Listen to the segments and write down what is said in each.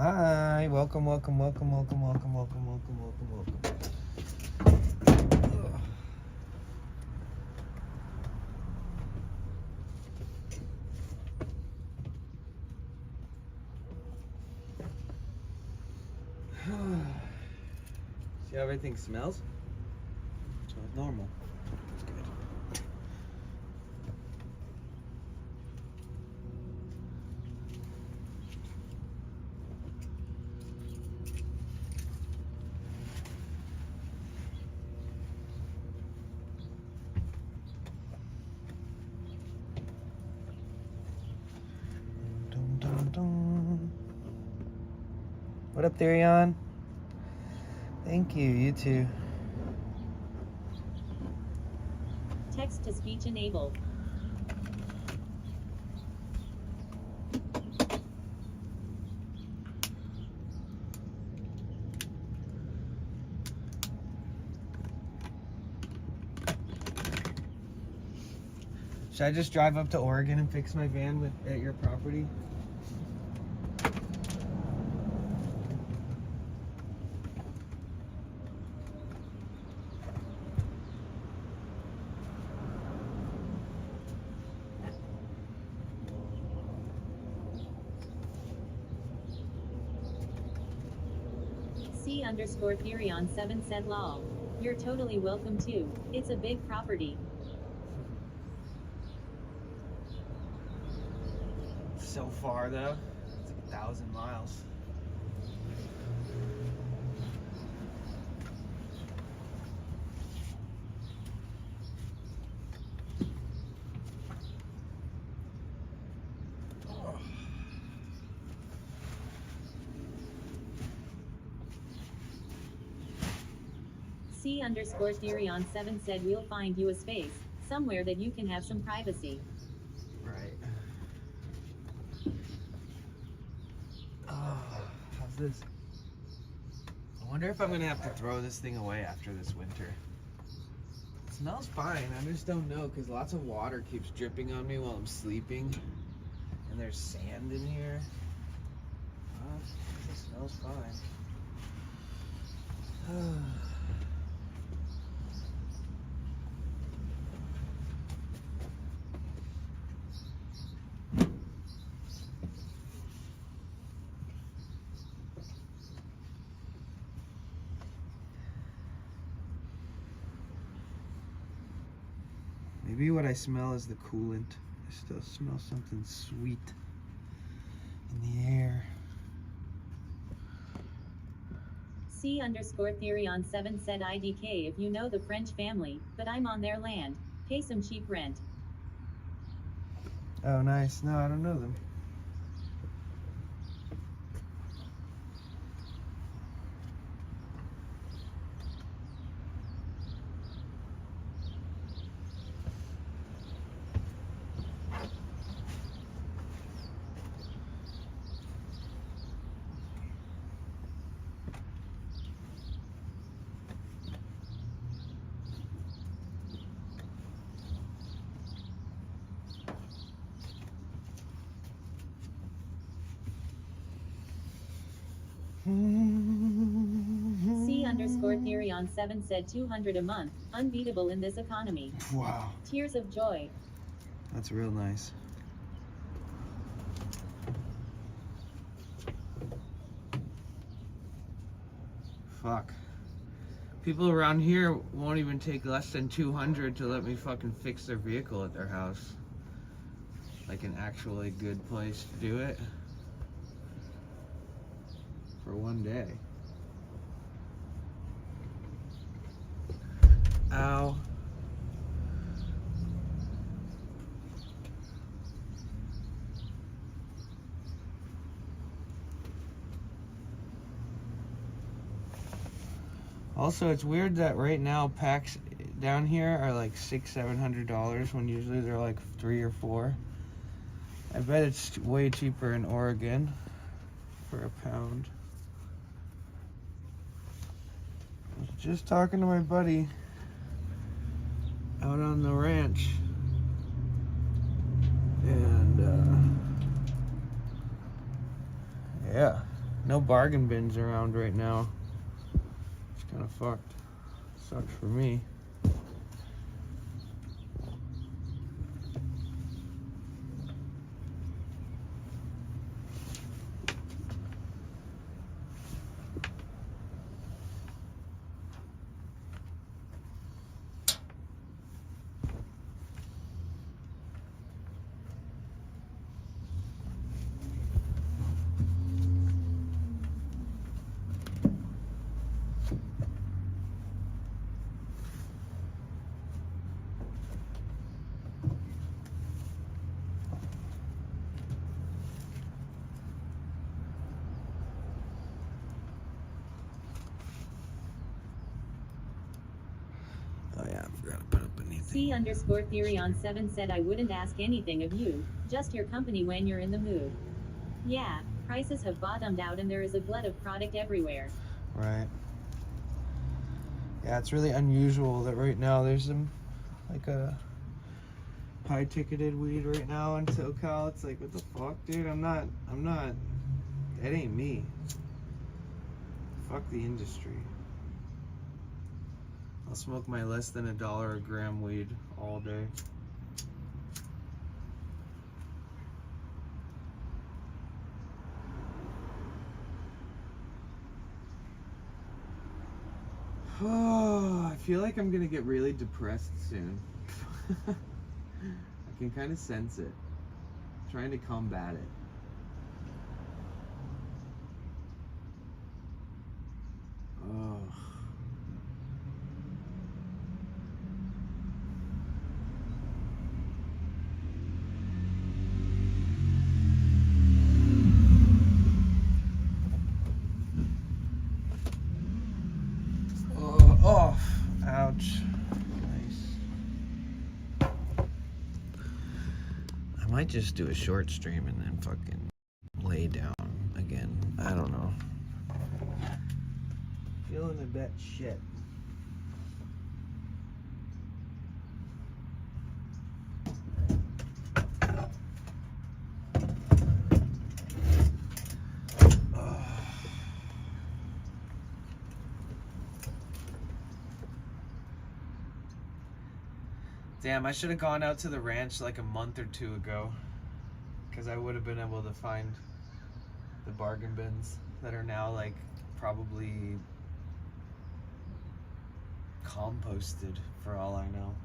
Hi, welcome, welcome, welcome, welcome, welcome, welcome, welcome, welcome, welcome. See how everything smells? It smells normal. It's good. Dun, dun, dun. What up, Therion? Thank you, you too. Text to speech enabled. Should I just drive up to Oregon and fix my van at your property? C_Therion7 said lol. You're totally welcome too. It's a big property. So far though, it's like 1,000 miles. C_Therion7 said we'll find you a space, somewhere that you can have some privacy. Right. Oh, how's this? I wonder if I'm gonna have to throw this thing away after this winter. It smells fine, I just don't know because lots of water keeps dripping on me while I'm sleeping. And there's sand in here. It smells fine. Maybe what I smell is the coolant. I still smell something sweet in the air. C_Therion7 said IDK if you know the French family, but I'm on their land. Pay some cheap rent. Oh, nice. No, I don't know them. C_Therion7 said 200 a month, unbeatable in this economy. Wow. Tears of joy. That's real nice. Fuck. People around here won't even take less than 200 to let me fucking fix their vehicle at their house. Like an actually good place to do it. For one day. Ow. Also, it's weird that right now packs down here are like $600-700 when usually they're like $3 or $4. I bet it's way cheaper in Oregon for a pound. I was just talking to my buddy out on the ranch, and yeah, No bargain bins around right now. It's kind of fucked. Sucks for me. Oh yeah, I forgot to put up anything. C_theory on 7 said I wouldn't ask anything of you, just your company when you're in the mood. Yeah, prices have bottomed out and there is a glut of product everywhere. Right. Yeah, it's really unusual that right now there's some, like a high ticketed weed right now in SoCal. It's like, what the fuck, dude? I'm not, that ain't me. Fuck the industry. I'll smoke my less than $1 a gram weed all day. Oh, I feel like I'm gonna get really depressed soon. I can kind of sense it. I'm trying to combat it. Oh. Oh, ouch. Nice. I might just do a short stream and then fucking lay down again. I don't know. Feeling a bit shit. Damn, I should have gone out to the ranch like a month or two ago, because I would have been able to find the bargain bins that are now like probably composted for all I know.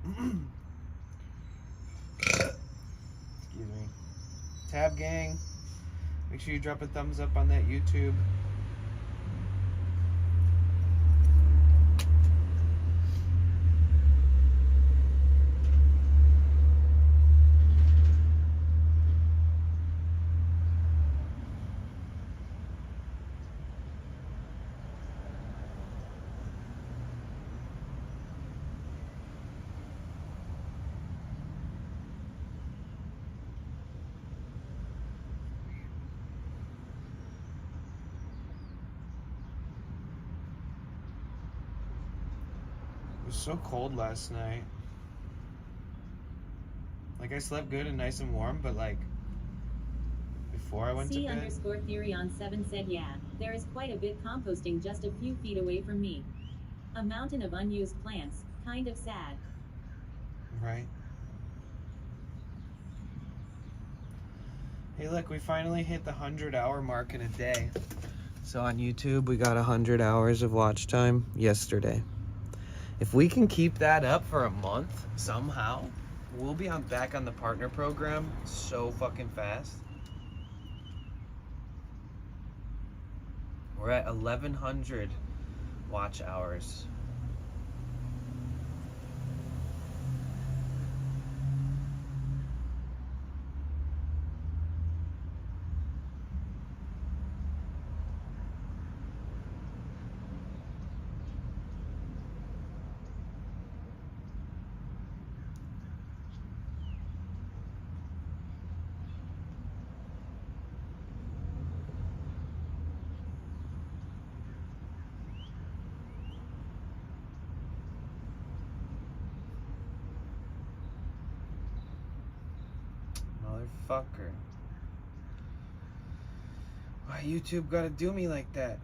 Excuse me. Tab gang, make sure you drop a thumbs up on that YouTube. It was so cold last night. Like, I slept good and nice and warm, but like before I went to bed. C_theory on 7 said yeah, there is quite a bit composting just a few feet away from me. A mountain of unused plants, kind of sad. Right. Hey look, we finally hit the 100-hour mark in a day. So on YouTube, we got 100 hours of watch time yesterday. If we can keep that up for a month somehow, we'll be back on the partner program so fucking fast. We're at 1,100 watch hours. Motherfucker. Why Why YouTube gotta do me like that?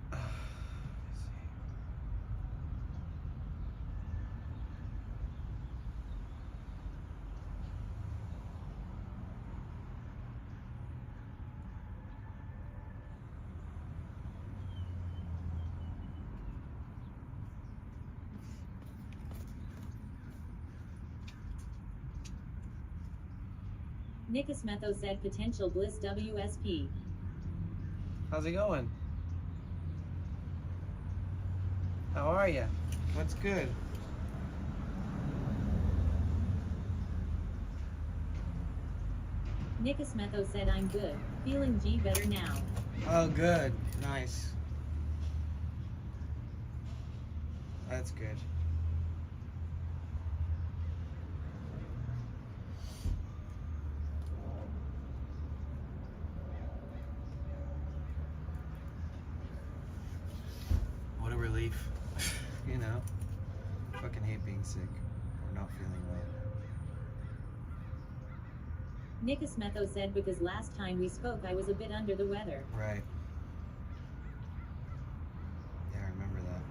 Nikus Metho said potential bliss WSP. How's it going? How are ya? What's good? Nikus Metho said I'm good. Feeling G better now. Oh, good. Nice. That's good. What a relief. You know? Fucking hate being sick or not feeling well. Nikus Metho said because last time we spoke I was a bit under the weather. Right. Yeah, I remember that.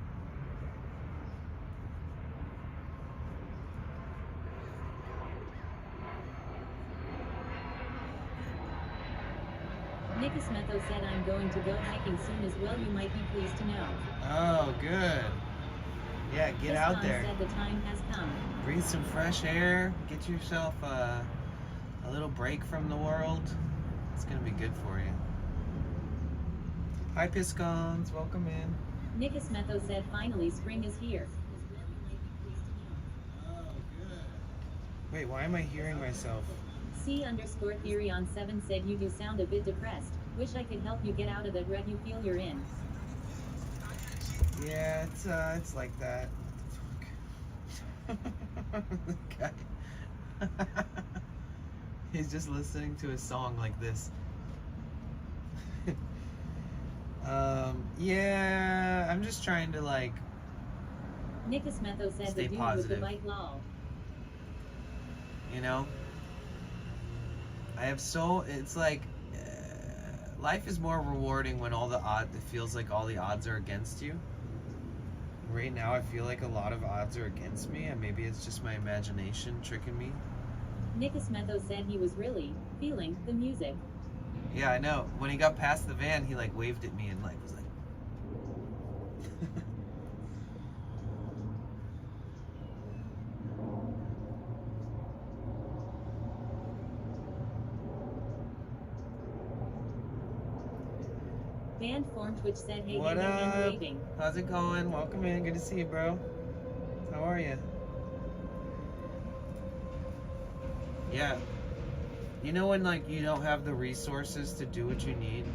Nikus Metho said I'm going to go hiking soon as well. You might be pleased to know. Oh, good. Yeah, get out there. Said the time has come. Breathe some fresh air. Get yourself a little break from the world. It's gonna be good for you. Hi, Piscons. Welcome in. Nikus Metho said finally spring is here. Oh, good. Wait, why am I hearing myself? C_Theory on 7 said you do sound a bit depressed. Wish I could help you get out of that rut you feel you're in. Yeah, it's like that. What the fuck? The guy. He's just listening to a song like this. Yeah, I'm just trying to like. Nikus Metho said Stay the dude positive. with the bike lol. You know, it's like life is more rewarding when it feels like all the odds are against you. Right now I feel like a lot of odds are against me, and maybe it's just my imagination tricking me. Nikus Metho said he was really feeling the music. Yeah, I know. When he got past the van, he like waved at me and like was like Band form Twitch said hey what hey up? hey waving. How's it going? Welcome in. Good to see you, bro. How are you? Yeah. You know when like you don't have the resources to do what you need,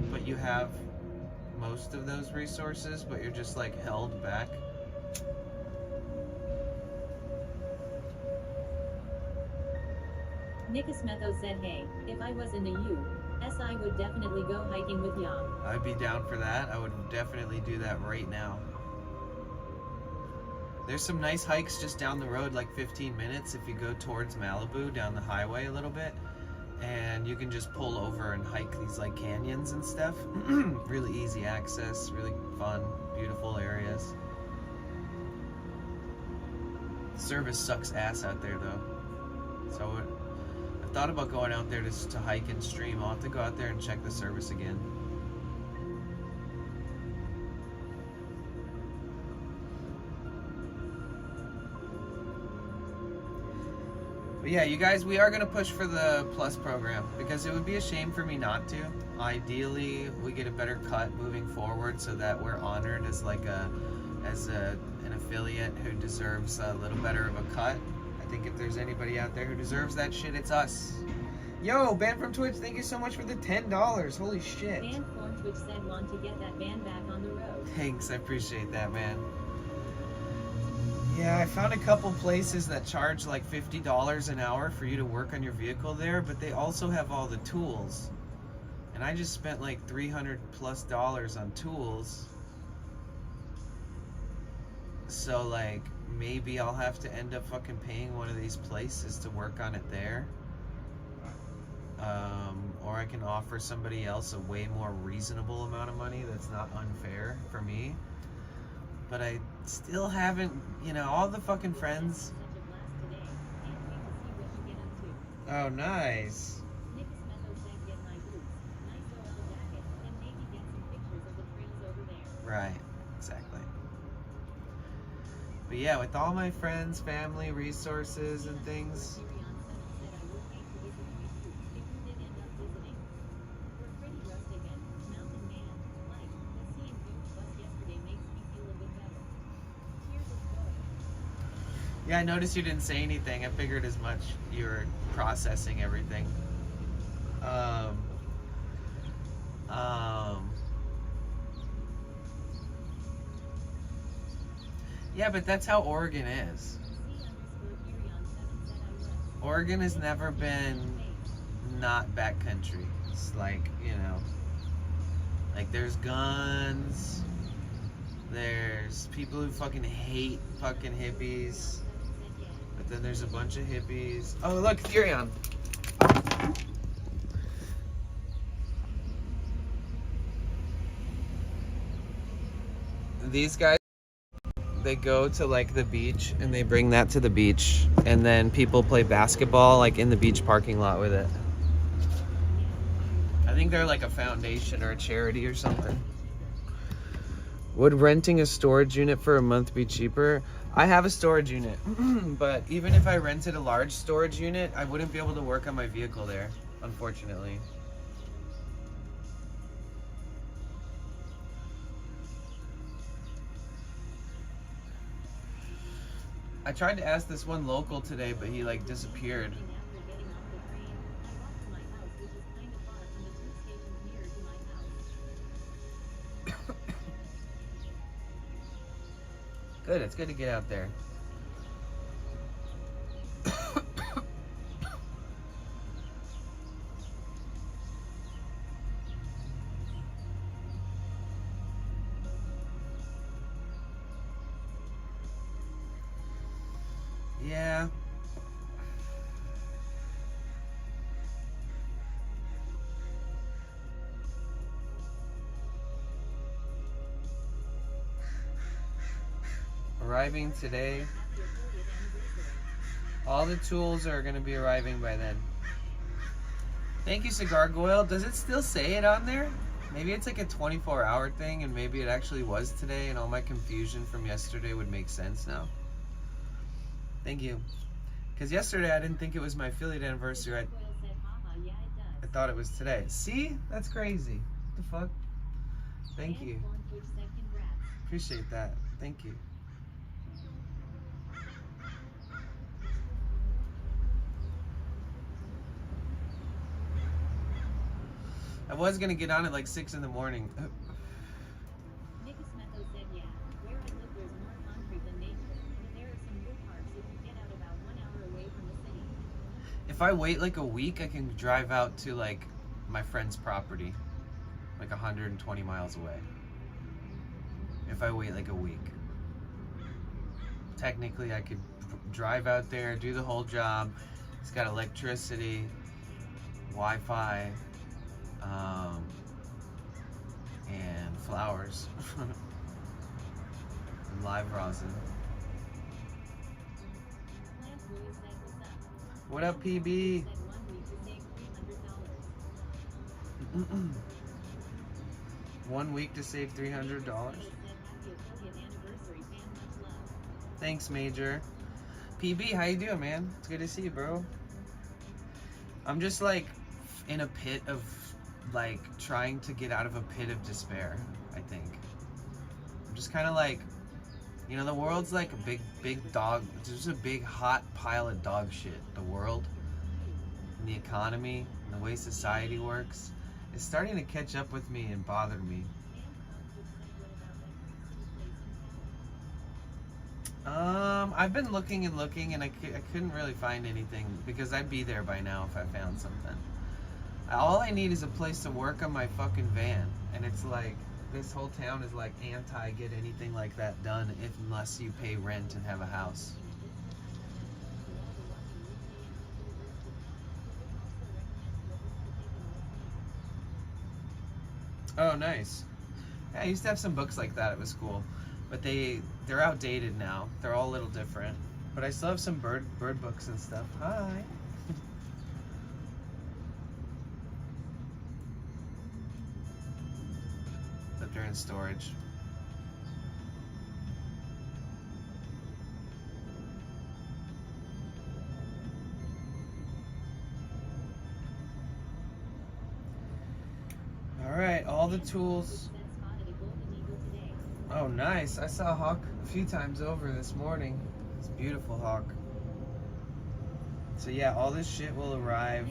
but you have most of those resources, but you're just like held back? Nikus Metho said hey, if I was in the US I would definitely go hiking with y'all. I'd be down for that. I would definitely do that right now. There's some nice hikes just down the road, like 15 minutes if you go towards Malibu down the highway a little bit. And you can just pull over and hike these like canyons and stuff. Really easy access, really fun, beautiful areas. Service sucks ass out there though. So I've thought about going out there to hike and stream. I'll have to go out there and check the service again. But yeah, you guys, we are going to push for the Plus program because it would be a shame for me not to. Ideally, we get a better cut moving forward so that we're honored as like an affiliate who deserves a little better of a cut. I think if there's anybody out there who deserves that shit, it's us. Yo, Band from Twitch, thank you so much for the $10. Holy shit. Band form Twitch said want to get that van back on the road. Thanks, I appreciate that, man. Yeah, I found a couple places that charge like $50 an hour for you to work on your vehicle there, but they also have all the tools. And I just spent like $300+ on tools. So like, maybe I'll have to end up fucking paying one of these places to work on it there. or I can offer somebody else a way more reasonable amount of money that's not unfair for me. But I still haven't, all the fucking friends. Oh, nice. Right, exactly. But yeah, with all my friends, family, resources, and things. Yeah, I noticed you didn't say anything. I figured as much. You were processing everything. Yeah, but that's how Oregon is. Oregon has never been not backcountry. It's like, like there's guns, there's people who fucking hate fucking hippies, but then there's a bunch of hippies. Oh, look, Furion. These guys, they go to like the beach and they bring that to the beach, and then people play basketball like in the beach parking lot with it. I think they're like a foundation or a charity or something. Would renting a storage unit for a month be cheaper? I have a storage unit, but even if I rented a large storage unit, I wouldn't be able to work on my vehicle there, unfortunately. I tried to ask this one local today, but he like disappeared. Good, it's good to get out there. Yeah. Arriving today. All the tools are going to be arriving by then. Thank you, Cigar Goyle. Does it still say it on there? Maybe it's like a 24-hour thing, and maybe it actually was today, and all my confusion from yesterday would make sense now. Thank you. Because yesterday I didn't think it was my affiliate anniversary. I thought it was today. See? That's crazy. What the fuck? Thank you. Appreciate that. Thank you. I was gonna get on at like 6 in the morning. If I wait like a week, I can drive out to like my friend's property, like 120 miles away. If I wait like a week. Technically, I could drive out there, do the whole job. It's got electricity, Wi-Fi, and flowers, and live rosin. What up, PB? 1 week to save $300. Thanks, Major. PB, how you doing, man? It's good to see you, bro. I'm just like in a pit of like trying to get out of a pit of despair, I think. I'm just kind of like, the world's like a big dog. It's just a big hot pile of dog shit. The world and the economy and the way society works is starting to catch up with me and bother me. I've been looking and looking, and I couldn't really find anything, because I'd be there by now if I found something. All I need is a place to work on my fucking van, and it's like, this whole town is like anti-get anything like that done unless you pay rent and have a house. Oh, nice. Yeah, I used to have some books like that. It was cool, but they're outdated now. They're all a little different. But I still have some bird books and stuff. Hi. But they're in storage. All right, all the tools. Oh, nice. I saw a hawk a few times over this morning. It's a beautiful hawk. So yeah, all this shit will arrive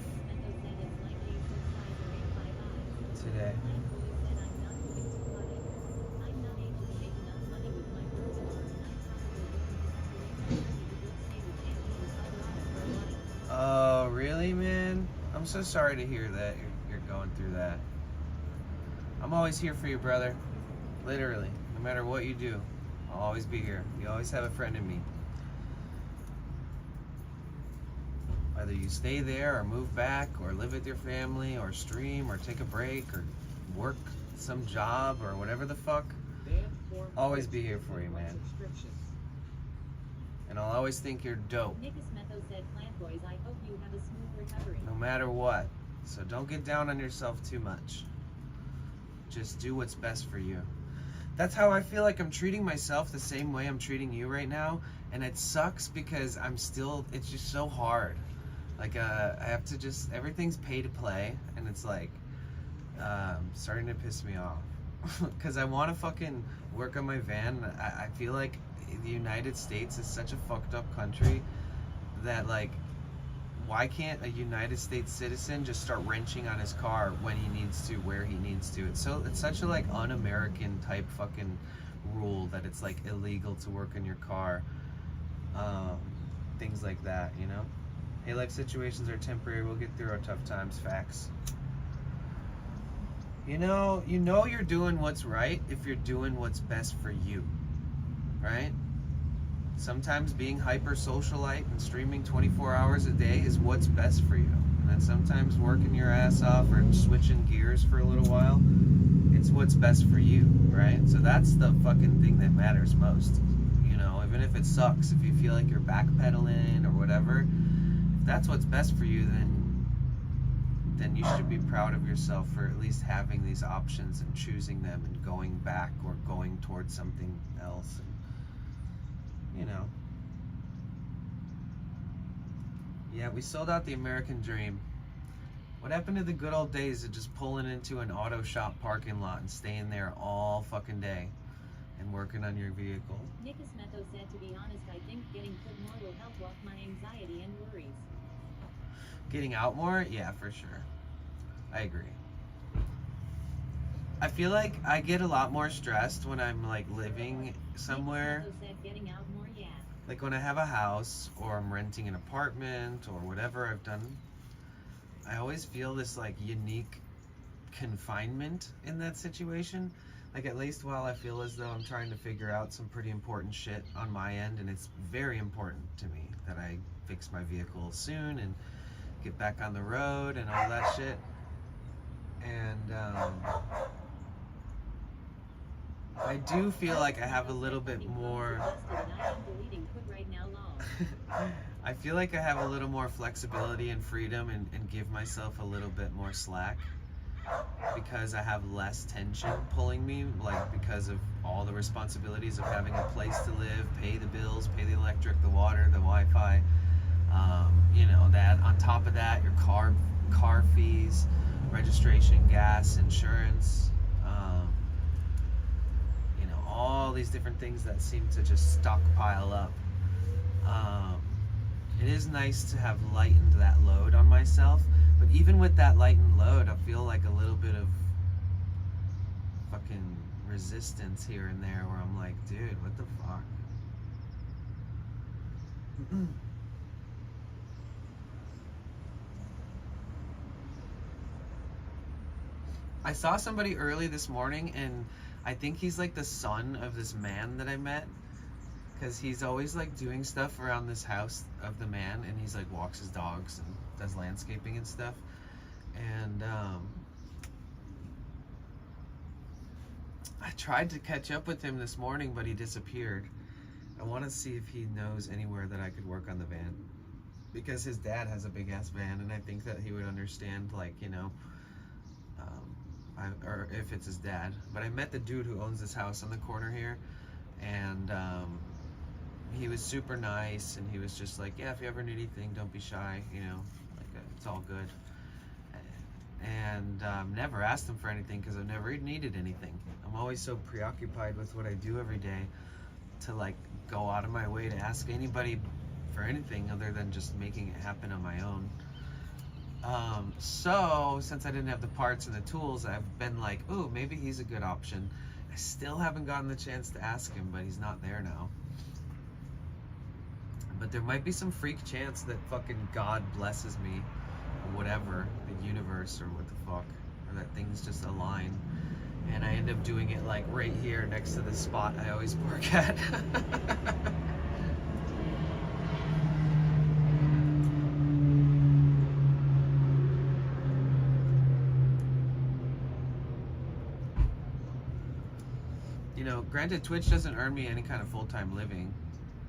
today. Oh, really, man? I'm so sorry to hear that you're going through that. I'm always here for you, brother. Literally. No matter what you do, I'll always be here. You always have a friend in me. Whether you stay there or move back or live with your family or stream or take a break or work some job or whatever the fuck, always be here for you, man. And I'll always think you're dope. Said, Plant Boys, I hope you have a smooth recovery. No matter what. So don't get down on yourself too much. Just do what's best for you. That's how I feel like I'm treating myself the same way I'm treating you right now. And it sucks because it's just so hard. Like, I have to just, everything's pay to play. And it's like, starting to piss me off. Because I want to fucking work on my van. I feel like the United States is such a fucked up country that, like, why can't a United States citizen just start wrenching on his car when he needs to, where he needs to? It's such a, like, un-American type fucking rule that it's, like, illegal to work in your car. Things like that, you know? Hey, life situations are temporary. We'll get through our tough times. Facts. You know you're doing what's right if you're doing what's best for you, right? Sometimes being hyper socialite and streaming 24 hours a day is what's best for you. And then sometimes working your ass off or switching gears for a little while, it's what's best for you, right? So that's the fucking thing that matters most. You know, even if it sucks, if you feel like you're backpedaling or whatever, if that's what's best for you, then you should be proud of yourself for at least having these options and choosing them and going back or going towards something else. You know. Yeah, we sold out the American dream. What happened to the good old days of just pulling into an auto shop parking lot and staying there all fucking day and working on your vehicle? Nikas Metho said, to be honest, I think getting put more will help off my anxiety and worries. Getting out more? Yeah, for sure. I agree. I feel like I get a lot more stressed when I'm, like, living somewhere. Nikas Metho said, getting out more, yeah. Like when I have a house or I'm renting an apartment or whatever I've done, I always feel this, like, unique confinement in that situation. Like, at least while I feel as though I'm trying to figure out some pretty important shit on my end, and it's very important to me that I fix my vehicle soon and get back on the road and all that shit. And I do feel like I have a little bit more I feel like I have a little more flexibility and freedom and give myself a little bit more slack because I have less tension pulling me, like, because of all the responsibilities of having a place to live, pay the bills, pay the electric, the water, the Wi-Fi, you know, that on top of that, your car fees, registration, gas, insurance, you know, all these different things that seem to just stockpile up. It is nice to have lightened that load on myself, but even with that lightened load, I feel like a little bit of fucking resistance here and there where I'm like, dude, what the fuck? I saw somebody early this morning, and I think he's like the son of this man that I met, because he's always like doing stuff around this house of the man, and he's like walks his dogs and does landscaping and stuff. And I tried to catch up with him this morning, but he disappeared. I want to see if he knows anywhere that I could work on the van. Because his dad has a big ass van, and I think that he would understand, like, you know, or if it's his dad. But I met the dude who owns this house on the corner here, and he was super nice, and he was just like, yeah, if you ever need anything, don't be shy, you know, like, it's all good. And never asked him for anything because I've never needed anything. I'm always so preoccupied with what I do every day to like go out of my way to ask anybody for anything other than just making it happen on my own. So since I didn't have the parts and the tools, I've been like, ooh, maybe he's a good option. I still haven't gotten the chance to ask him, but he's not there now. But there might be some freak chance that fucking God blesses me, or whatever, the universe or what the fuck, or that things just align, and I end up doing it like right here next to the spot I always work at. You know, granted, Twitch doesn't earn me any kind of full-time living.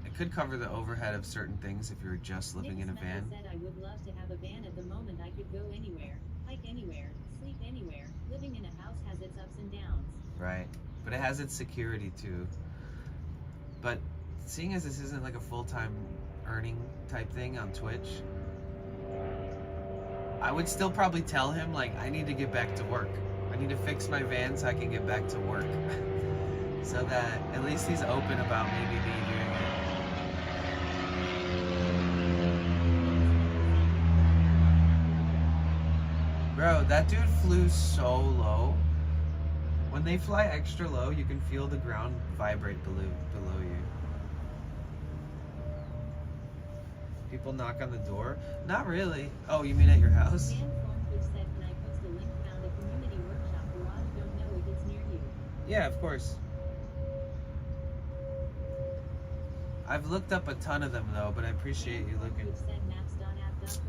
It could cover the overhead of certain things if you're just living in a van. Said I would love to have a van at the moment. I could go anywhere, hike anywhere, sleep anywhere. Living in a house has its ups and downs. Right, but it has its security too. But seeing as this isn't like a full-time earning type thing on Twitch, I would still probably tell him, like, I need to get back to work. I need to fix my van so I can get back to work. So that at least he's open about maybe me doing it. Bro, that dude flew so low. When they fly extra low, you can feel the ground vibrate below you. People knock on the door? Not really. Oh, you mean at your house? Dan Thornbridge said, can I post a link? Found a community workshop garage. Don't know if it's near you. Yeah, of course. I've looked up a ton of them though, but I appreciate you looking. Dan said maps.app.gl.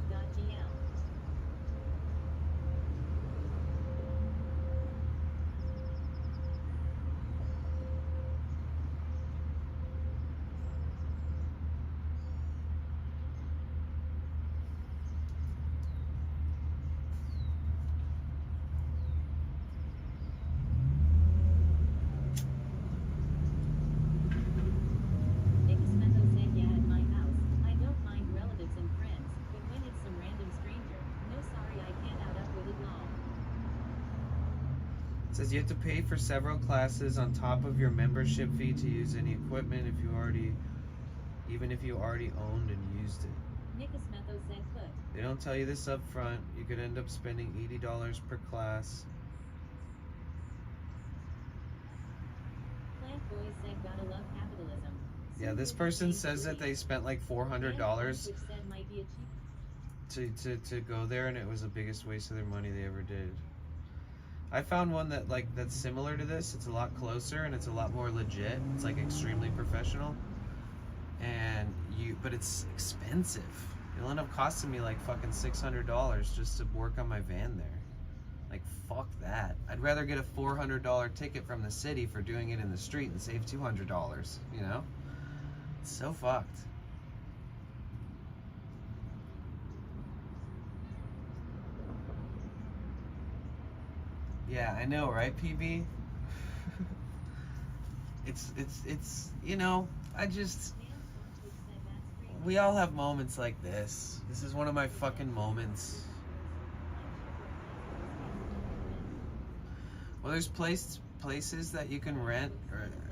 It says you have to pay for several classes on top of your membership fee to use any equipment even if you already owned and used it. Nickasmetho said put. They don't tell you this up front. You could end up spending $80 per class. Plant Boys said gotta love capitalism. Yeah, this person says that they spent like $400 to go there, and it was the biggest waste of their money they ever did. I found one that's similar to this. It's a lot closer and it's a lot more legit. It's like extremely professional, but it's expensive. It'll end up costing me like fucking $600 just to work on my van there. Like, fuck that. I'd rather get a $400 ticket from the city for doing it in the street and save $200, you know? It's so fucked. Yeah, I know, right, PB? It's you know, we all have moments like this. This is one of my fucking moments. Well, there's places that you can rent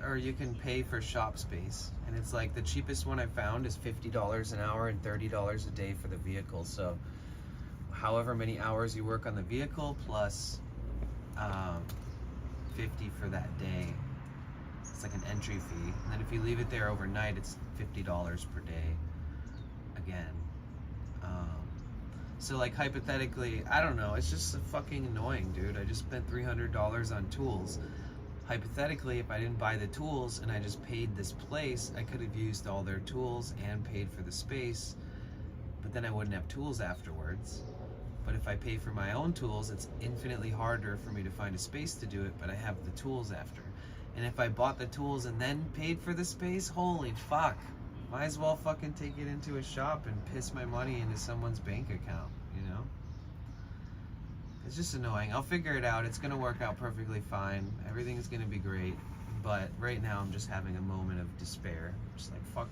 or you can pay for shop space. And it's like the cheapest one I found is $50 an hour and $30 a day for the vehicle. So however many hours you work on the vehicle plus 50 for that day. It's like an entry fee. And then if you leave it there overnight, it's $50 per day again. So like hypothetically, I don't know, it's just fucking annoying, dude. I just spent $300 on tools. Hypothetically, if I didn't buy the tools and I just paid this place, I could have used all their tools and paid for the space, but then I wouldn't have tools afterwards. But if I pay for my own tools, it's infinitely harder for me to find a space to do it, but I have the tools after. And if I bought the tools and then paid for the space, holy fuck. Might as well fucking take it into a shop and piss my money into someone's bank account, you know? It's just annoying. I'll figure it out. It's gonna work out perfectly fine. Everything is gonna be great. But right now I'm just having a moment of despair. Just like, fuck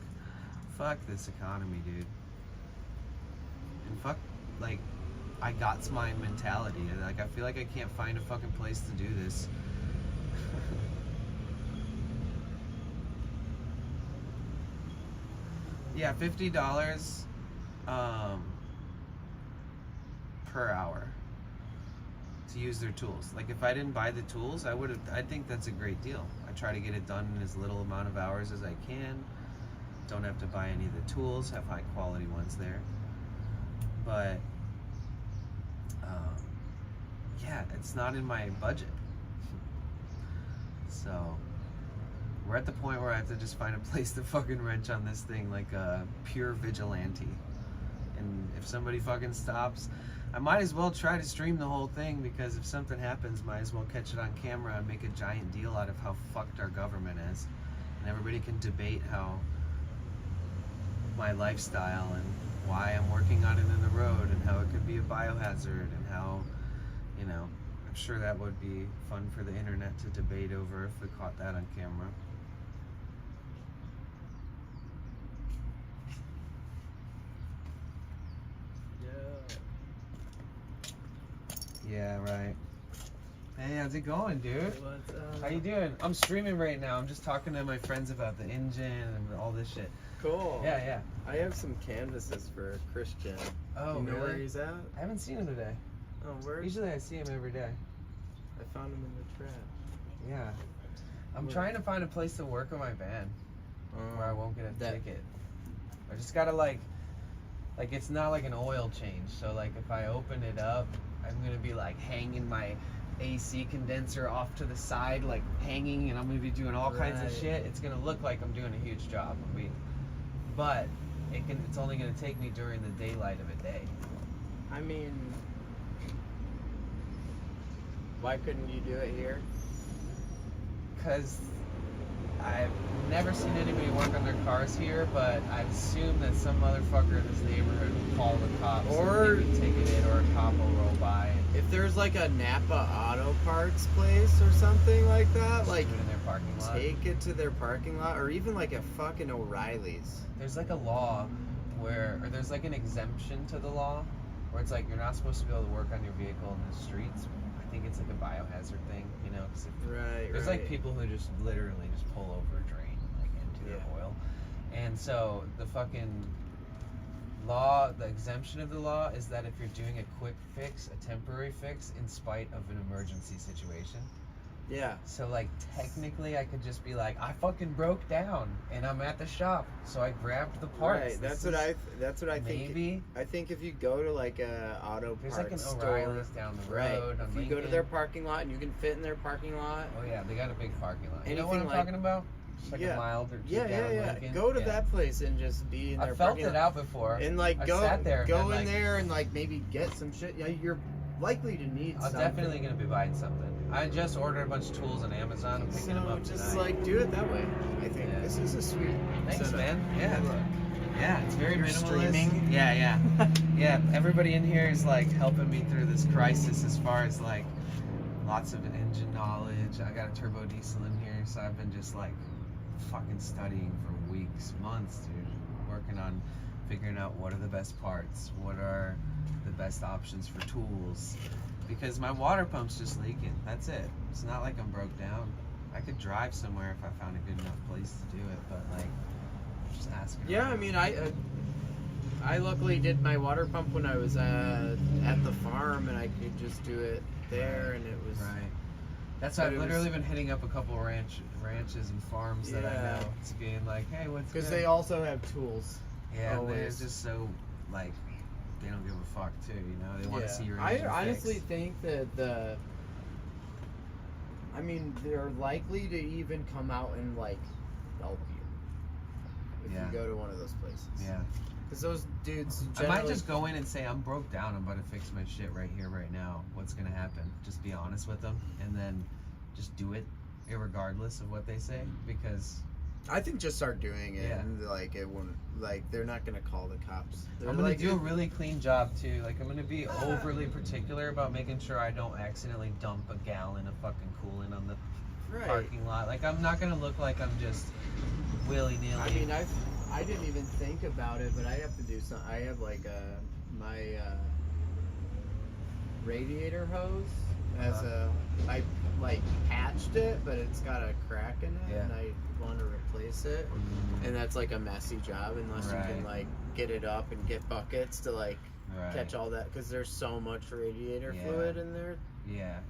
this economy, dude. And fuck, like, I got my mentality. Like, I feel like I can't find a fucking place to do this. Yeah, $50 per hour to use their tools. Like, if I didn't buy the tools, I think that's a great deal. I try to get it done in as little amount of hours as I can. Don't have to buy any of the tools, have high quality ones there. But yeah, it's not in my budget. So we're at the point where I have to just find a place to fucking wrench on this thing like a pure vigilante. And if somebody fucking stops, I might as well try to stream the whole thing, because if something happens, might as well catch it on camera and make a giant deal out of how fucked our government is. And everybody can debate how my lifestyle and why I'm working on it in the road and how it could be a biohazard and how, you know, I'm sure that would be fun for the internet to debate over if we caught that on camera. Yeah, right. Hey, how's it going, dude? What's up? How you doing? I'm streaming right now. I'm just talking to my friends about the engine and all this shit. Cool. Yeah, yeah. I have some canvases for Christian. Oh, you know really? where he's at? I haven't seen him today. Oh, where? Usually I see him every day. I found him in the trash. Yeah. I'm Where? trying to find a place to work on my van where I won't get a that- ticket. I just gotta like it's not like an oil change. So like if I open it up, I'm gonna be like hanging my AC condenser off to the side, like hanging, and I'm gonna be doing all kinds of Right. shit. It's gonna look like I'm doing a huge job. But it's only gonna take me during the daylight of a day. I mean, why couldn't you do it here? Because I've never seen anybody work on their cars here, but I assume that some motherfucker in this neighborhood will call the cops Or- and maybe ticket it, or a cop will roll by and If there's like a Napa Auto Parts place or something like that, just like do it in their parking lot. take it to their parking lot, or even like a fucking O'Reilly's. There's like a law or there's like an exemption to the law where it's like you're not supposed to be able to work on your vehicle in the streets. I think it's like a biohazard thing, you know, 'cause Right. there's like people who just literally just pull over a drain like into their Yeah. oil. And so the fucking law, the exemption of the law is that if you're doing a quick fix, a temporary fix in spite of an emergency situation. Yeah. So like technically I could just be like, I fucking broke down and I'm at the shop, so I grabbed the parts. Right. That's what I think. maybe I think if you go to like a auto there's parts like an store, O'Reilly's down the right? road. on If you go to Lincoln. their parking lot and you can fit in their parking lot, Oh yeah, they got a big parking lot. You know what Anything I'm like- talking about? Just like yeah. a mile or two yeah, down yeah. Lincoln. Go to Yeah. that place and just be in their I felt parking it lot. out before. And like I go sat there and go then, in like, there and like maybe get some shit. Yeah, you're likely to need I'm something. definitely gonna be buying something. I just ordered a bunch of tools on Amazon. I'm picking them So up just tonight. like do it that way. I think Yeah. this is a sweet. Thanks, setup. man. Yeah. Look. Yeah, it's very You're minimalist. streaming? Yeah, yeah. Yeah, everybody in here is like helping me through this crisis as far as like lots of engine knowledge. I got a turbo diesel in here, so I've been just like fucking studying for weeks, months, dude. Working on figuring out what are the best parts, what are the best options for tools. Because my water pump's just leaking. That's it. It's not like I'm broke down. I could drive somewhere if I found a good enough place to do it, but like just asking. Yeah, I around. mean, I luckily did my water pump when I was at the farm, and I could just do it there, and it was Right. That's why But I've it was- literally been hitting up a couple ranches and farms that I Yeah. know. It's being like, hey, what's because good? they also have tools. Yeah, they're always. just so like they don't give a fuck too. You know, they want to see your I engine honestly fixed. think that I mean, they're likely to even come out and like help you if Yeah. you go to one of those places. Yeah, Because those dudes I generally. might just go in and say I'm broke down. I'm about to fix my shit right here, right now. What's gonna happen? Just be honest with them, and then just do it, irregardless of what they say, because I think just start doing it, Yeah. and like it won't. Like they're not gonna call the cops. They're I'm gonna like, do a really clean job too. Like I'm gonna be overly particular about making sure I don't accidentally dump a gallon of fucking coolant on the right. parking lot. Like I'm not gonna look like I'm just willy nilly. I mean, I didn't even think about it, but I have to do some. I have like my radiator hose as I like patched it, but it's got a crack in it, Yeah. and I want to replace it, and that's like a messy job unless you can Right. like get it up and get buckets to like Right. catch all that, because there's so much radiator Yeah. fluid in there. Yeah.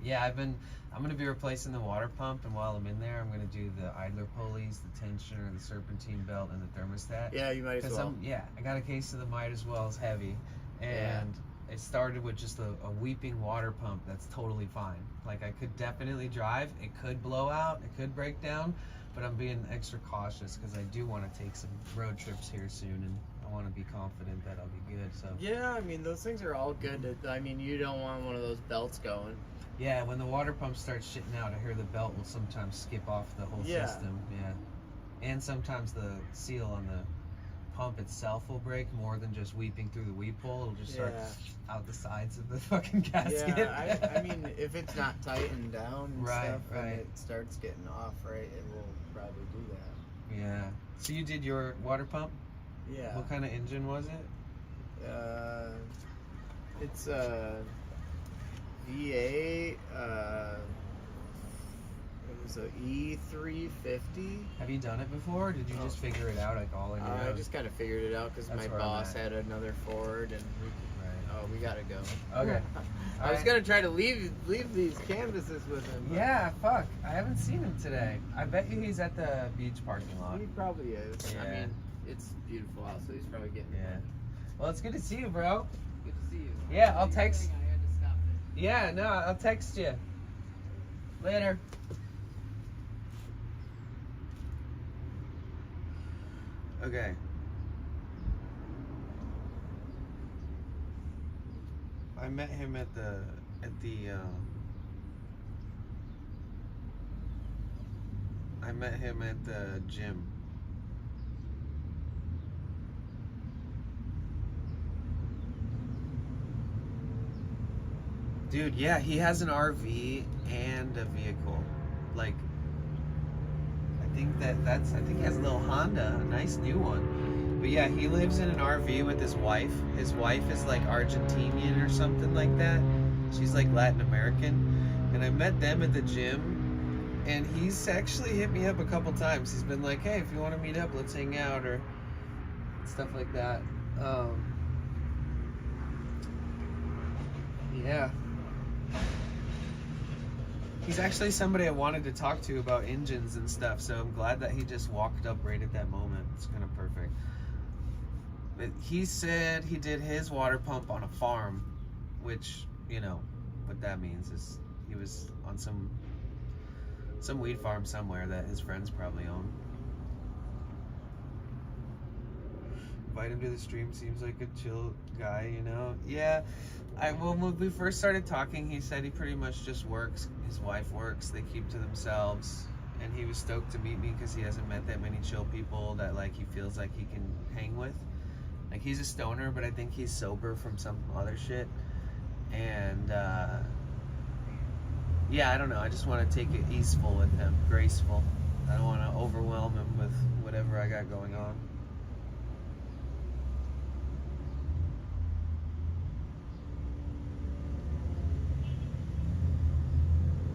I'm gonna be replacing the water pump, and while I'm in there, I'm gonna do the idler pulleys, the tensioner, the serpentine belt, and the thermostat. Yeah, you might as Because well. I got a case of the might as well as heavy, and it started with just a weeping water pump that's totally fine. Like I could definitely drive. It could blow out. It could break down, but I'm being extra cautious because I do want to take some road trips here soon, and I want to be confident that I'll be good. So Yeah, I mean those things are all good. I mean you don't want one of those belts going. yeah, when the water pump starts shitting out, I hear the belt will sometimes skip off the whole Yeah. system. Yeah, and sometimes the seal on the pump itself will break more than just weeping through the weep hole. It'll just start out the sides of the fucking gasket. Yeah, I mean, if it's not tightened down and Right, stuff, and right. it starts getting off, right, it will probably do that. Yeah. So you did your water pump? Yeah. What kind of engine was it? It's a V8. It was a E350. Have you done it before, or did you just figure it out like all in your I own? just kind of figured it out because That's my where I'm boss at. had another Ford, and we gotta go. Okay. I was gonna try to leave these canvases with him. but Yeah, fuck. I haven't seen him today. I bet you he's at the beach parking lot. He probably is. I Yeah. mean, it's beautiful out, so he's probably getting. Yeah. Well, it's good to see you, bro. Good to see you. Yeah, I'll text. I had to stop it. Yeah, no, I'll text you. Later. Okay. I met him at the I met him at the gym. Dude, yeah, he has an RV and a vehicle. Like, I think he has a little Honda, a nice new one. But yeah, he lives in an RV with his wife. His wife is like Argentinian or something like that. She's like Latin American. And I met them at the gym, and he's actually hit me up a couple times. He's been like, hey, if you want to meet up, let's hang out, or stuff like that. Yeah. He's actually somebody I wanted to talk to about engines and stuff, so I'm glad that he just walked up right at that moment. It's kind of perfect. But he said he did his water pump on a farm, which, you know, what that means is he was on some weed farm somewhere that his friends probably own. Invite him to the stream, seems like a chill guy, you know? Yeah, when we first started talking, he said he pretty much just works. His wife works, they keep to themselves. And he was stoked to meet me because he hasn't met that many chill people that like he feels like he can hang with. Like he's a stoner, but I think he's sober from some other shit. And yeah, I don't know. I just want to take it easeful with him, graceful. I don't want to overwhelm him with whatever I got going on.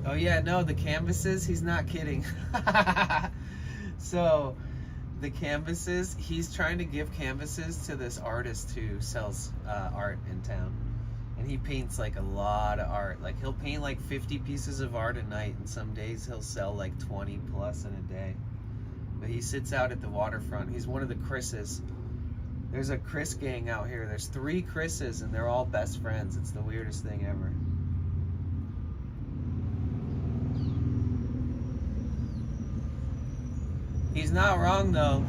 Oh yeah, no, the canvases, he's not kidding. So, the canvases, he's trying to give canvases to this artist who sells art in town. And he paints like a lot of art. Like he'll paint like 50 pieces of art a night, and some days he'll sell like 20 plus in a day. But he sits out at the waterfront. He's one of the Chris's. There's a Chris gang out here. There's 3 Chris's, and they're all best friends. It's the weirdest thing ever. He's not wrong though.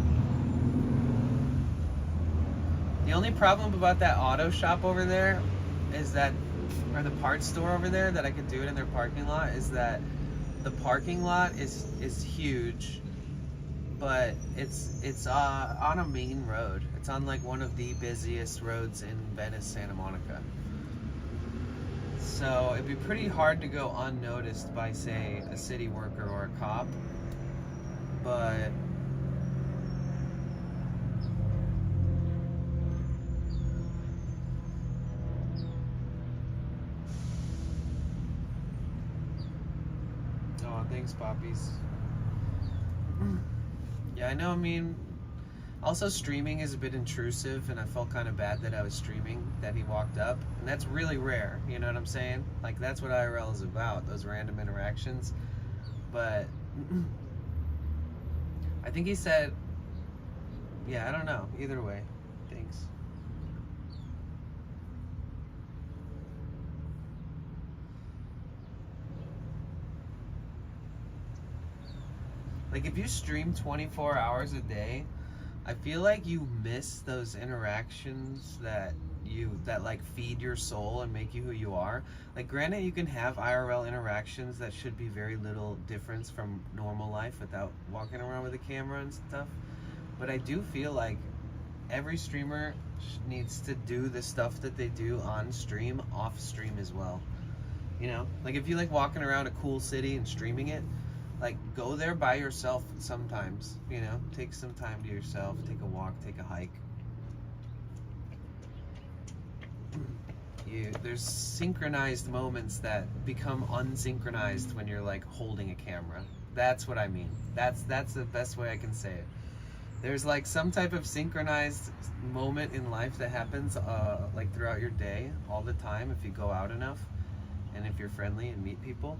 The only problem about that auto shop over there is that, or the parts store over there that I could do it in their parking lot, is that the parking lot is huge, but it's on a main road. It's on like one of the busiest roads in Venice, Santa Monica. So it'd be pretty hard to go unnoticed by, say, a city worker or a cop. But oh, thanks, poppies. Yeah, I know. I mean, also streaming is a bit intrusive, and I felt kind of bad that I was streaming, that he walked up, and that's really rare. You know what I'm saying? Like, that's what IRL is about, those random interactions. But I think he said, yeah, I don't know. Either way, thanks. Like, if you stream 24 hours a day, I feel like you miss those interactions that like feed your soul and make you who you are. Like, granted, you can have IRL interactions that should be very little difference from normal life without walking around with a camera and stuff. But I do feel like every streamer needs to do the stuff that they do on stream, off stream as well. You know, like if you like walking around a cool city and streaming it, like go there by yourself sometimes, you know, take some time to yourself, take a walk, take a hike. There's synchronized moments that become unsynchronized when you're like holding a camera. That's what I mean. That's the best way I can say it. There's like some type of synchronized moment in life that happens like throughout your day all the time if you go out enough and if you're friendly and meet people.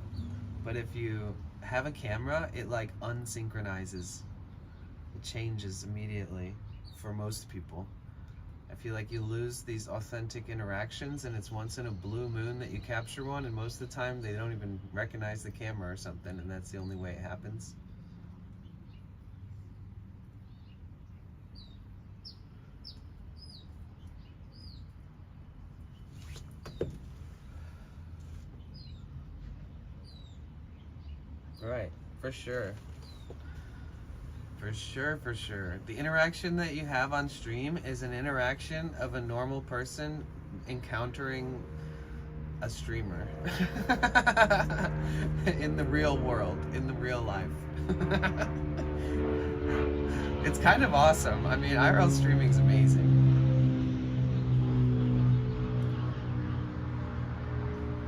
But if you have a camera, it like unsynchronizes. It changes immediately for most people. I feel like you lose these authentic interactions, and it's once in a blue moon that you capture one, and most of the time they don't even recognize the camera or something, and that's the only way it happens. Right, for sure. For sure. The interaction that you have on stream is an interaction of a normal person encountering a streamer in the real world, in the real life. It's kind of awesome. I mean, IRL streaming is amazing.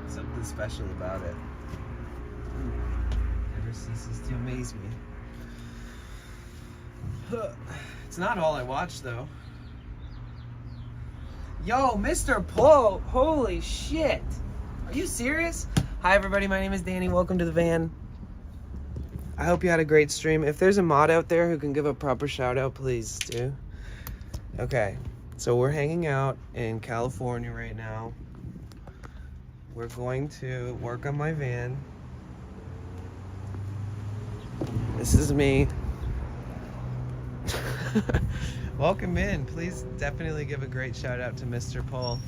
Something special about it. Never ceases to amaze me. It's not all I watch, though. Yo, Mr. Poe! Holy shit! Are you serious? Hi, everybody. My name is Danny. Welcome to the van. I hope you had a great stream. If there's a mod out there who can give a proper shout out, please do. Okay, so we're hanging out in California right now. We're going to work on my van. This is me. Welcome in. Please definitely give a great shout out to Mr. Paul.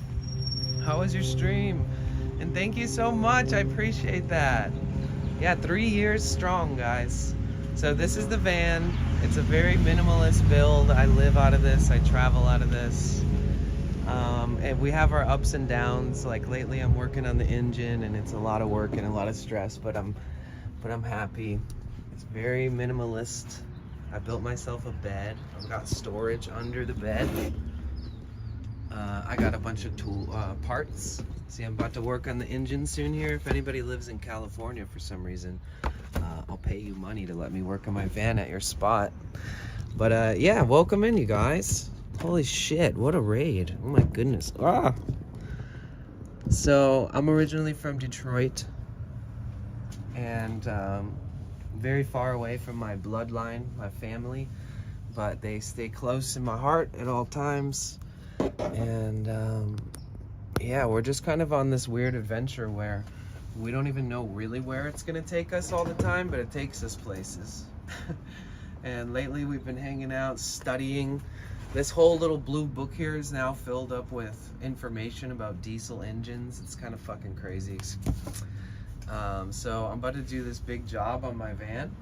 How was your stream? And thank you so much. I appreciate that. Yeah, 3 years strong, guys. So this is the van. It's a very minimalist build. I live out of this. I travel out of this. And we have our ups and downs. Like lately I'm working on the engine and it's a lot of work and a lot of stress, but I'm happy. It's very minimalist. I built myself a bed. I've got storage under the bed. I got a bunch of tool parts. See, I'm about to work on the engine soon here. If anybody lives in California for some reason, I'll pay you money to let me work on my van at your spot. But yeah, welcome in, you guys. Holy shit, what a raid. Oh my goodness. Ah. So, I'm originally from Detroit. And very far away from my bloodline, my family, but they stay close in my heart at all times. And yeah, we're just kind of on this weird adventure where we don't even know really where it's gonna take us all the time, but it takes us places. And lately we've been hanging out, studying. This whole little blue book here is now filled up with information about diesel engines. It's kind of fucking crazy. So I'm about to do this big job on my van.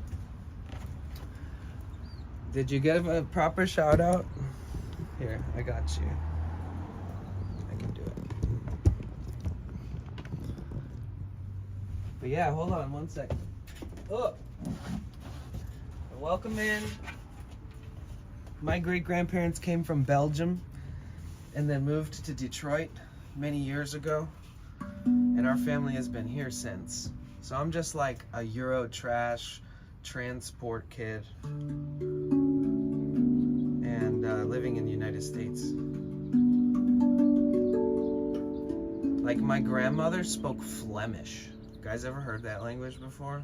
Did you give a proper shout out? Here, I got you. I can do it. But yeah, hold on one second. Oh, welcome in. My great grandparents came from Belgium and then moved to Detroit many years ago, and our family has been here since. So I'm just like a Euro trash transport kid, and living in the United States. Like, my grandmother spoke Flemish. You guys ever heard that language before?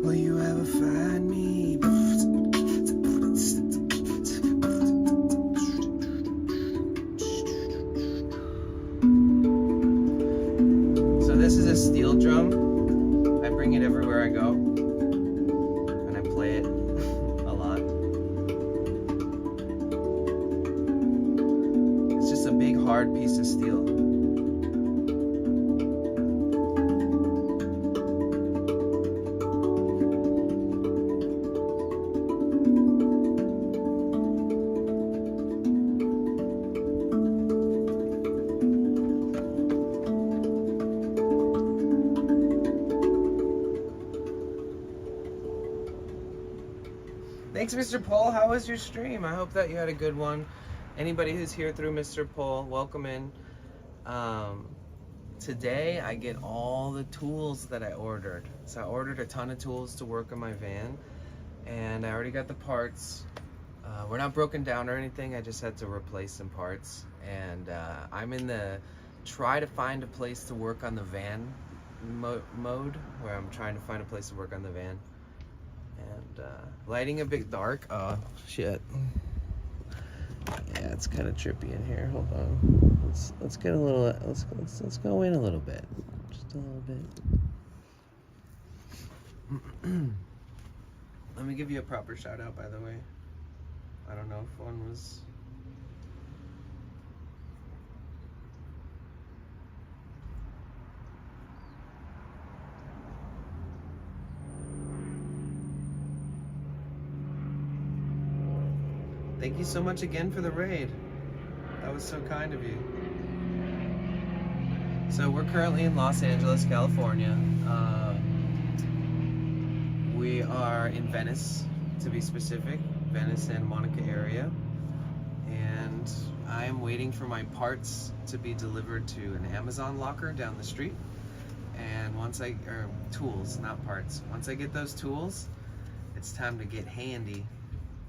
Will you ever find me? So this is a steel drum. I bring it everywhere I go, and I play it a lot. It's just a big hard piece of steel. Thanks, Mr. Paul. How was your stream? I hope that you had a good one. Anybody who's here through Mr. Paul, welcome in. Today I get all the tools that I ordered. So I ordered a ton of tools to work on my van, and I already got the parts. We're not broken down or anything. I just had to replace some parts, and I'm in the try to find a place to work on the van mode, where I'm trying to find a place to work on the van. And lighting a bit dark. Oh shit. Yeah, it's kind of trippy in here. Hold on. Let's get a little. Let's go in a little bit. Just a little bit. Let me give you a proper shout out, by the way. I don't know if one was. Thank you so much again for the raid. That was so kind of you. So we're currently in Los Angeles, California. We are in Venice, to be specific. Venice, Santa Monica area. And I am waiting for my parts to be delivered to an Amazon locker down the street. And or tools, not parts. Once I get those tools, it's time to get handy.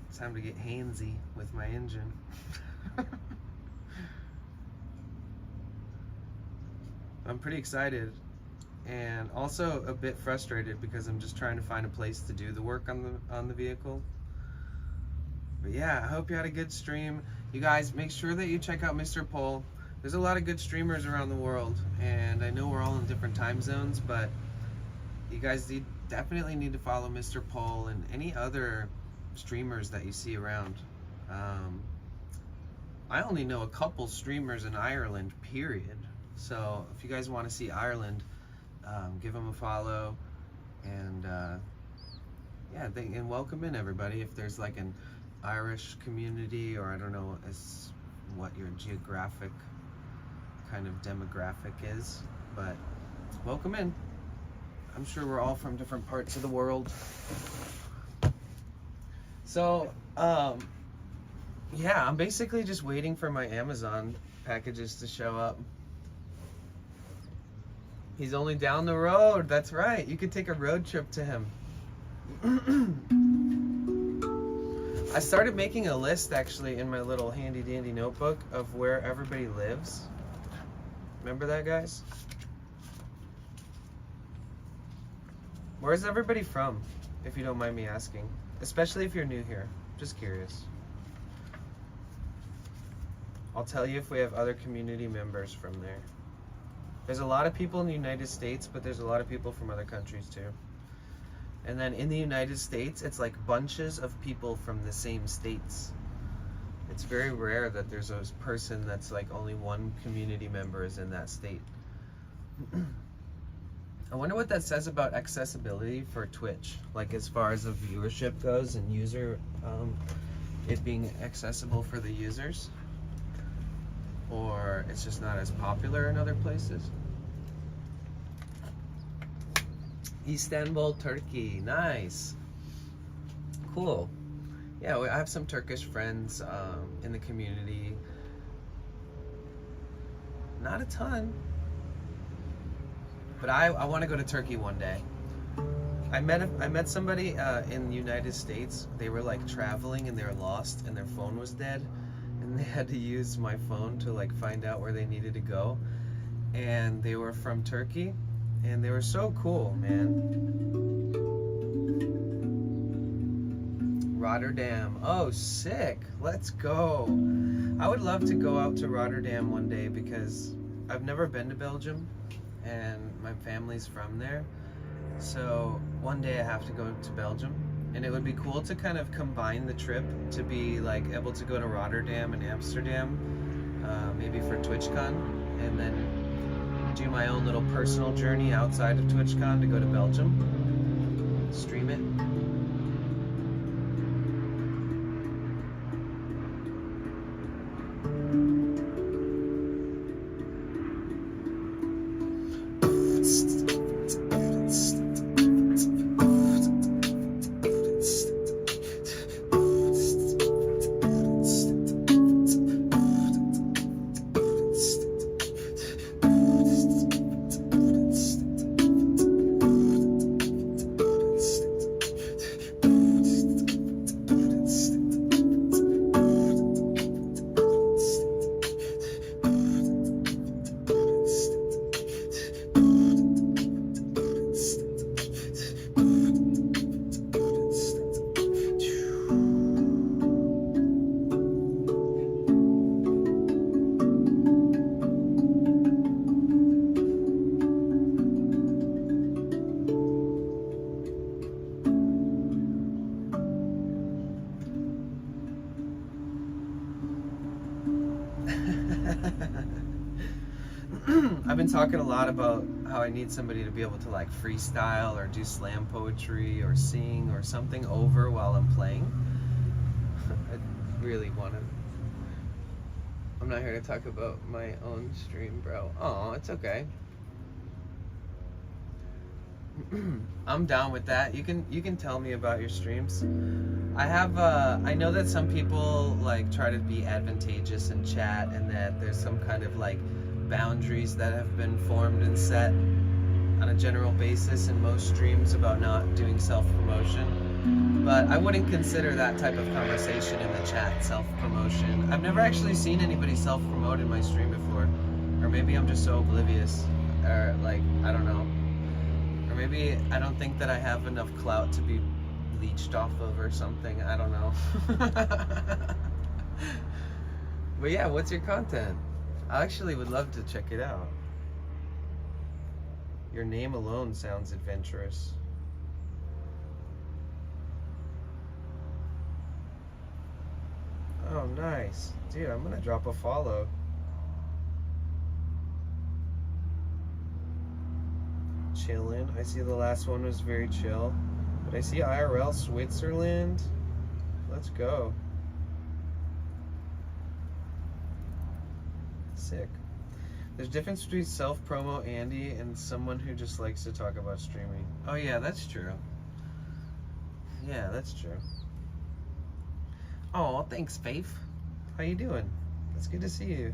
It's time to get handsy with my engine. I'm pretty excited, and also a bit frustrated because I'm just trying to find a place to do the work on the vehicle. But yeah, I hope you had a good stream. You guys, make sure that you check out Mr. Pole. There's a lot of good streamers around the world, and I know we're all in different time zones, but you guys definitely need to follow Mr. Pole and any other streamers that you see around. I only know a couple streamers in Ireland, period. So if you guys want to see Ireland, give them a follow, and yeah, and welcome in everybody. If there's like an Irish community, or I don't know what your geographic kind of demographic is, but welcome in. I'm sure we're all from different parts of the world. So, yeah, I'm basically just waiting for my Amazon packages to show up. He's only down the road. That's right. You could take a road trip to him. I started making a list, actually, in my little handy dandy notebook of where everybody lives. Remember that, guys? Where's everybody from, if you don't mind me asking? Especially if you're new here. Just curious. I'll tell you if we have other community members from there. There's a lot of people in the United States, but there's a lot of people from other countries too. And then in the United States, it's like bunches of people from the same states. It's very rare that there's a person that's like only one community member is in that state. I wonder what that says about accessibility for Twitch, like as far as the viewership goes and user, it being accessible for the users, or it's just not as popular in other places. Istanbul, Turkey, nice, cool. Yeah, I have some Turkish friends in the community. Not a ton, but I want to go to Turkey one day. I met somebody in the United States. They were like traveling and they were lost and their phone was dead, and they had to use my phone to like find out where they needed to go. And they were from Turkey, and they were so cool, man. Rotterdam. Oh, sick. Let's go. I would love to go out to Rotterdam one day because I've never been to Belgium and my family's from there. So one day I have to go to Belgium, and it would be cool to kind of combine the trip to be like able to go to Rotterdam and Amsterdam, maybe for TwitchCon, and then do my own little personal journey outside of TwitchCon to go to Belgium, stream it. I've been talking a lot about how I need somebody to be able to like freestyle or do slam poetry or sing or something over while I'm playing. I really want to. I'm not here to talk about my own stream, bro. Oh, it's okay. I'm down with that. You can tell me about your streams. I know that some people like try to be advantageous in chat, and that there's some kind of like boundaries that have been formed and set on a general basis in most streams about not doing self-promotion. But I wouldn't consider that type of conversation in the chat self-promotion. I've never actually seen anybody self-promote in my stream before. Or maybe I'm just so oblivious. Or like, I don't know. Or maybe I don't think that I have enough clout to be leached off of or something. I don't know. But yeah, what's your content? I actually would love to check it out. Your name alone sounds adventurous. Oh, nice. Dude, I'm gonna drop a follow. Chillin'. I see the last one was very chill. But I see IRL Switzerland. Let's go. Sick. There's a difference between self-promo Andy and someone who just likes to talk about streaming. Oh yeah, that's true. Yeah, that's true. Oh, thanks, Faith. How you doing? It's good to see you.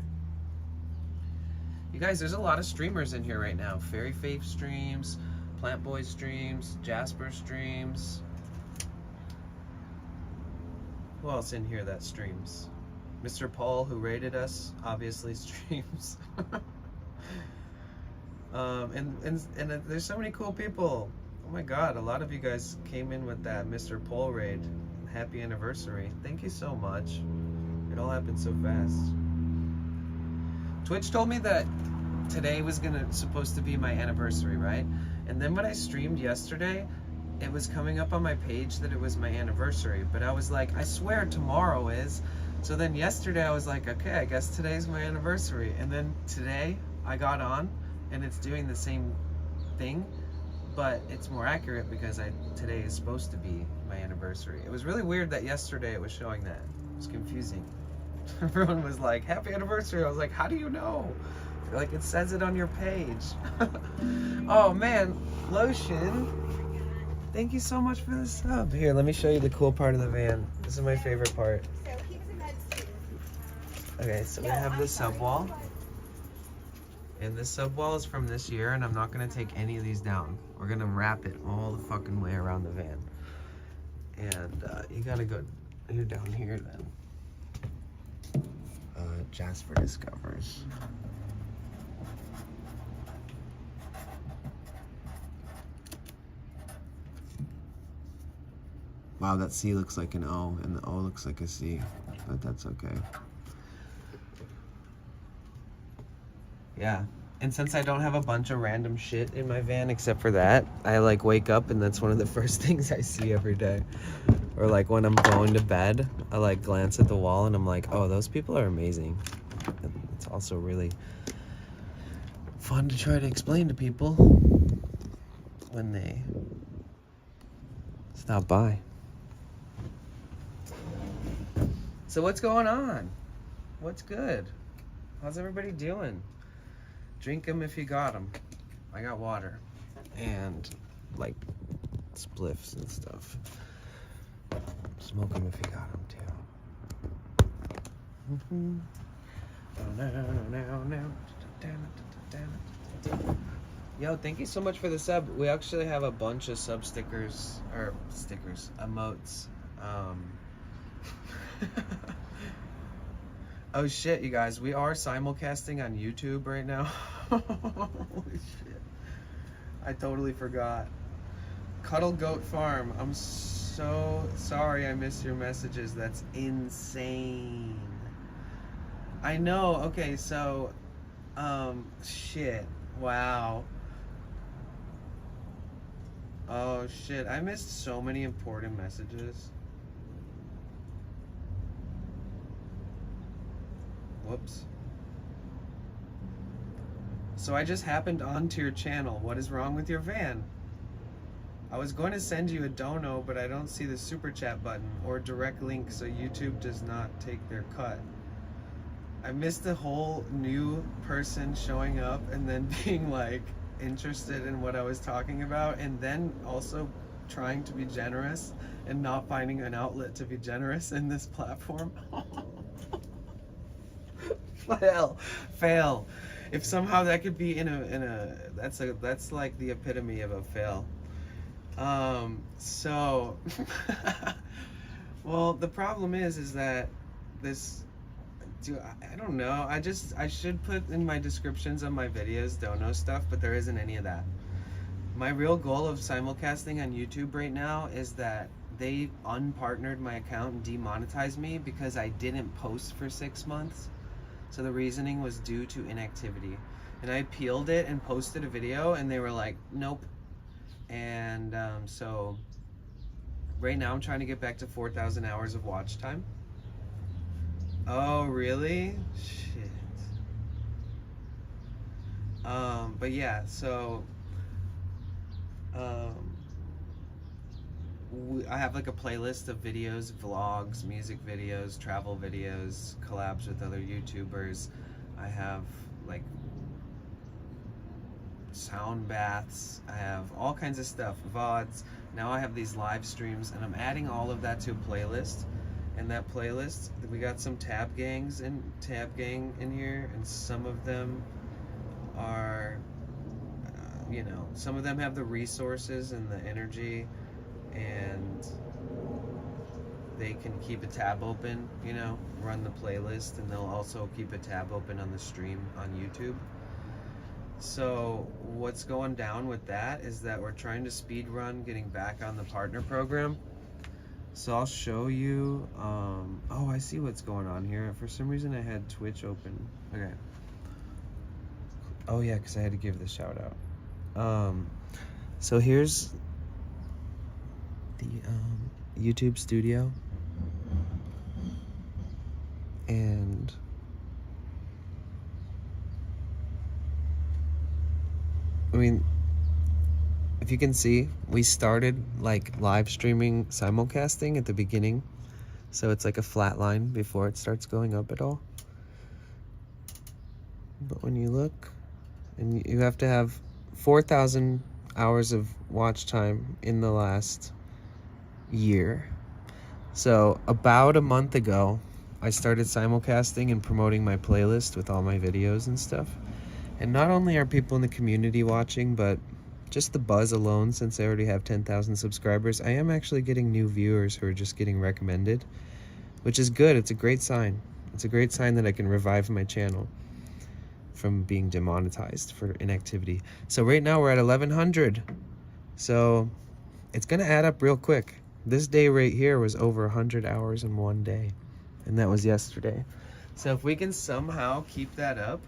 You guys, there's a lot of streamers in here right now. Fairy Faith streams, Plant Boy streams, Jasper streams. Who else in here that streams? Mr. Paul, who rated us, obviously streams. And there's so many cool people. Oh my god, a lot of you guys came in with that Mr. Paul raid. Happy anniversary. Thank you so much. It all happened so fast. Twitch told me that today was supposed to be my anniversary, right? And then when I streamed yesterday, it was coming up on my page that it was my anniversary, but I was like, I swear tomorrow is. So then yesterday I was like, okay, I guess today's my anniversary. And then today I got on and it's doing the same thing, but it's more accurate because today is supposed to be my anniversary. It was really weird that yesterday it was showing that. It was confusing. Everyone was like, happy anniversary. I was like, how do you know? Like, it says it on your page. Oh man, Lotion. Thank you so much for the sub. Here, let me show you the cool part of the van. This is my favorite part. Okay, so we have the sub wall. And this sub wall is from this year, and I'm not gonna take any of these down. We're gonna wrap it all the fucking way around the van. And you gotta go, you're down here then. Jasper discovers. Wow, that C looks like an O, and the O looks like a C, but that's okay. Yeah, and since I don't have a bunch of random shit in my van except for that, I like wake up and that's one of the first things I see every day. Or like when I'm going to bed, I like glance at the wall and I'm like, oh, those people are amazing. And it's also really fun to try to explain to people when they stop by. So what's going on? What's good? How's everybody doing? Drink them if you got them. I got water and like spliffs and stuff. Smoke them if you got them too. Yo, thank you so much for the sub. We actually have a bunch of sub stickers, or stickers, emotes. Oh shit, you guys, we are simulcasting on YouTube right now. Holy shit. I totally forgot. Cuddle Goat Farm, I'm so sorry I missed your messages. That's insane. I know, okay, so, shit, wow. Oh shit, I missed so many important messages. Whoops. So I just happened onto your channel. What is wrong with your van? I was going to send you a dono, but I don't see the super chat button or direct link, so YouTube does not take their cut. I missed a whole new person showing up and then being like interested in what I was talking about, and then also trying to be generous and not finding an outlet to be generous in this platform. Fail. If somehow that could be in a that's like the epitome of a fail. So well, the problem is that this, I don't know, I should put in my descriptions of my videos dono stuff, but there isn't any of that. My real goal of simulcasting on YouTube right now is that they unpartnered my account and demonetized me because I didn't post for 6 months. So the reasoning was due to inactivity. And I appealed it and posted a video and they were like, nope. And so right now I'm trying to get back to 4,000 hours of watch time. Oh, really? Shit. But yeah, so I have like a playlist of videos, vlogs, music videos, travel videos, collabs with other YouTubers. I have like sound baths. I have all kinds of stuff, VODs. Now I have these live streams and I'm adding all of that to a playlist. And that playlist, we got some tab gang in here, and some of them are, you know, some of them have the resources and the energy, and they can keep a tab open, you know, run the playlist, and they'll also keep a tab open on the stream on YouTube. So what's going down with that is that we're trying to speed run getting back on the partner program. So I'll show you, oh, I see what's going on here. For some reason I had Twitch open. Okay. Oh yeah, because I had to give the shout out. So here's the YouTube studio, and I mean, if you can see, we started like live streaming simulcasting at the beginning, so it's like a flat line before it starts going up at all. But when you look, and you have to have 4,000 hours of watch time in the last year. So about a month ago, I started simulcasting and promoting my playlist with all my videos and stuff. And not only are people in the community watching, but just the buzz alone, since I already have 10,000 subscribers, I am actually getting new viewers who are just getting recommended, which is good. It's a great sign. It's a great sign that I can revive my channel from being demonetized for inactivity. So right now we're at 1,100. So it's gonna add up real quick. This day right here was over 100 hours in one day, and that was yesterday. So if we can somehow keep that up,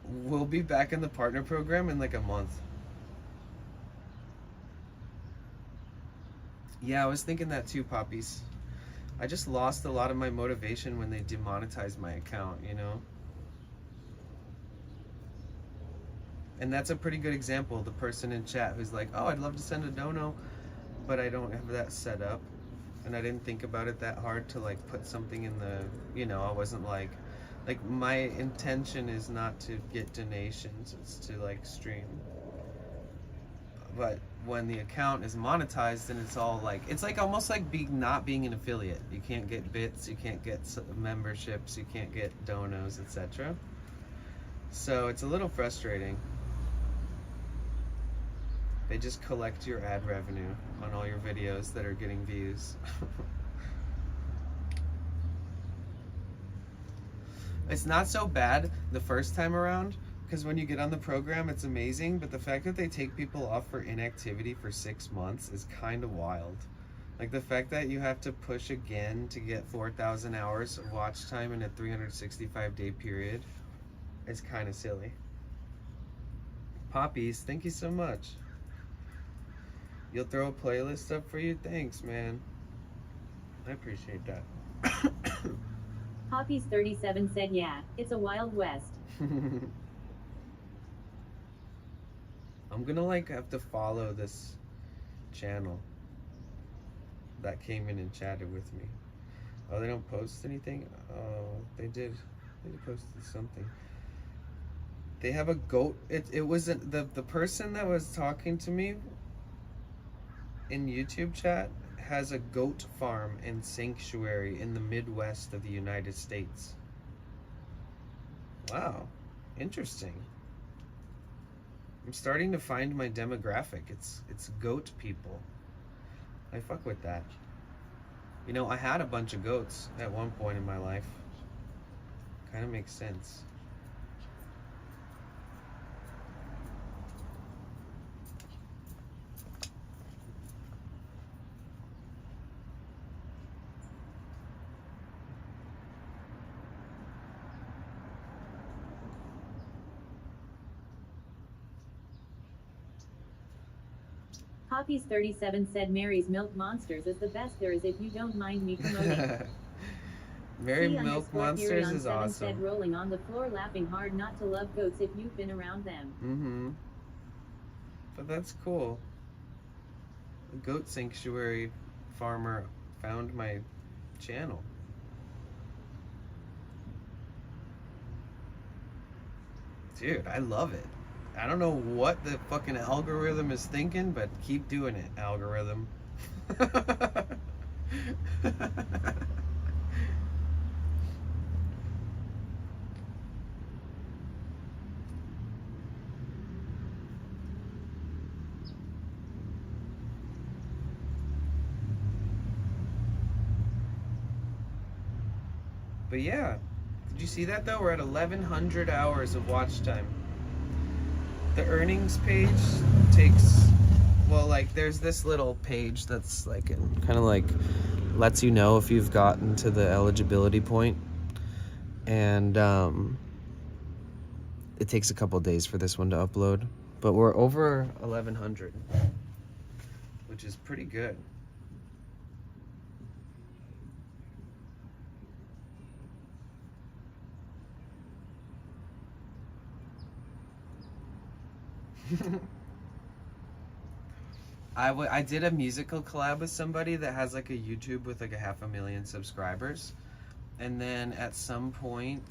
we'll be back in the partner program in like a month. Yeah, I was thinking that too, Poppies. I just lost a lot of my motivation when they demonetized my account, you know? And that's a pretty good example, the person in chat who's like, oh, I'd love to send a dono, but I don't have that set up. And I didn't think about it that hard to like put something in the, you know, I wasn't like my intention is not to get donations, it's to like stream. But when the account is monetized, then it's all like, it's like almost like not being an affiliate. You can't get bits, you can't get memberships, you can't get donos, etc. So it's a little frustrating. They just collect your ad revenue on all your videos that are getting views. It's not so bad the first time around, because when you get on the program, it's amazing, but the fact that they take people off for inactivity for 6 months is kind of wild. Like the fact that you have to push again to get 4,000 hours of watch time in a 365-day period is kind of silly. Poppies, thank you so much. You'll throw a playlist up for you? Thanks, man. I appreciate that. Poppies 37 said, yeah, it's a Wild West. I'm gonna like have to follow this channel that came in and chatted with me. Oh, they don't post anything? Oh, they did. They posted something. They have a goat. It wasn't the person that was talking to me in YouTube chat has a goat farm and sanctuary in the Midwest of the United States. Wow, interesting. I'm starting to find my demographic. It's goat people. I fuck with that. You know, I had a bunch of goats at one point in my life. Kind of makes sense. Poppies 37 said Mary's Milk Monsters is the best there is if you don't mind me promoting. Mary Milk Monsters is awesome. Said rolling on the floor laughing hard not to love goats if you've been around them. Mm-hmm. But that's cool. A goat sanctuary farmer found my channel. Dude, I love it. I don't know what the fucking algorithm is thinking, but keep doing it, algorithm. But yeah, did you see that though? We're at 1,100 hours of watch time. The earnings page takes, well, like there's this little page that's like kind of like lets you know if you've gotten to the eligibility point, and it takes a couple days for this one to upload, but we're over 1,100, which is pretty good. I did a musical collab with somebody that has like a YouTube with like 500,000 subscribers, and then at some point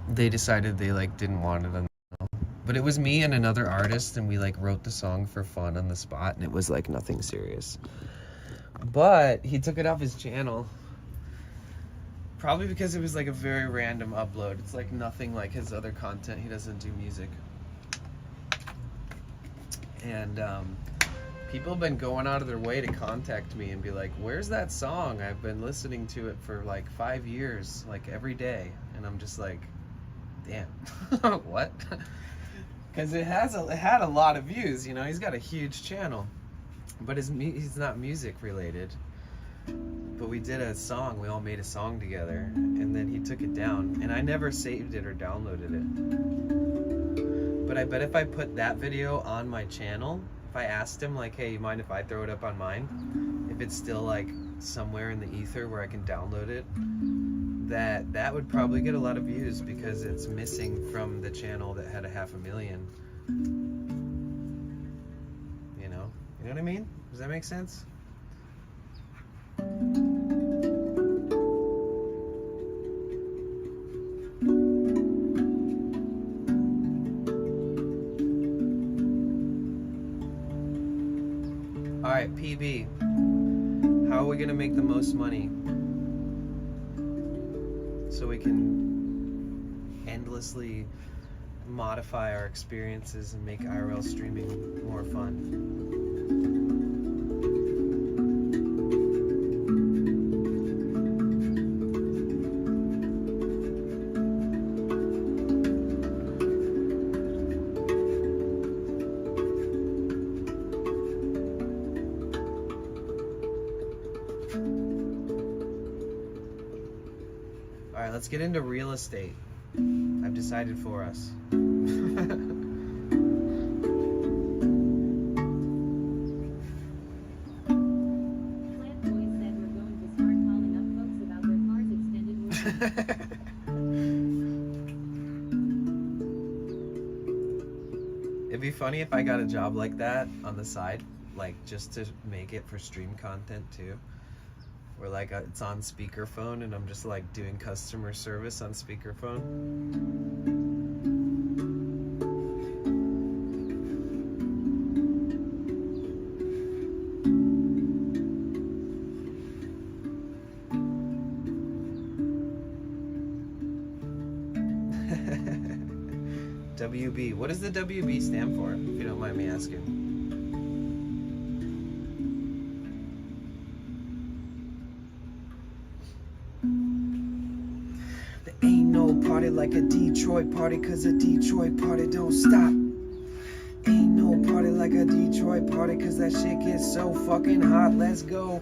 they decided they like didn't want it on, but it was me and another artist, and we like wrote the song for fun on the spot, and it was like nothing serious, but he took it off his channel. Probably because it was like a very random upload. It's like nothing like his other content. He doesn't do music. And people have been going out of their way to contact me and be like, where's that song? I've been listening to it for like 5 years, like every day. And I'm just like, damn, what? Because it had a lot of views, you know. He's got a huge channel, but he's not music related. But we did a song, we all made a song together, and then he took it down, and I never saved it or downloaded it. But I bet if I put that video on my channel, if I asked him like, hey, you mind if I throw it up on mine, if it's still like somewhere in the ether where I can download it, that would probably get a lot of views, because it's missing from the channel that had 500,000. You know what I mean? Does that make sense? Alright, PB. How are we gonna make the most money so we can endlessly modify our experiences and make IRL streaming more fun? Alright, let's get into real estate. I've decided for us. It'd be funny if I got a job like that on the side, like just to make it for stream content too. Where like it's on speakerphone and I'm just like doing customer service on speakerphone. WB. What does the WB stand for, if you don't mind me asking? There ain't no party like a Detroit party, cause a Detroit party don't stop. Ain't no party like a Detroit party, cause that shit gets so fucking hot. Let's go.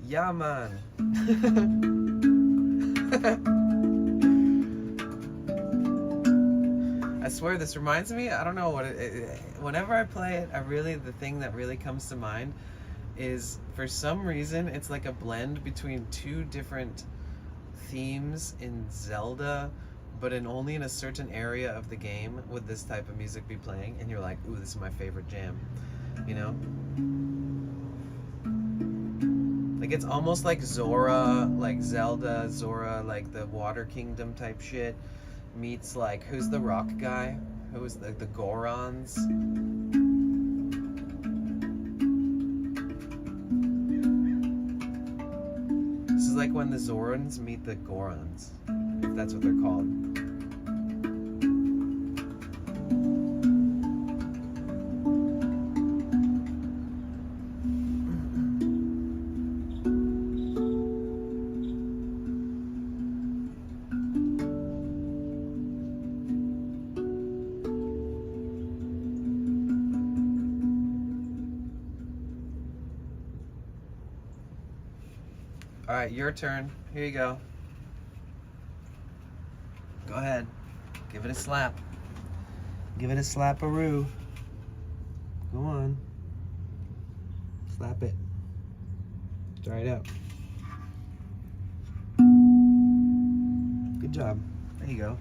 Yeah, man. I swear this reminds me, I don't know what whenever I play it, the thing that really comes to mind is, for some reason, it's like a blend between two different themes in Zelda, but only in a certain area of the game would this type of music be playing, and you're like, ooh, this is my favorite jam, you know? Like, it's almost like Zora, like Zelda, Zora, like the Water Kingdom type shit, meets like, who's the rock guy? Who's the Gorons? like when the Zorans meet the Gorons, if that's what they're called. All right, your turn. Here you go. Go ahead. Give it a slap. Give it a slap-a-roo. Go on. Slap it. Dry it out. Good job. There you go.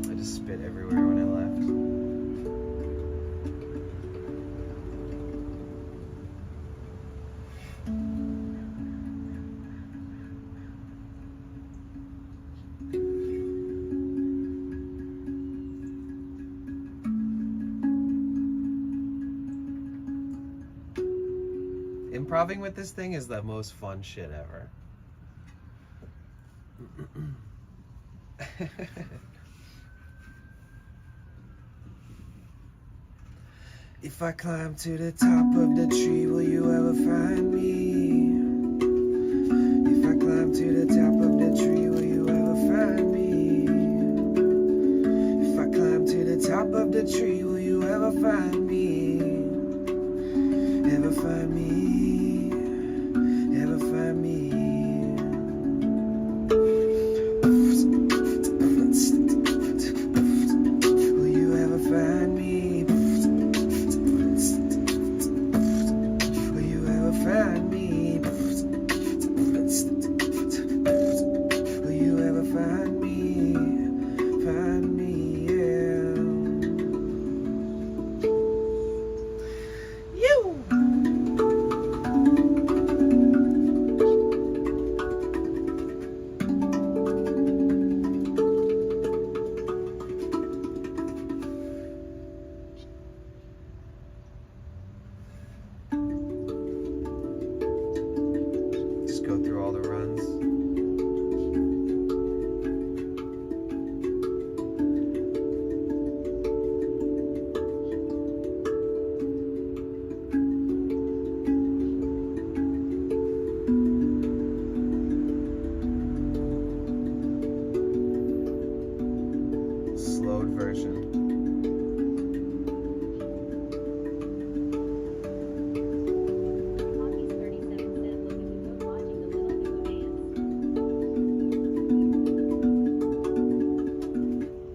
I just spit everywhere when I left. Improving with this thing is the most fun shit ever. If I climb to the top of the tree, will you ever find me? If I climb to the top of the tree, will you ever find me? If I climb to the top of the tree, will you ever find me? Ever find me? Ever find me? Will you ever find me? Will you ever find me? Will you ever find me? Find me, yeah. You. Just go through all the runs. Slowed version. Hockey's 37 said, look at you go watching the little Hugo dance.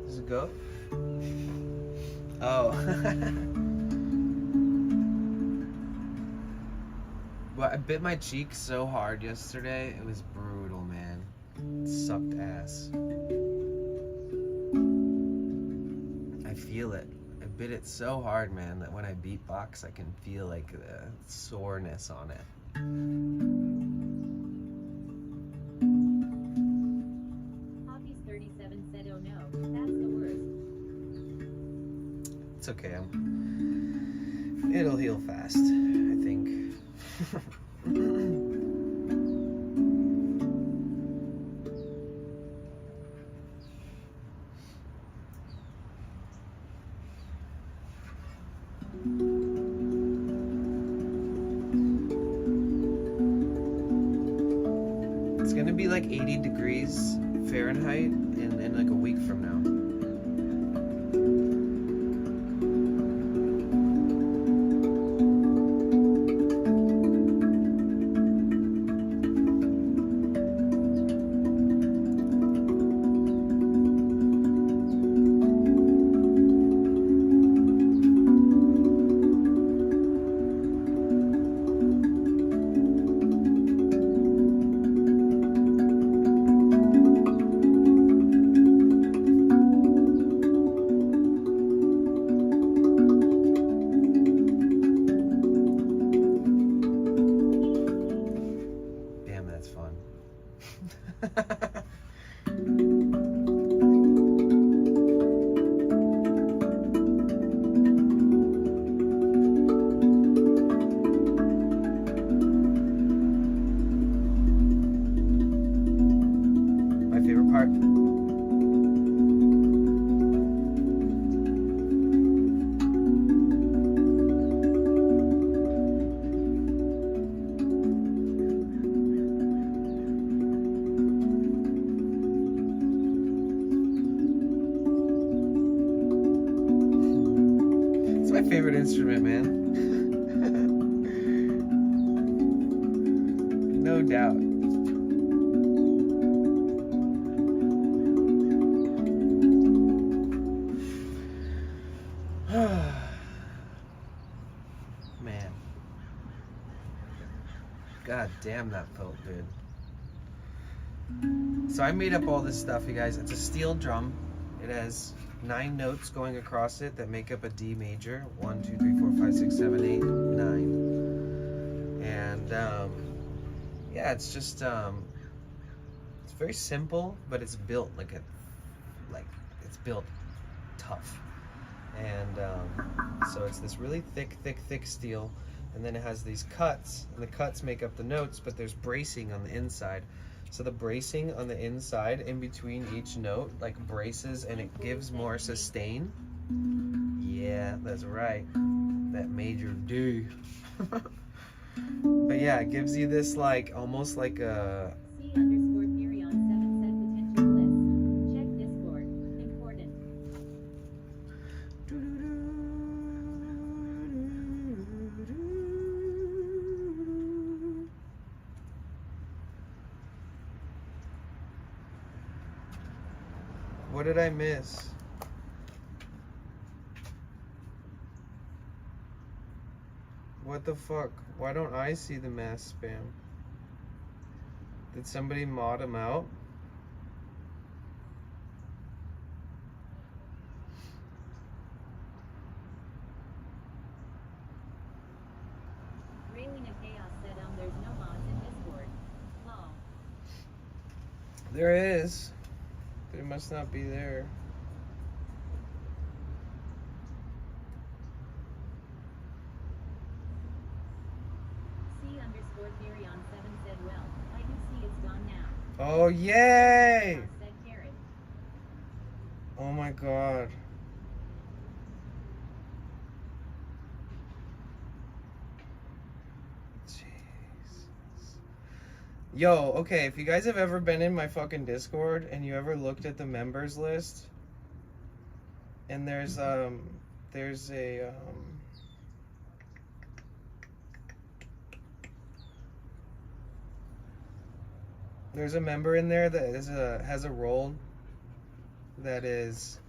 Does it go? Oh. Well, I bit my cheek so hard yesterday. It was brutal, man. It sucked ass. I feel it. I bit it so hard, man, that when I beatbox, I can feel like the soreness on it. Hockey's 37 said, oh no, that's the worst. It's okay. It'll heal fast, I think. It's gonna be like 80 degrees Fahrenheit in like a week from now. Damn, that's fun. heart. It's my favorite instrument, man. No doubt. Man. God damn, that felt good. So I made up all this stuff, you guys. It's a steel drum. It has 9 notes going across it that make up a D major. 1, 2, 3, 4, 5, 6, 7, 8, 9. And yeah, it's just it's very simple, but it's built like it's built tough. And so it's this really thick steel, and then it has these cuts, and the cuts make up the notes, but there's bracing on the inside. So the bracing on the inside in between each note like braces, and it gives more sustain. Yeah, that's right. That major D. But yeah, it gives you this like almost like a C_Theory on 7 said potential bliss. Check Discord. Important. What did I miss? What the fuck? Why don't I see the mass spam? Did somebody mod him out? Railing of Chaos said there's no mods in Discord. Lol. There is. They must not be there. C_Theory on 7 said, well, I can see it's gone now. Oh, yay! Said Carrot. Oh my god. Jesus. Yo, okay, if you guys have ever been in my fucking Discord and you ever looked at the members list, and there's a there's a member in there that has a role that is,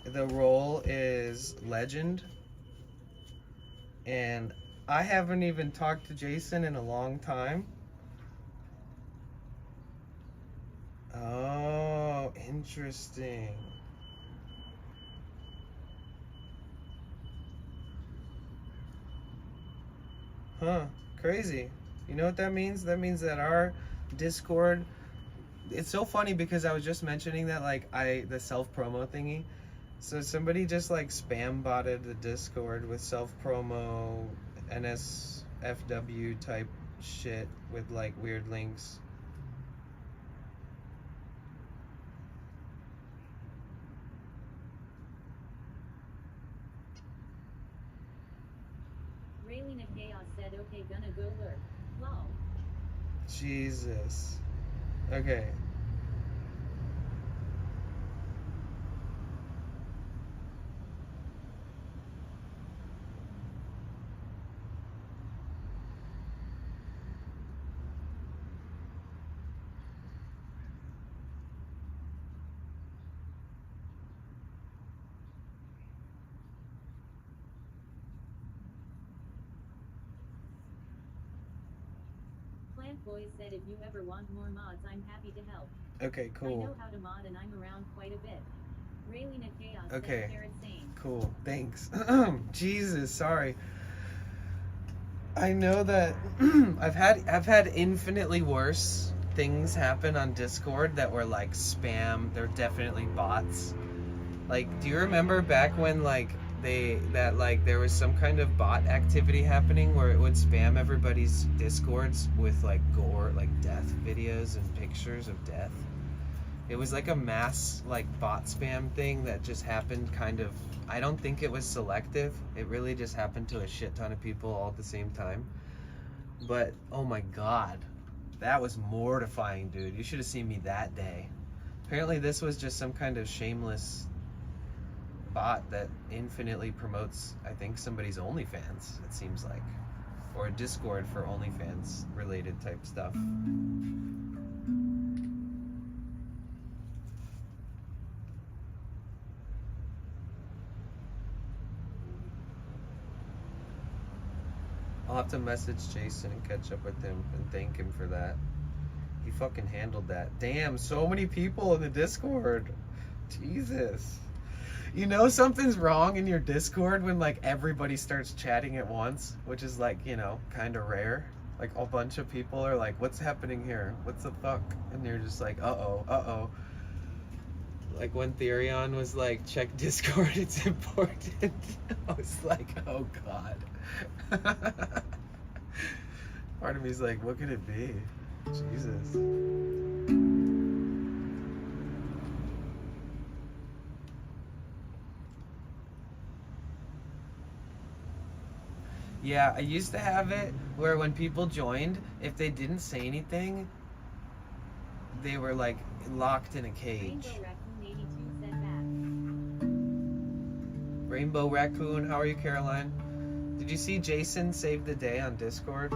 the role is legend, and I haven't even talked to Jason in a long time. Oh, interesting. Huh, crazy. You know what that means? That means that our Discord, it's so funny because I was just mentioning that like the self-promo thingy. So somebody just like spam botted the Discord with self-promo NSFW type shit with like weird links. Railing of Chaos said, okay, gonna go lurk. Lol. Jesus. Okay. Plant Boys said, if you ever want more mods, I'm happy to help. Okay, I cool. know how to mod and I'm around quite a bit. Railing of Chaos Okay. said, Carrot Sane. Cool. Thanks. Jesus, sorry. I know that I've had infinitely worse things happen on Discord that were like spam. They're definitely bots. Like, do you remember back when like there was some kind of bot activity happening where it would spam everybody's Discords with like gore, like death videos and pictures of death? It was like a mass like bot spam thing that just happened kind of. I don't think it was selective. It really just happened to a shit ton of people all at the same time. But oh my god, that was mortifying, dude. You should have seen me that day. Apparently this was just some kind of shameless bot that infinitely promotes, I think, somebody's OnlyFans, it seems like. Or a Discord for OnlyFans related type stuff. I'll have to message Jason and catch up with him and thank him for that. He fucking handled that. Damn, so many people in the Discord. Jesus. You know something's wrong in your Discord when like everybody starts chatting at once, which is like, you know, kind of rare. Like a bunch of people are like, what's happening here? What's the fuck? And you're just like, uh-oh. Like when Therion was like, check Discord, it's important. I was like, oh god. Part of me's like, what could it be? Jesus. Yeah, I used to have it where when people joined, if they didn't say anything, they were like locked in a cage. Rainbow Raccoon, how are you, Caroline? Did you see Jason save the day on Discord?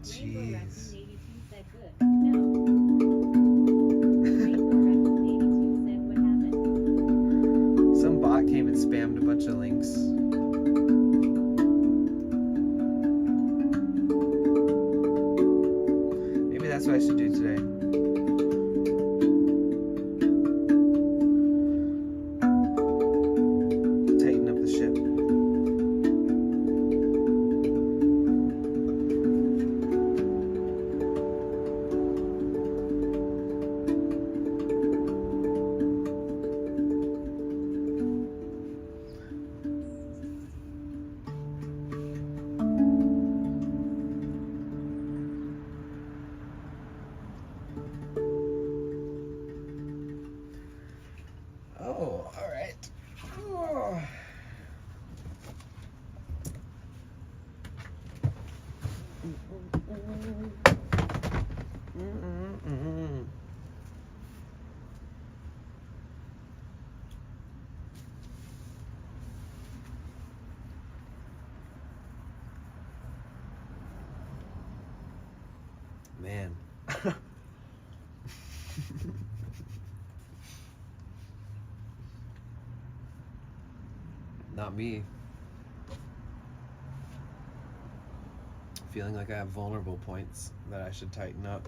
Jeez. Some bot came and spammed a bunch of links. Maybe that's what I should do today. Tighten up the ship. Oh, all right. Oh. Man. Not me. Feeling like I have vulnerable points that I should tighten up.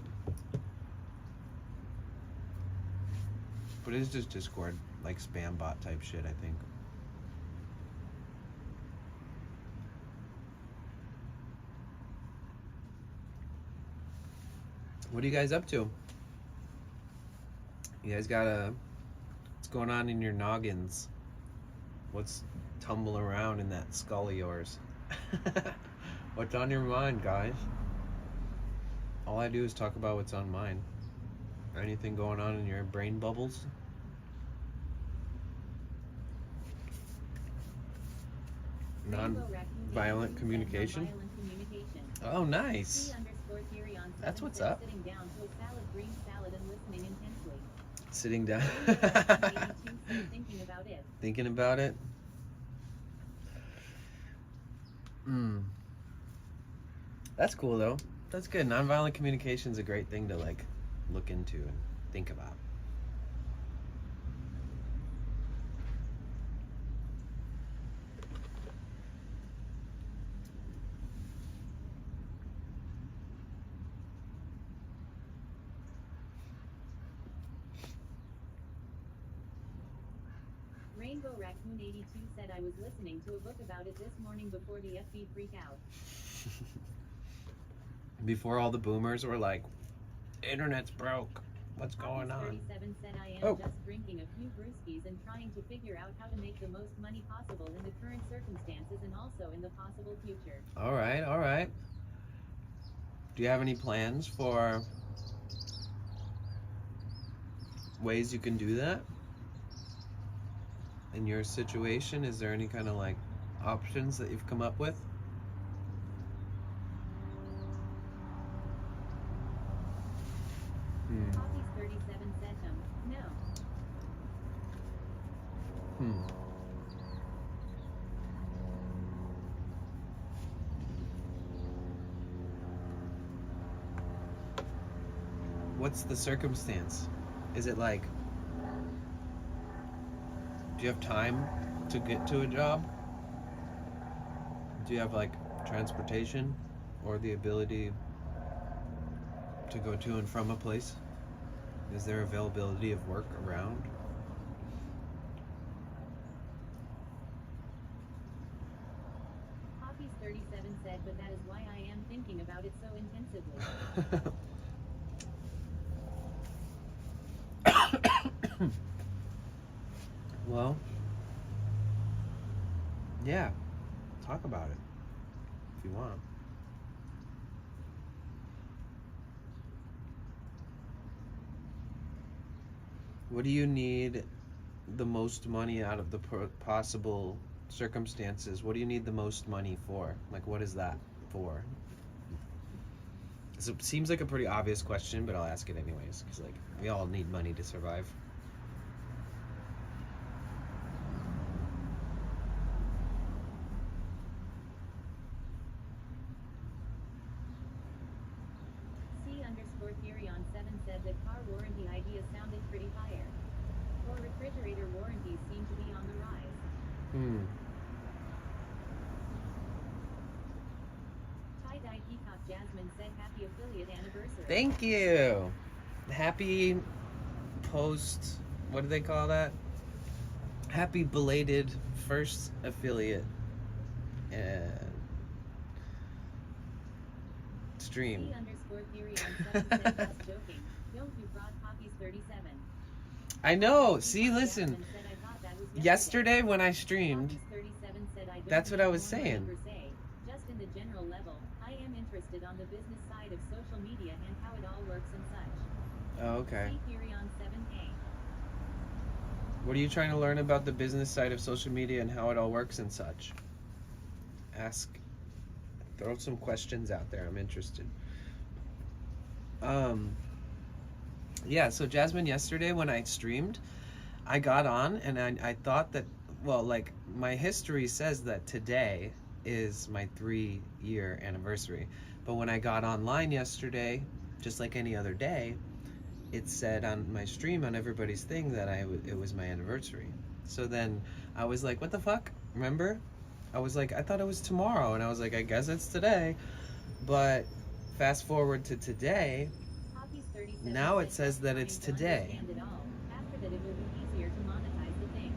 But it's just Discord, like spam bot type shit, I think. What are you guys up to? You guys got what's going on in your noggins? What's tumbling around in that skull of yours? What's on your mind, guys? All I do is talk about what's on mine. Anything going on in your brain bubbles? Non-violent communication? Oh, nice. That's what's up. Sitting down to a salad, green salad, and listening intensely. Sitting down. Thinking about it. Thinking about it? That's cool though. That's good. Nonviolent communication is a great thing to like look into and think about. Rainbow Raccoon 82 said I was listening to a book about it this morning before the FB freak out. Before all the boomers were like, internet's broke. What's going on? 37 said I am Oh. just drinking a few brewskis and trying to figure out how to make the most money possible in the current circumstances and also in the possible future. All right, all right. Do you have any plans for ways you can do that? In your situation, is there any kind of like options that you've come up with? Coffee's 37 said no. What's the circumstance? Is it like, do you have time to get to a job? Do you have like transportation or the ability to go to and from a place? Is there availability of work around? Coffee's 37 said, but that is why I am thinking about it so intensively. Well, yeah, talk about it if you want. What do you need the most money out of the possible circumstances? What do you need the most money for? Like, what is that for? So it seems like a pretty obvious question, but I'll ask it anyways, because like we all need money to survive. C_Theory on 7 said that car warranty idea sounded pretty fire. Or refrigerator warranties seem to be on the rise. Tie-dye Peacock Jasmine said happy affiliate anniversary. Thank you. Happy post, what do they call that? Happy belated first affiliate stream. C_Theory on 7 said just joking. Don't you fraud Coffee's 37. I know. See, listen. Jasmine said, I thought that was Yesterday when I streamed, Coffee's 37 said, I don't that's what need I was more money saying. per se. Just in the general level, I am interested on the business side of social media and how it all works and such. Oh, okay. C_Theory on 7A. What are you trying to learn about the business side of social media and how it all works and such? Throw some questions out there. I'm interested. Yeah, so Jasmine, yesterday when I streamed, I got on and I thought that, well, like my history says that today is my 3-year anniversary. But when I got online yesterday, just like any other day, it said on my stream on everybody's thing that it was my anniversary. So then I was like, what the fuck? Remember? I was like, I thought it was tomorrow. And I was like, I guess it's today. But fast forward to today, now it says that it's today. After that, it will be easier to monetize the thing.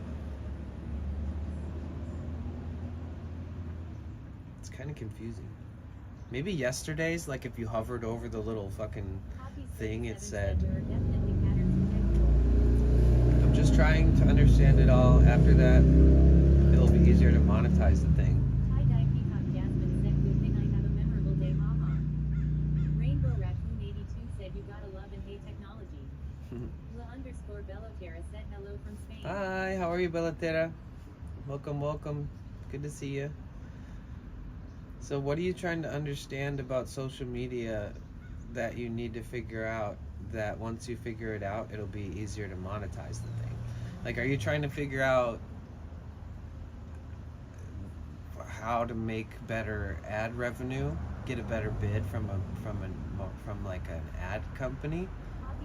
It's kind of confusing. Maybe yesterday's, like if you hovered over the little fucking thing, it said. I'm just trying to understand it all. After that, it'll be easier to monetize the thing. Tie-dye Peacock Jasmine said, good thing I have a memorable day, haha. Rainbow Raccoon 82 said, you gotta love and hate technology. _Bellotera said hello from Spain. Hi, how are you, Bellatera? Welcome, welcome. Good to see you. So what are you trying to understand about social media that you need to figure out that once you figure it out, it'll be easier to monetize the thing? Like, are you trying to figure out how to make better ad revenue, get a better bid from like an ad company?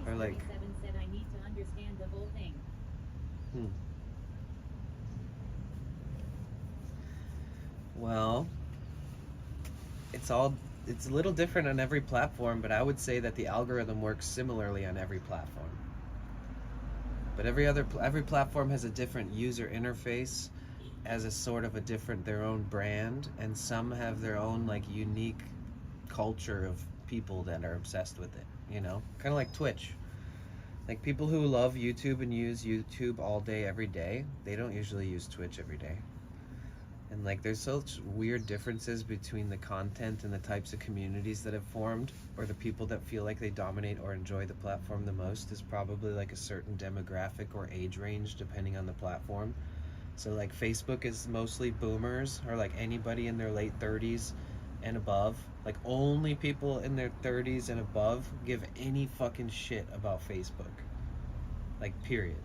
Or like, said I need to understand the whole thing. Well, it's a little different on every platform, but I would say that the algorithm works similarly on every platform. But every platform has a different user interface, as a sort of their own brand, and some have their own like unique culture of people that are obsessed with it, you know? Kind of like Twitch. Like people who love YouTube and use YouTube all day, every day, they don't usually use Twitch every day. And like there's such weird differences between the content and the types of communities that have formed, or the people that feel like they dominate or enjoy the platform the most is probably like a certain demographic or age range depending on the platform. So like Facebook is mostly boomers, or like anybody in their late 30s and above. Like only people in their 30s and above give any fucking shit about Facebook. Like period.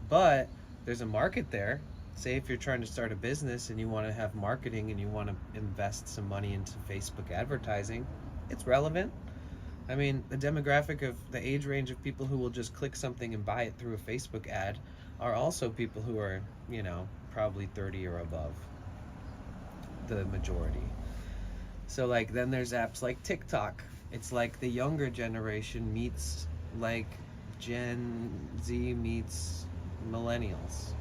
But there's a market there. Say if you're trying to start a business and you want to have marketing and you want to invest some money into Facebook advertising, it's relevant. I mean, the demographic of the age range of people who will just click something and buy it through a Facebook ad are also people who are, you know, probably 30 or above, the majority. So like then there's apps like TikTok. It's like the younger generation meets like Gen Z meets millennials.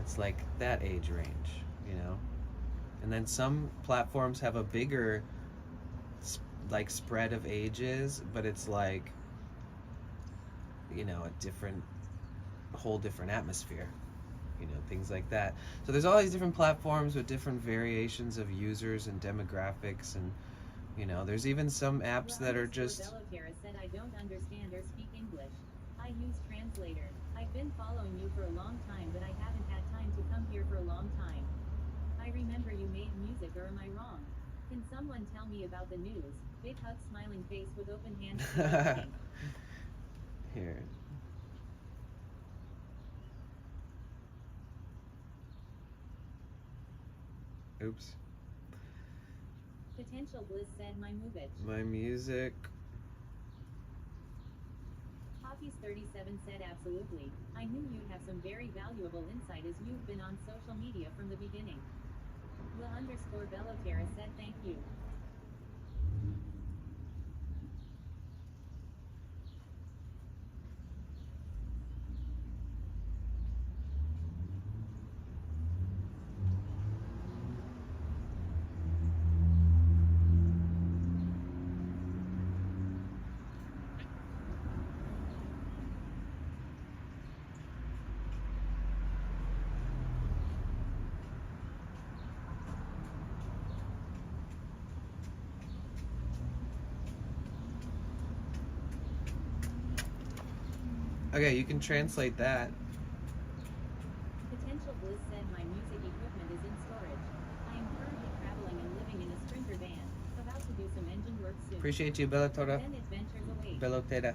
It's like that age range, you know? And then some platforms have a bigger like spread of ages, but it's like, you know, a whole different atmosphere, you know, things like that. So there's all these different platforms with different variations of users and demographics, and you know, there's even some apps that are just... Belotera said, I don't understand or speak English. I use translator. I've been following you for a long time, but I haven't had time to come here for a long time. I remember you made music, or am I wrong? Can someone tell me about the news? Big hug, smiling face with open hands. Here. Oops. Potential Bliss said, my movie. My music. Hoppy's 37 said, absolutely. I knew you'd have some very valuable insight as you've been on social media from the beginning. Will_Belotera said, thank you. Okay, you can translate that. Potential Bliss said, my music equipment is in storage. I am currently traveling and living in a Sprinter van, about to do some engine work soon. Appreciate you, Bellatora. Then adventures await. Bellotera.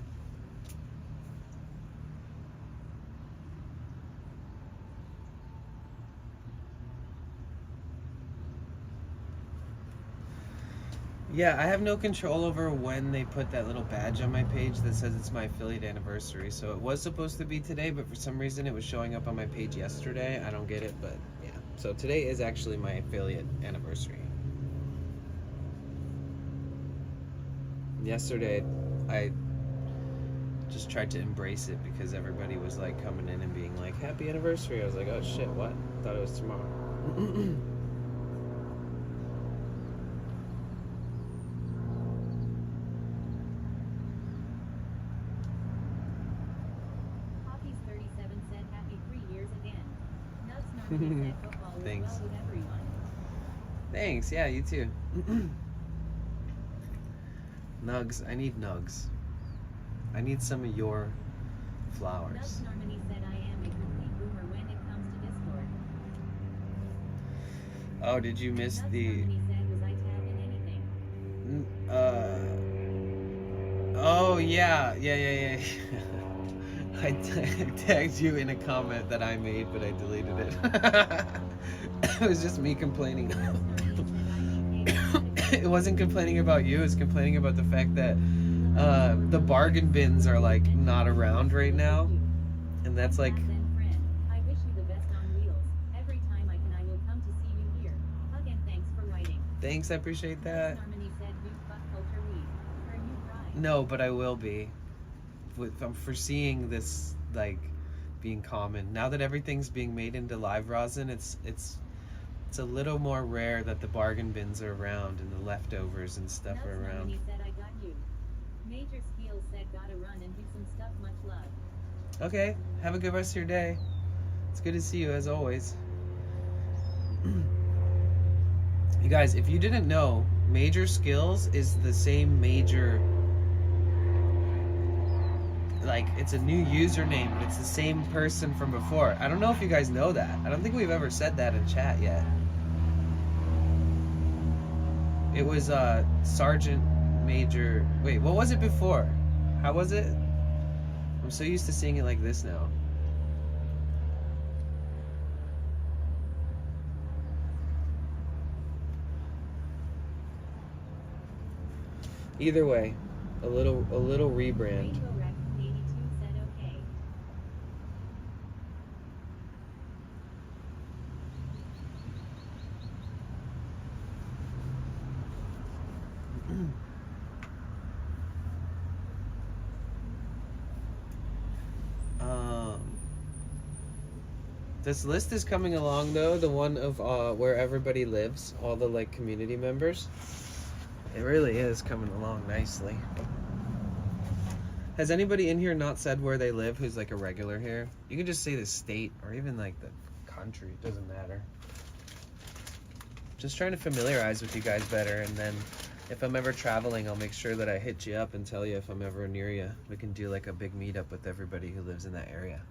Yeah, I have no control over when they put that little badge on my page that says it's my affiliate anniversary. So it was supposed to be today, but for some reason it was showing up on my page yesterday. I don't get it, but yeah. So today is actually my affiliate anniversary. Yesterday, I just tried to embrace it because everybody was like coming in and being like, happy anniversary. I was like, oh shit, what? Thought it was tomorrow. Thanks. Thanks, yeah, you too. Nugs, I need nugs. I need some of your flowers. Nugs Normani said, I am a complete boomer when it comes to Discord. Oh, did you miss Nugs the... Normani said, was I tagged in anything? Oh, yeah. I tagged you in a comment that I made, but I deleted it. It was just me complaining. It wasn't complaining about you, it was complaining about the fact that the bargain bins are like not around right now. And that's like... I wish you the best on wheels. Every time I can, I will come to see you here. Hug and thanks for writing. Thanks, I appreciate that. Normani said, you fuck culture week. Are you right? No, but I will be. I'm foreseeing this like being common now that everything's being made into live rosin. It's a little more rare that the bargain bins are around and the leftovers and stuff are around. Said, I got you. Major Skills said gotta run and do some stuff. Much love. Okay, have a good rest of your day. It's good to see you as always. You guys, if you didn't know, Major Skills is the same Major, like, it's a new username, but it's the same person from before. I don't know if you guys know that. I don't think we've ever said that in chat yet. It was Sergeant Major. Wait, what was it before? How was it? I'm so used to seeing it like this now. Either way, a little rebrand. Rainbow Rex 82 said okay. This list is coming along though, the one of where everybody lives, all the like community members. It really is coming along nicely. Has anybody in here not said where they live who's like a regular here? You can just say the state or even like the country, it doesn't matter. Just trying to familiarize with you guys better, and then if I'm ever traveling, I'll make sure that I hit you up and tell you if I'm ever near you. We can do like a big meetup with everybody who lives in that area.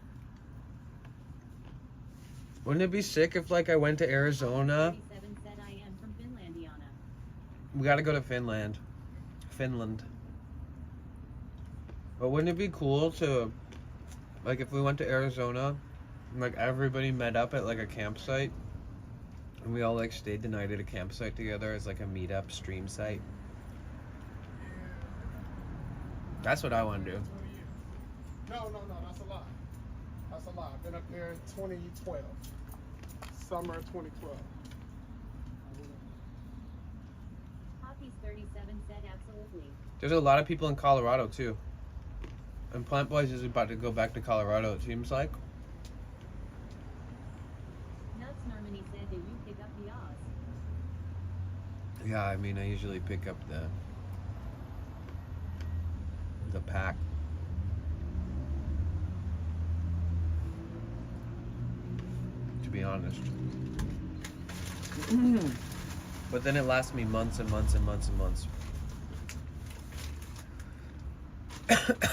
Wouldn't it be sick if like I went to Arizona? 37 said I am from Finlandiana. We gotta go to Finland. But wouldn't it be cool to, like, if we went to Arizona, and, like, everybody met up at, like, a campsite, and we all, like, stayed the night at a campsite together as, like, a meetup stream site? That's what I want to do. No, that's a lie. That's a lie. I've been up there in 2012. Summer 2012. Hockey's 37 said absolutely. There's a lot of people in Colorado, too. And Plant Boys is about to go back to Colorado, it seems like. Nuts Normani said, do you pick up the Oz? Yeah, I mean, I usually pick up the pack. To be honest. But then it lasts me months and months and months and months.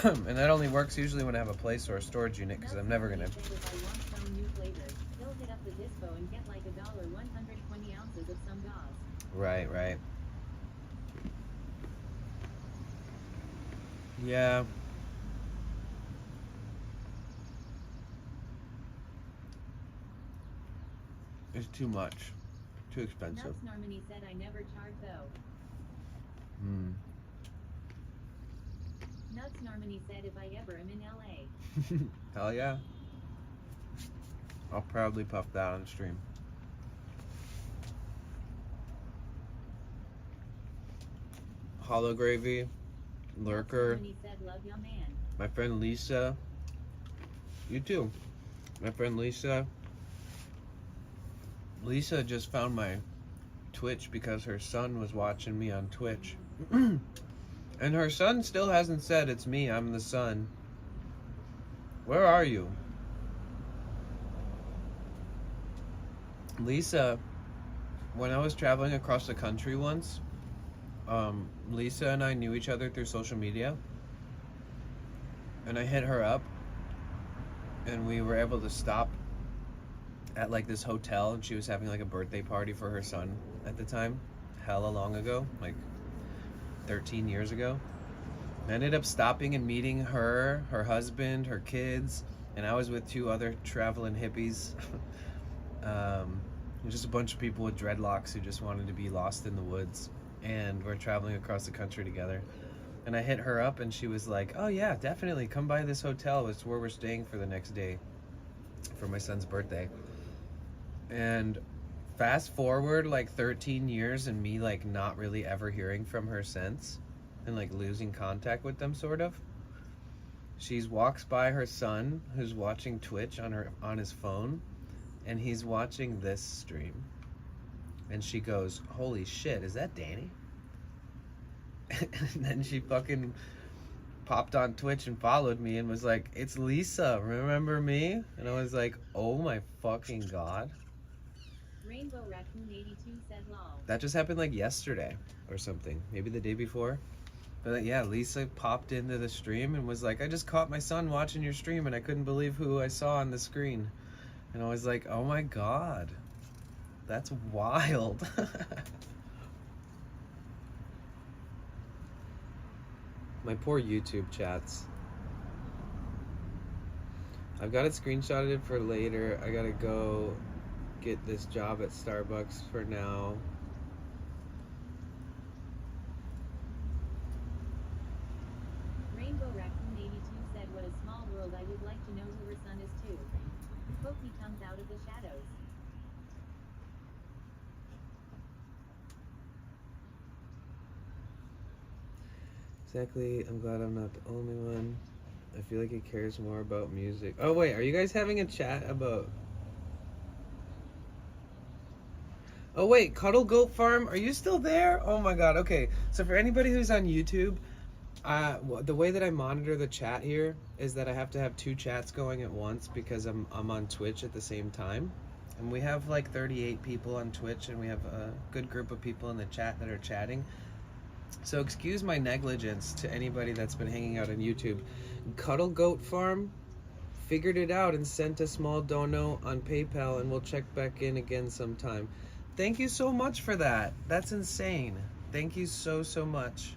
And that only works usually when I have a place or a storage unit, because I'm never gonna. Nuts Normani said, if I want some new flavors, he'll hit up the dispo and get like $1, 120 ounces of some gauze. Right. Yeah. It's too much. Too expensive. Nuts Normani said, I never charge though. Nuts Normani said, if I ever am in LA. Hell yeah. I'll proudly puff that on stream. Hollow Gravy, Lurker, Nuts Normani said, love ya man. my friend Lisa. You too. My friend Lisa. Lisa just found my Twitch because her son was watching me on Twitch. And her son still hasn't said it's me, I'm the son. Where are you? Lisa, when I was traveling across the country once, Lisa and I knew each other through social media. And I hit her up, and we were able to stop at like this hotel, and she was having like a birthday party for her son at the time, hella long ago, like 13 years ago. I ended up stopping and meeting her husband, her kids, and I was with 2 other traveling hippies. Just a bunch of people with dreadlocks who just wanted to be lost in the woods, and we're traveling across the country together. And I hit her up, and she was like, oh yeah, definitely come by this hotel, it's where we're staying for the next day for my son's birthday. And fast forward like 13 years and me like not really ever hearing from her since, and like losing contact with them sort of. She walks by her son who's watching Twitch on his phone, and he's watching this stream, and she goes, holy shit, is that Danny? And then she fucking popped on Twitch and followed me and was like, "It's Lisa, remember me?" And I was like, "Oh my fucking god." Rainbow Raccoon 82 said lol. That just happened like yesterday or something, maybe the day before. But yeah, Lisa popped into the stream and was like, "I just caught my son watching your stream and I couldn't believe who I saw on the screen." And I was like, "Oh my god, that's wild." My poor YouTube chats. I've got it screenshotted for later. I gotta go get this job at Starbucks for now. Rainbow Raccoon 82 said, "What a small world. I would like to know who her son is too. Hope he comes out of the shadows." Exactly. I'm glad I'm not the only one. I feel like he cares more about music. Oh wait, are you guys having a chat about... Oh wait, Cuddle Goat Farm, are you still there? Oh my god, okay. So for anybody who's on YouTube, the way that I monitor the chat here is that I have to have 2 chats going at once because I'm on Twitch at the same time. And we have like 38 people on Twitch and we have a good group of people in the chat that are chatting. So excuse my negligence to anybody that's been hanging out on YouTube. Cuddle Goat Farm figured it out and sent a small dono on PayPal, and we'll check back in again sometime. Thank you so much for that. That's insane. Thank you so much.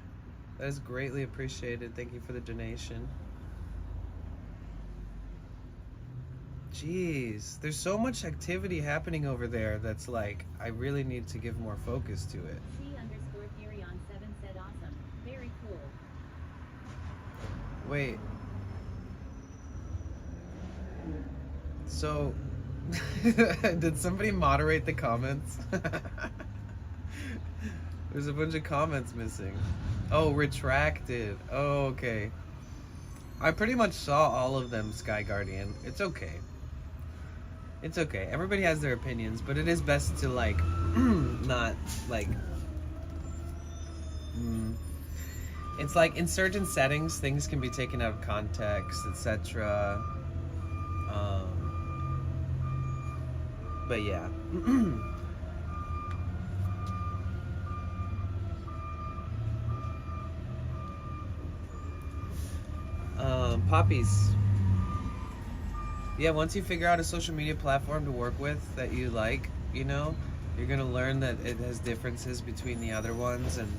That is greatly appreciated. Thank you for the donation. Jeez, there's so much activity happening over there that's like, I really need to give more focus to it. C_Theory7 said awesome. Very cool. Wait. So, did somebody moderate the comments? There's a bunch of comments missing. Oh, retracted. Oh, okay. I pretty much saw all of them, Sky Guardian. It's okay. It's okay. Everybody has their opinions, but it is best to, like, not, like... It's like, in certain settings, things can be taken out of context, etc. But yeah. Poppies. Yeah, once you figure out a social media platform to work with that you like, you know, you're gonna learn that it has differences between the other ones, and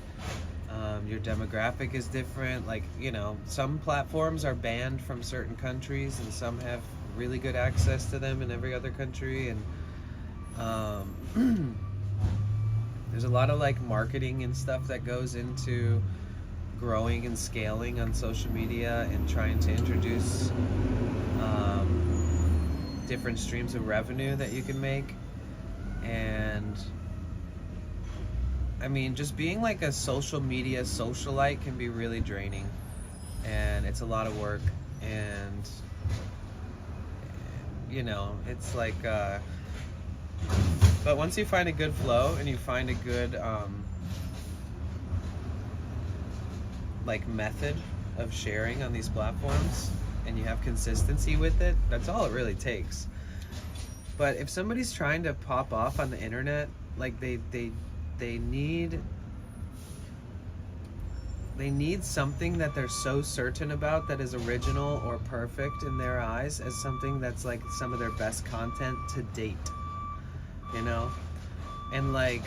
your demographic is different. Like, you know, some platforms are banned from certain countries and some have really good access to them in every other country, and there's a lot of like marketing and stuff that goes into growing and scaling on social media and trying to introduce different streams of revenue that you can make. And I mean, just being like a social media socialite can be really draining, and it's a lot of work, and you know, it's like but once you find a good flow and you find a good like method of sharing on these platforms, and you have consistency with it, that's all it really takes. But if somebody's trying to pop off on the internet, like they need something that they're so certain about that is original or perfect in their eyes as something that's like some of their best content to date, you know? And like,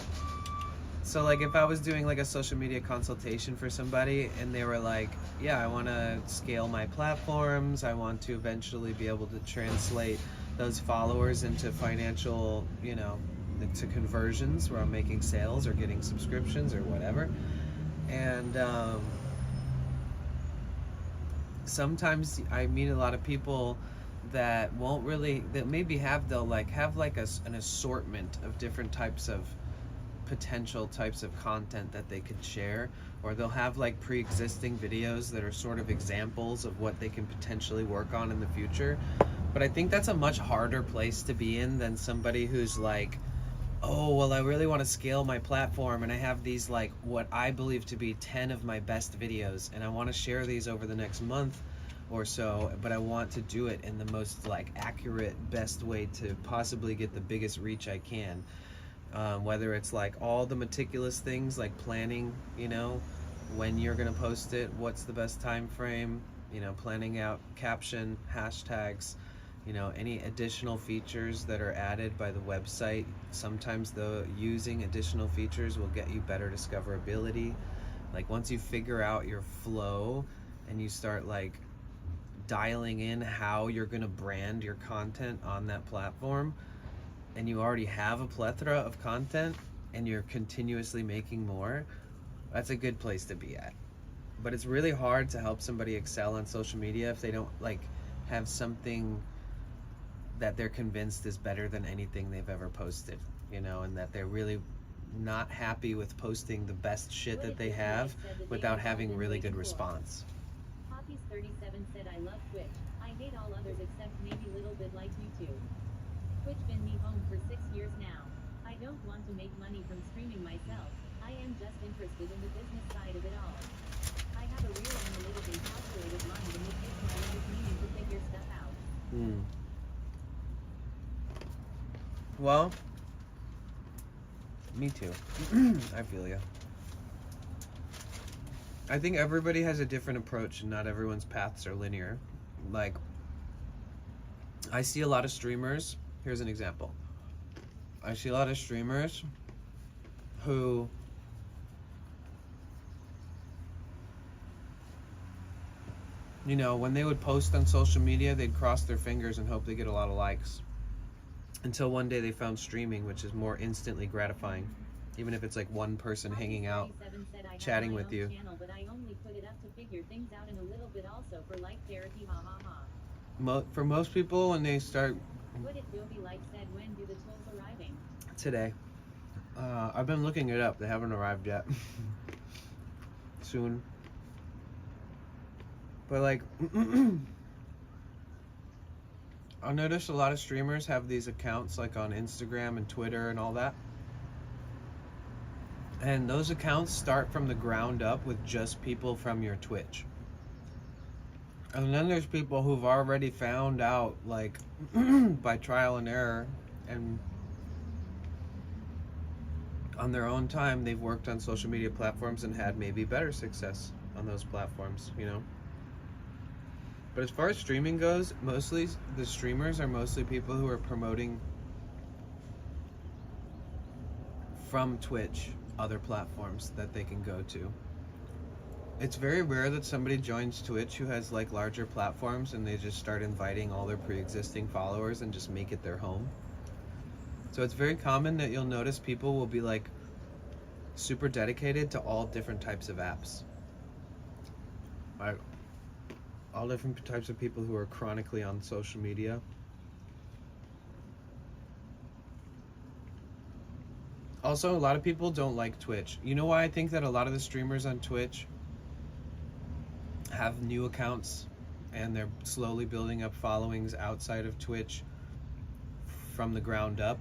so like if I was doing like a social media consultation for somebody and they were like, yeah, I want to scale my platforms, I want to eventually be able to translate those followers into financial, you know, to conversions where I'm making sales or getting subscriptions or whatever. And sometimes I meet a lot of people that won't really, that maybe they'll have like an assortment of different types of potential types of content that they could share, or they'll have like pre-existing videos that are sort of examples of what they can potentially work on in the future. But I think that's a much harder place to be in than somebody who's like oh, well, I really want to scale my platform, and I have these, like, what I believe to be 10 of my best videos, and I want to share these over the next month or so, but I want to do it in the most, like, accurate, best way to possibly get the biggest reach I can. Whether it's, like, all the meticulous things, like planning, you know, when you're going to post it, what's the best time frame, you know, planning out caption, hashtags, you know, any additional features that are added by the website. Sometimes the using additional features will get you better discoverability. Like once you figure out your flow and you start like dialing in how you're going to brand your content on that platform, and you already have a plethora of content and you're continuously making more, that's a good place to be at. But it's really hard to help somebody excel on social media if they don't like have something that they're convinced is better than anything they've ever posted, you know, and that they're really not happy with posting the best shit that they have without having really good response. Poppies37 said, I love Twitch. I hate all others except maybe a little bit like YouTube. Twitch been me home for 6 years now. I don't want to make money from streaming myself. I am just interested in the business side of it all. I have a real analytic and calculated mind, and it takes my limited meaning to figure stuff out. Well, me too. I feel you. I think everybody has a different approach and not everyone's paths are linear. Like, I see a lot of streamers. Here's an example. I see a lot of streamers who you know, when they would post on social media, they'd cross their fingers and hope they get a lot of likes. Until one day they found streaming, which is more instantly gratifying. Even if it's like one person hanging out, chatting with you. Channel, but I only put it up to figure things out and a little bit also for like therapy, ha ha ha. For most people, when they start... What if Gobi like said, when do the tools arriving? Today. I've been looking it up. They haven't arrived yet. Soon. But like... I noticed a lot of streamers have these accounts like on Instagram and Twitter and all that. And those accounts start from the ground up with just people from your Twitch. And then there's people who've already found out, like, by trial and error, and on their own time, they've worked on social media platforms and had maybe better success on those platforms, you know? But as far as streaming goes, mostly the streamers are mostly people who are promoting from Twitch other platforms that they can go to. It's very rare that somebody joins Twitch who has like larger platforms and they just start inviting all their pre-existing followers and just make it their home. So it's very common that you'll notice people will be like super dedicated to all different types of apps. Like all different types of people who are chronically on social media. Also, a lot of people don't like Twitch. You know why I think that a lot of the streamers on Twitch have new accounts and they're slowly building up followings outside of Twitch from the ground up?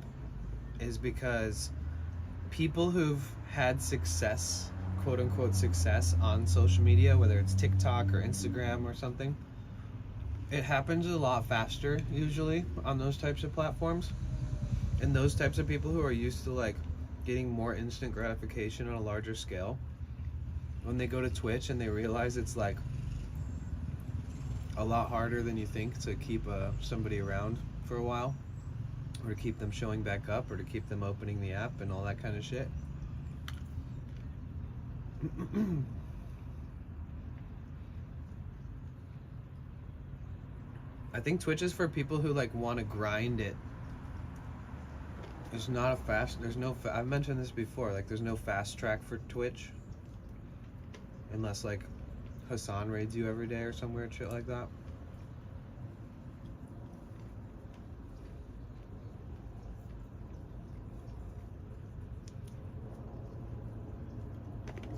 Is because people who've had success, quote unquote success on social media, whether it's TikTok or Instagram or something, it happens a lot faster usually on those types of platforms. And those types of people who are used to like getting more instant gratification on a larger scale, when they go to Twitch and they realize it's like a lot harder than you think to keep somebody around for a while, or to keep them showing back up, or to keep them opening the app and all that kind of shit. I think Twitch is for people who like want to grind it. There's not a fast, I've mentioned this before, like there's no fast track for Twitch. Unless like Hassan raids you every day or some weird shit like that.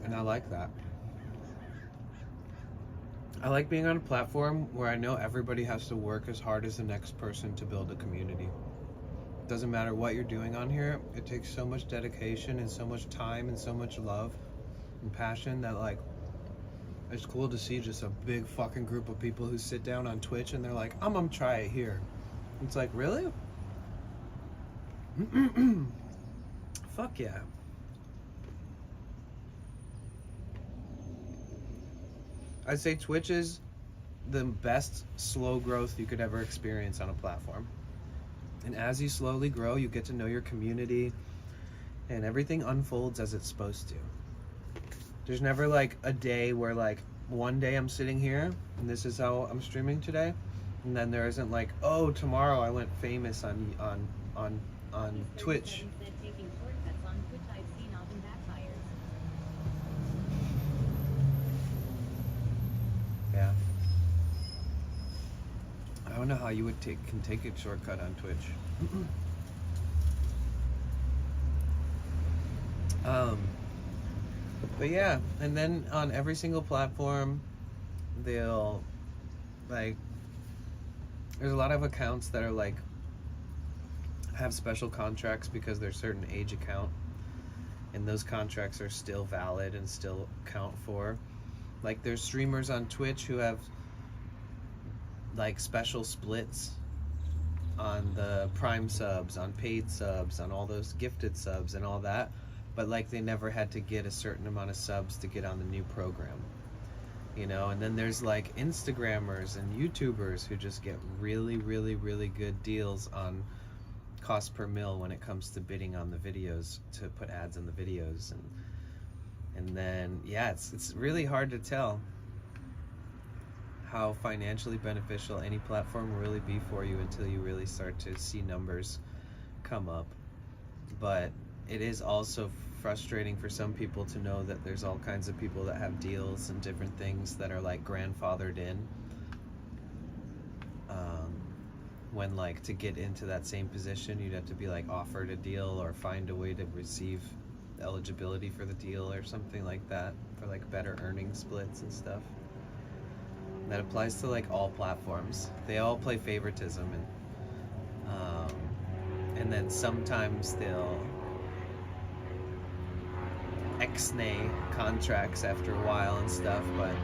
And I like that. I like being on a platform where I know everybody has to work as hard as the next person to build a community. Doesn't matter what you're doing on here, it takes so much dedication and so much time and so much love and passion that, like, it's cool to see just a big fucking group of people who sit down on Twitch and they're like, I'm gonna try it here. It's like, really? Fuck yeah. I'd say Twitch is the best slow growth you could ever experience on a platform. And as you slowly grow, you get to know your community and everything unfolds as it's supposed to. There's never like a day where like one day I'm sitting here and this is how I'm streaming today, and then there isn't like, oh, tomorrow I went famous on Twitch. Said taking shortcuts on Twitch I've seen often backfires. Yeah. I don't know how you would can take a shortcut on Twitch. But yeah, and then on every single platform, they'll like. There's a lot of accounts that are like have special contracts because they're certain age account, and those contracts are still valid and still count for. Like there's streamers on Twitch who have like special splits on the Prime subs, on paid subs, on all those gifted subs and all that, but like they never had to get a certain amount of subs to get on the new program, you know. And then there's like Instagrammers and YouTubers who just get really good deals on cost per mil when it comes to bidding on the videos to put ads in the videos. And then yeah, it's really hard to tell how financially beneficial any platform will really be for you until you really start to see numbers come up. But it is also frustrating for some people to know that there's all kinds of people that have deals and different things that are like grandfathered in, when like to get into that same position you'd have to be like offered a deal or find a way to receive eligibility for the deal or something like that for like better earning splits and stuff. That applies to like all platforms. They all play favoritism, and then sometimes they'll ex-nay contracts after a while and stuff. But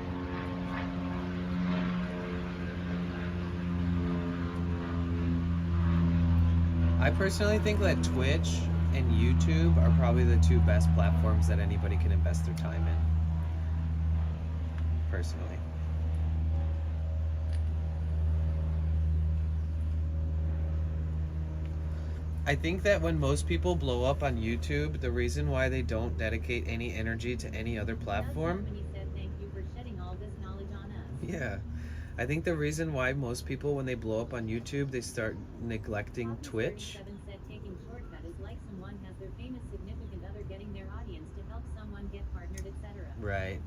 I personally think that Twitch and YouTube are probably the two best platforms that anybody can invest their time in. Personally. I think that when most people blow up on YouTube, the reason why they don't dedicate any energy to any other platform. Said, thank you for shedding all this knowledge on us. Yeah. I think the reason why most people, when they blow up on YouTube, they start neglecting Twitch. Said, taking shortcut is like someone has their famous significant other getting their audience to help someone get partnered, etc. Right.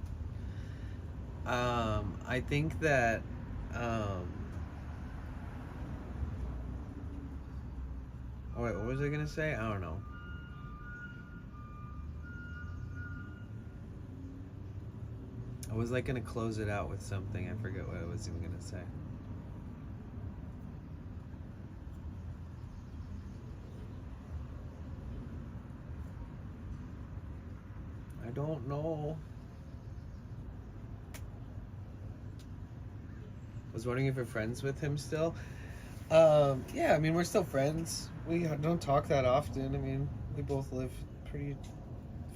I think that oh wait, what was I gonna say? I don't know. I was like gonna close it out with something. I forget what I was even gonna say. I don't know. I was wondering if you're friends with him still. Yeah, I mean, we're still friends. We don't talk that often. I mean, we both live pretty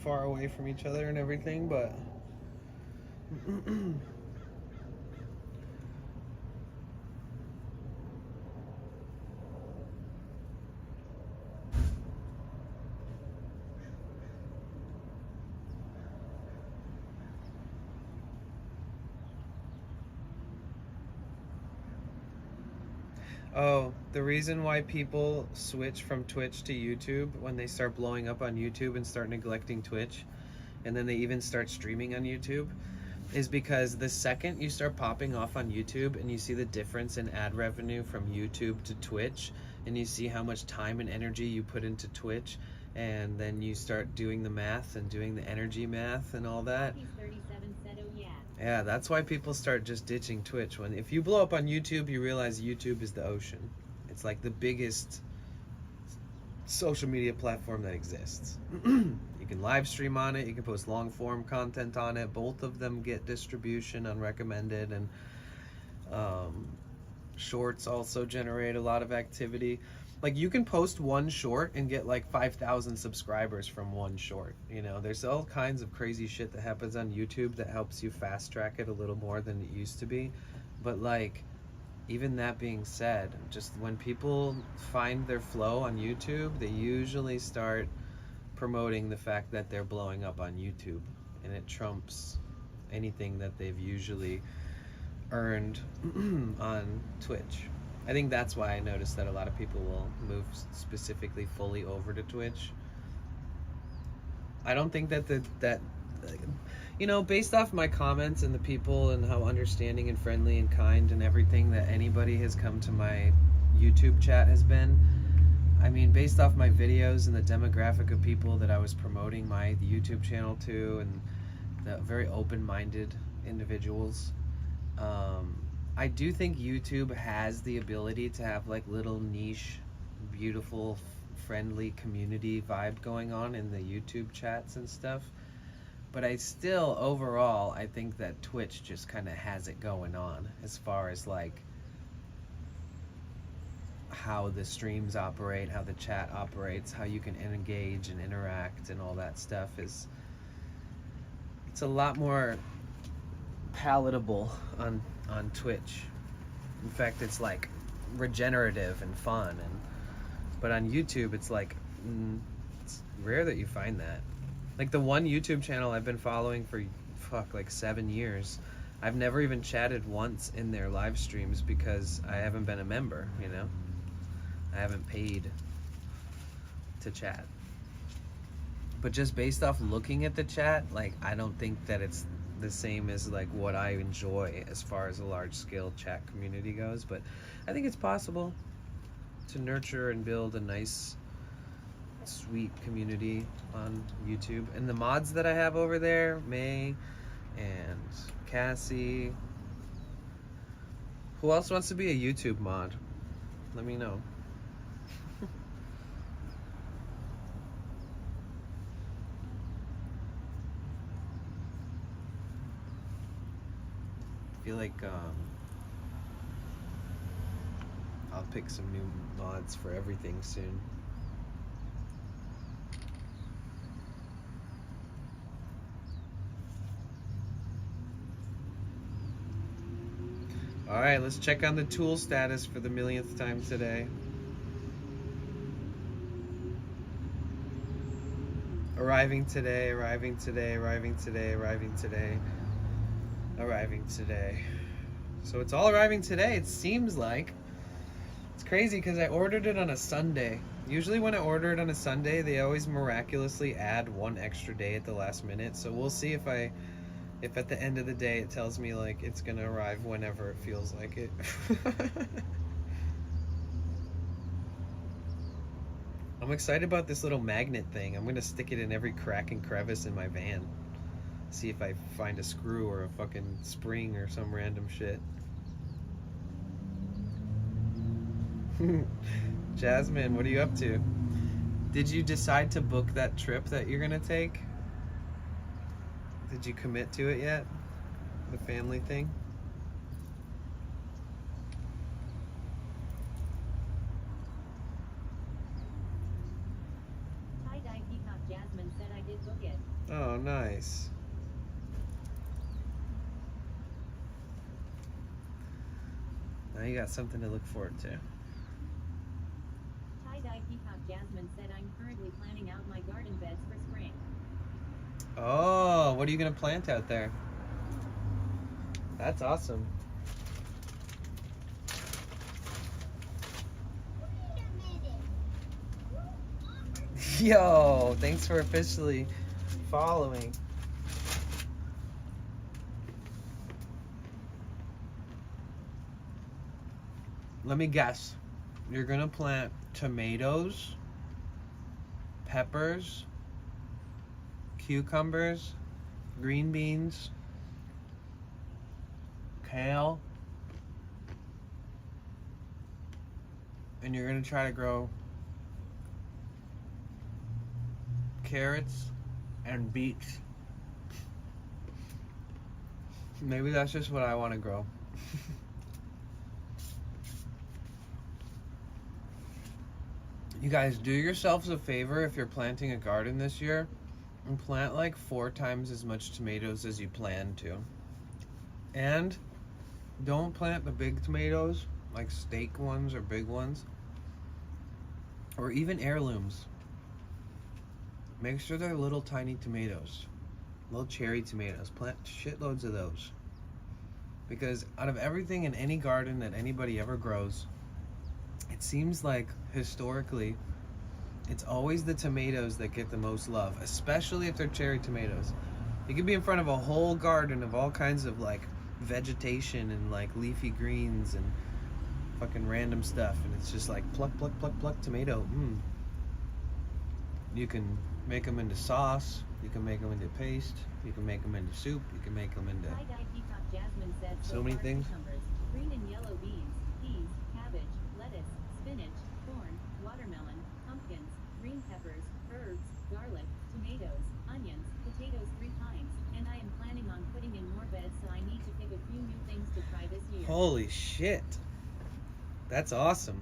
far away from each other and everything, but oh, the reason why people switch from Twitch to YouTube when they start blowing up on YouTube and start neglecting Twitch, and then they even start streaming on YouTube, is because the second you start popping off on YouTube and you see the difference in ad revenue from YouTube to Twitch, and you see how much time and energy you put into Twitch, and then you start doing the math and doing the energy math and all that. 37 said, oh yeah. Yeah, that's why people start just ditching Twitch. If you blow up on YouTube, you realize YouTube is the ocean. It's like the biggest social media platform that exists. You can live stream on it, you can post long form content on it. Both of them get distribution unrecommended, and shorts also generate a lot of activity. Like, you can post one short and get like 5,000 subscribers from one short. You know, there's all kinds of crazy shit that happens on YouTube that helps you fast track it a little more than it used to be. But like, even that being said, just when people find their flow on YouTube, they usually start promoting the fact that they're blowing up on YouTube, and it trumps anything that they've usually earned on Twitch. I think that's why I noticed that a lot of people will move specifically fully over to Twitch. I don't think that you know, based off my comments and the people and how understanding and friendly and kind and everything that anybody has come to my YouTube chat has been, I mean, based off my videos and the demographic of people that I was promoting my YouTube channel to, and the very open-minded individuals, I do think YouTube has the ability to have like little niche, beautiful, friendly community vibe going on in the YouTube chats and stuff. But I still, overall, I think that Twitch just kind of has it going on as far as like how the streams operate, how the chat operates, how you can engage and interact and all that stuff it's a lot more palatable on Twitch. In fact, it's like regenerative and fun, but on YouTube it's like it's rare that you find that. Like, the one YouTube channel I've been following for like 7 years, I've never even chatted once in their live streams because I haven't been a member, you know? I haven't paid to chat. But just based off looking at the chat, like, I don't think that it's the same as like what I enjoy as far as a large scale chat community goes, but I think it's possible to nurture and build a nice, sweet community on YouTube. And the mods that I have over there, May and Cassie. Who else wants to be a YouTube mod? Let me know. I feel like I'll pick some new mods for everything soon. All right, let's check on the tool status for the millionth time today. Arriving today, arriving today, arriving today, arriving today, arriving today. So it's all arriving today, it seems like. It's crazy because I ordered it on a Sunday. Usually when I order it on a Sunday, they always miraculously add one extra day at the last minute. So we'll see if at the end of the day it tells me like it's gonna arrive whenever it feels like it. I'm excited about this little magnet thing. I'm gonna stick it in every crack and crevice in my van. See if I find a screw or a fucking spring or some random shit. Jasmine, what are you up to? Did you decide to book that trip that you're gonna take? Did you commit to it yet? The family thing? Tie-dye peacock Jasmine said I did book it. Oh, nice. Now you got something to look forward to. Tie-dye peacock Jasmine said I'm currently planning out my garden beds for spring. Oh, what are you gonna plant out there? That's awesome. Yo, thanks for officially following. Let me guess. You're gonna plant tomatoes, peppers, cucumbers, green beans, kale, and you're gonna try to grow carrots and beets. Maybe that's just what I want to grow. You guys, do yourselves a favor if you're planting a garden this year and plant like 4 times as much tomatoes as you plan to. And don't plant the big tomatoes, like steak ones or big ones, or even heirlooms. Make sure they're little tiny tomatoes, little cherry tomatoes. Plant shitloads of those. Because out of everything in any garden that anybody ever grows, it seems like historically it's always the tomatoes that get the most love, especially if they're cherry tomatoes. You could be in front of a whole garden of all kinds of like vegetation and like leafy greens and fucking random stuff, and it's just like pluck, pluck, pluck, pluck, tomato. You can make them into sauce, you can make them into paste, you can make them into soup, you can make them into Jasmine said so many things. Cucumbers, green and yellow beans, peas, cabbage, lettuce, spinach, corn, watermelon, pumpkins, green peppers, herbs, garlic, tomatoes, onions, potatoes 3 times, and I am planning on putting in more beds, so I need to pick a few new things to try this year. Holy shit. That's awesome.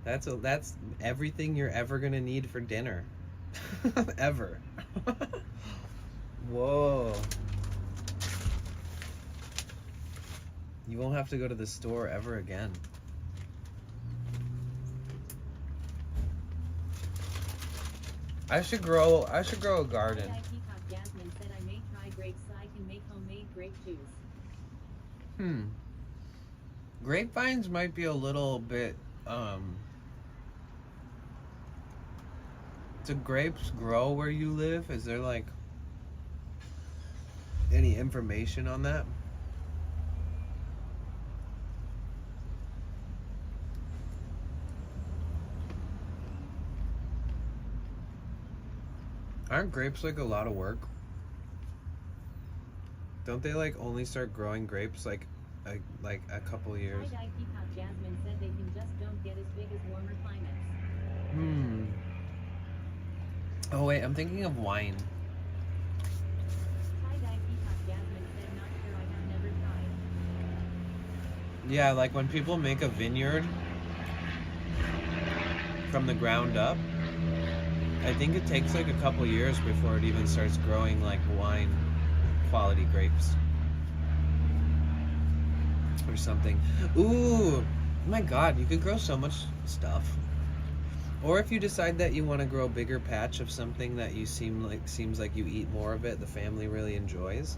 That's everything you're ever gonna need for dinner. Ever. Whoa. You won't have to go to the store ever again. I should grow a garden. Peacock Jasmine said I may try grapes so I can make homemade grape juice. Grapevines might be a little bit do grapes grow where you live? Is there like any information on that? Aren't grapes like a lot of work? Don't they like only start growing grapes like a couple years? Tie-dye Peacock Jasmine said they can just don't get as big as warmer climates. Oh wait, I'm thinking of wine. Tie-dye Peacock Jasmine said not sure, I have never tried. Yeah, like when people make a vineyard from the ground up, I think it takes like a couple years before it even starts growing like wine quality grapes or something. Ooh, oh my god, you could grow so much stuff. Or if you decide that you want to grow a bigger patch of something that you seems like you eat more of it, the family really enjoys,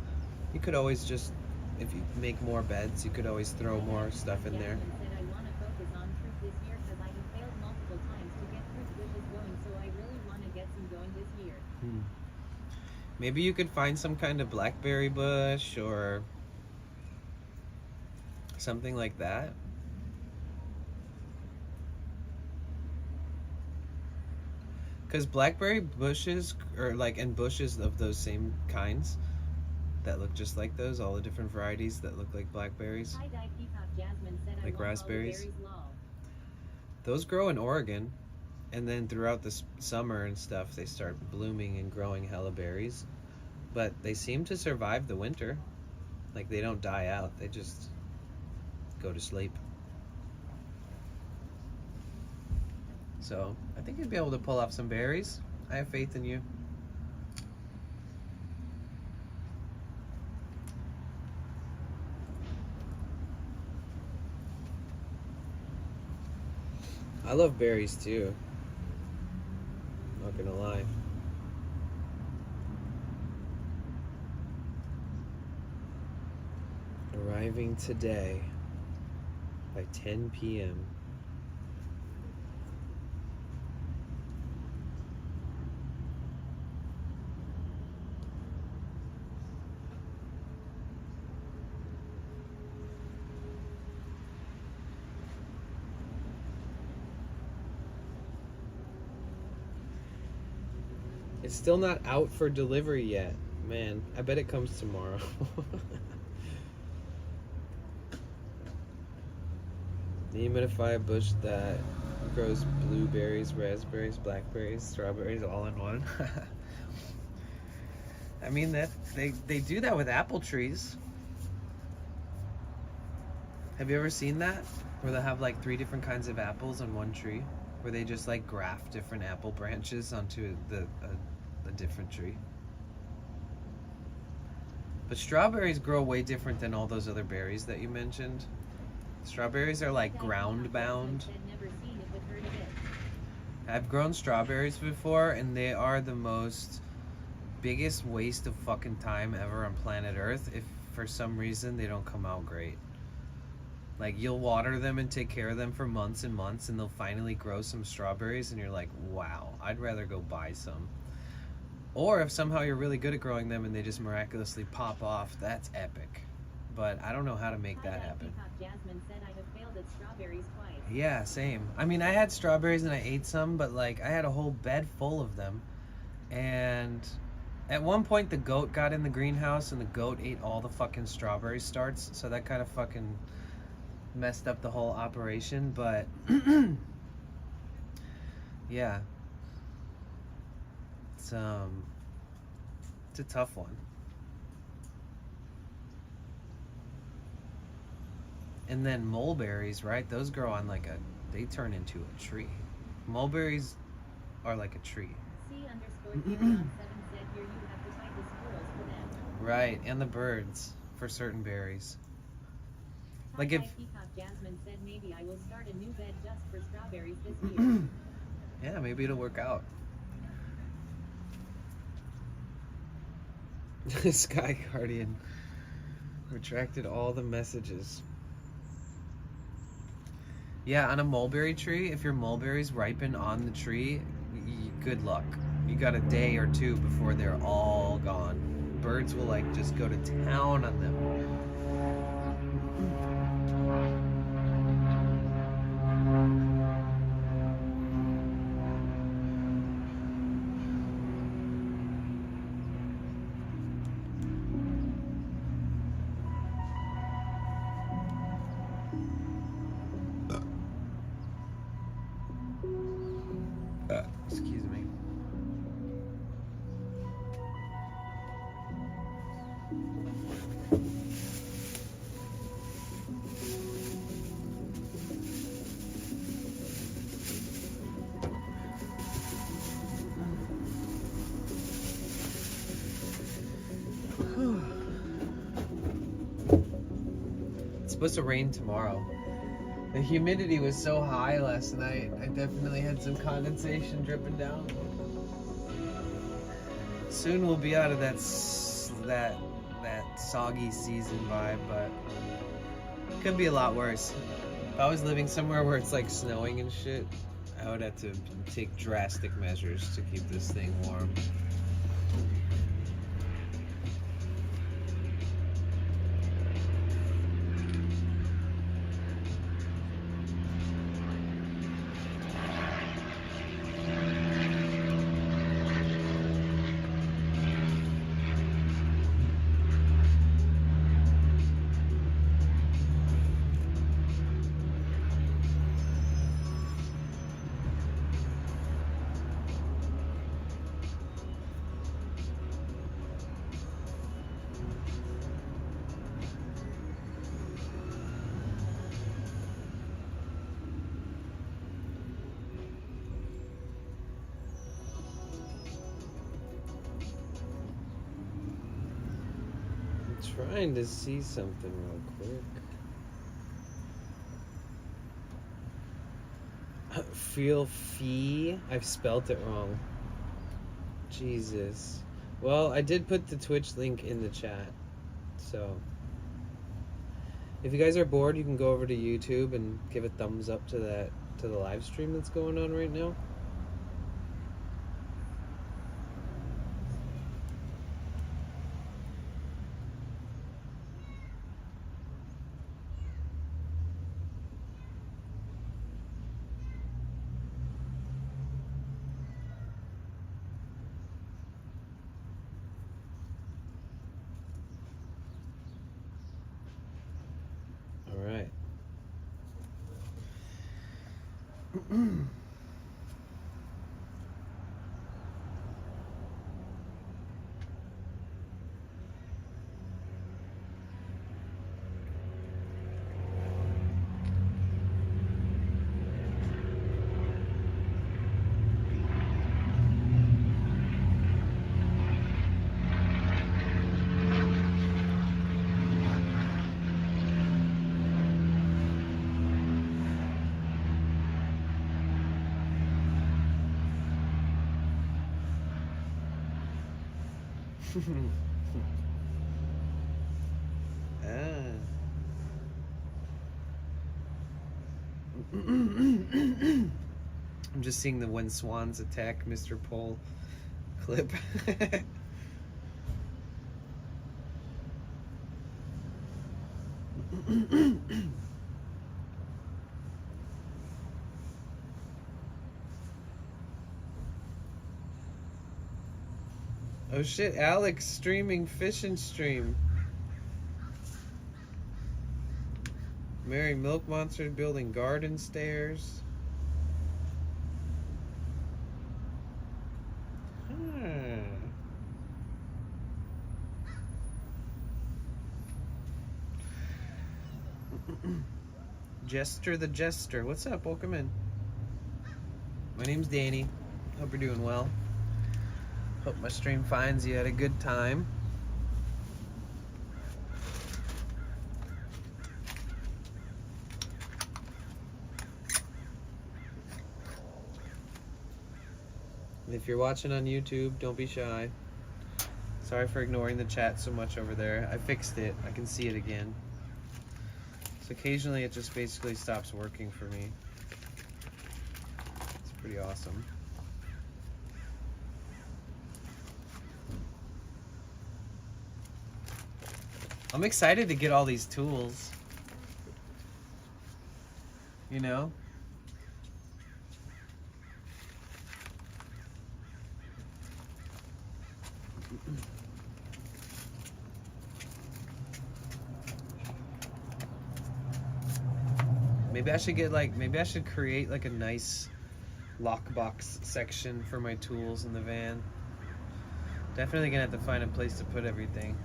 you could always just, if you make more beds, you could always throw more stuff in there. Jasmine said I want to focus on fruit this year because I have failed multiple times to get fruit bushes going, so I really want to get some going this year. Maybe you could find some kind of blackberry bush or something like that. Because blackberry bushes, or like, and bushes of those same kinds that look just like those, all the different varieties that look like blackberries, Tie-dye Peacock Jasmine said I like want raspberries. all the berries, lol. Those grow in Oregon, and then throughout the summer and stuff, they start blooming and growing hella berries. But they seem to survive the winter. Like, they don't die out, they just go to sleep. So, I think you'd be able to pull off some berries. I have faith in you. I love berries too. Not gonna lie. Arriving today by 10 p.m. It's still not out for delivery yet. Man, I bet it comes tomorrow. Dehumidify a bush that grows blueberries, raspberries, blackberries, strawberries all in one. I mean, that they do that with apple trees. Have you ever seen that? Where they have like 3 different kinds of apples on one tree? Where they just like graft different apple branches onto a different tree. But strawberries grow way different than all those other berries that you mentioned. Strawberries are like ground bound. Said never seen it but heard of it. I've grown strawberries before, and they are the most biggest waste of fucking time ever on planet Earth if for some reason they don't come out great. Like, you'll water them and take care of them for months and months, and they'll finally grow some strawberries, and you're like, wow, I'd rather go buy some. Or if somehow you're really good at growing them and they just miraculously pop off, that's epic. But I don't know how to make that happen. Jasmine said I have failed at strawberries twice. Yeah, same. I mean, I had strawberries and I ate some, but like I had a whole bed full of them. And at one point the goat got in the greenhouse and the goat ate all the fucking strawberry starts, so that kind of fucking messed up the whole operation, but yeah. It's a tough one. And then mulberries, right? Those grow on like they turn into a tree. Mulberries are like a tree. C_K7 said here you have to fight the squirrels for them. Right, and the birds for certain berries. Like if Peacock Jasmine said maybe I will start a new bed just for strawberries this year. yeah, maybe it'll work out. Sky Guardian retracted all the messages. Yeah, on a mulberry tree, if your mulberries ripen on the tree, good luck. You got a day or 2 before they're all gone. Birds will like just go to town on them. Excuse me. It's supposed to rain tomorrow. The humidity was so high last night, I definitely had some condensation dripping down. Soon we'll be out of that soggy season vibe, but it could be a lot worse. If I was living somewhere where it's like snowing and shit, I would have to take drastic measures to keep this thing warm. Trying to see something real quick. Feel fee? I've spelt it wrong. Jesus. Well, I did put the Twitch link in the chat, so if you guys are bored, you can go over to YouTube and give a thumbs up to the live stream that's going on right now. I'm just seeing the When Swans Attack Mr. Pole clip. Oh shit, Alex streaming Fish and Stream. Mary Milk Monster building garden stairs. Jester the Jester. What's up? Welcome in. My name's Danny. Hope you're doing well. Hope my stream finds you at a good time. If you're watching on YouTube, don't be shy. Sorry for ignoring the chat so much over there. I fixed it. I can see it again. So occasionally it just basically stops working for me. It's pretty awesome. I'm excited to get all these tools. You know? Maybe I should get maybe I should create like a nice lockbox section for my tools in the van. Definitely gonna have to find a place to put everything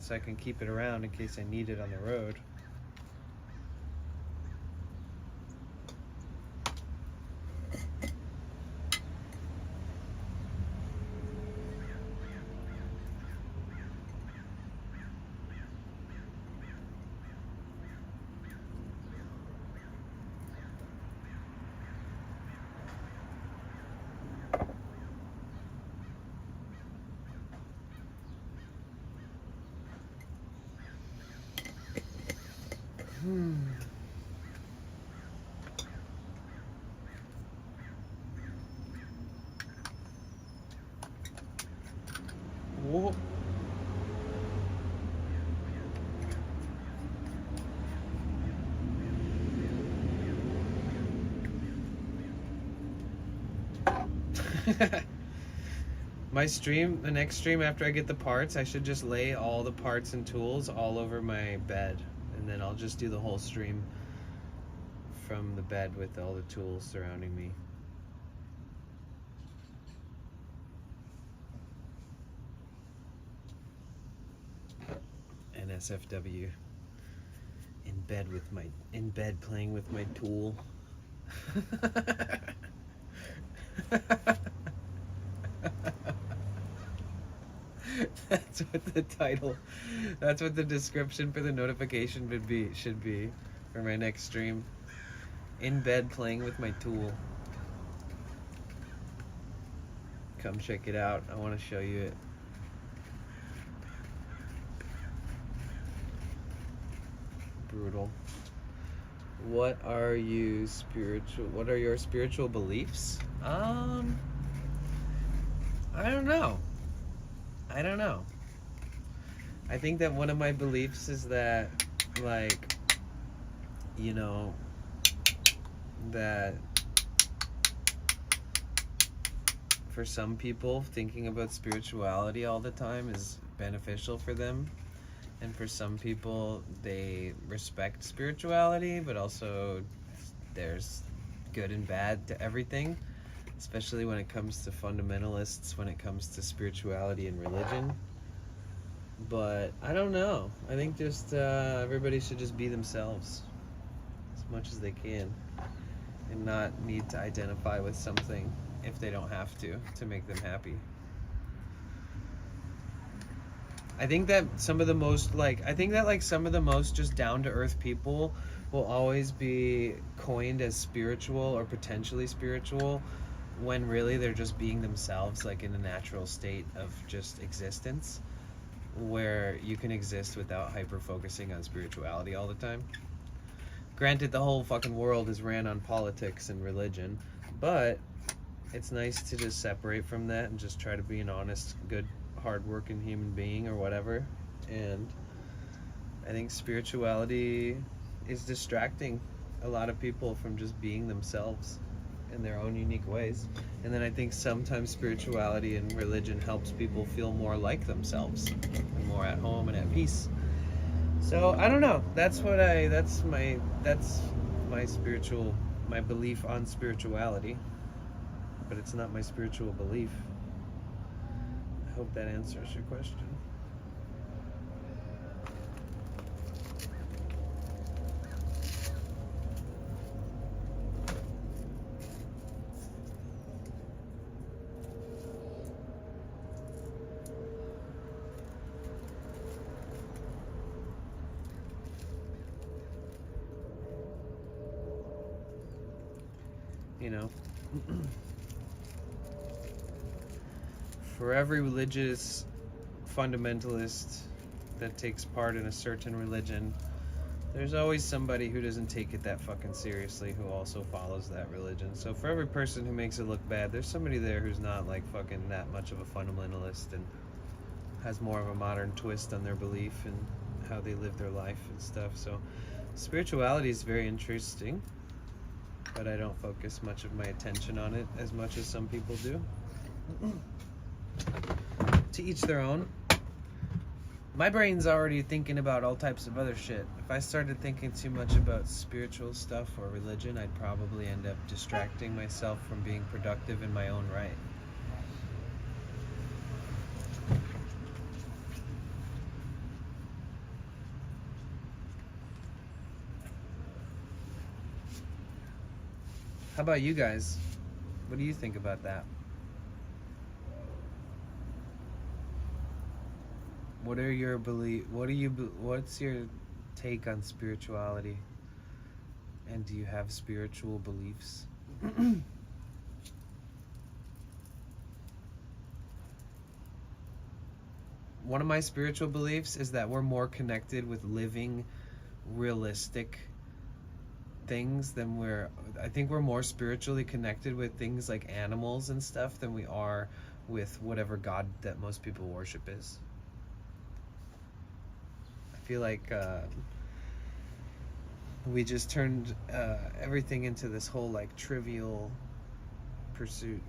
so I can keep it around in case I need it on the road. Whoa. My stream, the next stream after I get the parts, I should just lay all the parts and tools all over my bed, and then I'll just do the whole stream from the bed with all the tools surrounding me. NSFW. In bed playing with my tool. That's what the title, that's what the description for the notification should be for my next stream. In bed playing with my tool. Come check it out. I want to show you it. Brutal. What are your spiritual beliefs? I don't know. I think that one of my beliefs is that, like, you know, that for some people, thinking about spirituality all the time is beneficial for them. And for some people, they respect spirituality, but also there's good and bad to everything, especially when it comes to fundamentalists, when it comes to spirituality and religion. But I don't know. I think just everybody should just be themselves as much as they can and not need to identify with something if they don't have to make them happy. I think that some of the most some of the most just down to earth people will always be coined as spiritual or potentially spiritual when really they're just being themselves, like in a natural state of just existence, where you can exist without hyper focusing on spirituality all the time. Granted, the whole fucking world is ran on politics and religion, but it's nice to just separate from that and just try to be an honest, good, hardworking human being or whatever. And I think spirituality is distracting a lot of people from just being themselves in their own unique ways. And then I think sometimes spirituality and religion helps people feel more like themselves and more at home and at peace. So I don't know. That's my belief on spirituality. But it's not my spiritual belief. I hope that answers your question. You know, for every religious fundamentalist that takes part in a certain religion, there's always somebody who doesn't take it that fucking seriously who also follows that religion. So for every person who makes it look bad, there's somebody there who's not like fucking that much of a fundamentalist and has more of a modern twist on their belief and how they live their life and stuff. So spirituality is very interesting, but I don't focus much of my attention on it as much as some people do. To each their own. My brain's already thinking about all types of other shit. If I started thinking too much about spiritual stuff or religion, I'd probably end up distracting myself from being productive in my own right. How about you guys? What do you think about that? What are your what's your take on spirituality? And do you have spiritual beliefs? One of my spiritual beliefs is that we're more connected with living, realistic things than I think we're more spiritually connected with things like animals and stuff than we are with whatever God that most people worship is. I feel like we just turned everything into this whole like trivial pursuit.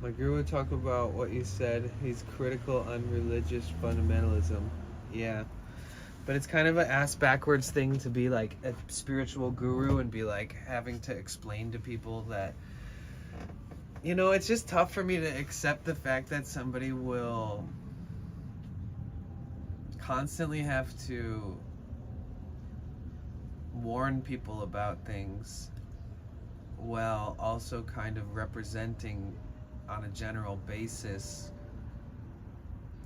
My guru would talk about what you said. He's critical on religious fundamentalism. Yeah. But it's kind of an ass backwards thing to be like a spiritual guru and be like having to explain to people that, you know, it's just tough for me to accept the fact that somebody will constantly have to warn people about things while also kind of representing on a general basis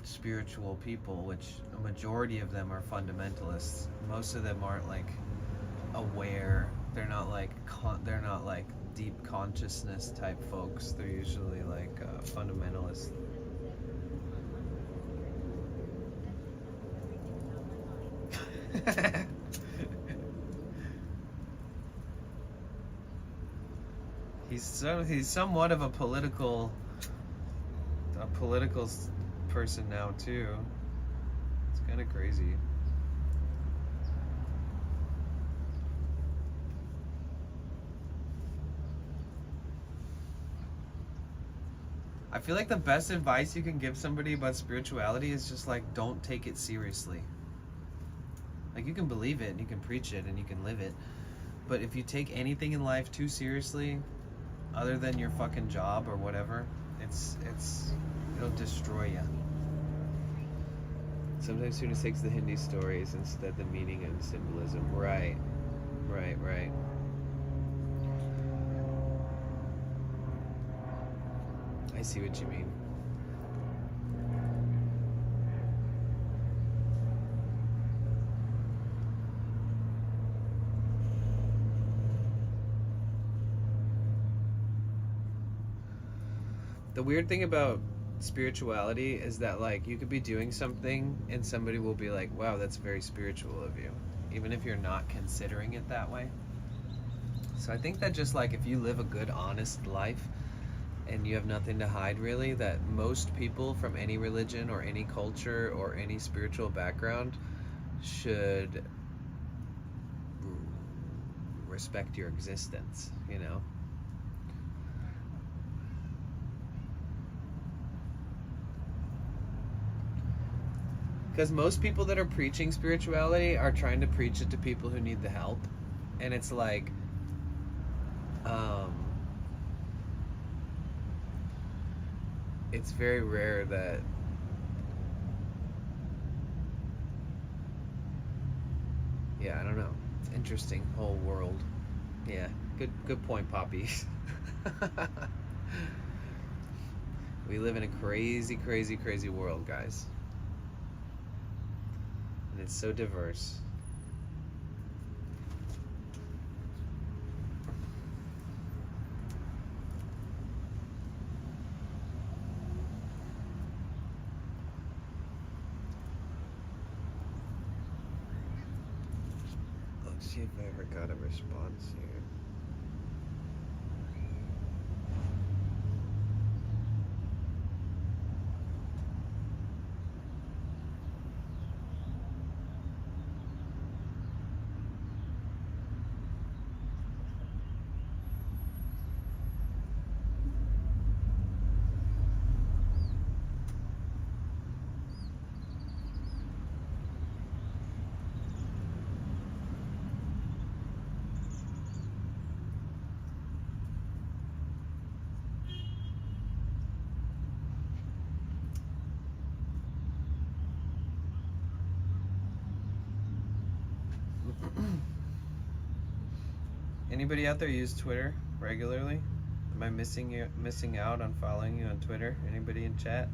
spiritual people, which a majority of them are fundamentalists. Most of them aren't like aware. They're not like deep consciousness type folks. They're usually like fundamentalists. He's somewhat of a political person now too. It's kind of crazy. I feel like the best advice you can give somebody about spirituality is just like, don't take it seriously. Like, you can believe it and you can preach it and you can live it, but if you take anything in life too seriously, other than your fucking job or whatever, it'll destroy you. Sometimes students takes the Hindi stories instead the meaning and symbolism. Right. I see what you mean. The weird thing about spirituality is that, like, you could be doing something and somebody will be like, wow, that's very spiritual of you, even if you're not considering it that way. So I think that just like, if you live a good, honest life and you have nothing to hide really, that most people from any religion or any culture or any spiritual background should respect your existence, you know? Because most people that are preaching spirituality are trying to preach it to people who need the help. And it's like, it's very rare that I don't know. It's interesting whole world. Yeah, good point, Poppy. We live in a crazy, crazy, crazy world, guys. And it's so diverse. Let's see if I ever got a response here. Anybody out there use Twitter regularly? Am I missing out on following you on Twitter? Anybody in chat?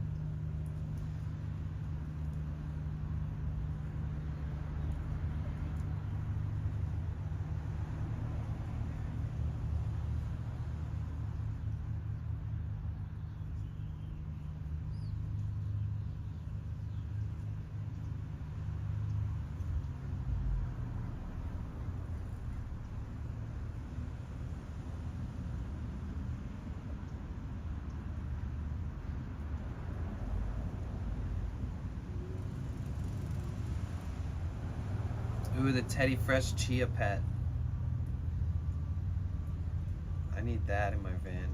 Ooh, the Teddy Fresh Chia Pet. I need that in my van.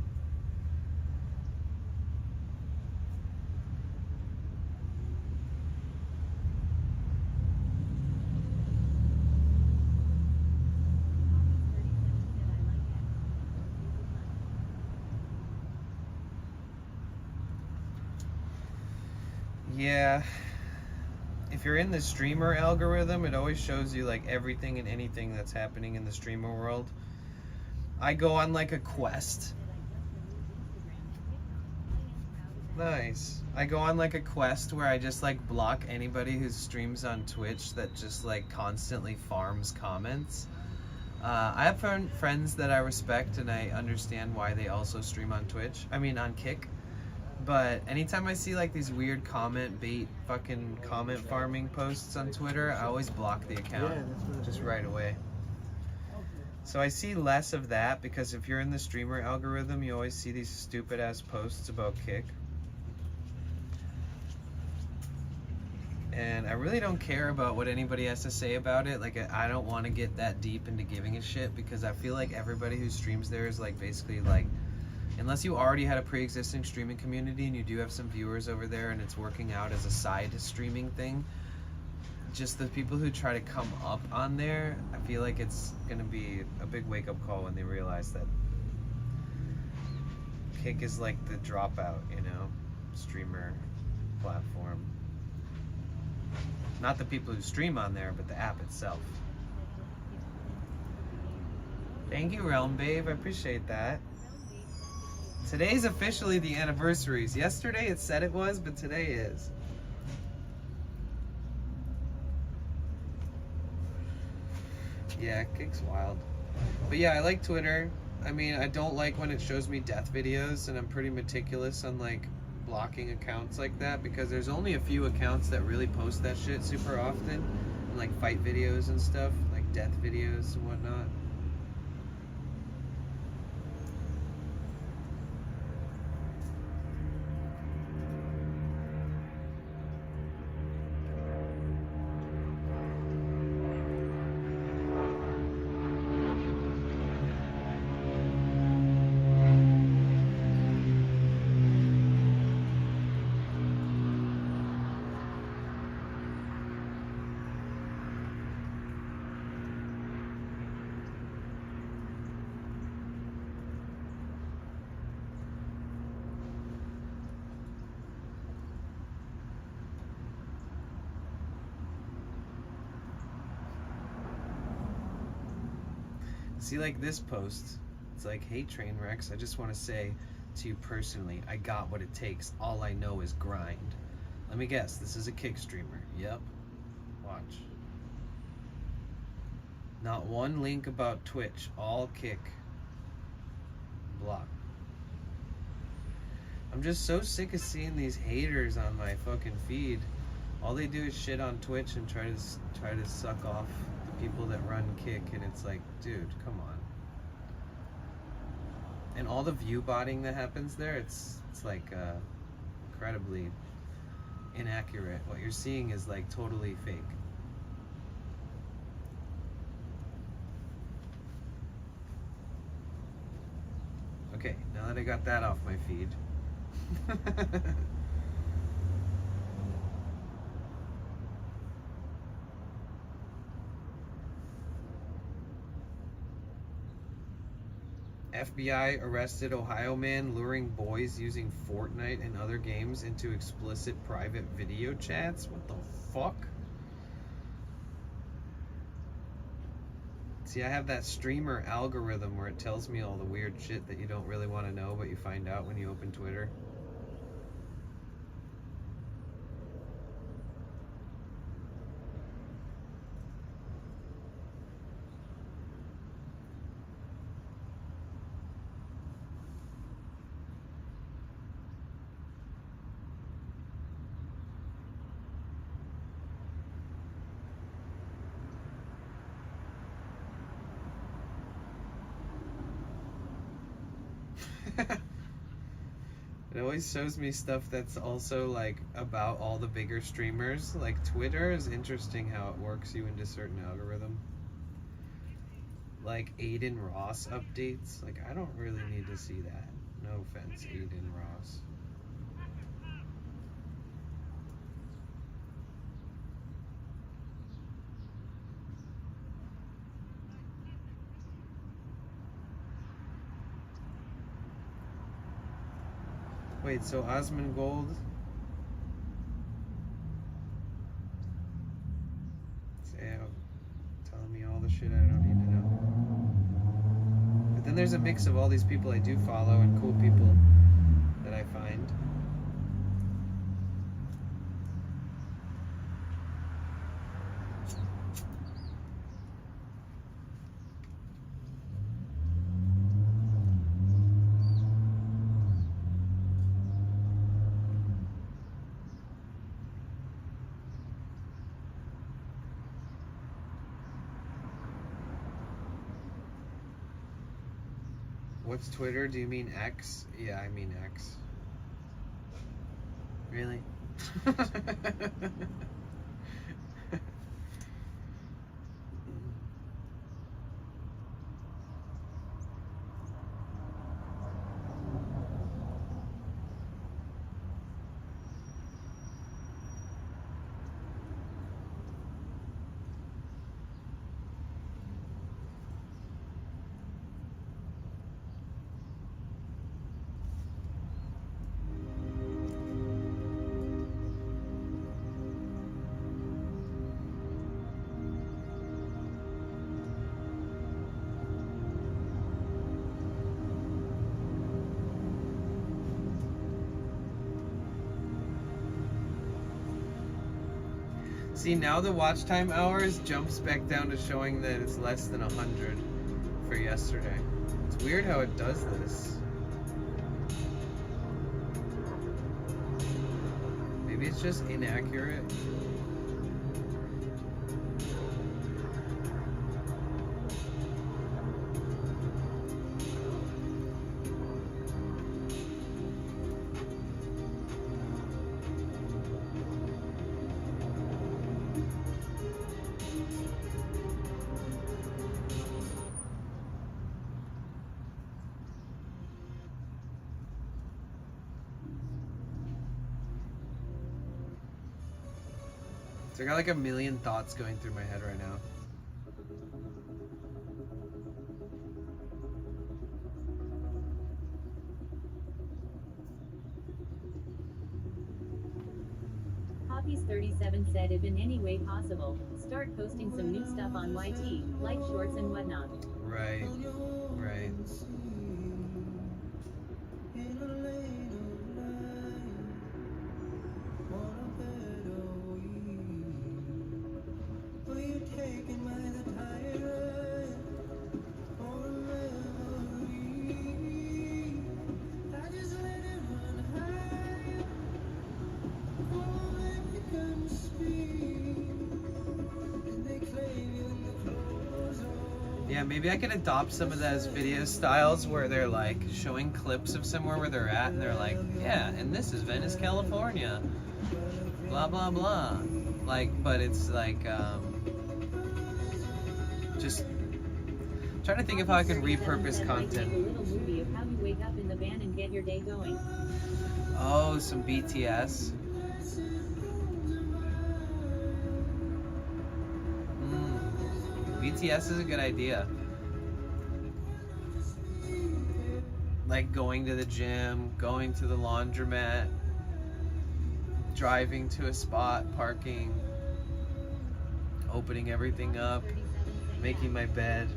Yeah. If you're in the streamer algorithm, it always shows you like everything and anything that's happening in the streamer world. I go on like a quest. Nice. I go on like a quest where I just like block anybody who streams on Twitch that just like constantly farms comments. I have friends that I respect and I understand why they also stream on Twitch. I mean on Kick. But anytime I see like these weird comment bait fucking comment farming posts on Twitter, I always block the account just right away. So I see less of that because if you're in the streamer algorithm, you always see these stupid ass posts about Kick. And I really don't care about what anybody has to say about it. Like, I don't want to get that deep into giving a shit because I feel like everybody who streams there is like basically like unless you already had a pre-existing streaming community and you do have some viewers over there and it's working out as a side streaming thing, just the people who try to come up on there, I feel like it's gonna be a big wake-up call when they realize that Kick is like the dropout, you know, streamer platform. Not the people who stream on there, but the app itself. Thank you, Realm Babe. I appreciate that. Today's officially the anniversaries. Yesterday it said it was, but today is. Yeah, Kick's wild. But yeah, I like Twitter. I mean, I don't like when it shows me death videos, and I'm pretty meticulous on like blocking accounts like that because there's only a few accounts that really post that shit super often, and like fight videos and stuff, like death videos and whatnot. See, like this post, it's like, hey Trainwrecks, I just want to say to you personally, I got what it takes. All I know is grind. Let me guess, this is a Kick streamer. Yep. Watch. Not one link about Twitch, all Kick. Block. I'm just so sick of seeing these haters on my fucking feed. All they do is shit on Twitch and try to suck off people that run Kick, and it's like, dude, come on. And all the view botting that happens there, it's like incredibly inaccurate. What you're seeing is like totally fake. Okay, now that I got that off my feed. FBI arrested Ohio man luring boys using Fortnite and other games into explicit private video chats? What the fuck? See, I have that streamer algorithm where it tells me all the weird shit that you don't really want to know, but you find out when you open Twitter. It always shows me stuff that's also like about all the bigger streamers. Like Twitter is interesting how it works you into certain algorithm. Like Aiden Ross updates. Like I don't really need to see that. No offense, Aiden Ross. Wait, so Osmongold? Telling me all the shit I don't need to know. But then there's a mix of all these people I do follow and cool people that I find. What's Twitter? Do you mean X? Yeah, I mean X. Really? See, now the watch time hours jumps back down to showing that it's less than 100 for yesterday. It's weird how it does this. Maybe it's just inaccurate. So I got like a million thoughts going through my head right now. Poppies37 said if in any way possible, start posting some new stuff on YT, like shorts and whatnot. Right, right. Yeah, maybe I could adopt some of those video styles where they're like showing clips of somewhere where they're at and they're like, yeah, and this is Venice, California. Blah, blah, blah. Like, but it's like, just trying to think of how I can repurpose content. Make a little movie of how you wake up in the van and get your day going. Oh, some BTS. BTS is a good idea. Like going to the gym, going to the laundromat, driving to a spot, parking, opening everything up, making my bed.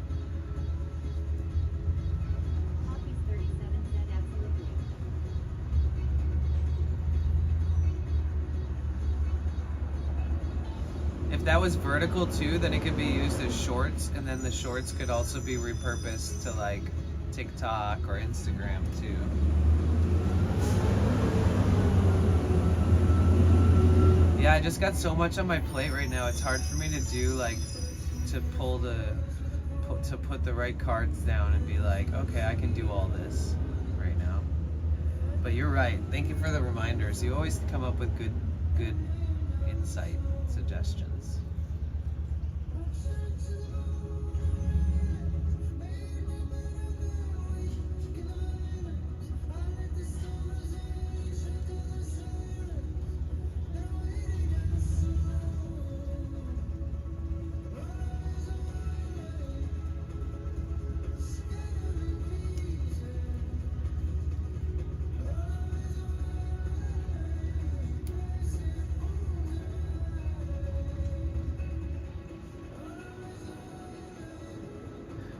If that was vertical too, then it could be used as shorts, and then the shorts could also be repurposed to like TikTok or Instagram too. Yeah, I just got so much on my plate right now. It's hard for me to do like to put the right cards down and be like, okay, I can do all this right now. But you're right. Thank you for the reminders. You always come up with good insight suggestions.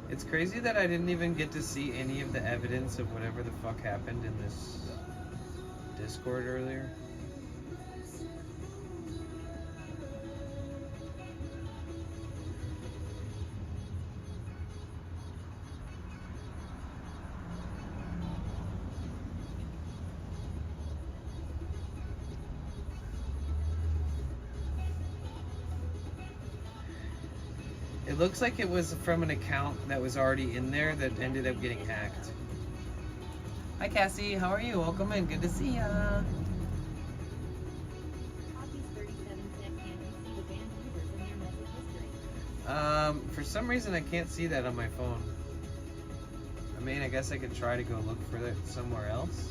It's crazy that I didn't even get to see any of the evidence of whatever the fuck happened in this Discord earlier. It looks like it was from an account that was already in there that ended up getting hacked. Hi Cassie, how are you? Welcome in, good to see ya. For some reason I can't see that on my phone. I mean, I guess I could try to go look for it somewhere else.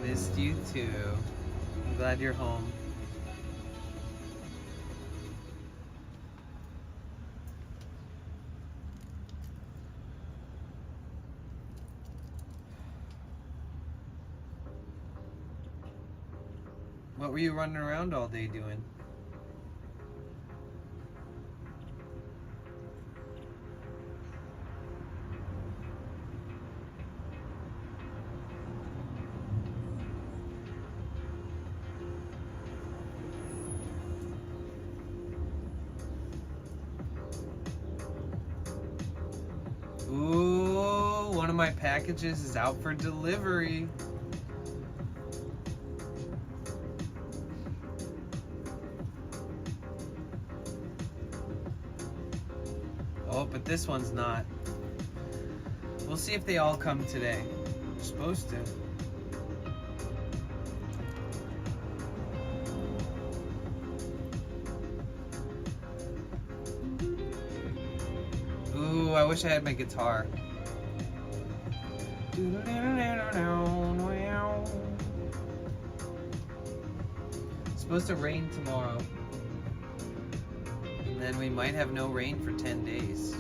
Missed you too. I'm glad you're home. What were you running around all day doing? Ooh, one of my packages is out for delivery. Oh, but this one's not. We'll see if they all come today. They're supposed to. Ooh, I wish I had my guitar. It's supposed to rain tomorrow. And then we might have no rain for 10 days.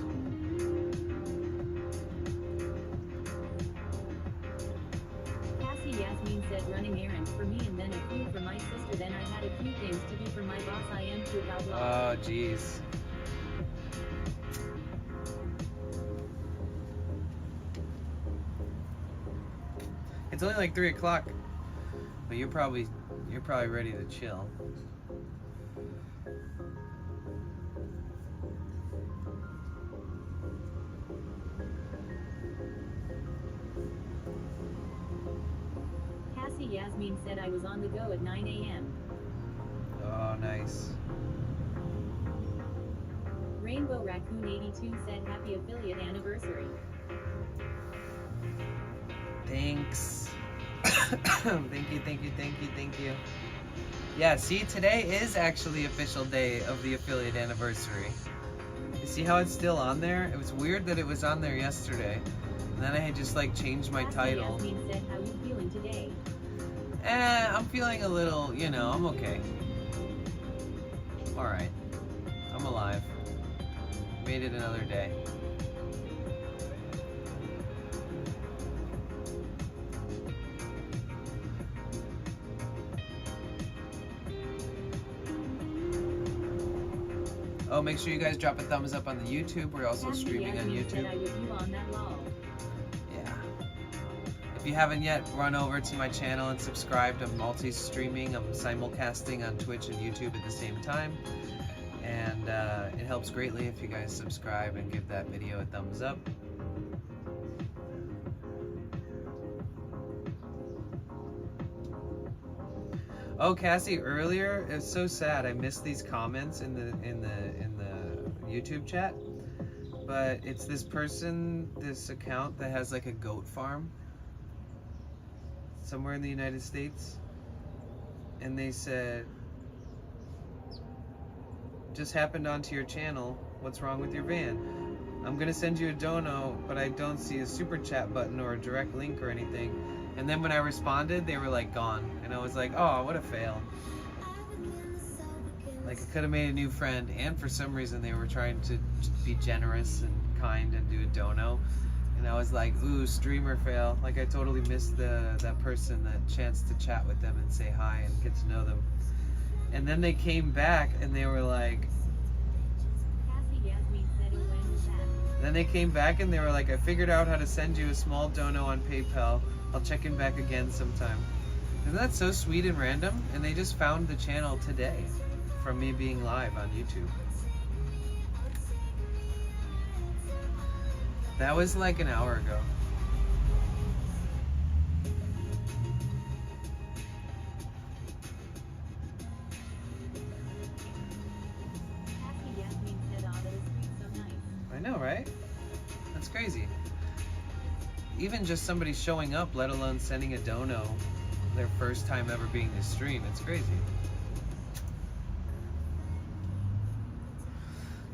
Cassie Yasmin said running errands for me and then a few for my sister. Then I had a few things to do for my boss. I am too blah blah. Oh, jeez. It's only like 3 o'clock, but you're probably ready to chill. Cassie Yasmin said I was on the go at 9 a.m. Oh, nice. Rainbow Raccoon 82 said happy affiliate anniversary. Thanks. Thank you, thank you, thank you, thank you. Yeah, see, today is actually official day of the affiliate anniversary. You see how it's still on there? It was weird that it was on there yesterday. And then I had just like changed my title. Cassie Yasmin said how you feeling today? I'm feeling a little, you know, I'm okay. Alright. I'm alive. Made it another day. Oh, make sure you guys drop a thumbs up on the YouTube. We're also Cassie streaming on Yasmin said YouTube. I was you on that lol. Yeah. If you haven't yet, run over to my channel and subscribe. I'm multi-streaming. I'm simulcasting on Twitch and YouTube at the same time. And it helps greatly if you guys subscribe and give that video a thumbs up. Oh, Cassie, earlier it was so sad. I missed these comments in the YouTube chat. But it's this person, this account that has like a goat farm somewhere in the United States. And they said, just happened onto your channel. What's wrong with your van? I'm gonna send you a dono, but I don't see a super chat button or a direct link or anything. And then when I responded, they were like gone. And I was like, oh, what a fail. Like I could have made a new friend, and for some reason they were trying to be generous and kind and do a dono. And I was like, ooh, streamer fail. Like I totally missed that person, that chance to chat with them and say hi and get to know them. And then they came back and they were like, Cassie Yasmin said when was that? then they came back and they were like, I figured out how to send you a small dono on PayPal. I'll check in back again sometime. Isn't that so sweet and random? And they just found the channel today from me being live on YouTube. That was like an hour ago. Cassie Yasmin said oh, the street's so nice. I know, right? That's crazy. Even just somebody showing up, let alone sending a dono, their first time ever being to stream, it's crazy.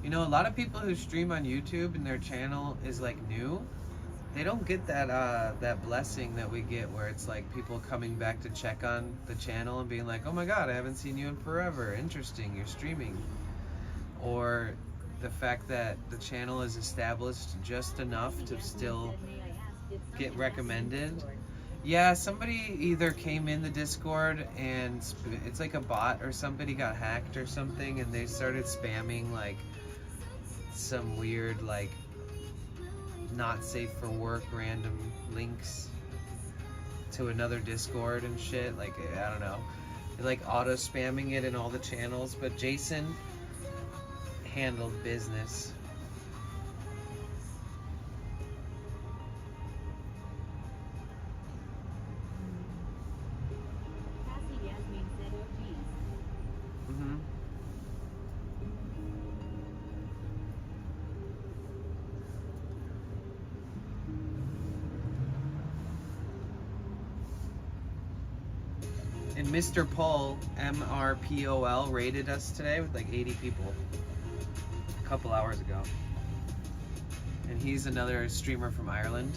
You know, a lot of people who stream on YouTube and their channel is like new, they don't get that blessing that we get where it's like people coming back to check on the channel and being like, oh my god, I haven't seen you in forever, interesting, you're streaming. Or the fact that the channel is established just enough to still get recommended. Yeah, somebody either came in the Discord and it's like a bot or somebody got hacked or something and they started spamming like some weird like not safe for work random links to another Discord and shit. Like, I don't know. They're like auto spamming it in all the channels, but Jason handled business. Cassie Yasmin said, oh geez. Mm-hmm. And Mr. Paul, MRPOL, rated us today with like 80 people a couple hours ago. And he's another streamer from Ireland.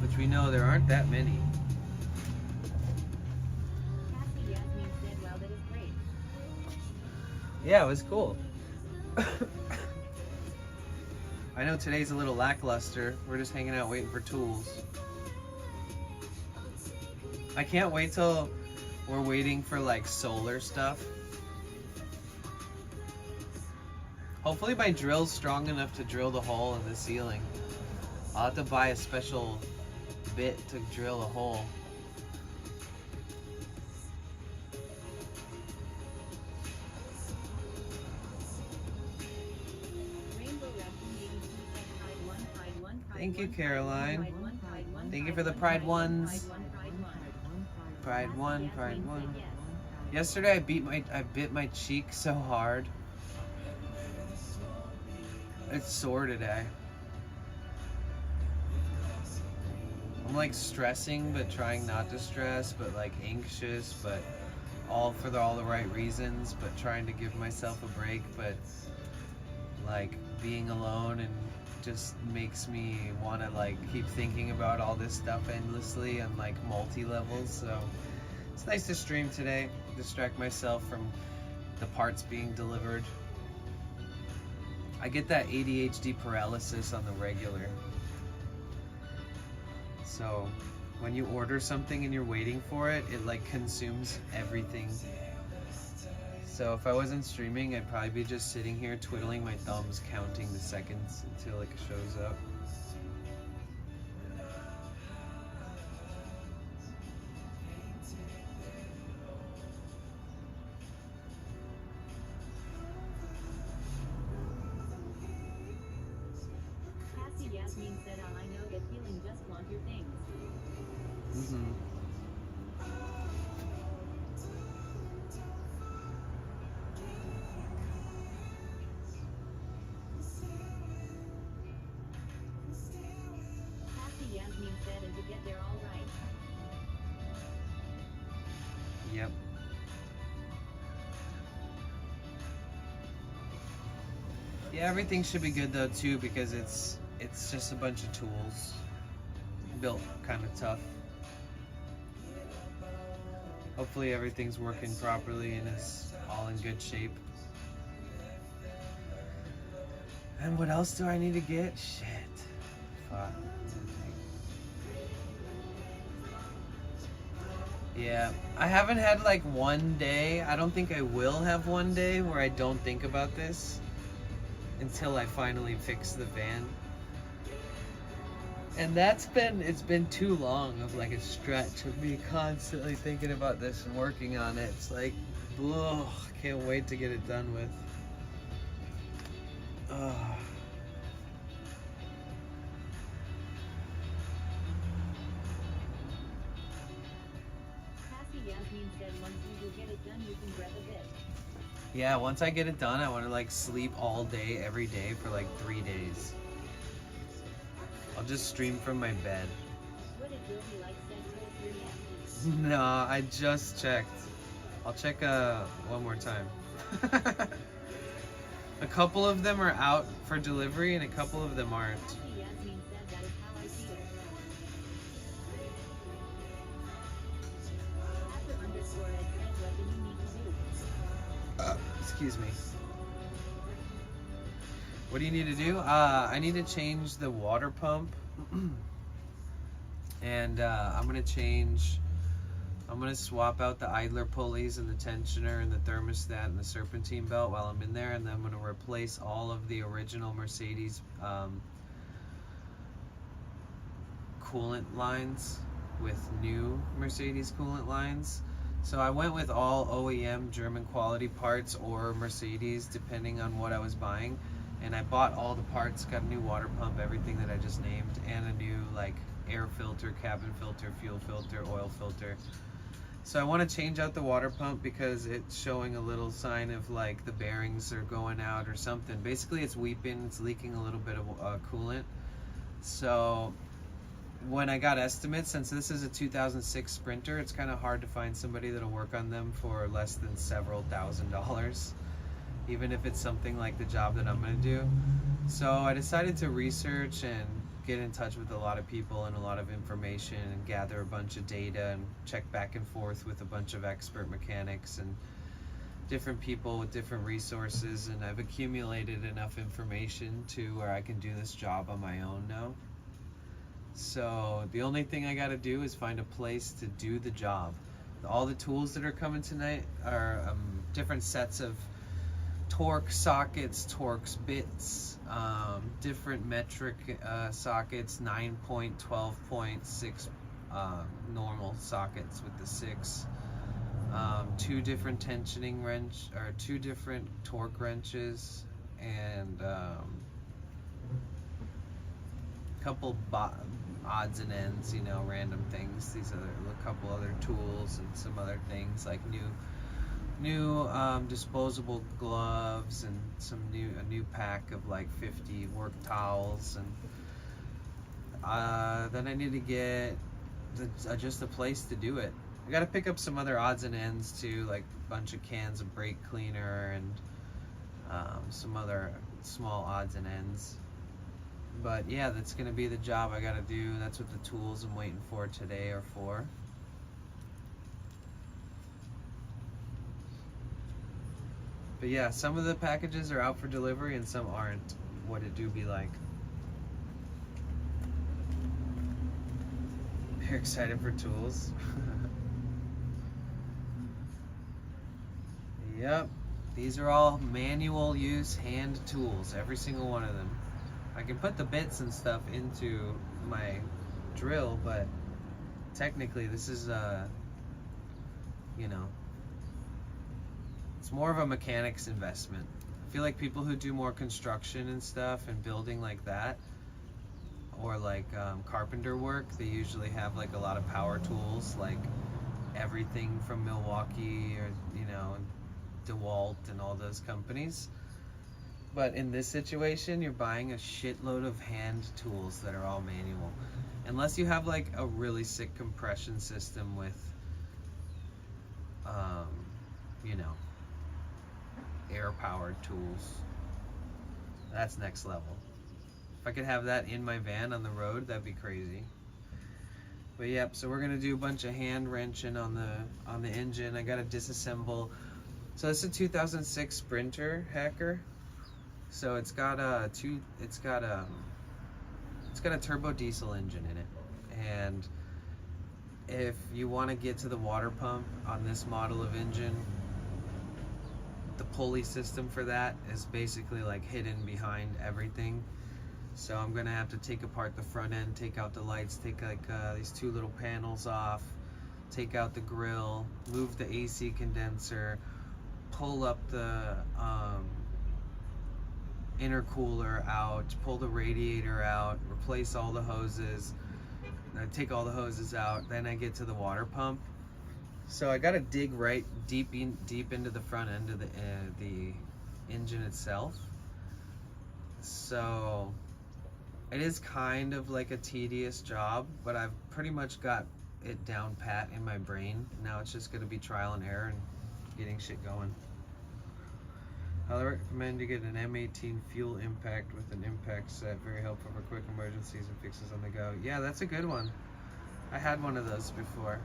Which we know there aren't that many. Cassie Yasmin said, wow, that is great. Yeah, it was cool. I know today's a little lackluster. We're just hanging out waiting for tools. I can't wait till we're waiting for like solar stuff. Hopefully my drill's strong enough to drill the hole in the ceiling. I'll have to buy a special bit to drill a hole. Rainbow Raccoon 82 said, Pride 1, Pride 1, Pride Thank you, 1, Caroline. Pride 1, Pride 1, Thank you Pride for the 1, Pride Pride 1, ones. Pride 1, Pride 1. Pride 1, Cassie Pride Yasmin 1. said yes. Yesterday I bit my cheek so hard. It's sore today. I'm like stressing but trying not to stress, but like anxious, but all for all the right reasons, but trying to give myself a break, but like being alone and just makes me want to like keep thinking about all this stuff endlessly on like multi-levels. So it's nice to stream today, distract myself from the parts being delivered. I get that ADHD paralysis on the regular. So when you order something and you're waiting for it, it like consumes everything. So if I wasn't streaming, I'd probably be just sitting here twiddling my thumbs, counting the seconds until it shows up. Cassie Yasmin said, I know that feeling, just want your things. Mm-hmm. Cassie Yasmin said, and to get there all right. Yep. Yeah, everything should be good though too, because it's just a bunch of tools built kind of tough. Hopefully everything's working properly and is all in good shape. And what else do I need to get? Shit. Fuck. Yeah, I haven't had like one day, I don't think I will have one day where I don't think about this until I finally fix the van. And it's been too long of like a stretch of me constantly thinking about this and working on it. It's like, ugh, can't wait to get it done with. Ugh. Cassie Yasmin said, once you will get it done, you can grab a bit. Yeah, once I get it done, I want to like sleep all day, every day for like 3 days. I'll just stream from my bed. What did Jovi like said, told your No, I just checked. I'll check one more time. A couple of them are out for delivery and a couple of them aren't. Cassie Yasmin said, that is how I feel. Hacker underscore Ed said, what do you need to do? Excuse me. What do you need to do? I need to change the water pump. And I'm gonna swap out the idler pulleys and the tensioner and the thermostat and the serpentine belt while I'm in there, and then I'm gonna replace all of the original Mercedes coolant lines with new Mercedes coolant lines. So I went with all OEM German quality parts or Mercedes depending on what I was buying, and I bought all the parts, got a new water pump, everything that I just named, and a new like air filter, cabin filter, fuel filter, oil filter. So I want to change out the water pump because it's showing a little sign of like the bearings are going out or something. Basically it's weeping, it's leaking a little bit of coolant. So when I got estimates, since this is a 2006 Sprinter, it's kind of hard to find somebody that'll work on them for less than several $1,000s, even if it's something like the job that I'm going to do. So I decided to research and get in touch with a lot of people and a lot of information and gather a bunch of data and check back and forth with a bunch of expert mechanics and different people with different resources, and I've accumulated enough information to where I can do this job on my own now. So the only thing I got to do is find a place to do the job. All the tools that are coming tonight are different sets of Torx sockets, Torx bits, different metric sockets, 9-point, 12-point, 6 normal sockets with the 6, 2 different tensioning wrench, or 2 different torque wrenches, and couple odds and ends, you know, random things. These other, a couple other tools and some other things like new disposable gloves and a new pack of like 50 work towels, and then I need to get just a place to do it. I got to pick up some other odds and ends too, like a bunch of cans of brake cleaner and some other small odds and ends. But yeah, that's gonna be the job I gotta do. That's what the tools I'm waiting for today are for. But yeah, some of the packages are out for delivery and some aren't. What it do be like. You're excited for tools? Yep, these are all manual use hand tools, every single one of them. I can put the bits and stuff into my drill, but technically this is you know, it's more of a mechanic's investment. I feel like people who do more construction and stuff and building like that, or like carpenter work, they usually have like a lot of power tools, like everything from Milwaukee or, you know, DeWalt and all those companies. But in this situation, you're buying a shitload of hand tools that are all manual. Unless you have like a really sick compression system with, you know, air-powered tools. That's next level. If I could have that in my van on the road, that'd be crazy. But yep, so we're gonna do a bunch of hand wrenching on the engine. I gotta disassemble. So this is a 2006 Sprinter Hacker. So it's got a turbo diesel engine in it, and if you want to get to the water pump on this model of engine, the pulley system for that is basically like hidden behind everything. So I'm gonna have to take apart the front end, take out the lights, take like these 2 little panels off, take out the grill, move the AC condenser, pull up the intercooler out, pull the radiator out, replace all the hoses, take all the hoses out, then I get to the water pump. So I gotta dig right deep into the front end of the engine itself. So it is kind of like a tedious job, but I've pretty much got it down pat in my brain. Now it's just gonna be trial and error and getting shit going. I recommend you get an M18 fuel impact with an impact set. Very helpful for quick emergencies and fixes on the go. Yeah, that's a good one. I had one of those before.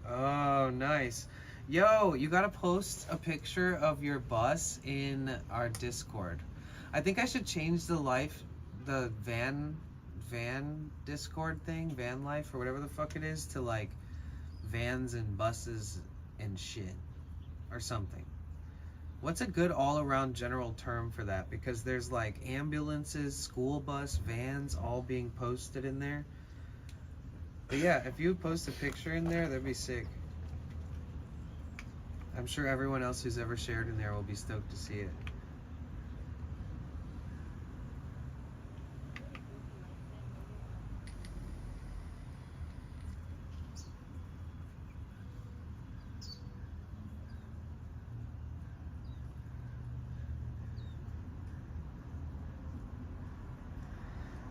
Oh, nice. Yo, you gotta post a picture of your bus in our Discord. I think I should change the van Discord thing, van life or whatever the fuck it is, to like vans and buses and shit or something. What's a good all-around general term for that? Because there's like ambulances, school bus, vans all being posted in there. But yeah, if you post a picture in there, that'd be sick. I'm sure everyone else who's ever shared in there will be stoked to see it.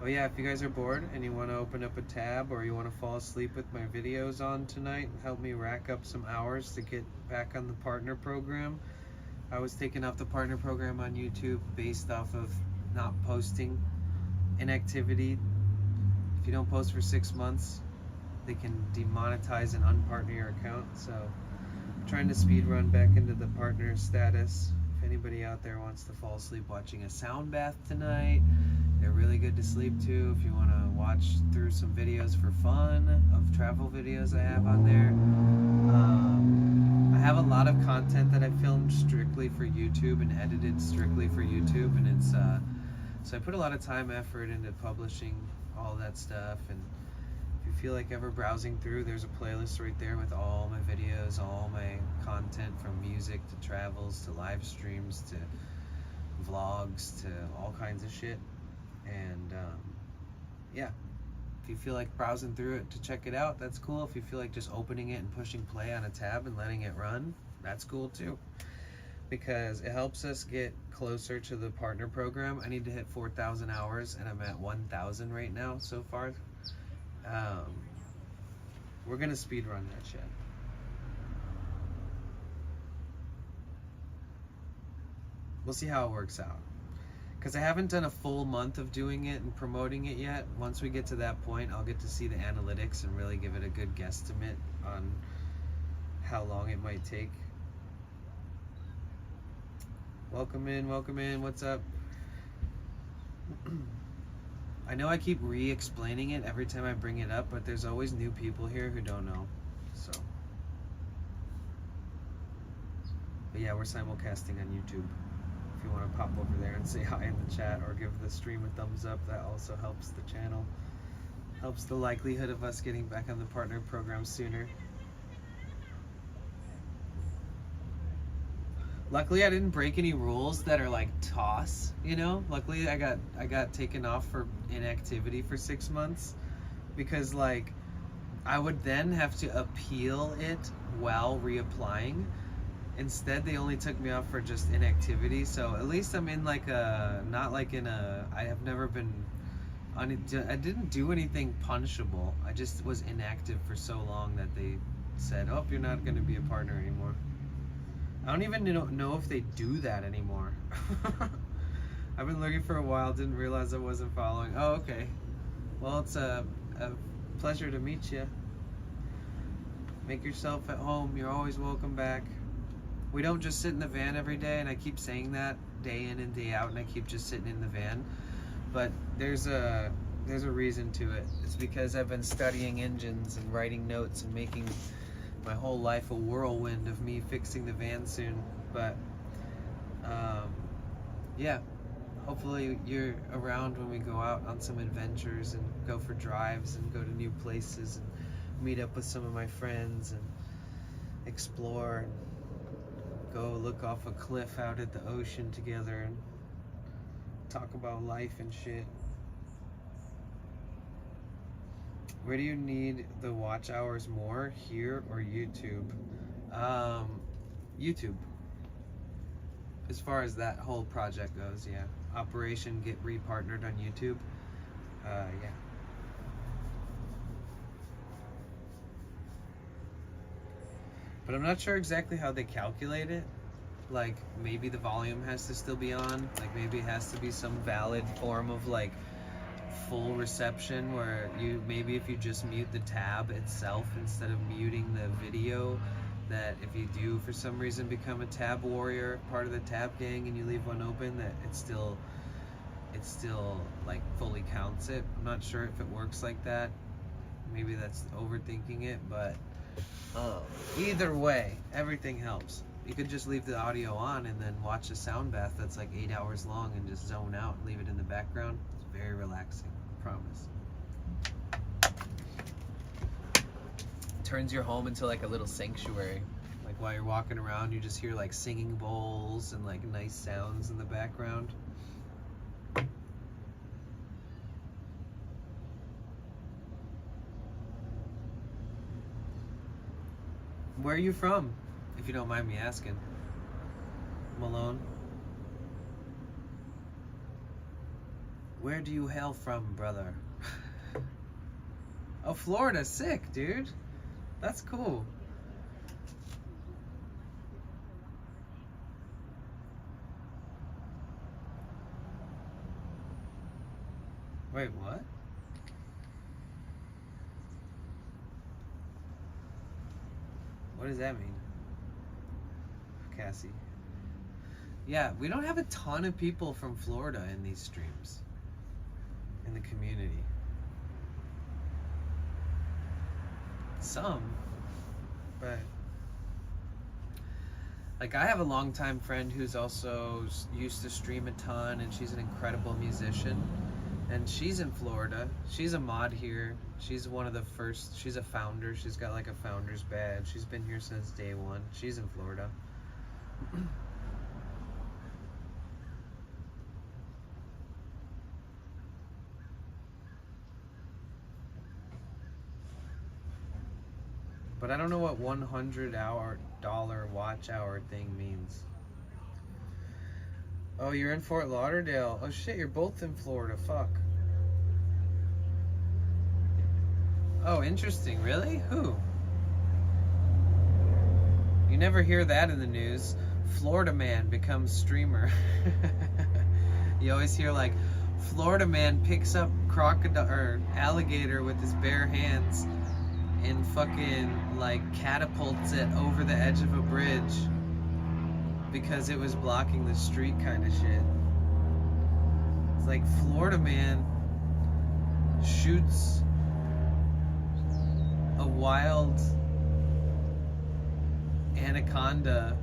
Oh yeah, if you guys are bored and you want to open up a tab or you want to fall asleep with my videos on tonight, help me rack up some hours to get back on the partner program. I was taken off the partner program on YouTube based off of not posting inactivity. If you don't post for 6 months, they can demonetize and unpartner your account. So I'm trying to speed run back into the partner status. If anybody out there wants to fall asleep watching a sound bath tonight, they're really good to sleep to. If you want to watch through some videos for fun, of travel videos I have on there. I have a lot of content that I filmed strictly for YouTube and edited strictly for YouTube, and it's so I put a lot of time, effort into publishing all that stuff. And if you feel like ever browsing through, there's a playlist right there with all my videos, all my content, from music to travels to live streams to vlogs to all kinds of shit. And yeah, if you feel like browsing through it to check it out, that's cool. If you feel like just opening it and pushing play on a tab and letting it run, that's cool too, because it helps us get closer to the partner program. I need to hit 4,000 hours and I'm at 1,000 right now so far. We're gonna speed run that shit. We'll see how it works out, because I haven't done a full month of doing it and promoting it yet. Once we get to that point, I'll get to see the analytics and really give it a good guesstimate on how long it might take. Welcome in, what's up? I know I keep re-explaining it every time I bring it up, but there's always new people here who don't know, so. But yeah, we're simulcasting on YouTube. If you want to pop over there and say hi in the chat or give the stream a thumbs up, that also helps the channel. Helps the likelihood of us getting back on the partner program sooner. Luckily, I didn't break any rules that are like toss, you know? Luckily, I got taken off for inactivity for 6 months, because like I would then have to appeal it while reapplying. Instead, they only took me off for just inactivity, so at least I'm in like a, not like in a, I have never been, I didn't do anything punishable. I just was inactive for so long that they said, oh, you're not going to be a partner anymore. I don't even know if they do that anymore. I've been looking for a while, didn't realize I wasn't following. Oh, okay. Well, it's a pleasure to meet you. Make yourself at home. You're always welcome back. We don't just sit in the van every day, and I keep saying that day in and day out, and I keep just sitting in the van. But there's a reason to it. It's because I've been studying engines and writing notes and making my whole life a whirlwind of me fixing the van soon. But yeah, hopefully you're around when we go out on some adventures and go for drives and go to new places and meet up with some of my friends and explore and go look off a cliff out at the ocean together and talk about life and shit. Where do you need the watch hours more, here or YouTube? YouTube. As far as that whole project goes, yeah. Operation Get Repartnered on YouTube. Yeah. But I'm not sure exactly how they calculate it. Like, maybe the volume has to still be on. Like, maybe it has to be some valid form of, like, full reception, where you, maybe if you just mute the tab itself instead of muting the video, that if you do for some reason become a tab warrior, part of the tab gang, and you leave one open, that it still like fully counts it. I'm not sure if it works like that. Maybe that's overthinking it, but either way, everything helps. You could just leave the audio on and then watch a sound bath that's like 8 hours long and just zone out and leave it in the background. It's very relaxing, I promise. Turns your home into like a little sanctuary. Like while you're walking around, you just hear like singing bowls and like nice sounds in the background. Where are you from, if you don't mind me asking? Malone? Where do you hail from, brother? Oh, Florida. Sick, dude. That's cool. Wait, what? What does that mean? Cassie. Yeah, we don't have a ton of people from Florida in these streams. In the community. Some, but like I have a longtime friend who's also used to stream a ton, and she's an incredible musician, and she's in Florida. She's a mod here. She's one of the first. She's a founder. She's got like a founder's badge. She's been here since day one. She's in Florida. But I don't know what $100 watch hour thing means. Oh, you're in Fort Lauderdale. Oh shit, you're both in Florida. Fuck. Oh, interesting. Really? Who? You never hear that in the news. Florida man becomes streamer. You always hear like, Florida man picks up crocodile or alligator with his bare hands and fucking like catapults it over the edge of a bridge because it was blocking the street kind of shit. It's like Florida man shoots a wild anaconda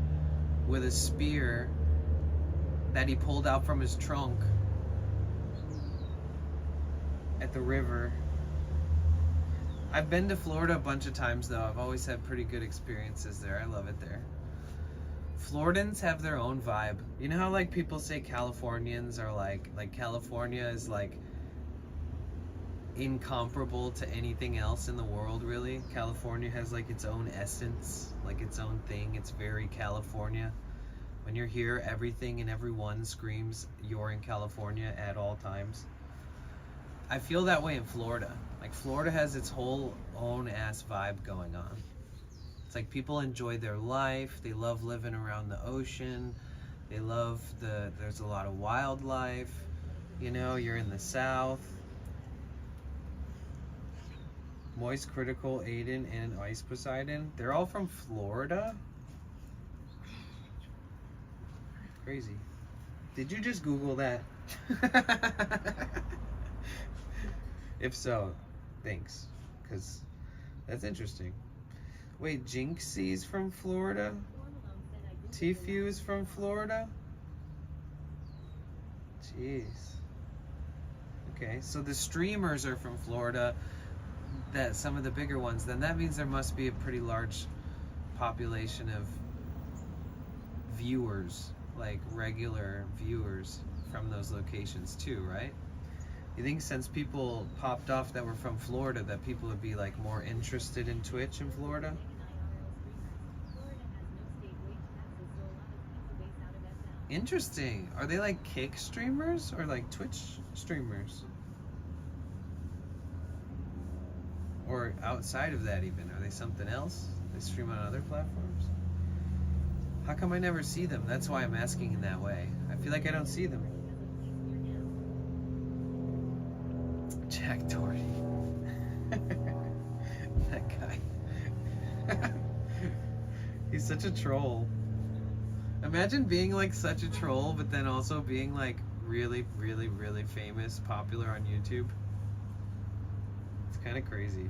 with a spear that he pulled out from his trunk at the river. I've been to Florida a bunch of times though. I've always had pretty good experiences there. I love it there. Floridans have their own vibe. You know how like people say Californians are like California is like incomparable to anything else in the world, really. California has like its own essence, like its own thing. It's very California. When you're here, everything and everyone screams you're in California at all times. I feel that way in Florida. Like Florida has its whole own ass vibe going on. It's like people enjoy their life. They love living around the ocean. They love there's a lot of wildlife. You know, you're in the South. Moist Critical, Aiden, and Ice Poseidon. They're all from Florida? Crazy. Did you just Google that? If so, thanks. Because that's interesting. Wait, Jinxie's from Florida? Tfue is from Florida? Jeez. Okay, so the streamers are from Florida. That some of the bigger ones, then that means there must be a pretty large population of viewers, like regular viewers from those locations too, right? You think since people popped off that were from Florida that people would be like more interested in Twitch in Florida? Interesting. Are they like Kick streamers or like Twitch streamers? Or outside of that even? Are they something else? They stream on other platforms? How come I never see them? That's why I'm asking in that way. I feel like I don't see them. Jack Doherty. That guy. He's such a troll. Imagine being like such a troll, but then also being like really, really, really famous, popular on YouTube. It's kind of crazy.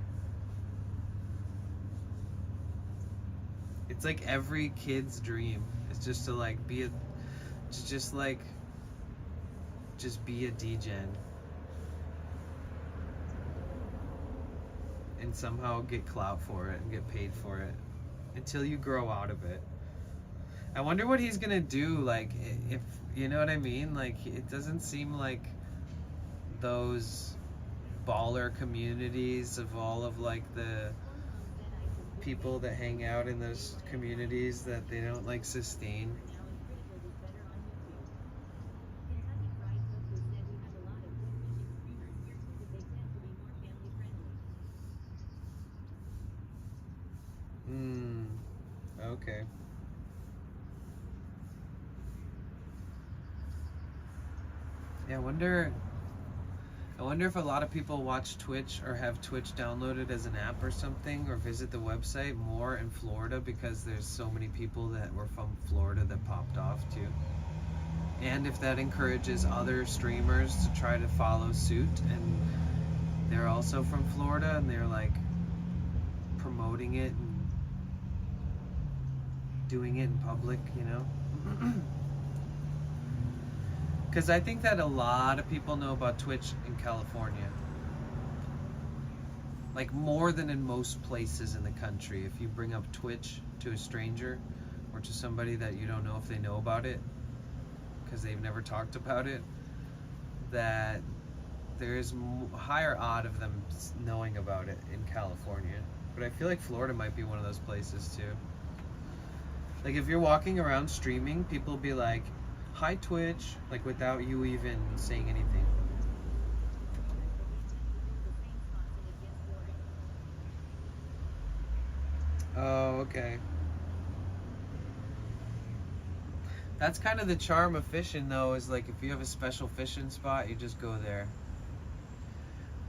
It's like every kid's dream. It's just to like be a, just be a degen. And somehow get clout for it and get paid for it until you grow out of it. I wonder what he's gonna do, like, if, you know what I mean? Like, it doesn't seem like those baller communities of all of like the people that hang out in those communities, that they don't like sustain. Okay. Yeah, I wonder if a lot of people watch Twitch or have Twitch downloaded as an app or something, or visit the website more in Florida, because there's so many people that were from Florida that popped off too. And if that encourages other streamers to try to follow suit, and they're also from Florida and they're like promoting it and doing it in public, you know? Because I think that a lot of people know about Twitch in California. Like more than in most places in the country. If you bring up Twitch to a stranger or to somebody that you don't know if they know about it, because they've never talked about it, that there's a higher odd of them knowing about it in California. But I feel like Florida might be one of those places too. Like if you're walking around streaming, people will be like, "Hi Twitch," like without you even saying anything. Oh, okay. That's kind of the charm of fishing though, is like if you have a special fishing spot, you just go there.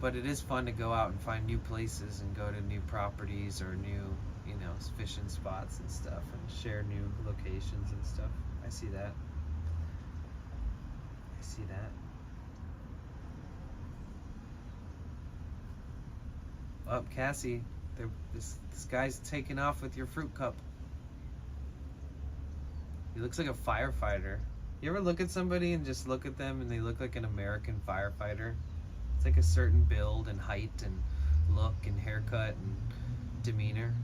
But it is fun to go out and find new places and go to new properties or new, you know, fishing spots and stuff, and share new locations and stuff. I see that. I see that. Oh, Cassie, this guy's taking off with your fruit cup. He looks like a firefighter. You ever look at somebody and just look at them and they look like an American firefighter? It's like a certain build and height and look and haircut and demeanor.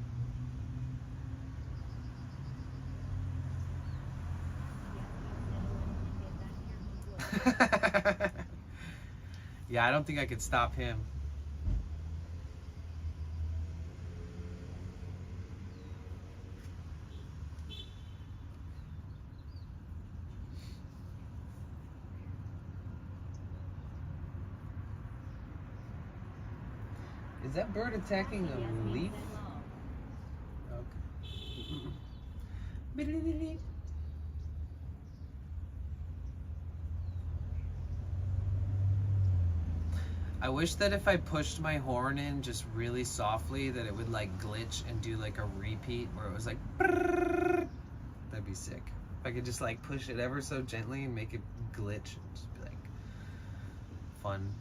Yeah, I don't think I could stop him. Is that bird attacking a leaf? Okay. I wish that if I pushed my horn in just really softly, that it would like glitch and do like a repeat where it was like brrrr. That'd be sick. If I could just like push it ever so gently and make it glitch and just be like fun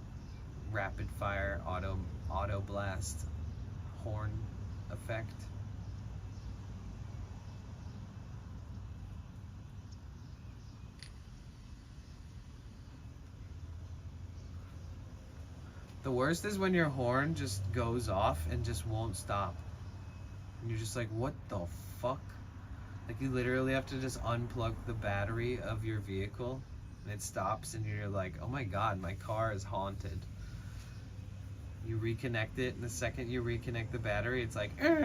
rapid fire auto blast horn effect. The worst is when your horn just goes off and just won't stop. And you're just like, what the fuck? Like you literally have to just unplug the battery of your vehicle and it stops and you're like, oh my god, my car is haunted. You reconnect it, and the second you reconnect the battery, it's like, you're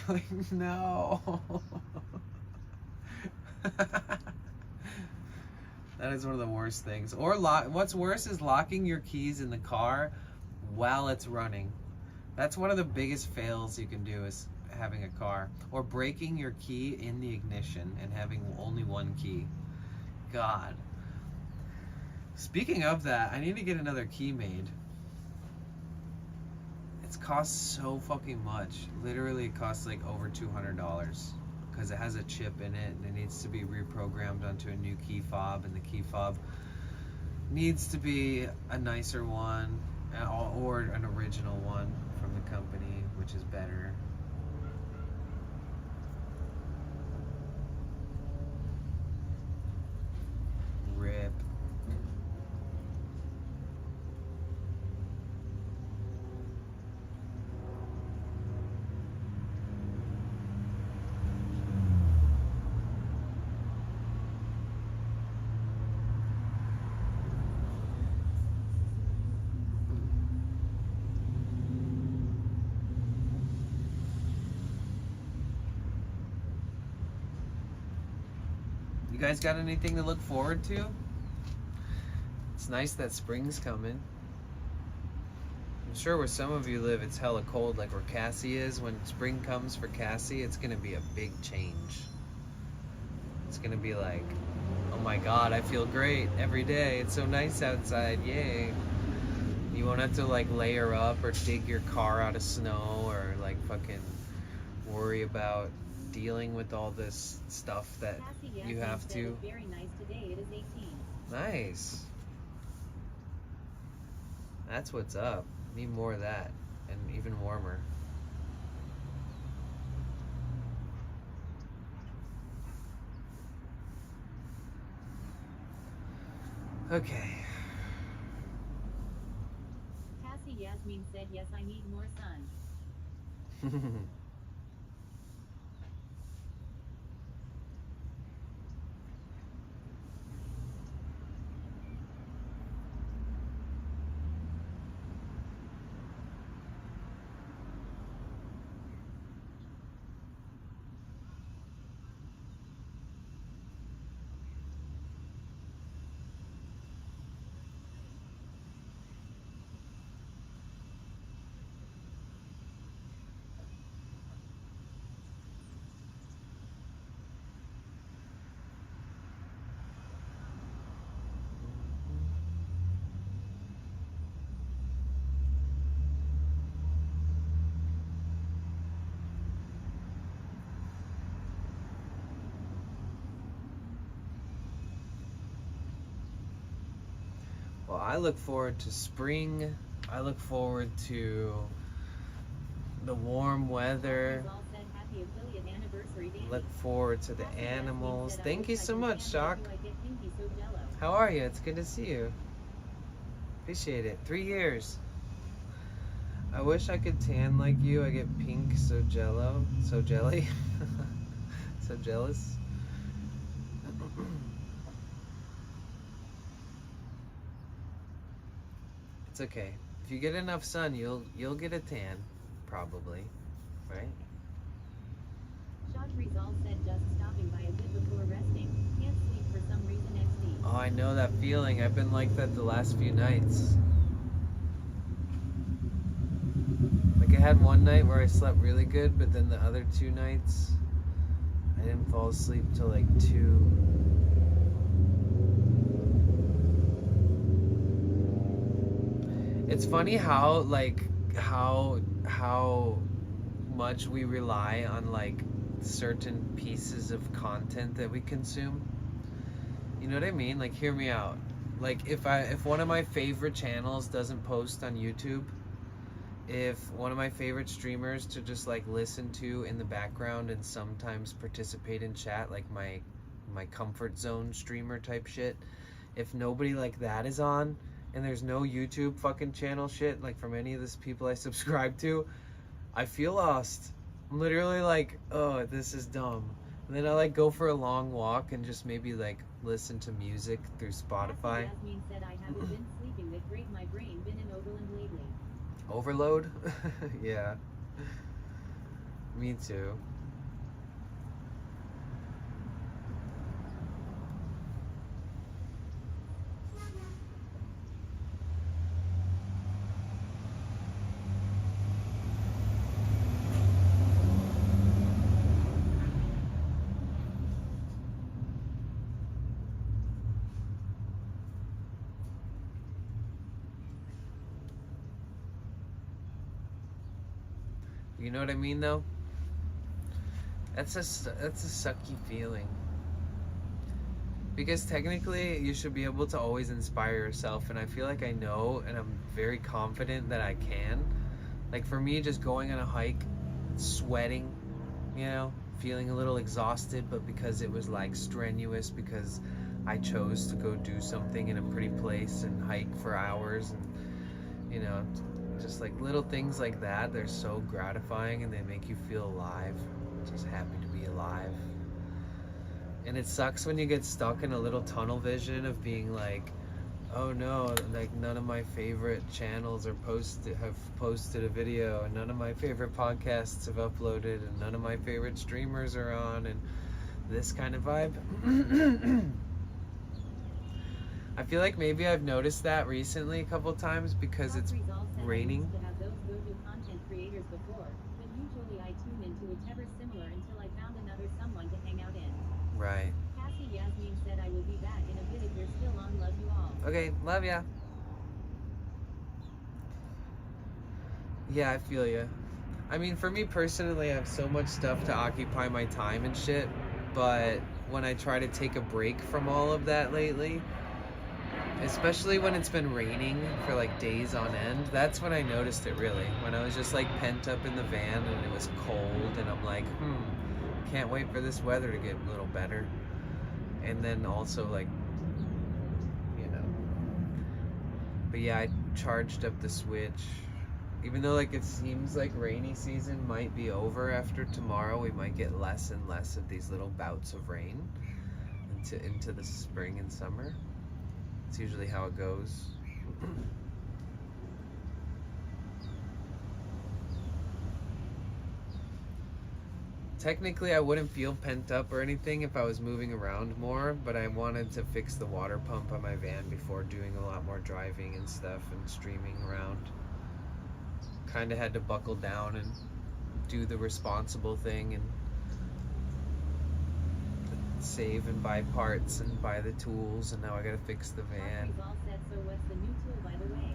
like, no. That is one of the worst things. Or what's worse is locking your keys in the car while it's running. That's one of the biggest fails you can do, is having a car. Or breaking your key in the ignition and having only one key. God. Speaking of that, I need to get another key made. It costs so fucking much. Literally, it costs like over $200 because it has a chip in it and it needs to be reprogrammed onto a new key fob, and the key fob needs to be a nicer one or an original one from the company, which is better. Rip. You guys got anything to look forward to? It's nice that spring's coming. I'm sure where some of you live, it's hella cold, like where Cassie is. When spring comes for Cassie, it's gonna be a big change. It's gonna be like, oh my god, I feel great every day. It's so nice outside, yay. You won't have to like layer up or dig your car out of snow or like fucking worry about dealing with all this stuff that Cassie you Yasmin have said to. it's very nice today. It is 18. Nice. That's what's up. Need more of that, and even warmer. Okay. Cassie Yasmin said yes, I need more sun. Well, I look forward to spring. I look forward to the warm weather. All said happy affiliate anniversary, Danny. Look forward to the Cassie Yasmin animals. said, I Thank wish you I so could much, stand Shock. with you. I get pinky so jello. How are you? It's good to see you. Appreciate it. 3 years. I wish I could tan like you. I get pink, so jello, so jelly, so jealous. It's okay. If you get enough sun, you'll get a tan, probably, right? Shock Rizal said just stopping by a bit before resting. Can't sleep for some reason XD. Oh, I know that feeling. I've been like that the last few nights. Like I had one night where I slept really good, but then the other 2 nights, I didn't fall asleep till like 2. It's funny how like how much we rely on like certain pieces of content that we consume. You know what I mean? Like, hear me out. Like if one of my favorite channels doesn't post on YouTube, if one of my favorite streamers to just like listen to in the background and sometimes participate in chat, like my comfort zone streamer type shit, if nobody like that is on and there's no YouTube fucking channel shit like from any of these people I subscribe to, I feel lost. I'm literally like, oh, this is dumb. And then I like go for a long walk and just maybe like listen to music through Spotify. Cassie Yasmin said I haven't been sleeping that great. My brain been in Overland lately. Overload? Yeah. Me too. You know what I mean, though? That's a sucky feeling. Because technically, you should be able to always inspire yourself, and I feel like I know, and I'm very confident that I can. Like for me, just going on a hike, sweating, you know, feeling a little exhausted, but because it was like strenuous, because I chose to go do something in a pretty place and hike for hours, and you know, just like little things like that, they're so gratifying and they make you feel alive. Just happy to be alive. And it sucks when you get stuck in a little tunnel vision of being like, oh no, like none of my favorite channels have posted a video, and none of my favorite podcasts have uploaded, and none of my favorite streamers are on, and this kind of vibe. I feel like maybe I've noticed that recently a couple times because it's raining. I used to have those go-to content creators before, but usually I tune into whichever similar until I found another someone to hang out in. Right. Cassie Yasmin said I will be back in a bit if you're still on. Love you all. Okay, love ya. Yeah, I feel ya. I mean, for me personally, I have so much stuff to occupy my time and shit, but when I try to take a break from all of that lately, especially when it's been raining for like days on end, that's when I noticed it really. When I was just like pent up in the van and it was cold and I'm like, can't wait for this weather to get a little better. And then also like, you know, but yeah, I charged up the Switch. Even though like it seems like rainy season might be over after tomorrow, we might get less and less of these little bouts of rain into the spring and summer. It's usually how it goes. Technically, I wouldn't feel pent up or anything if I was moving around more, but I wanted to fix the water pump on my van before doing a lot more driving and stuff and streaming around. Kind of had to buckle down and do the responsible thing and save and buy parts and buy the tools, and now I gotta fix the van. All set, so what's the new tool, by the way?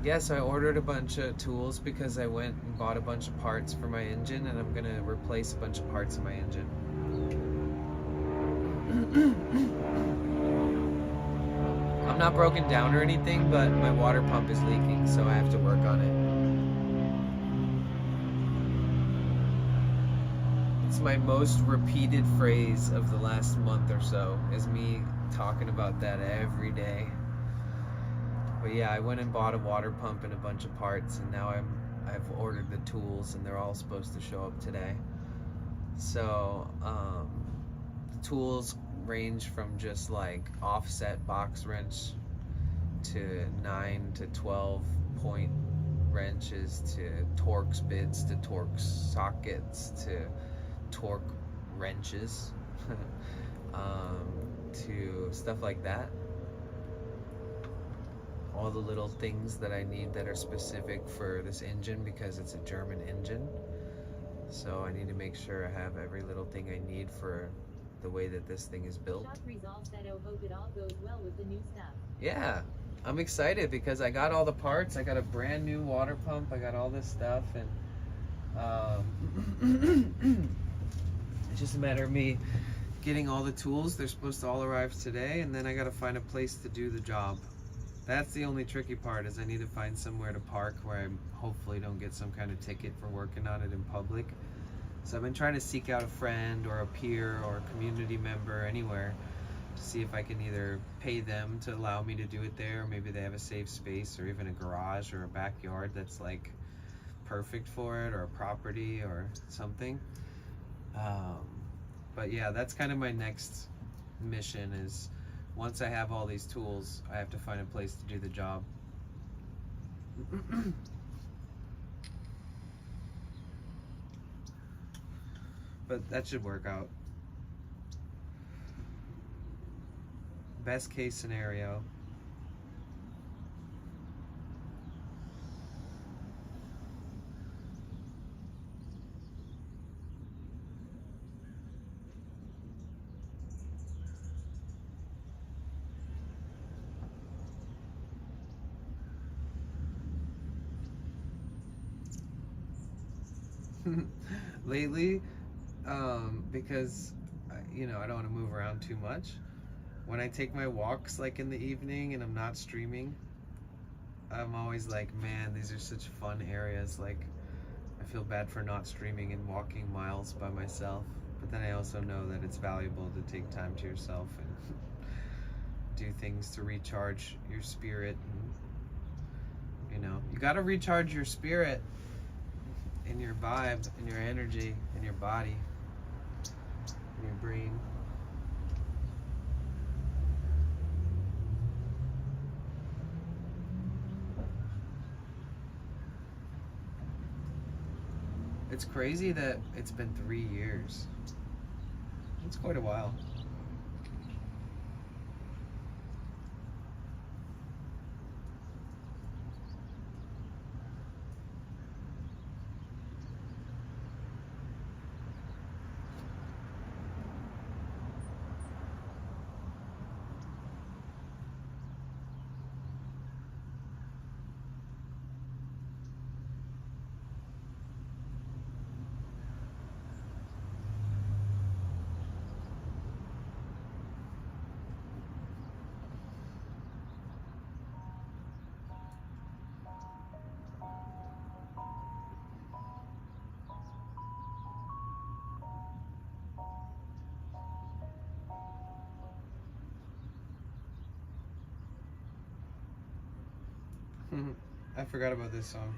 Yeah, so I ordered a bunch of tools because I went and bought a bunch of parts for my engine, and I'm gonna replace a bunch of parts in my engine. I'm not broken down or anything, but my water pump is leaking, so I have to work on it. It's my most repeated phrase of the last month or so, is me talking about that every day. But yeah, I went and bought a water pump and a bunch of parts, and now I've ordered the tools, and they're all supposed to show up today. So the tools range from just like offset box wrench to 9 to 12 point wrenches to Torx bits to Torx sockets to torque wrenches to stuff like that. All the little things that I need that are specific for this engine because it's a German engine. So I need to make sure I have every little thing I need for the way that this thing is built. Shop resolve said, oh, hope it all goes well with the new stuff. Yeah, I'm excited because I got all the parts. I got a brand new water pump. I got all this stuff, and it's just a matter of me getting all the tools. They're supposed to all arrive today, and then I gotta find a place to do the job. That's the only tricky part, is I need to find somewhere to park where I hopefully don't get some kind of ticket for working on it in public. So I've been trying to seek out a friend or a peer or a community member anywhere to see if I can either pay them to allow me to do it there, or maybe they have a safe space or even a garage or a backyard that's like perfect for it, or a property or something. But yeah, that's kind of my next mission, is once I have all these tools, I have to find a place to do the job. But that should work out. Best case scenario. lately, because you know, I don't want to move around too much. When I take my walks like in the evening and I'm not streaming, I'm always like, man, these are such fun areas. Like, I feel bad for not streaming and walking miles by myself. But then I also know that it's valuable to take time to yourself and do things to recharge your spirit. And, you know, you gotta recharge your spirit and your vibe and your energy and your body and your brain. It's crazy that it's been 3 years. It's quite a while. I forgot about this song.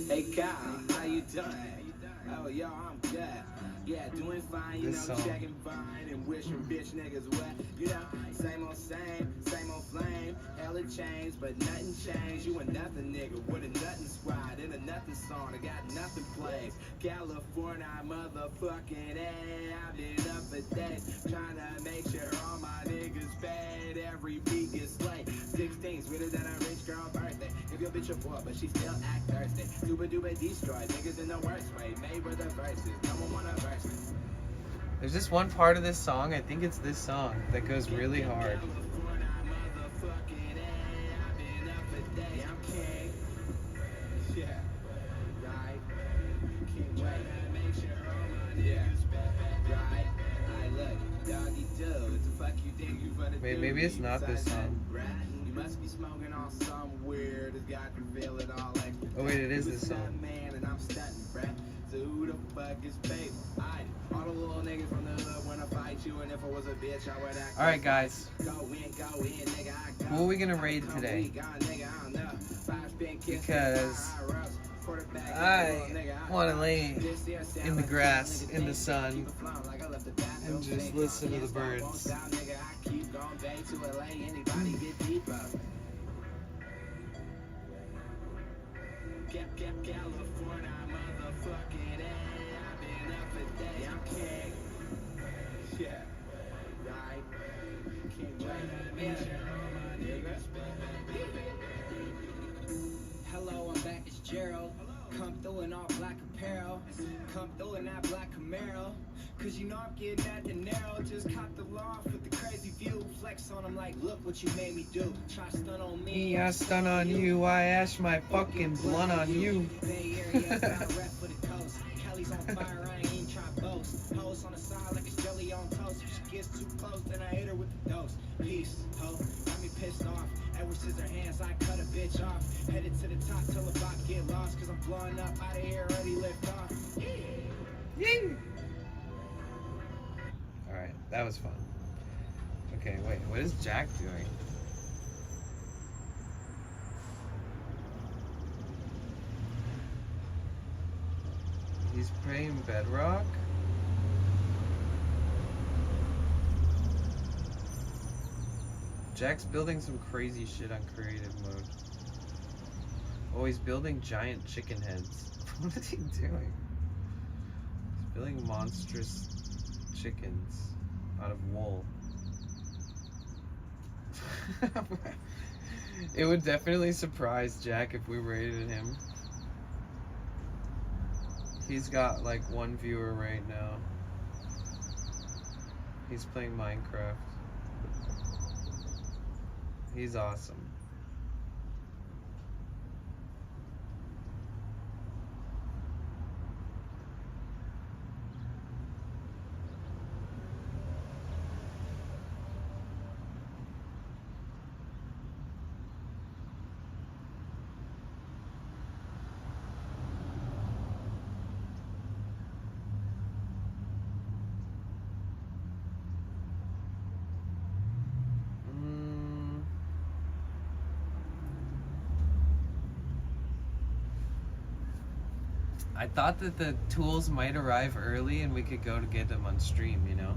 Hey Kyle, how you doing? Oh yo, I'm good. Yeah, doing fine, you This know, song. checking fine and wishing bitch niggas what? You know, same old flame. Hell it changed, but nothing changed. You a nothing nigga with a nothing squad in a nothing song. I got nothing plays. California, motherfucking A. I've been up for days, trying to make sure all my niggas paid. Every beat gets late. 16's sweeter than a rich girl birthday. If your bitch a boy, but she still act thirsty. Super duper destroy niggas in the worst way. Made with the verses, no one wanna verse me. There's this one part of this song, I think it's this song, that goes really hard. California, motherfucking A. I've been up for days. I'm king. Yeah, right. Can't wait to make sure all my niggas right. I look, doggy do. What the fuck you think you gonna do? Maybe it's not this song. You must be smoking on some weird. It's got to feel it all like. Oh wait, it is You a this song. stunt man and I'm stunting, bruh. So who the fuck is paid? All the little niggas from the hood wanna fight you, and if I was a bitch, I would act. Alright guys, Go in, nigga, I go. who are we gonna raid today? Because I want to lay in the grass, in the sun, and just listen to the birds. California, motherfucking A. I've been up for days. I'm king. Yeah, right. Can't wait. Yeah. Hello, I'm back as Gerald. Come through in all black apparel. Come through in that black Camaro. Cause you know I'm getting at the narrow. Just caught the loft with the crazy view. Flex on them like, look what you made me do. Try stun on me. I stun on you, I ash my fucking blunt on you. Bay Area, got a rep for the coast. Kelly's on fire, I ain't even try boast. Hoes on the side like it's jelly on toast. If she gets too close, then I hit her with the dose. Peace, ho, got me pissed off. Edward Scissorhands, I cut a bitch off. Headed to the top till the bop get lost. Cause I'm blowing up out of here, already lift off. Ying! Alright, that was fun. Okay, wait, what is Jack doing? He's playing Bedrock? Jack's building some crazy shit on creative mode. Oh, he's building giant chicken heads. What is he doing? He's building monstrous chickens out of wool. It would definitely surprise Jack if we rated him. He's got like 1 viewer right now. He's playing Minecraft. He's awesome. I thought that the tools might arrive early and we could go to get them on stream, you know?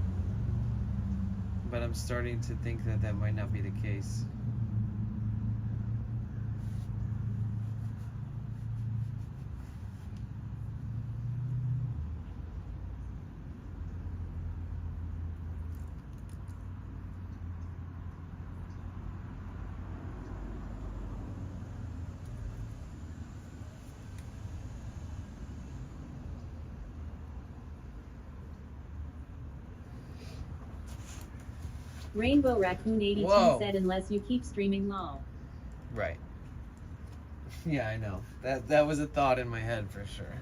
But I'm starting to think that that might not be the case. Rainbow Raccoon 82 Whoa. said unless you keep streaming lol. Right. Yeah, I know. That was a thought in my head for sure.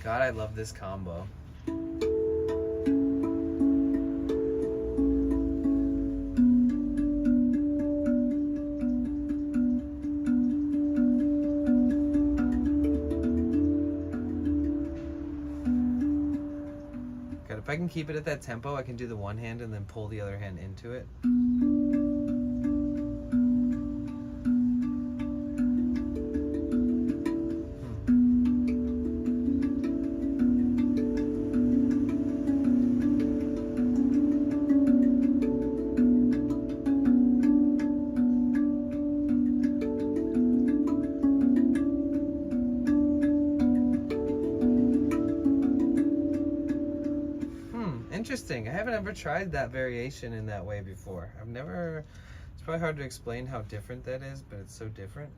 God, I love this combo. God, if I can keep it at that tempo, I can do the one hand and then pull the other hand into it. Interesting. I haven't ever tried that variation in that way before. It's probably hard to explain how different that is, but it's so different.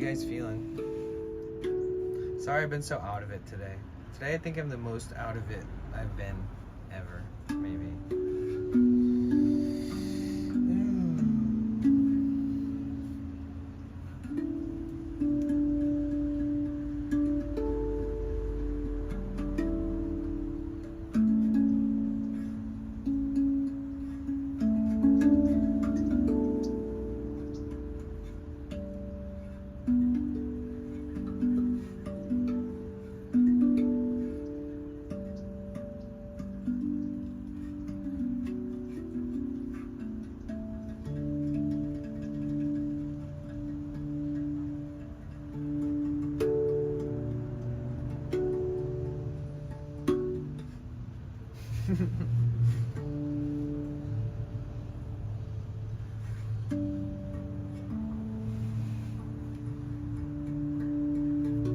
you guys feeling? Sorry I've been so out of it today. Today I think I'm the most out of it I've been ever, maybe.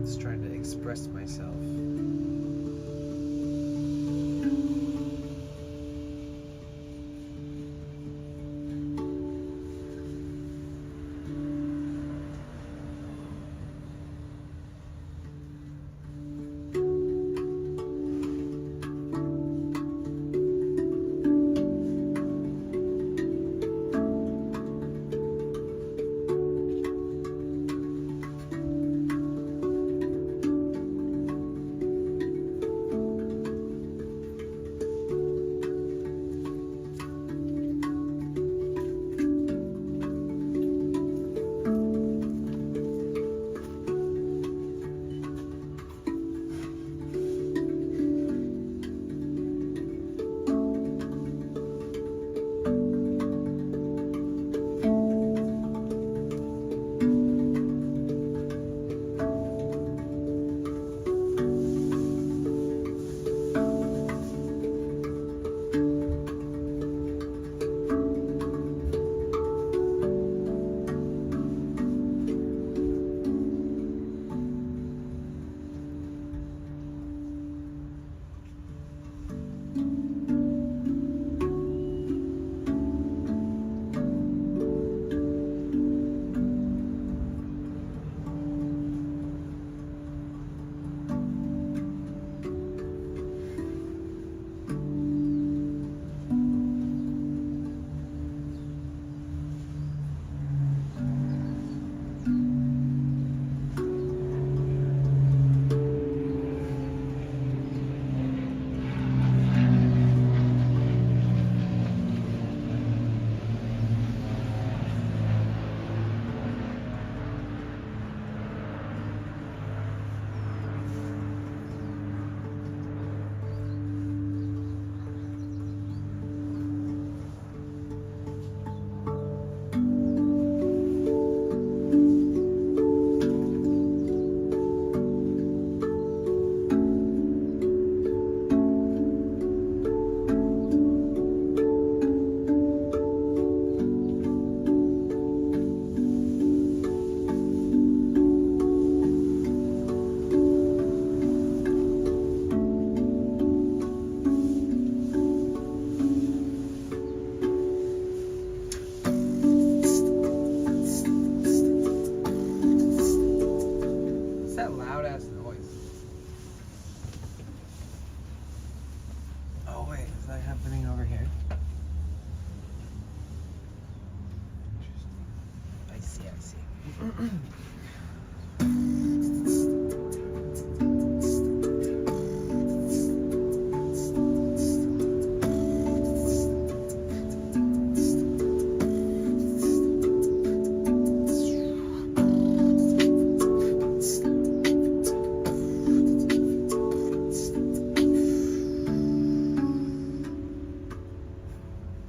Just trying to express myself.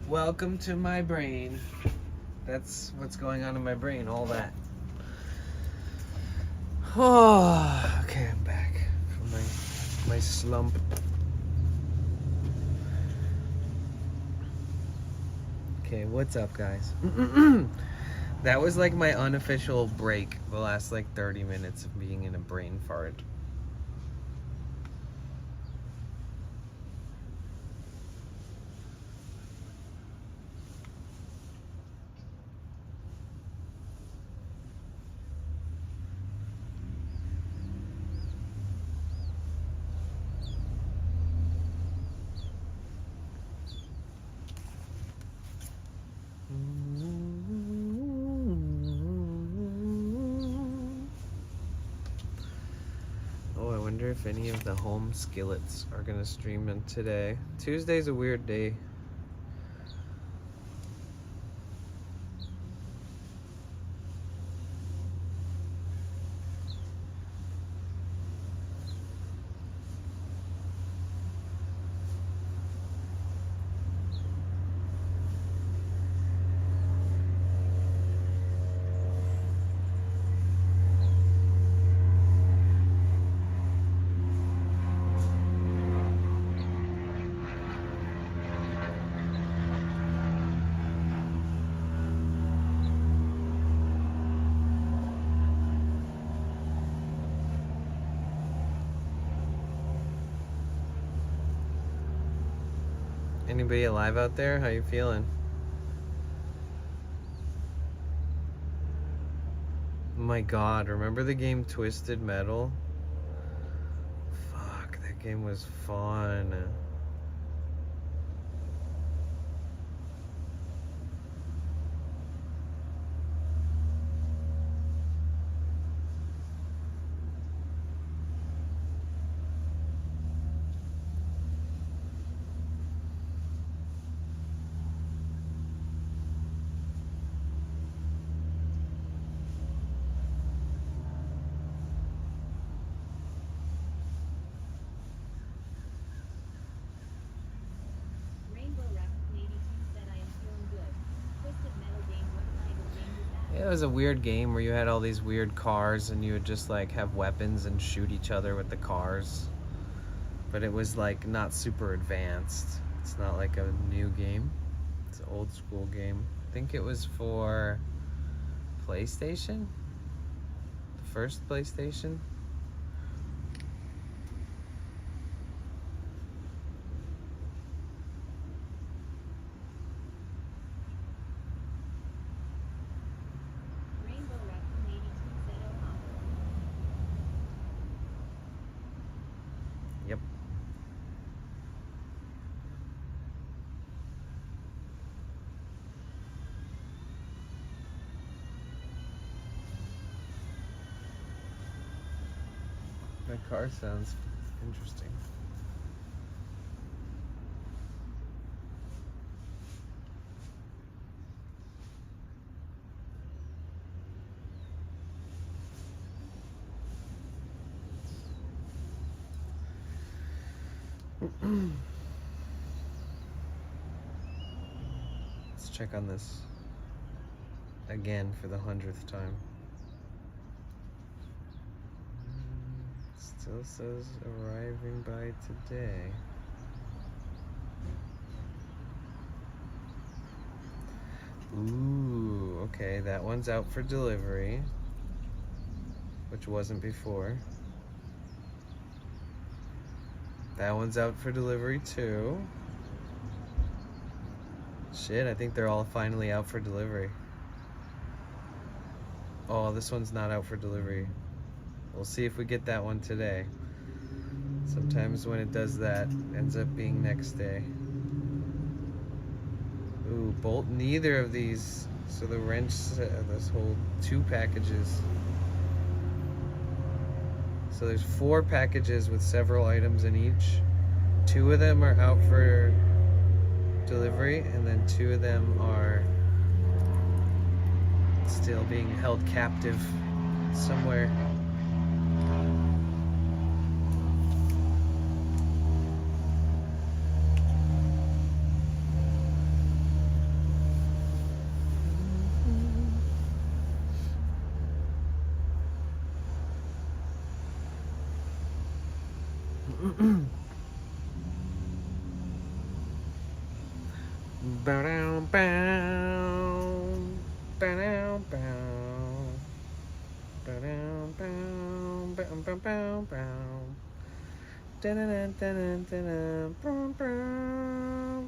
Welcome to my brain. That's what's going on in my brain, all that. Oh, okay, I'm back from my slump. Okay, what's up, guys? That was like my unofficial break, the last like 30 minutes of being in a brain fart. Oh, I wonder if any of the home skillets are gonna stream in today. Tuesday's a weird day. Anybody alive out there? How you feeling? Oh my god, remember the game Twisted Metal? Fuck, that game was fun. Rainbow Raccoon 82 said I am feeling good. Twisted Metal game, what kind of game was that? It was a weird game where you had all these weird cars and you would just like have weapons and shoot each other with the cars. But it was like not super advanced. It's not like a new game. It's an old school game. I think it was for PlayStation? The first PlayStation? Rainbow Raccoon 82 said oh hop. Yep. That car sounds interesting. Let's check on this again for the 100th time. Still says arriving by today. Ooh, okay, that one's out for delivery, which wasn't before. That one's out for delivery too. Shit, I think they're all finally out for delivery. Oh, this one's not out for delivery. We'll see if we get that one today. Sometimes when it does that, ends up being next day. Ooh, bolt neither of these. So the wrench, this whole 2 packages. So there's 4 packages with several items in each. 2 of them are out for delivery, and then 2 of them are still being held captive somewhere. Bow bow, bow bow, bow bow, bow bow bow, dun dun dun bow bow.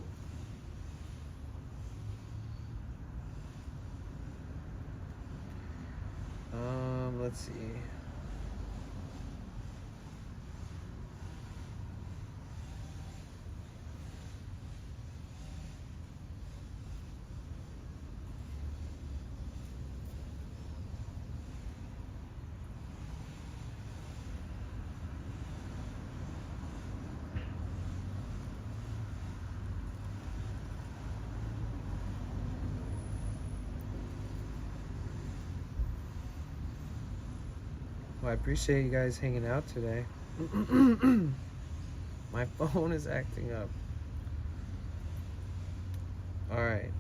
Let's see. I appreciate you guys hanging out today. My phone is acting up. All right.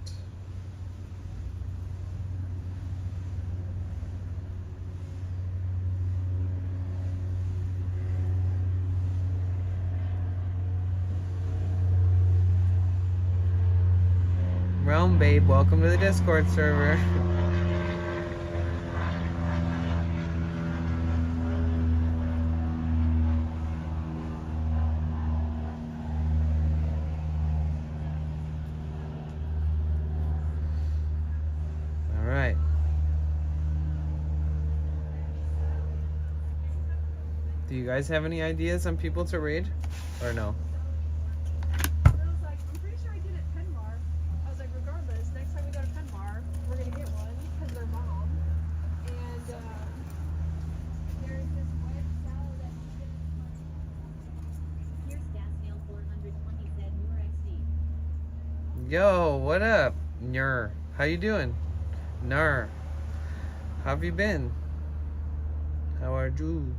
Realm Babe, welcome to the Discord server. All right. Do you guys have any ideas on people to raid? Or no? I was like, I'm pretty sure I did at Penmar. I was like, regardless, next time we go to Penmar, we're gonna get one because they're bomb. And there's this white salad that you get. Here's Gasnail 420 said Nur XD. Yo, what up? Nur. How you doing? Nur. How have you been? How are you?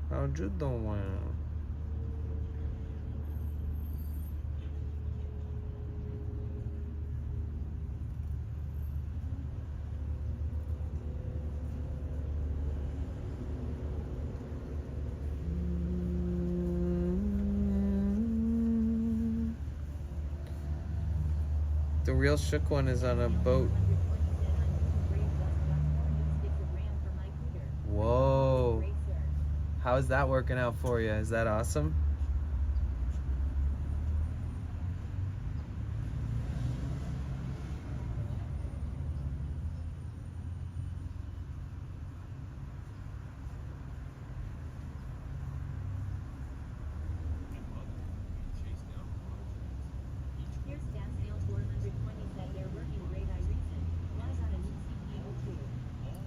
How you doing? The real shook one is on a boat. Whoa. How's that working out for you? Is that awesome? Here's Gasnail 420 said they're working great. I recent. Why got a new CEO too?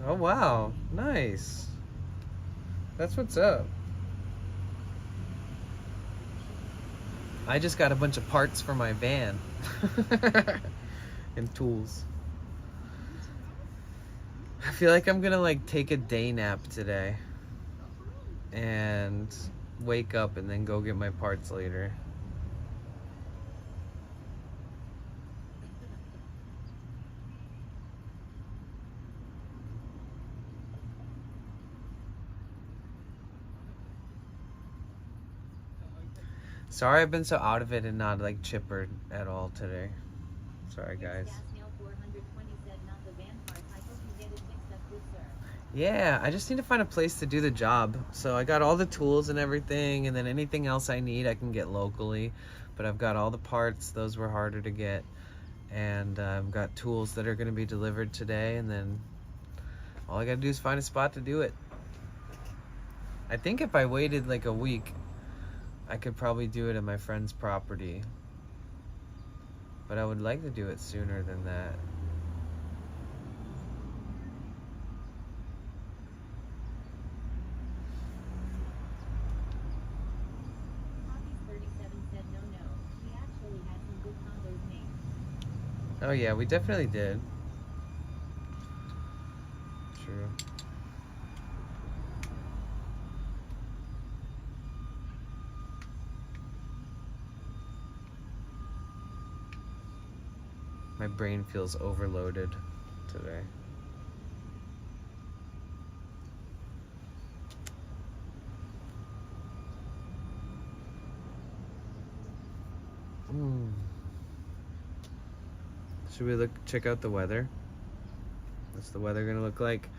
Oh wow, nice. That's what's up. I just got a bunch of parts for my van and tools. I feel like I'm gonna like take a day nap today and wake up and then go get my parts later. Sorry I've been so out of it and not like chipper at all today. Sorry guys. Gasnail 420 said not the van parts. I hope you get it fixed up good, sir. Yeah, I just need to find a place to do the job. So I got all the tools and everything, and then anything else I need I can get locally. But I've got all the parts, those were harder to get. And I've got tools that are going to be delivered today, and then all I got to do is find a spot to do it. I think if I waited like a week, I could probably do it at my friend's property. But I would like to do it sooner than that. Hobbies 37 said no. We actually had some good combos made. Oh yeah, we definitely did. True. My brain feels overloaded today. Should we check out the weather? What's the weather gonna look like?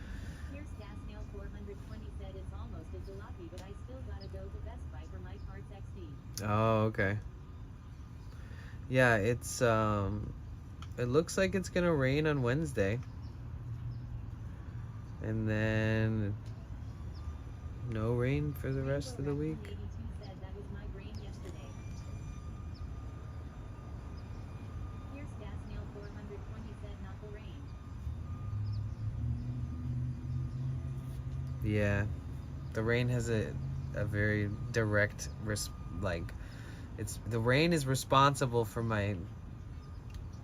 Here's Gasnail 420 said it's almost a jalopy, but I still gotta go to Best Buy for my parts XD. Oh, okay. Yeah, it's it looks like it's gonna rain on Wednesday. And then no rain for the rest of the week. 82 said that was my brain yesterday. Here's Gasnail 420 said not the rain. Yeah, the rain has a very direct the rain is responsible for my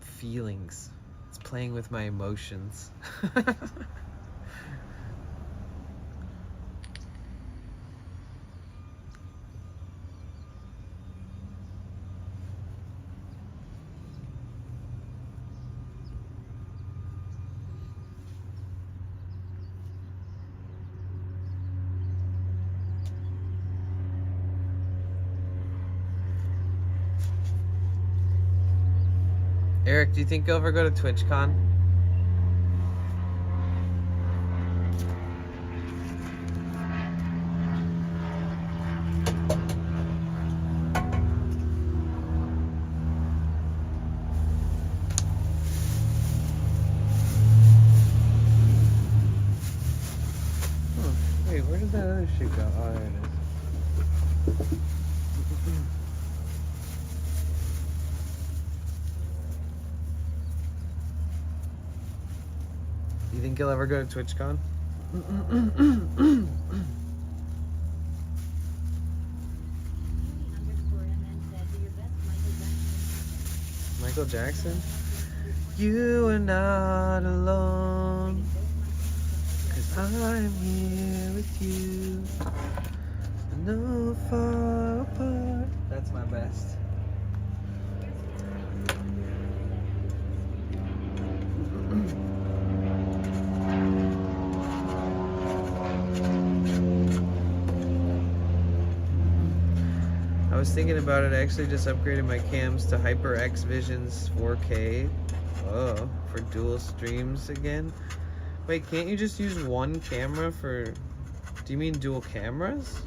feelings. It's playing with my emotions. Eric, do you think you'll ever go to TwitchCon? Wait, where did that other shit go? Oh, there it is. You think you'll ever go to TwitchCon? Michael Jackson? You are not alone, 'cause I'm here with you. No far apart. That's my best. I was thinking about it. I actually just upgraded my cams to HyperX Visions 4K. Oh, for dual streams again. Wait, can't you just use one camera for... Do you mean dual cameras?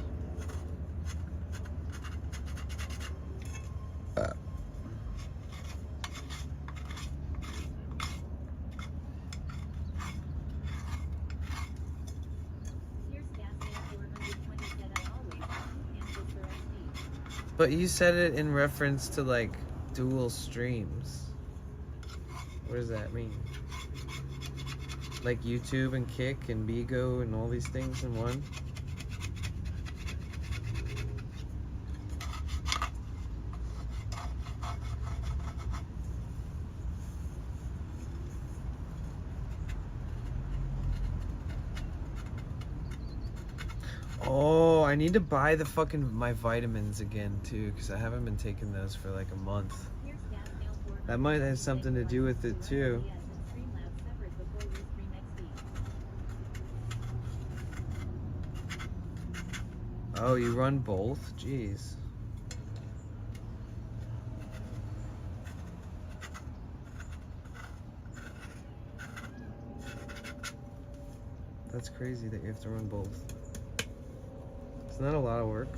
But you said it in reference to like dual streams. What does that mean? Like YouTube and Kick and Bigo and all these things in one? Oh, I need to buy the fucking my vitamins again too, because I haven't been taking those for like a month. That might have something to do with it too. Oh, you run both? Jeez. That's crazy that you have to run both. Isn't that a lot of work?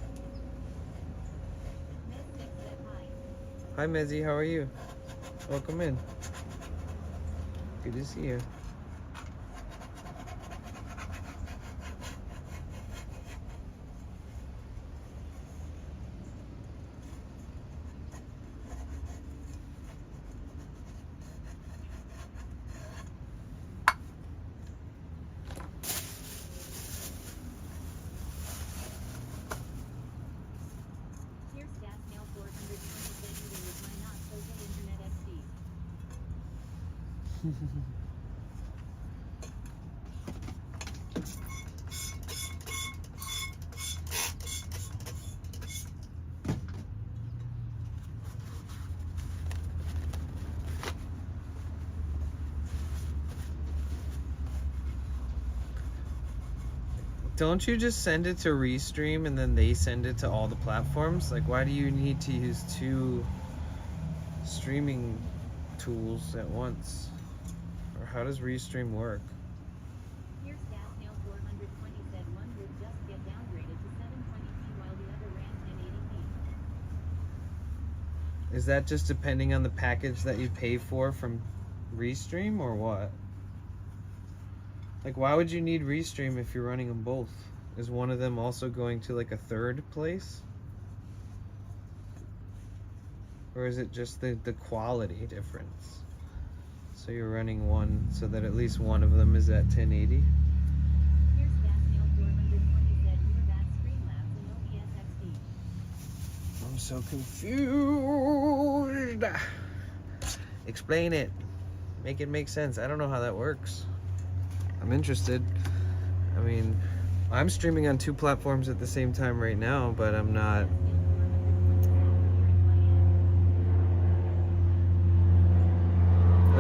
Hi Mezzy, how are you? Welcome in. Good to see you. Don't you just send it to Restream and then they send it to all the platforms? Like, why do you need to use two streaming tools at once? Or how does Restream work? Here's Gasnail 420 said one would just get downgraded to 720p while the other ran 1080p. Is that just depending on the package that you pay for from Restream or what? Like, why would you need Restream if you're running them both? Is one of them also going to like a third place? Or is it just the quality difference? So you're running one so that at least one of them is at 1080? Here's Gasnail 420 said you're that Streamlabs and OBS XD. I'm so confused. Explain it. Make it make sense. I don't know how that works. I'm interested. I mean, I'm streaming on two platforms at the same time right now, but I'm not.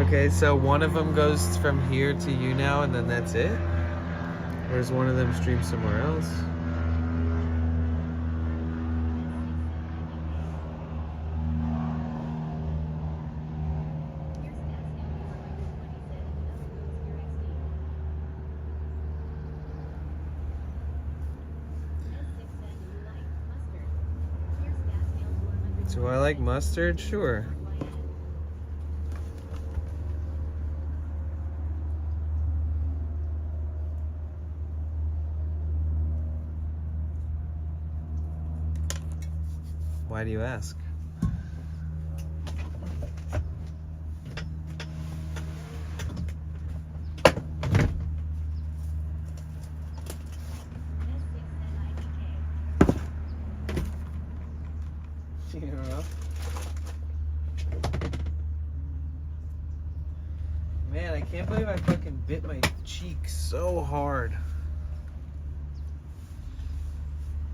Okay, so one of them goes from here to you now, and then that's it? Or is one of them streamed somewhere else? Do I like mustard? Sure. Why do you ask? You don't know? Man, I can't believe I fucking bit my cheek so hard.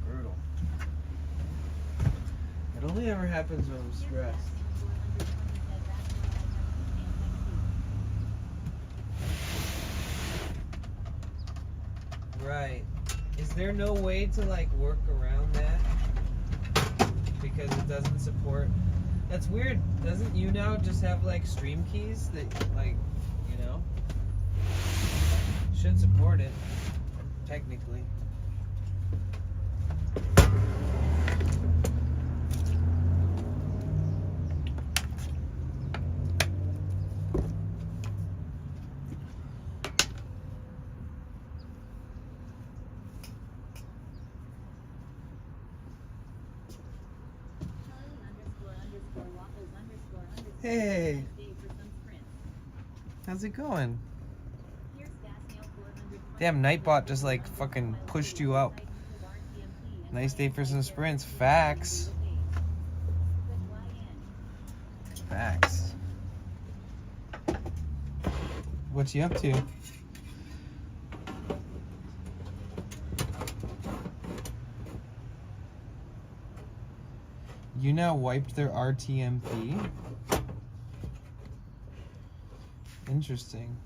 Brutal. It only ever happens when I'm stressed. Right. Is there no way to like work around that? Because it doesn't support. That's weird. Doesn't you now just have like stream keys that like, you know, should support it technically. Hey, how's it going? Damn, Nightbot just like fucking pushed you up. Nice day for some sprints. Facts. Facts. What you up to? You now wiped their RTMP? Interesting.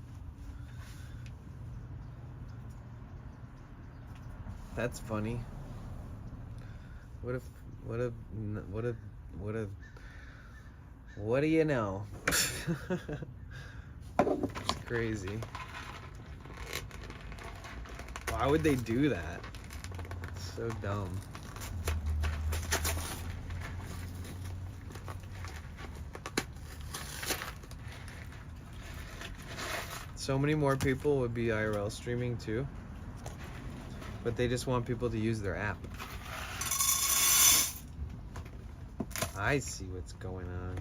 That's funny. What do you know? It's crazy. Why would they do that? It's so dumb. So many more people would be IRL streaming too, but they just want people to use their app. I see what's going on.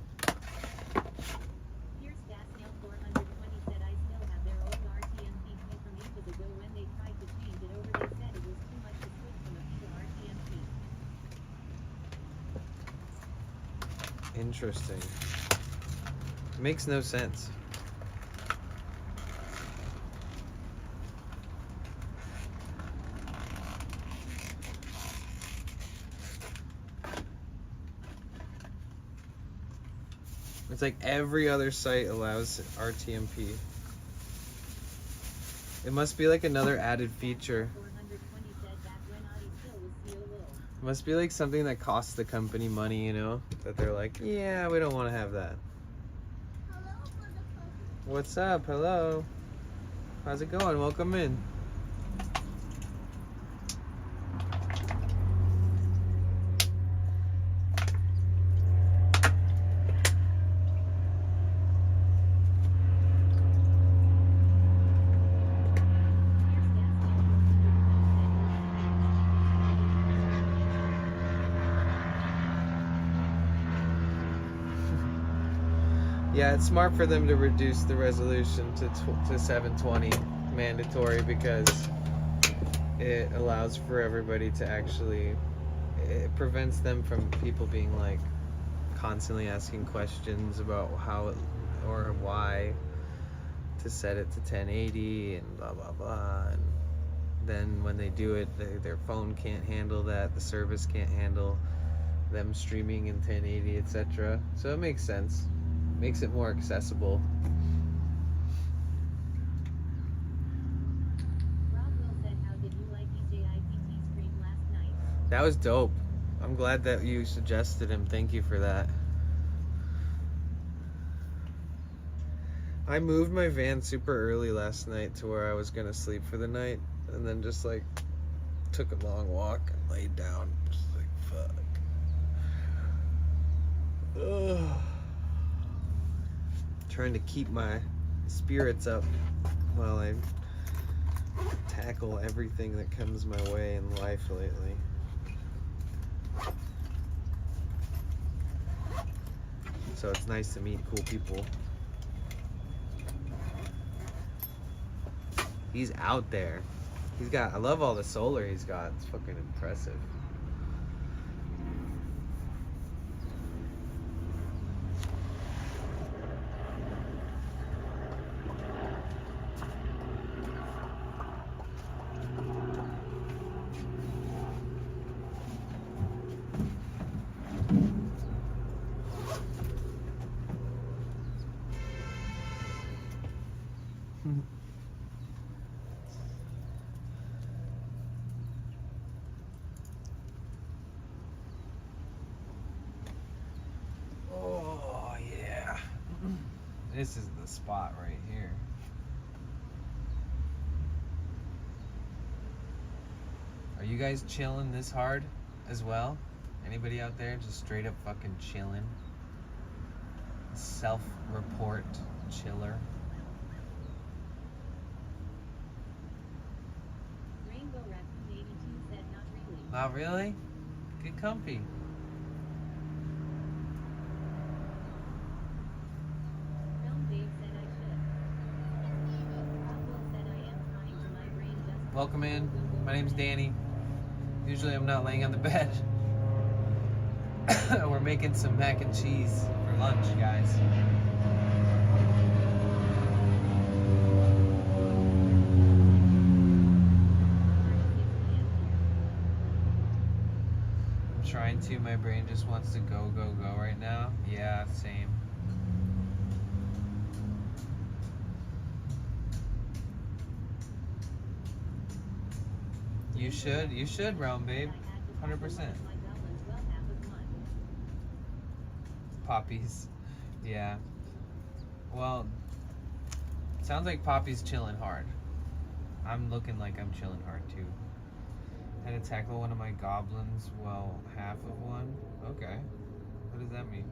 Here's Gasnail 420 said I still have their old RTMP key from ages ago when they tried to change it over. They said it was too much to switch from a fee to RTMP. Interesting. Makes no sense. It's like every other site allows RTMP. It must be like another added feature. 420 said back when I still was COO. It must be like something that costs the company money, you know? That they're like, yeah, we don't want to have that. What's up? Hello. How's it going? Welcome in. Yeah, it's smart for them to reduce the resolution to 720 mandatory because it allows for everybody to actually, it prevents them from people being like constantly asking questions about how it, or why to set it to 1080 and blah blah blah, and then when they do it, their phone can't handle that, the service can't handle them streaming in 1080, etc. So it makes sense. Makes it more accessible. Roswell said, how did you like EJIPT stream last night? That was dope. I'm glad that you suggested him. Thank you for that. I moved my van super early last night to where I was gonna sleep for the night, and then just like took a long walk and laid down. Just like fuck. Ugh. Trying to keep my spirits up while I tackle everything that comes my way in life lately. So it's nice to meet cool people. He's out there. He's got, I love all the solar he's got. It's fucking impressive. Oh, yeah. This is the spot right here. Are you guys chilling this hard as well? Anybody out there just straight up fucking chilling? Self-report chiller. Rainbow Raccoon 82 said not really. Not really? Get comfy. Realm Babe said I should. Rockwell said I am trying to my brain just. Welcome in. My name's Danny. Usually I'm not laying on the bed. We're making some mac and cheese for lunch, guys. I'm trying to. My brain just wants to go, go, go right now. Yeah, same. You should, Realm Babe. 100%. Poppy's. Yeah. Well, sounds like Poppy's chilling hard. I'm looking like I'm chilling hard too. Had to tackle one of my goblins, well, half of one. Okay. What does that mean?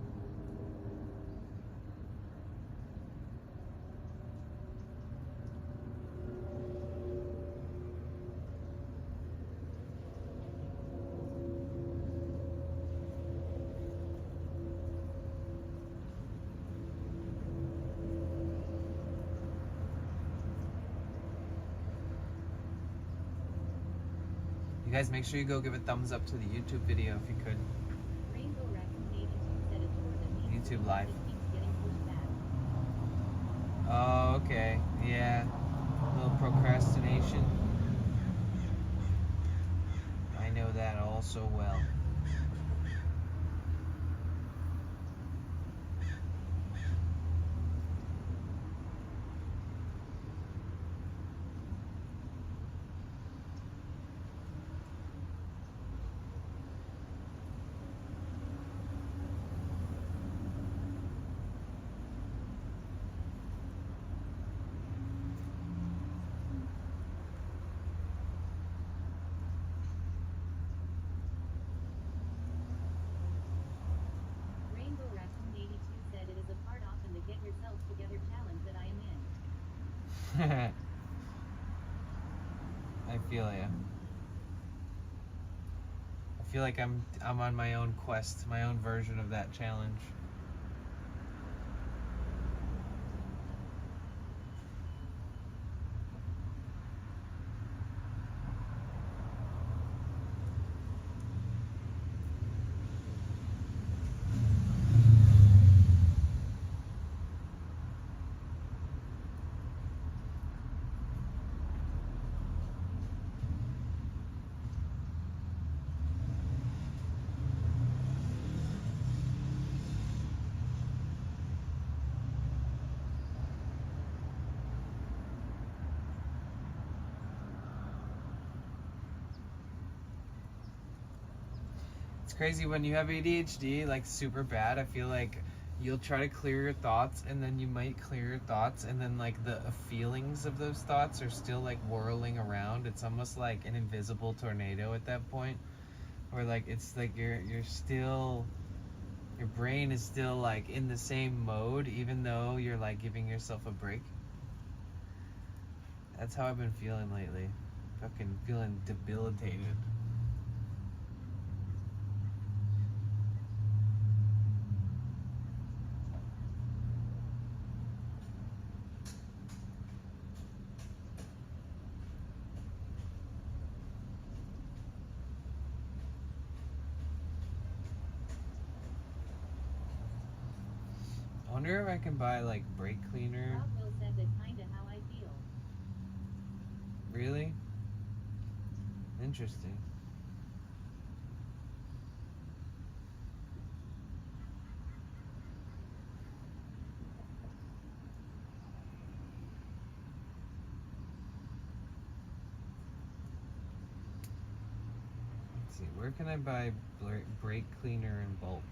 You guys make sure you go give a thumbs up to the YouTube video if you could. Rainbow Raccoon 82 said a tour that means YouTube Live. it keeps getting pushed back. Oh, okay. Yeah. A little procrastination. I know that all so well. Rainbow Raccoon 82 said it is a part often the get yourself together challenge that I am in. I feel ya. I feel like I'm on my own quest, my own version of that challenge. It's crazy when you have ADHD, like super bad. I feel like you'll try to clear your thoughts and then you might clear your thoughts and then like the feelings of those thoughts are still like whirling around. It's almost like an invisible tornado at that point, where like it's like you're still your brain is still like in the same mode even though you're like giving yourself a break. That's how I've been feeling lately. Fucking feeling debilitated. I wonder if I can buy like brake cleaner. Rocco said that's kinda how I feel. Really? Interesting. Let's see, where can I buy brake cleaner in bulk?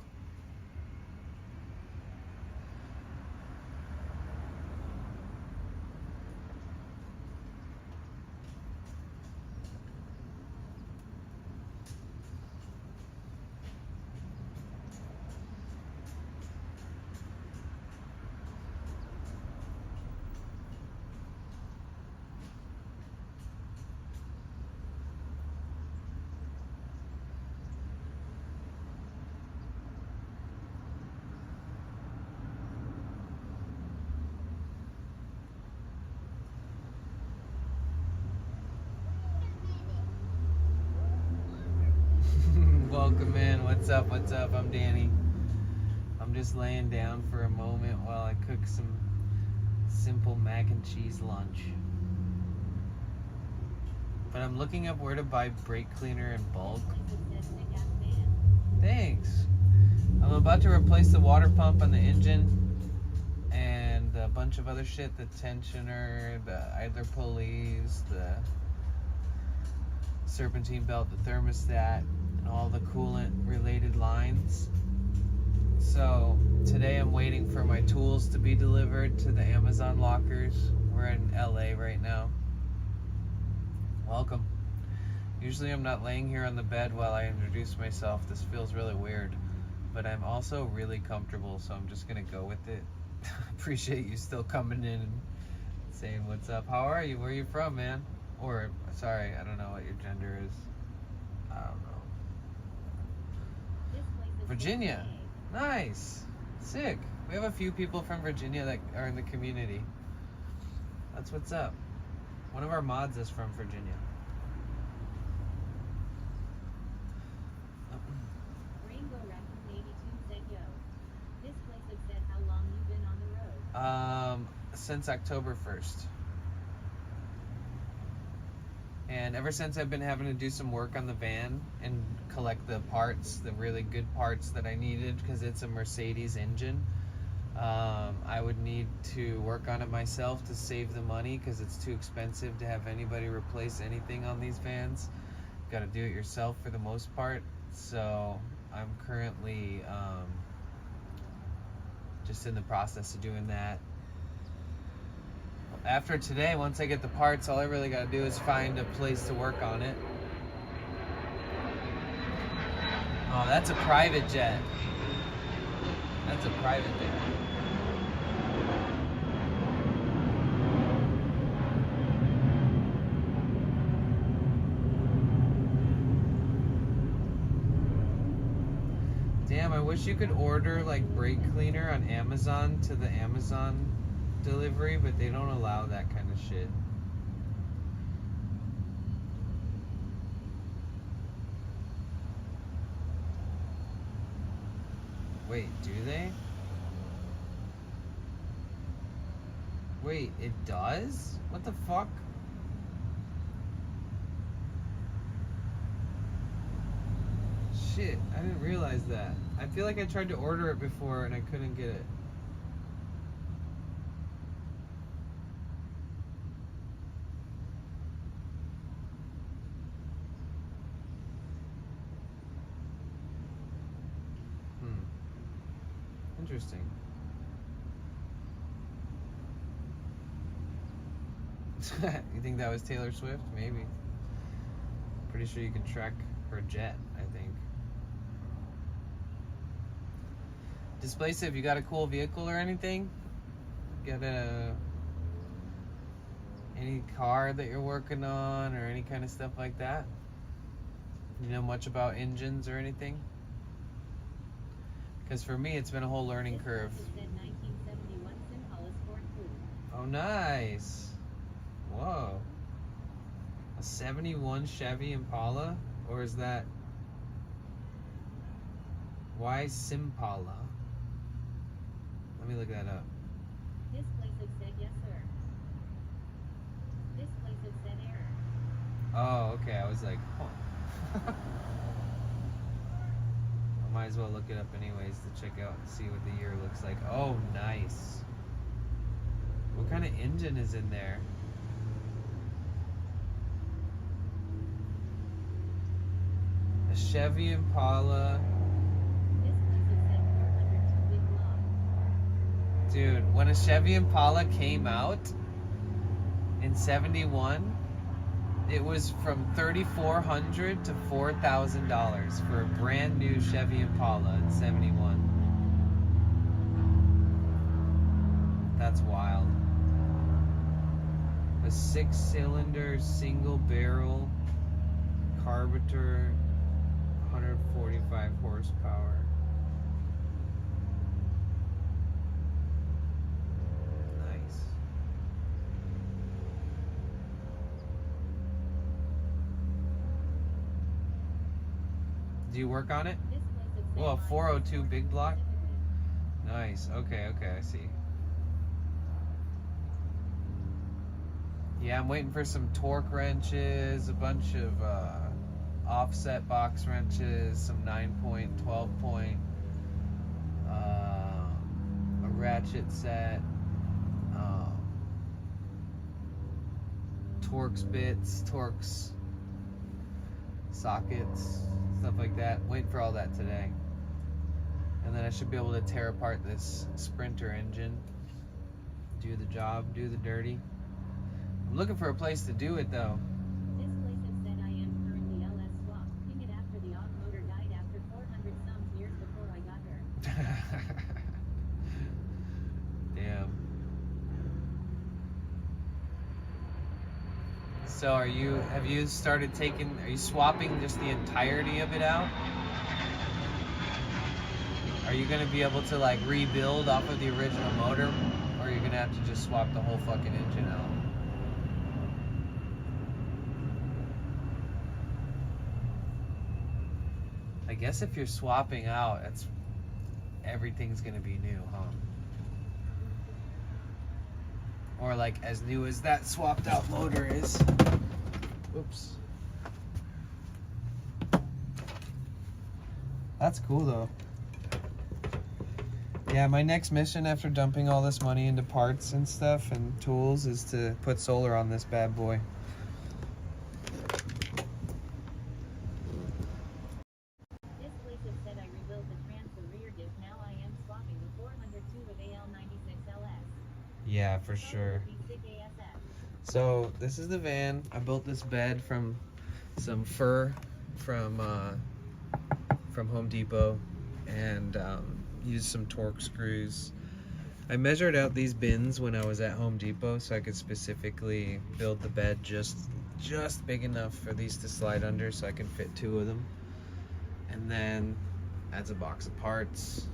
Welcome in. What's up? What's up? I'm Danny. I'm just laying down for a moment while I cook some simple mac and cheese lunch. But I'm looking up where to buy brake cleaner in bulk. Thanks. I'm about to replace the water pump on the engine and a bunch of other shit, the tensioner, the idler pulleys, the serpentine belt, the thermostat, and all the coolant related lines. So today I'm waiting for my tools to be delivered to the Amazon lockers. We're in LA right now. Welcome. Usually I'm not laying here on the bed while I introduce myself. This feels really weird, but I'm also really comfortable, so I'm just gonna go with it. Appreciate you still coming in and saying what's up. How are you? Where are you from, man? Or, sorry, I don't know what your gender is. I don't know. This place is Virginia. so Nice. Sick. We have a few people from Virginia that are in the community. That's what's up. One of our mods is from Virginia. Rainbow Raccoon 82 said yo. This place has said how long you've been on the road. Since October 1st. And ever since I've been having to do some work on the van and collect the parts, the really good parts that I needed, because it's a Mercedes engine. I would need to work on it myself to save the money because it's too expensive to have anybody replace anything on these vans. You got to do it yourself for the most part. So I'm currently just in the process of doing that. After today, once I get the parts, all I really got to do is find a place to work on it. Oh, that's a private jet. That's a private jet. Damn, I wish you could order like brake cleaner on Amazon to the Amazon delivery, but they don't allow that kind of shit. Wait, do they? Wait, it does? What the fuck? Shit, I didn't realize that. I feel like I tried to order it before and I couldn't get it. Interesting. You think that was Taylor Swift? Maybe. Pretty sure you can track her jet, I think. Displace, if you got a cool vehicle or anything, got any car that you're working on or any kind of stuff like that? You know much about engines or anything? Because for me, it's been a whole learning curve. Said 1971 Impala Sport Coupe. Oh, nice. Whoa. A 71 Chevy Impala? Or is that... Why Simpala? Let me look that up. This place has said yes, sir. This place has said error. Oh, okay. I was like, huh. I might as well look it up anyways to check out and see what the year looks like. Oh, nice. What kind of engine is in there? A Chevy Impala. This place has said 402 big block. Dude, when a Chevy Impala came out in 71, it was from $3,400 to $4,000 for a brand new Chevy Impala in 71. That's wild. A 6-cylinder single barrel carburetor, 145 horsepower. Nice. Do you work on it? This place has said Well, mine 402 big block? specifically. Nice. Okay, I see. Yeah, I'm waiting for some torque wrenches, a bunch of offset box wrenches, some 9-point, 12-point, a ratchet set, Torx bits, Torx sockets, stuff like that. Waiting for all that today. And then I should be able to tear apart this Sprinter engine, do the job, do the dirty. I'm looking for a place to do it though. This place has said I am currently LS swap. Ping it after the odd motor died after 400 some years before I got her. Damn. So have you started are you swapping just the entirety of it out? Are you gonna be able to like rebuild off of the original motor? Or are you gonna have to just swap the whole fucking engine out? I guess if you're swapping out, everything's gonna be new, huh? Or like as new as that swapped out motor is. Oops. That's cool though. Yeah, my next mission after dumping all this money into parts and stuff and tools is to put solar on this bad boy. This place has said I rebuilt the transfer rear diff. Now I am swapping the 402 with AL96 LS. Yeah, for sure. V6 ASF. So this is the van. I built this bed from some fur from Home Depot and used some torque screws. I measured out these bins when I was at Home Depot so I could specifically build the bed just big enough for these to slide under so I can fit 2 of them. And then adds a box of parts.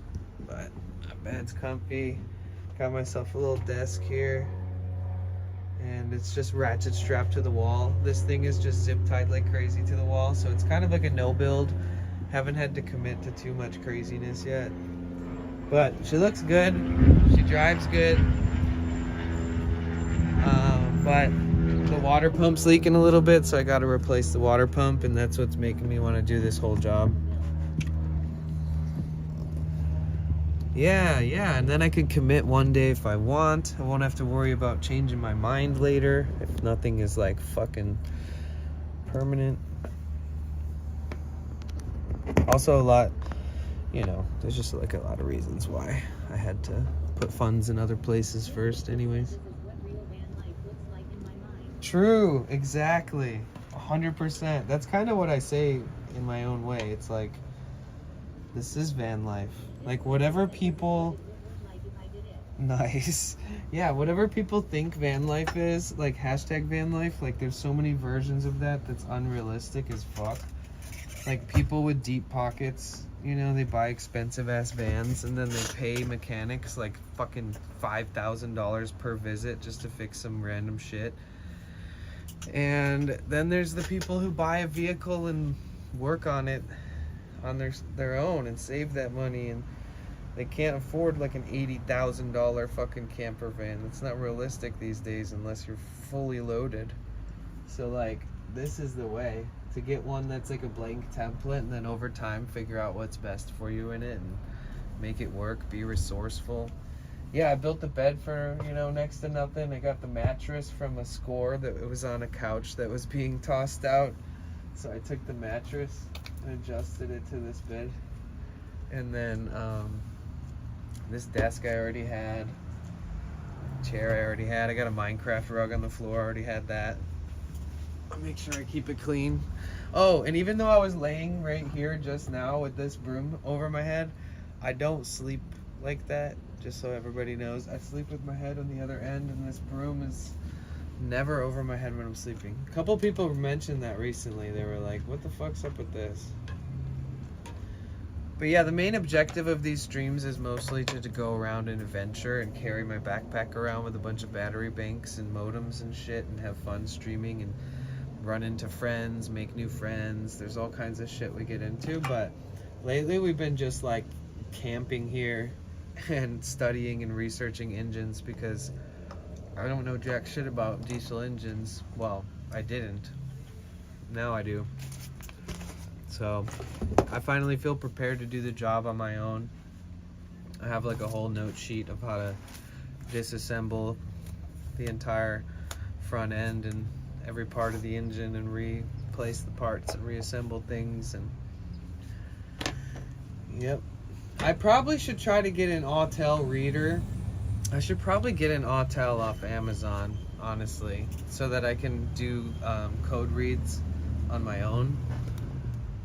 But my bed's comfy. Got myself a little desk here. And it's just ratchet strapped to the wall. This thing is just zip tied like crazy to the wall, so it's kind of like a no build. Haven't had to commit to too much craziness yet. But she looks good. She drives good. But the water pump's leaking a little bit, so I got to replace the water pump, and that's what's making me want to do this whole job. Yeah, and then I could commit one day if I want. I won't have to worry about changing my mind later if nothing is like fucking permanent. Also there's just like a lot of reasons why I had to put funds in other places first anyways. This is what real van life looks like in my mind. True, exactly. 100%. That's kind of what I say in my own way. It's like, This is van life. Like whatever people Like if I did it. nice. Yeah, whatever people think van life is, like hashtag van life, like there's so many versions of that that's unrealistic as fuck. Like people with deep pockets, you know, they buy expensive ass vans and then they pay mechanics like fucking $5,000 per visit just to fix some random shit. And then there's the people who buy a vehicle and work on it on their own and save that money, and they can't afford like an $80,000 fucking camper van. That's not realistic these days unless you're fully loaded. So like this is the way to get one that's like a blank template, and then over time figure out what's best for you in it and make it work. Be resourceful. Yeah, I built the bed for, you know, next to nothing. I got the mattress from a score that it was on a couch that was being tossed out. So I took the mattress and adjusted it to this bed. And then this desk I already had. Chair I already had. I got a Minecraft rug on the floor. I already had that. I'll make sure I keep it clean. Oh, and even though I was laying right here just now with this broom over my head, I don't sleep like that, just so everybody knows. I sleep with my head on the other end, and this broom is never over my head when I'm sleeping. A couple people mentioned that recently. They were like, what the fuck's up with this? But yeah, the main objective of these streams is mostly to go around and adventure and carry my backpack around with a bunch of battery banks and modems and shit and have fun streaming and run into friends, make new friends. There's all kinds of shit we get into, but lately we've been just like camping here and studying and researching engines because I don't know jack shit about diesel engines. Well, I didn't. Now I do. So I finally feel prepared to do the job on my own. I have like a whole note sheet of how to disassemble the entire front end and every part of the engine and replace the parts and reassemble things. And yep, I probably should try to get an Autel reader. I should probably get an Autel off Amazon, honestly, so that I can do code reads on my own,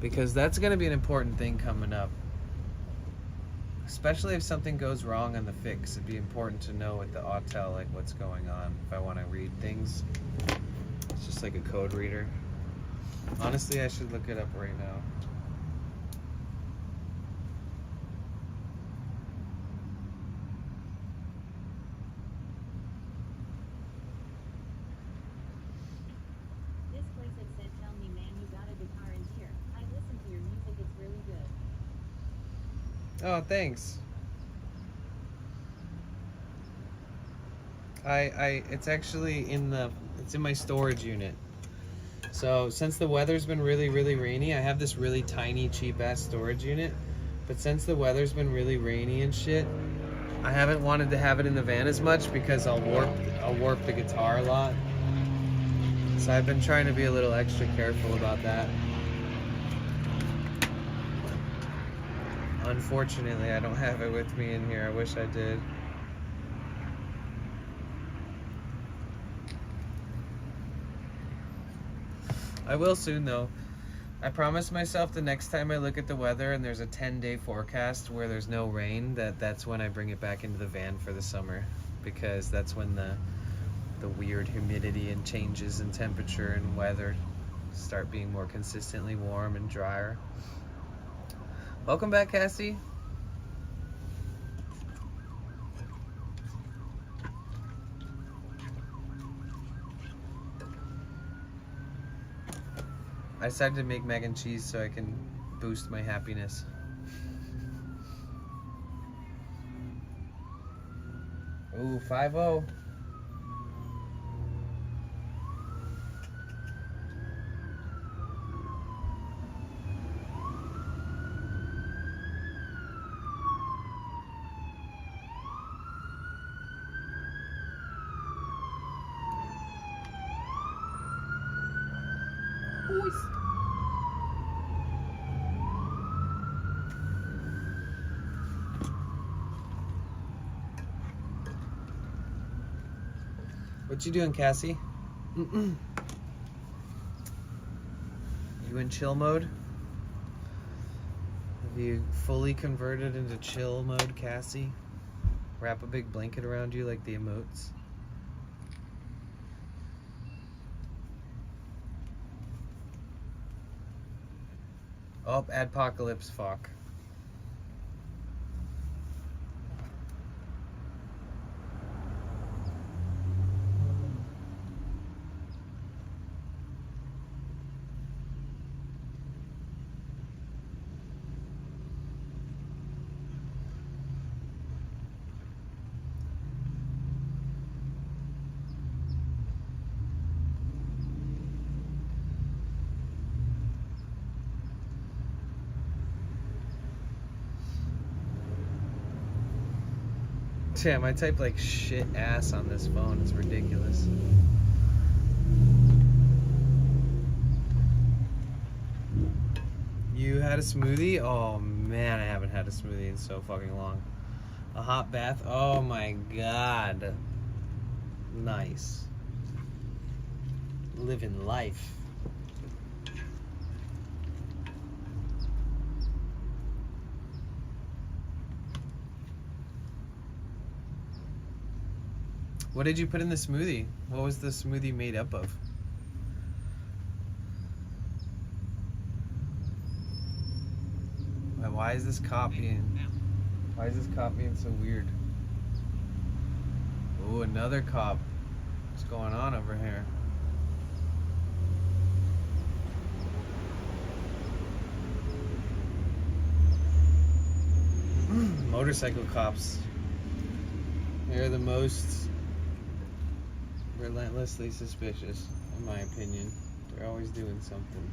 because that's going to be an important thing coming up. Especially if something goes wrong on the fix, it'd be important to know with the Autel like what's going on if I want to read things. It's just like a code reader. Honestly, I should look it up right now. This place had said, tell me man you got a guitar in here. I listen to your music, it's really good. Oh, thanks. It's actually it's in my storage unit. So since the weather's been really rainy, I have this really tiny cheap ass storage unit. But since the weather's been really rainy and shit, I haven't wanted to have it in the van as much because I'll warp the guitar a lot. So I've been trying to be a little extra careful about that. Unfortunately, I don't have it with me in here. I wish I did. I will soon though. I promised myself the next time I look at the weather and there's a 10-day forecast where there's no rain, that's when I bring it back into the van for the summer, because that's when the weird humidity and changes in temperature and weather start being more consistently warm and drier. Welcome back, Cassie. I decided to make mac and cheese so I can boost my happiness. Ooh, 5-0. What you doing, Cassie? You in chill mode? Have You fully converted into chill mode, Cassie? Wrap a big blanket around you like the emotes? Oh, Adpocalypse, fuck. Damn, I type like shit ass on this phone. It's ridiculous. You had a smoothie? Oh man, I haven't had a smoothie in so fucking long. A hot bath? Oh my god. Nice. Living life. What did you put in the smoothie? What was the smoothie made up of? Why is this copying? Why is this copying so weird? Oh, another cop. What's going on over here? Motorcycle cops. They're the most relentlessly suspicious, in my opinion. They're always doing something.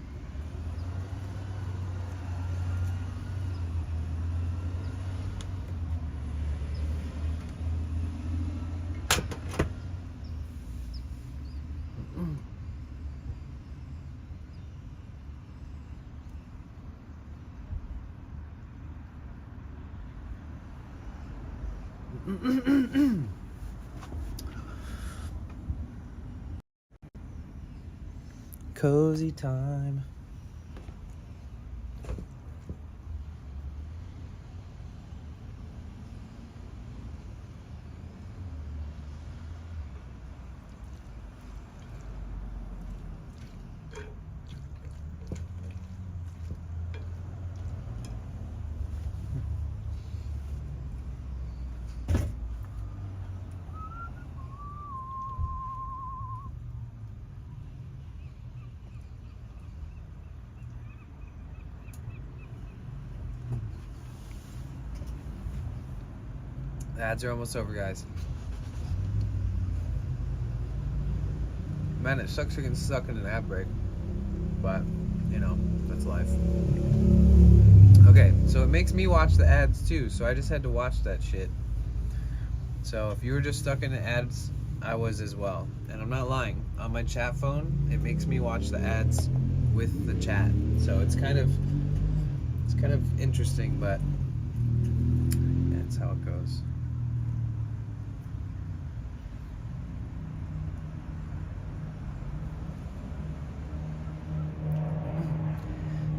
Cozy time. The ads are almost over, guys. Man, it sucks getting stuck in an ad break. But, you know, that's life. Okay, so it makes me watch the ads too, so I just had to watch that shit. So if you were just stuck in the ads, I was as well. And I'm not lying. On my chat phone, it makes me watch the ads with the chat. So it's kind of interesting, but that's how it goes.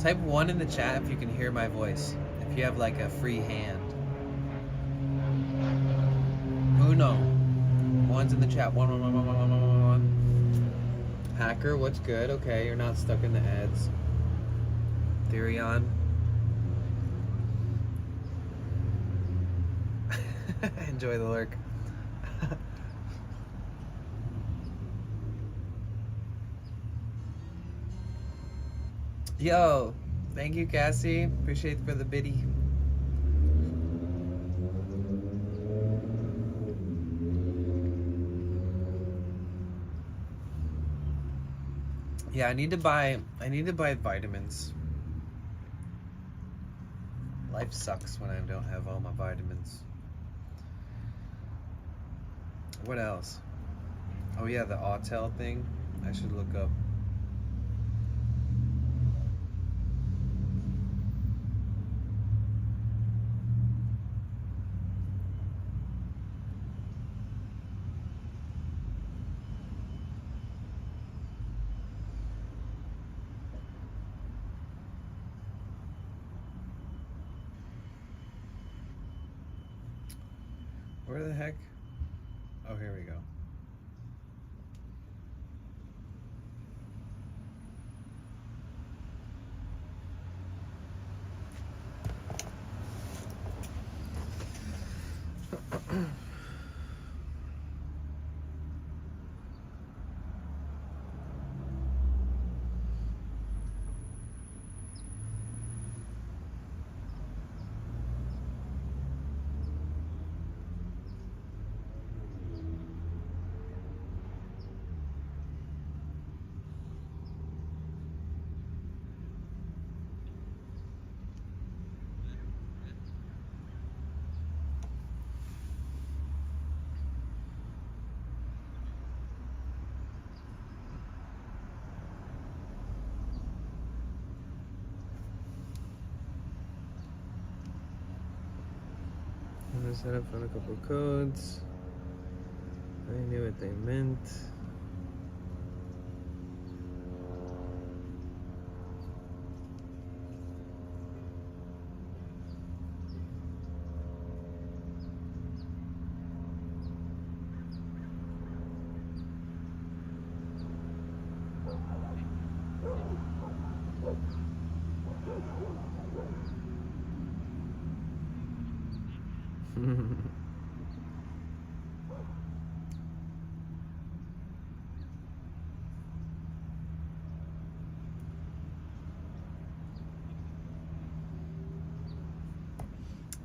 Type 1 in the chat if you can hear my voice. If you have like a free hand. Uno. One's in the chat. One. Hacker, what's good? Okay, you're not stuck in the ads. Therion. Enjoy the lurk. Yo, thank you, Cassie. Appreciate for the biddy. Yeah, I need to buy vitamins. Life sucks when I don't have all my vitamins. What else? Oh yeah, the Autel thing. I should look up. Where the heck? Oh, here we go. I'm gonna set up on a couple codes. I knew what they meant.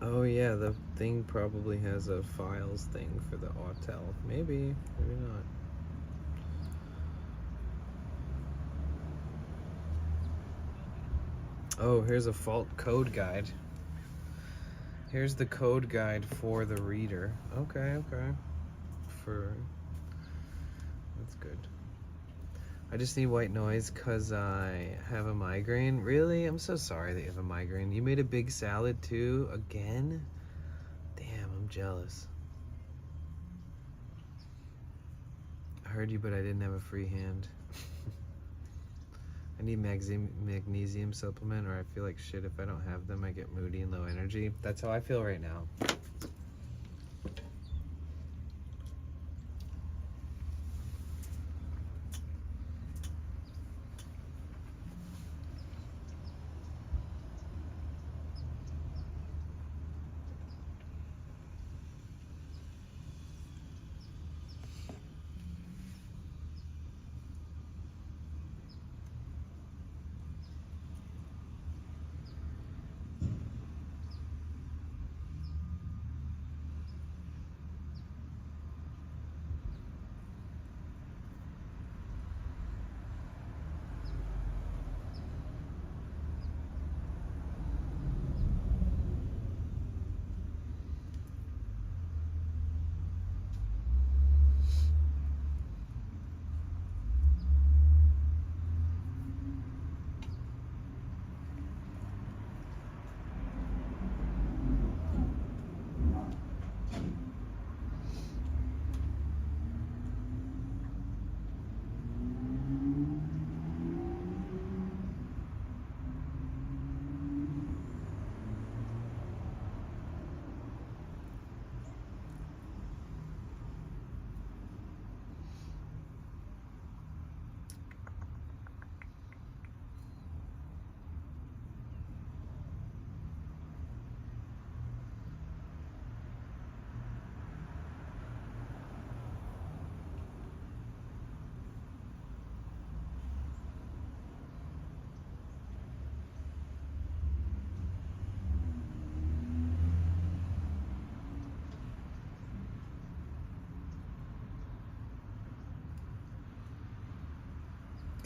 Oh yeah, the thing probably has a files thing for the autel. Maybe, maybe not. Oh, here's a fault code guide. Here's the code guide for the reader. Okay, okay. That's good. I just need white noise because I have a migraine. Really? I'm so sorry that you have a migraine. You made a big salad too? Again? Damn, I'm jealous. I heard you, but I didn't have a free hand. I need magnesium supplement, or I feel like shit if I don't have them. I get moody and low energy. That's how I feel right now.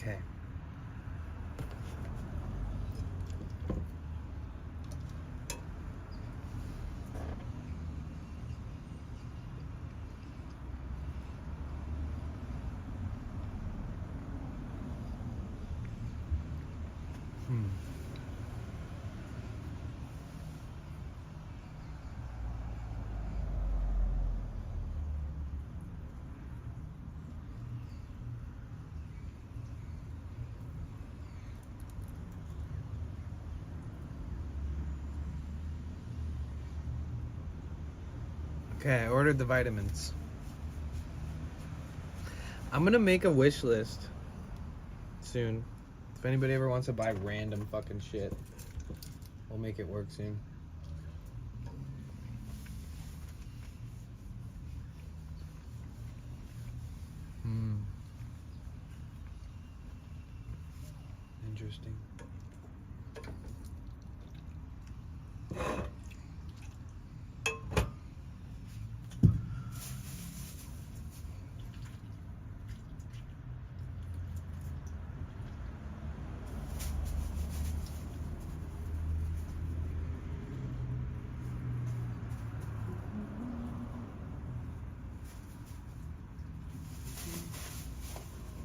Okay. Okay, I ordered the vitamins. I'm gonna make a wish list soon. If anybody ever wants to buy random fucking shit, we'll make it work soon. Interesting.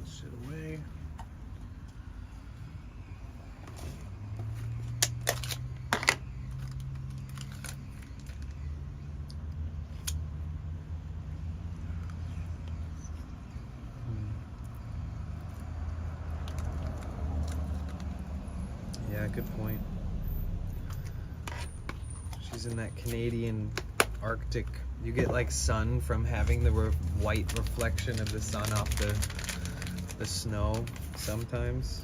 Shit away. Yeah, good point. She's in that Canadian Arctic. You get like sun from having the white reflection of the sun off the snow sometimes.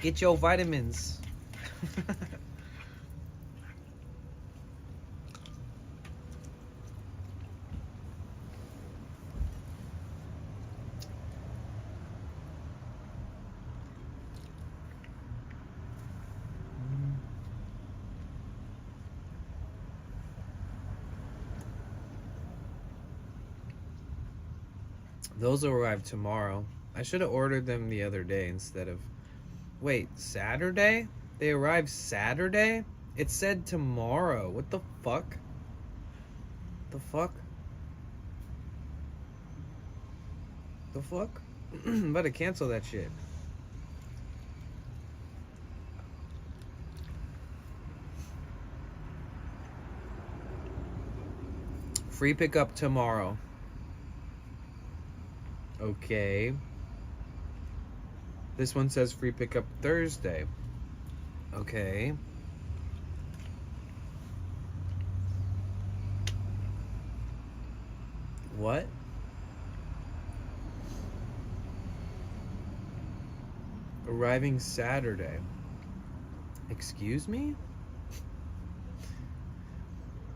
Get your vitamins. Those will arrive tomorrow. I should have ordered them the other day instead of... Wait, Saturday? They arrive Saturday? It said tomorrow. What the fuck? The fuck? The fuck? I'm about to cancel that shit. Free pickup tomorrow. Okay. This one says free pickup Thursday. Okay. What? Arriving Saturday. Excuse me?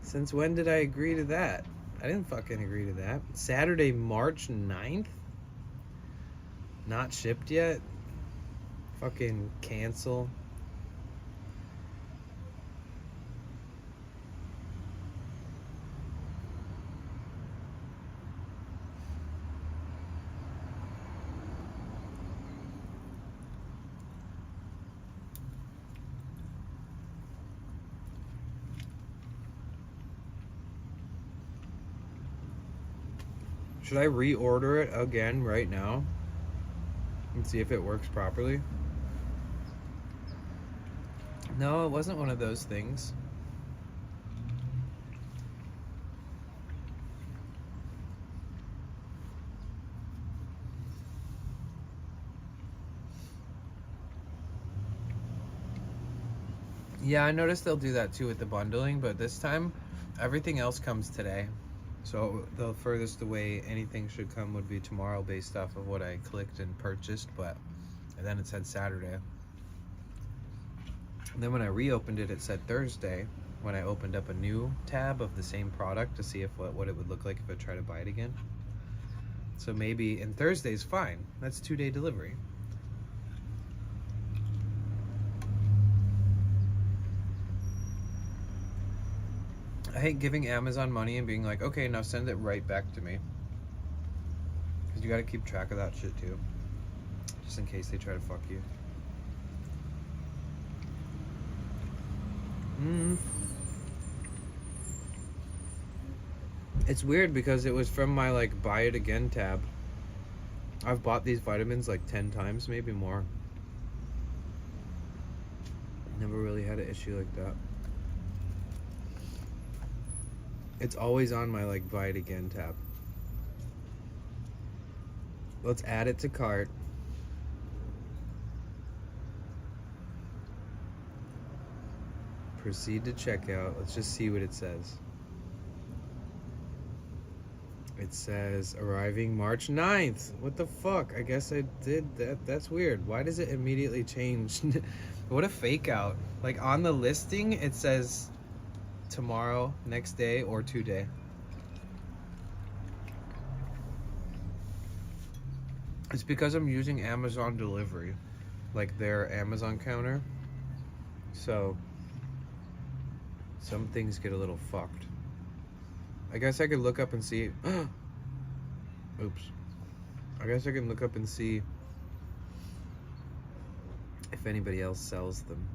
Since when did I agree to that? I didn't fucking agree to that. Saturday, March 9th? Not shipped yet? Fucking cancel. Should I reorder it again right now and see if it works properly? No, it wasn't one of those things. Yeah, I noticed they'll do that too with the bundling, but this time everything else comes today. So the furthest away anything should come would be tomorrow based off of what I clicked and purchased, but and then it said Saturday. And then when I reopened it, it said Thursday. when I opened up a new tab of the same product to see if what it would look like if I try to buy it again. So maybe, and Thursday's fine. That's 2-day delivery. I hate giving Amazon money and being like, okay, now send it right back to me. Because you got to keep track of that shit too. Just in case they try to fuck you. It's weird because it was from my like buy it again tab. I've bought these vitamins like 10 times, maybe more. Never really had an issue like that. It's always on my like buy it again tab. Let's add it to cart. Proceed to checkout. Let's just see what it says. It says arriving March 9th. What the fuck? I guess I did that. That's weird. Why does it immediately change? What a fake out. Like on the listing, it says tomorrow, next day, or 2-day. It's because I'm using Amazon delivery, like their Amazon counter. So some things get a little fucked. I guess I could look up and see. Oops. I guess I can look up and see if anybody else sells them.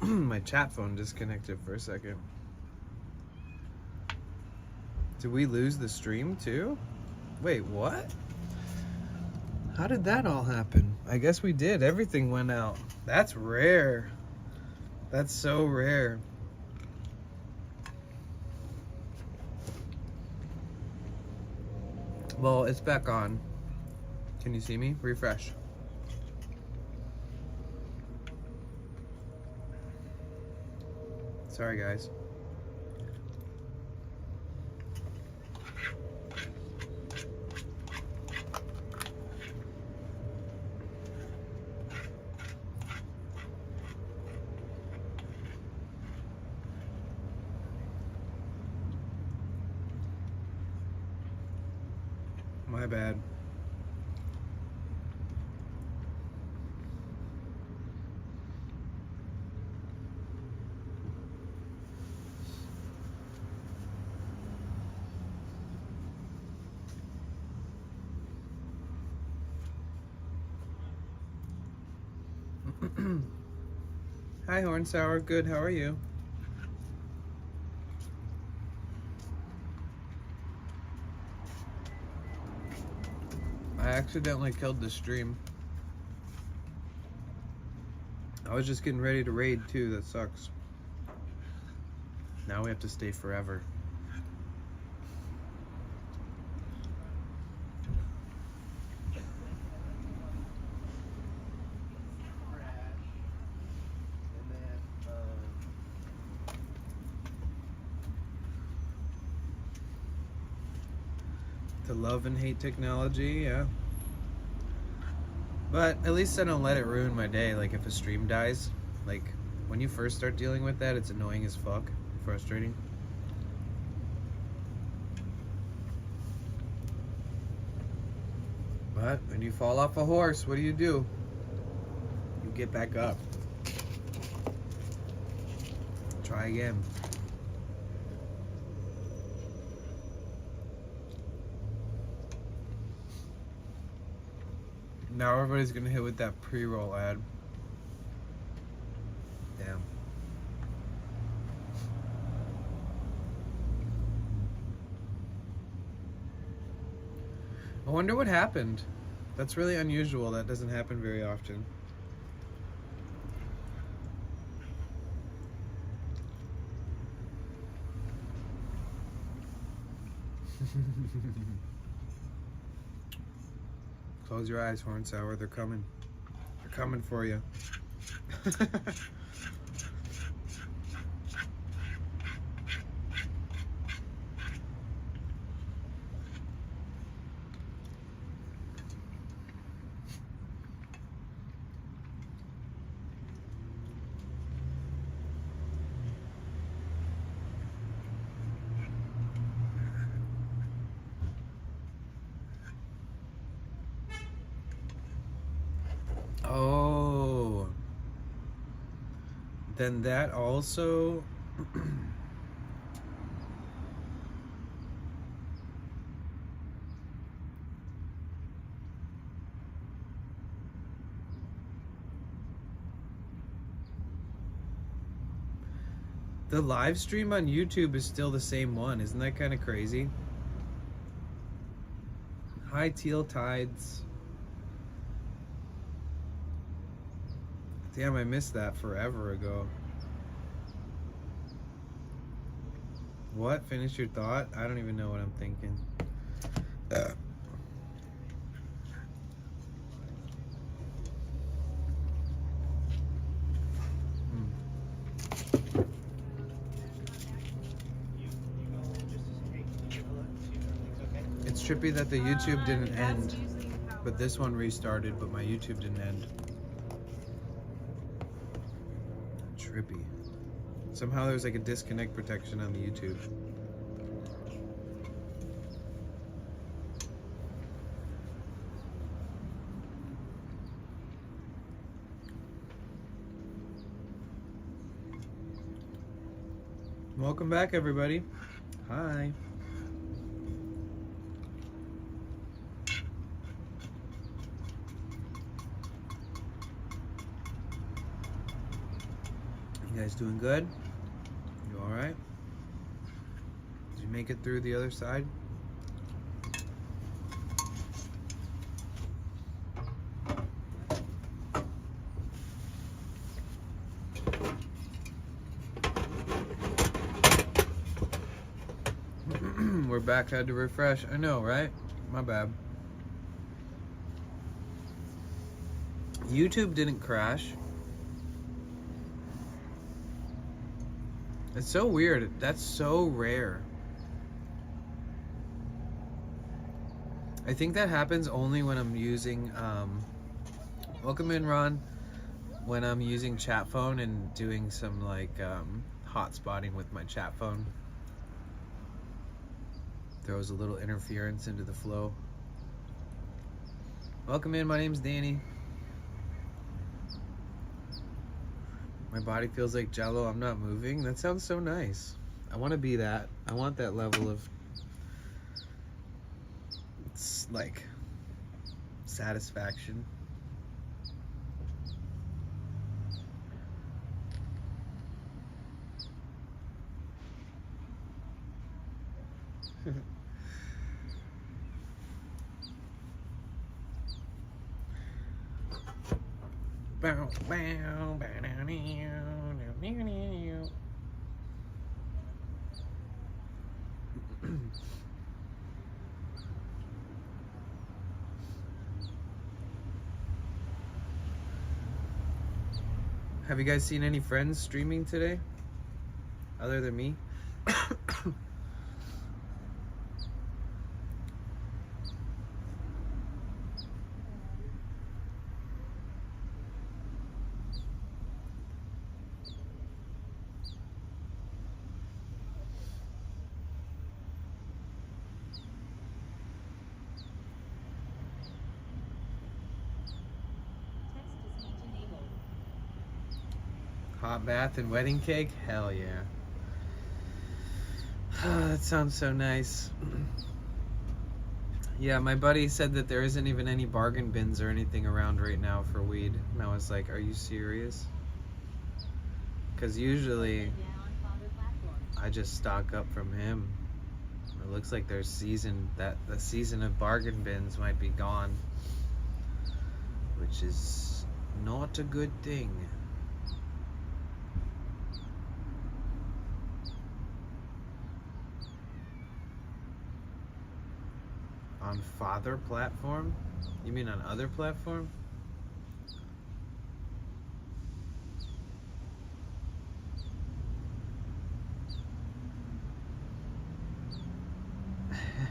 My chat phone disconnected for a second. Did we lose the stream too? Wait, what? How did that all happen? I guess we did. Everything went out. That's rare. That's so rare. Well, it's back on. Can you see me? Refresh. Sorry, guys. My bad. Hi, Horn Sour. Good. How are you? I accidentally killed the stream. I was just getting ready to raid too. That sucks. Now we have to stay forever. To love and hate technology, yeah. But at least I don't let it ruin my day. Like if a stream dies, like when you first start dealing with that, it's annoying as fuck, frustrating. But when you fall off a horse, what do? You get back up. Try again. Now everybody's gonna hit with that pre-roll ad. Damn. I wonder what happened. That's really unusual. That doesn't happen very often. Close your eyes, Horn Sour. They're coming. They're coming for you. Oh, then that also the live stream on YouTube is still the same one. Isn't that kind of crazy? Hi, Teal Tides. Damn, I missed that forever ago. What? Finish your thought? I don't even know what I'm thinking. It's trippy that the YouTube didn't end, but this one restarted, but my YouTube didn't end. Trippy. Somehow there's like a disconnect protection on the YouTube. Welcome back, everybody. Hi. You guys doing good? You all right? Did you make it through the other side? We're back. Had to refresh. I know, right? My bad. YouTube didn't crash. It's so weird. That's so rare. I think that happens only when I'm using welcome in, Ron. When I'm using chat phone and doing some like hotspotting with my chat phone. Throws a little interference into the flow. Welcome in, my name's Danny. My body feels like Jello. I'm not moving. That sounds so nice. I want to be that. I want that level of, it's like, satisfaction. Bow, bow, bow, down, Have you guys seen any friends streaming today? Other than me? Hot bath and wedding cake? Hell yeah. That sounds so nice. Yeah, my buddy said that there isn't even any bargain bins or anything around right now for weed. And I was like, are you serious? Because usually I just stock up from him. It looks like there's the season of bargain bins might be gone, which is not a good thing. On father platform? You mean on other platform?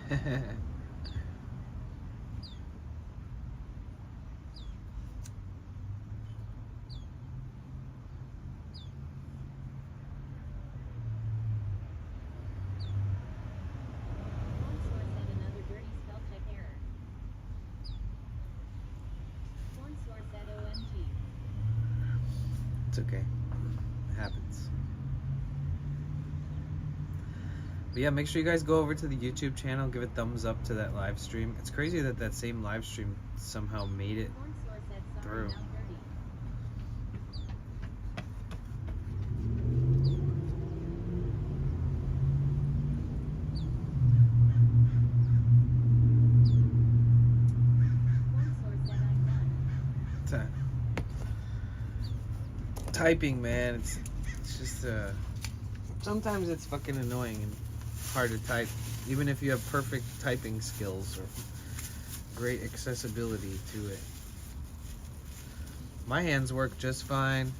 One source said another dirty spell check error. One source said OMG. It's okay. It happens. But yeah, make sure you guys go over to the YouTube channel, give a thumbs up to that live stream. It's crazy that that same live stream somehow made it One source said sorry through. now dirty. One source said I'm done. Typing, man. It's just sometimes it's fucking annoying and hard to type, even if you have perfect typing skills or great accessibility to it. My hands work just fine.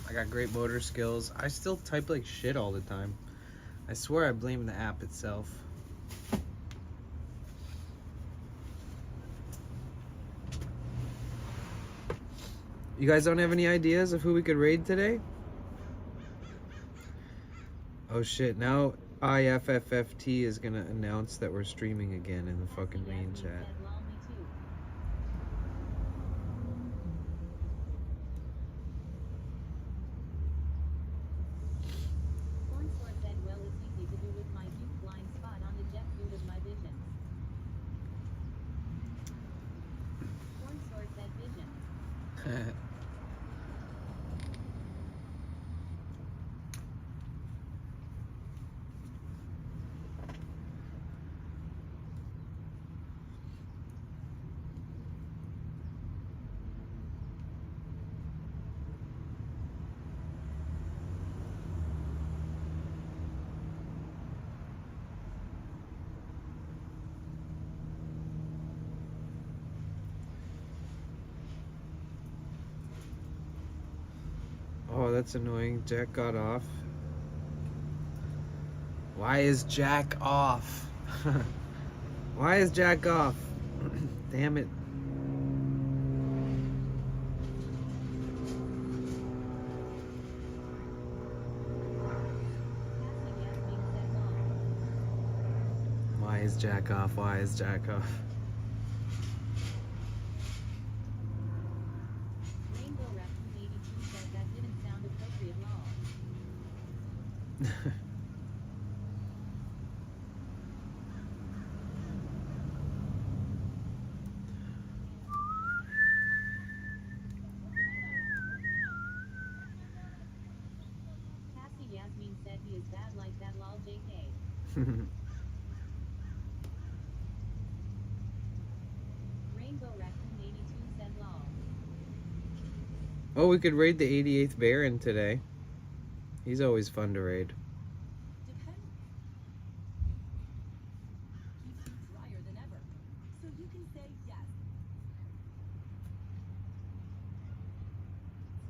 I got great motor skills. I still type like shit all the time. I swear I blame the app itself. You guys don't have any ideas of who we could raid today? Oh shit, now IFFFT is gonna announce that we're streaming again in the fucking main Yasmin chat. said lol me too. One source said well it's easy to do with my huge blind spot on the jet boot of my visions. One source said vision. Oh, that's annoying. Jack got off. Why is Jack off? Why is Jack off? Damn it. Cassie Yasmin said lol. Why is Jack off? Why is Jack off? Rainbow Raccoon 82 said that didn't sound appropriate lol. Cassie Yasmin said he is bad like that lol JK. Rainbow Raccoon 82 said lol. Oh, we could raid the 88th Baron today. He's always fun to raid. Depends. Keeps you drier than ever. So you can say yes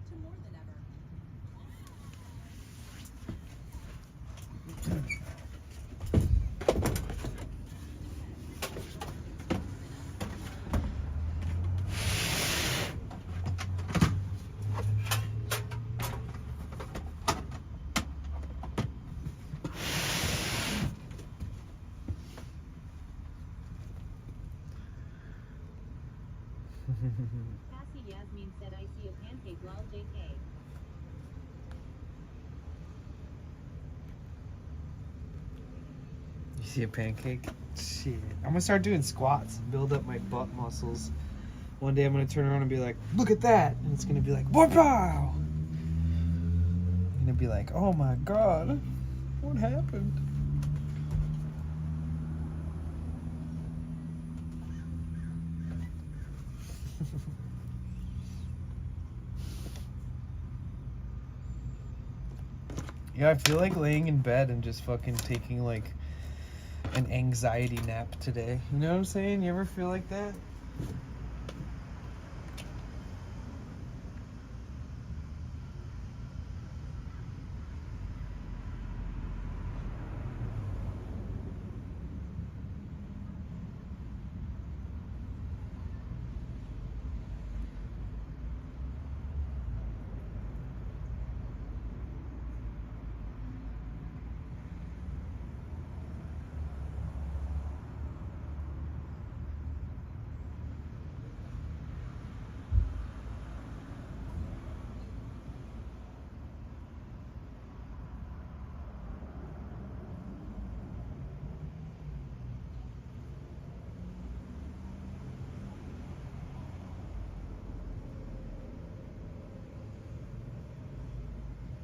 to more than ever. Cassie Yasmin said I see a pancake lol JK. You see a pancake? Shit. I'm gonna start doing squats and build up my butt muscles. One day I'm gonna turn around and be like, look at that! And it's gonna be like, wow! I'm gonna be like, oh my god, what happened? Yeah, I feel like laying in bed and just fucking taking like an anxiety nap today. You know what I'm saying? You ever feel like that?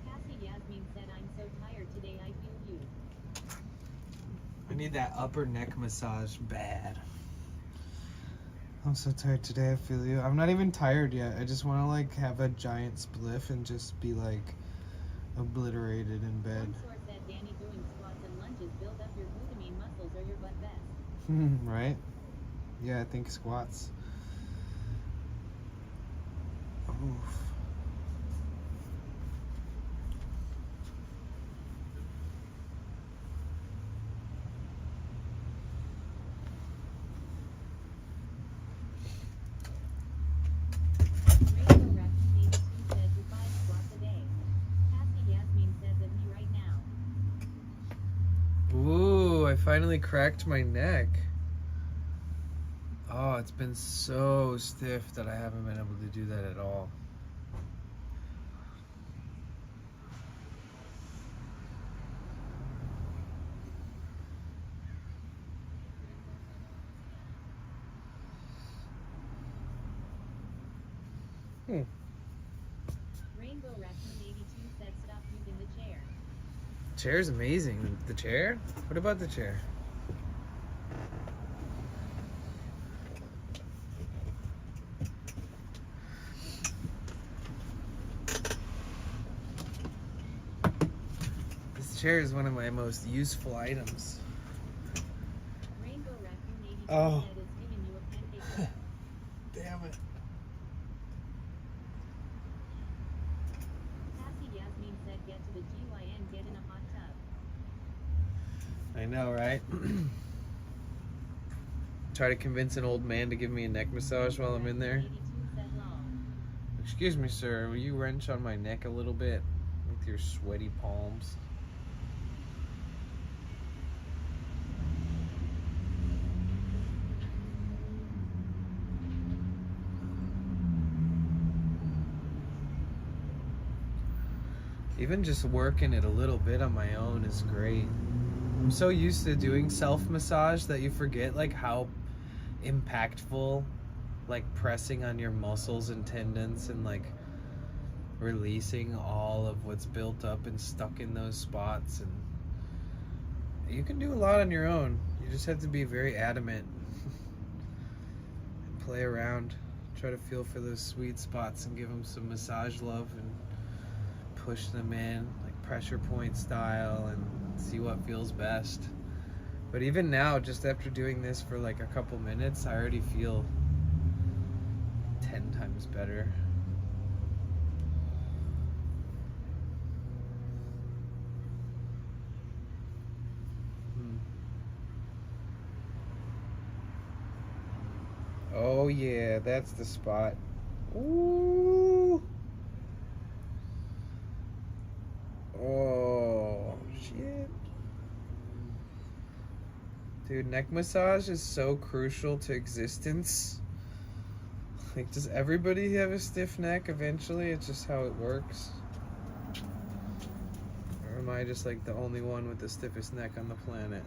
Cassie Yasmin said, I'm so tired today, I feel you. I need that upper neck massage bad. I'm so tired today, I feel you. I'm not even tired yet. I just want to like have a giant spliff and just be like obliterated in bed. One source said Danny doing squats and lunges build up your glutamine muscles or your butt best. Right? Yeah, I think squats. Oof. Rainbow Raccoon 82 said do 5 squats a day. Cassie Yasmin says that me right now. Ooh, I finally cracked my neck. Oh, it's been so stiff that I haven't been able to do that at all. Rainbow Raccoon 82 said stop using the chair. Chair's amazing. The chair? What about the chair? This chair is one of my most useful items. Rainbow Raccoon 82 Oh. said it's giving you a pancake rest. Damn it. Cassie Yasmin said get to the GYN, get in a hot tub. I know, right? Try to convince an old man to give me a neck massage while I'm in there. 82 said long. Excuse me, sir. Will you wrench on my neck a little bit with your sweaty palms? Even just working it a little bit on my own is great. I'm so used to doing self-massage that you forget like how impactful like pressing on your muscles and tendons and like releasing all of what's built up and stuck in those spots. And you can do a lot on your own. You just have to be very adamant and play around, try to feel for those sweet spots and give them some massage love and push them in like pressure point style and see what feels best. But even now, just after doing this for like a couple minutes, I already feel 10 times better. Oh yeah, that's the spot. Ooh. Oh shit. Dude, neck massage is so crucial to existence. Like, does everybody have a stiff neck eventually? It's just how it works. Or am I just like the only one with the stiffest neck on the planet?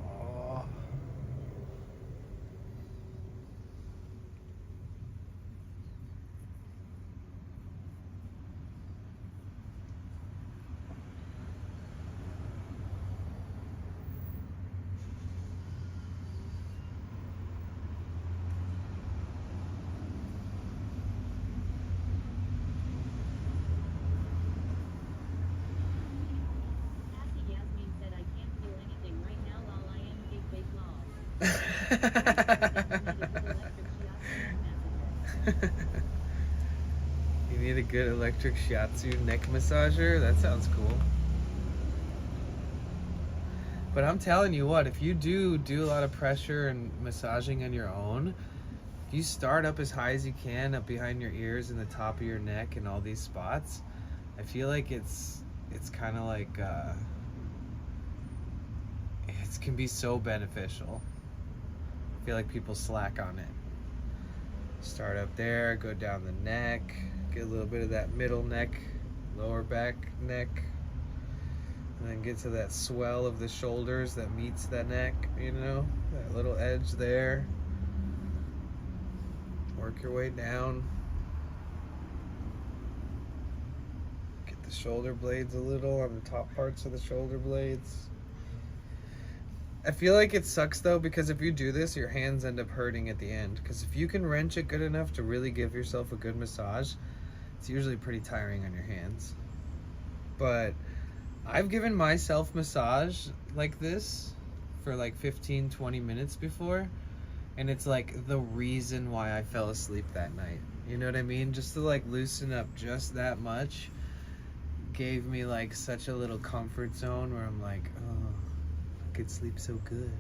Oh. Cassie You need a good electric shiatsu neck massager? That sounds cool. But I'm telling you what, if you do a lot of pressure and massaging on your own, if you start up as high as you can, up behind your ears and the top of your neck and all these spots, I feel like it's kind of like, it can be so beneficial. I feel like people slack on it. Start up there, go down the neck, get a little bit of that middle neck, lower back neck, and then get to that swell of the shoulders that meets that neck, you know, that little edge there. Work your way down. Get the shoulder blades a little on the top parts of the shoulder blades. I feel like it sucks though, because if you do this, your hands end up hurting at the end. Because if you can wrench it good enough to really give yourself a good massage, it's usually pretty tiring on your hands. But I've given myself massage like this for like 15-20 minutes before, and it's like the reason why I fell asleep that night. You know what I mean? Just to like loosen up just that much gave me like such a little comfort zone where I'm like, oh, I could sleep so good.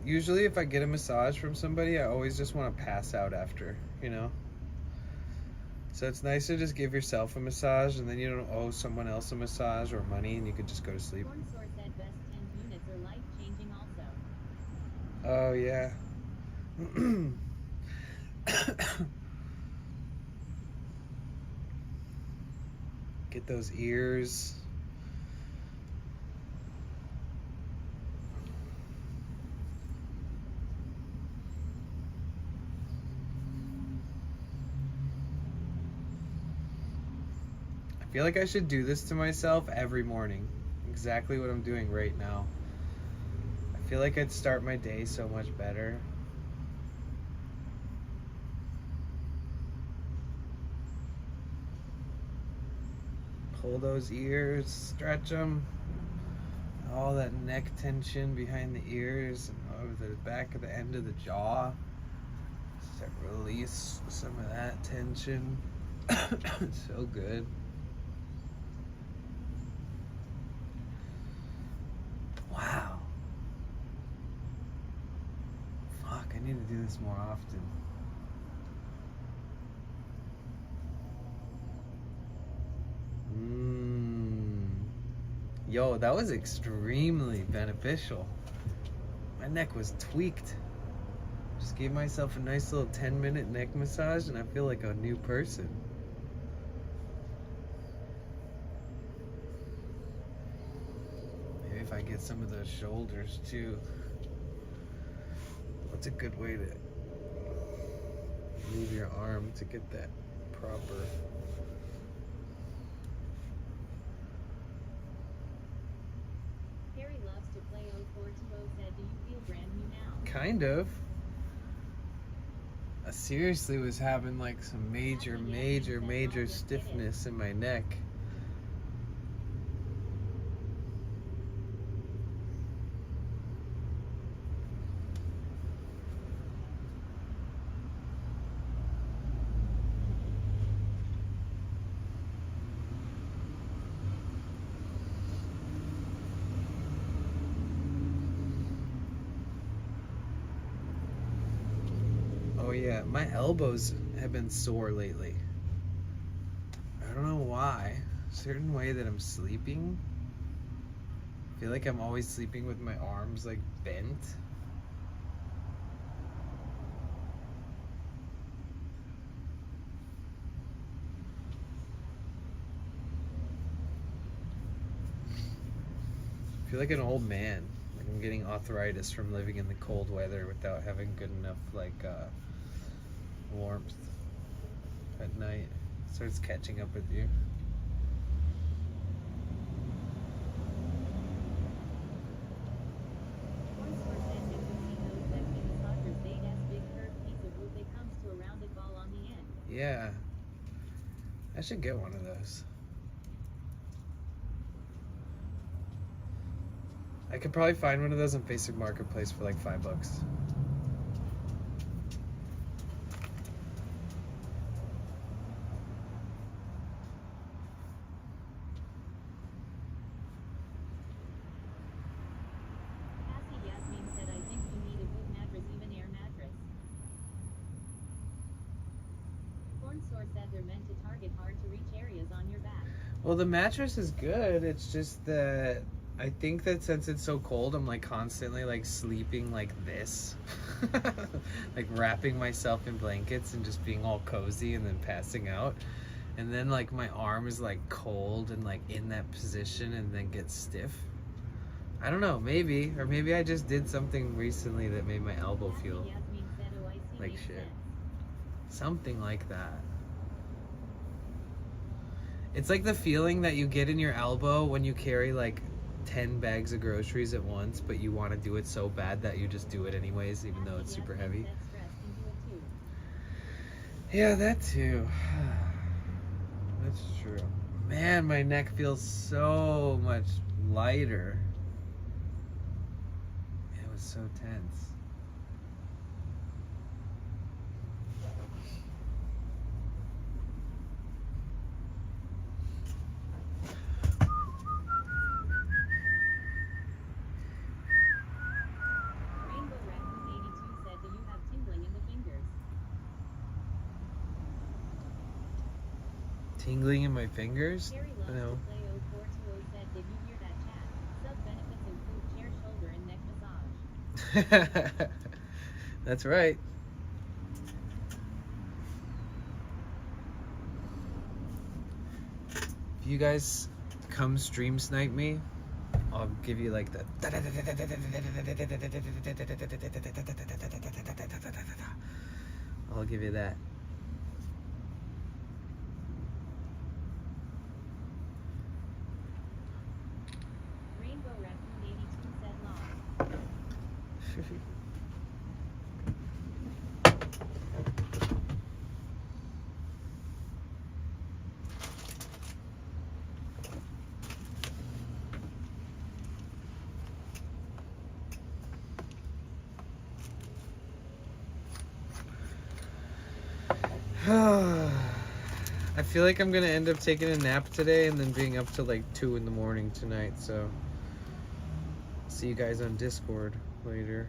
Usually if I get a massage from somebody, I always just want to pass out after, you know? So it's nice to just give yourself a massage, and then you don't owe someone else a massage or money, and you could just go to sleep. Corn source said best 10 units are life-changing also. Oh, yeah. Get those ears. I feel like I should do this to myself every morning. Exactly what I'm doing right now. I feel like I'd start my day so much better. Pull those ears, stretch them. All that neck tension behind the ears and over the back of the end of the jaw. Start release some of that tension. So good. Wow. Fuck, I need to do this more often. Yo, that was extremely beneficial. My neck was tweaked. Just gave myself a nice little 10-minute neck massage and I feel like a new person. Maybe if I get some of those shoulders too. What's a good way to move your arm to get that proper? Harry loves to play 0420 said, do you feel brand new now? Kind of. I seriously was having like some major stiffness in my neck. Oh yeah, my elbows have been sore lately. I don't know why. A certain way that I'm sleeping. I feel like I'm always sleeping with my arms like bent. I feel like an old man. Like I'm getting arthritis from living in the cold weather without having good enough warmth at night. It starts catching up with you. Corn source said that he knows that he massagers bait as big curve Yeah. I should get one of those. I could probably find one of those on Facebook Marketplace for like $5. Cassie Yasmin said, I think you need a good mattress, even air mattress. Corn Store said they're meant to target hard to reach areas on your back. Well, the mattress is good. It's just that I think that since it's so cold, I'm like constantly like sleeping like this. Like wrapping myself in blankets and just being all cozy and then passing out. And then like my arm is like cold and like in that position and then gets stiff. I don't know, maybe. Or maybe I just did something recently that made my elbow feel Cassie Yasmin said, oh, I see, like makes shit. sense. Something like that. It's like the feeling that you get in your elbow when you carry like 10 bags of groceries at once, but you want to do it so bad that you just do it anyways, even though it's super heavy. Cassie Yasmin said stress can do it too. Yeah, that too. That's true. Man, my neck feels so much lighter. It was so tense. Rainbow Raccoon 82 said, do you have tingling in the fingers? Tingling in my fingers? Terry loves No. to play 0420 said, did you hear that chat? Sub benefits include chair, shoulder, and neck massage. That's right. If you guys come stream snipe me, I'll give you like the. I'll give you that. Rainbow Raccoon 82 said, long. I feel like I'm gonna end up taking a nap today and then being up till like 2 in the morning tonight, so see you guys on Discord later.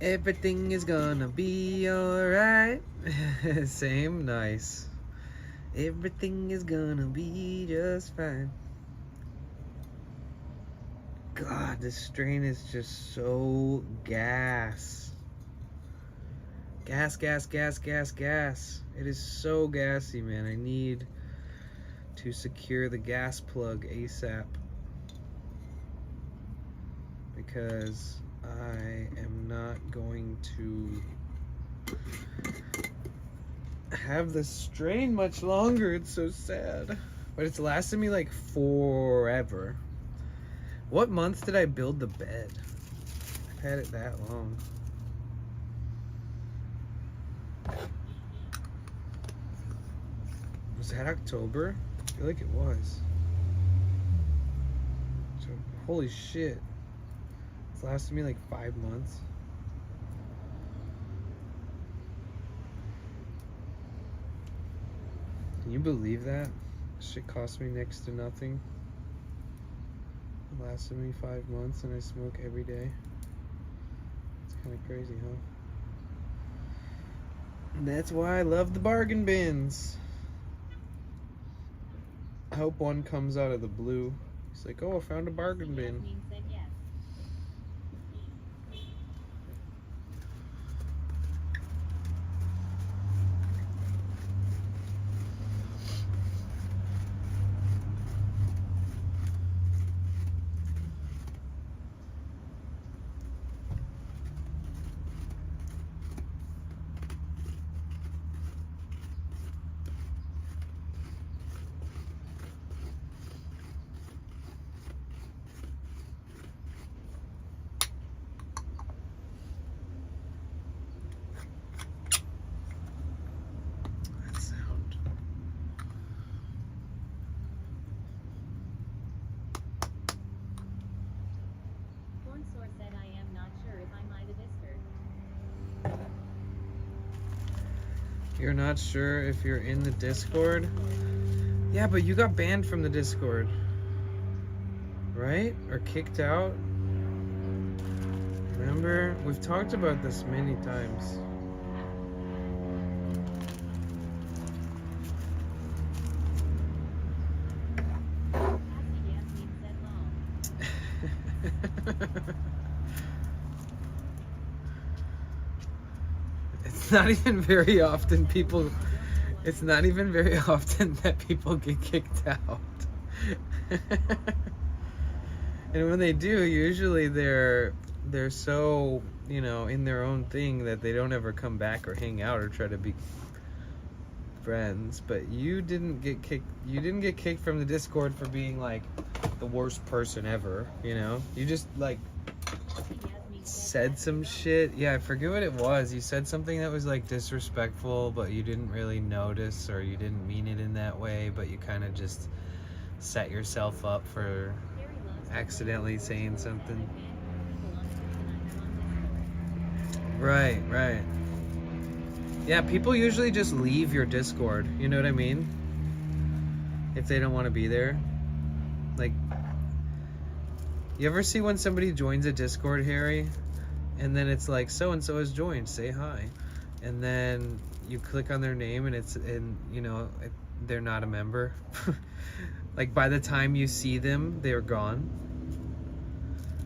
Everything is gonna be alright. Same, nice. Everything is gonna be just fine. God, this strain is just so gas. Gas, gas, gas, gas, gas. It is so gassy, man. I need to secure the gas plug ASAP. Because I am not going to have this strain much longer. It's so sad. But it's lasted me like forever. What month did I build the bed? I've had it that long. Was that October? I feel like it was. So, holy shit. It's lasted me like 5 months. Can you believe that? Shit cost me next to nothing. It lasted me 5 months and I smoke every day. It's kind of crazy, huh? And that's why I love the bargain bins. I hope one comes out of the blue. It's like, oh, I found a bargain bin. Yasmin said yes. You're not sure if you're in the Discord? Yeah, but you got banned from the Discord. Right? Or kicked out? Remember? We've talked about this many times. Cassie Yasmin said lol. It's not even very often people. It's not even very often that people get kicked out. And when they do, usually they're so, you know, in their own thing that they don't ever come back or hang out or try to be friends. But you didn't get kicked. You didn't get kicked from the Discord for being like the worst person ever, you know? You just like said some shit. Yeah, I forget what it was. You said something that was like disrespectful, but you didn't really notice, or you didn't mean it in that way, but you kind of just set yourself up for accidentally saying something. Right, right. Yeah, people usually just leave your Discord, you know what I mean? If they don't want to be there. Like, you ever see when somebody joins a Discord, Harry? And then it's like, so-and-so has joined, say hi. And then you click on their name and you know, they're not a member. Like, by the time you see them, they're gone.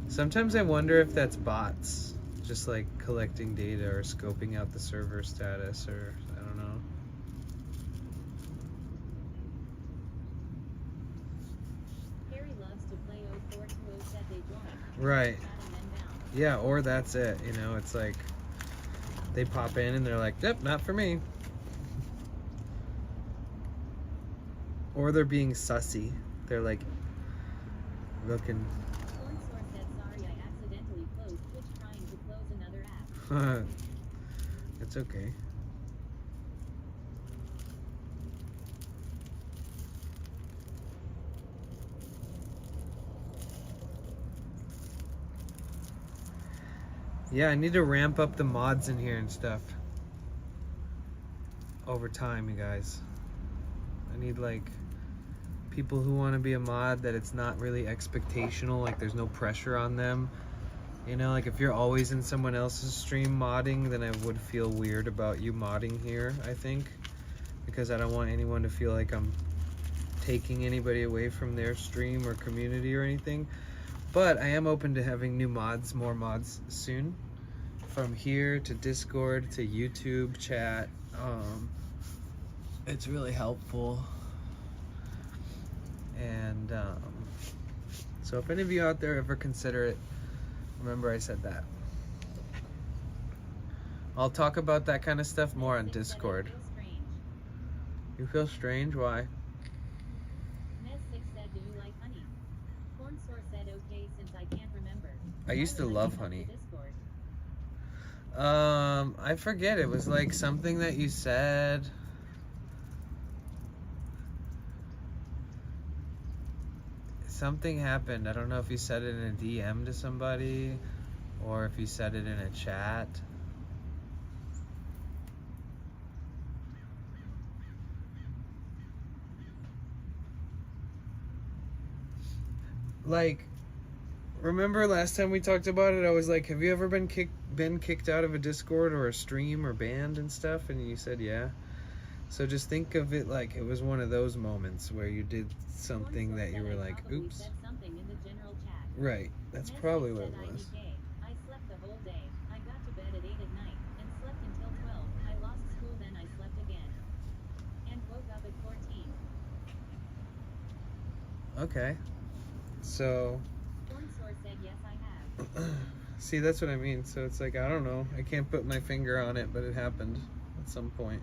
Sometimes I wonder if that's bots, just like collecting data or scoping out the server status, or I don't know. Harry loves to play 0420 said they joined. Right. Got him then down. Yeah, or that's it, you know, it's like they pop in and they're like, yep, not for me. Or they're being sussy. They're like looking. Corn Source said sorry I accidentally closed Twitch trying to close another app. It's okay. Yeah, I need to ramp up the mods in here and stuff over time, you guys. I need like people who want to be a mod that it's not really expectational, like there's no pressure on them. You know, like if you're always in someone else's stream modding, then I would feel weird about you modding here, I think. Because I don't want anyone to feel like I'm taking anybody away from their stream or community or anything. But I am open to having new mods, more mods soon. From here to Discord to YouTube chat. It's really helpful. And so if any of you out there ever consider it, remember I said that. I'll talk about that kind of stuff more on Discord. Feel strange. You feel strange? Why? Nez6 said do you like honey? Corn Source said okay since I can't remember. I used to Why would love you come to honey. Discord? I forget. It was like something that you said. Something happened. I don't know if you said it in a DM to somebody or if you said it in a chat. Like, remember last time we talked about it, I was like, have you ever been kicked out of a Discord or a stream or banned and stuff? And you said yeah. So just think of it like it was one of those moments where you did something that you were like, oops. Said something in the general chat. Right, that's Nez6 probably what said it was. IDK. I slept the whole day. I got to bed at 8 at night and slept until 12. I lost school then I slept again. And woke up at 14. Okay. So, Corn Source said yes I have. see, that's what I mean. So it's like, I don't know. I can't put my finger on it, but it happened at some point.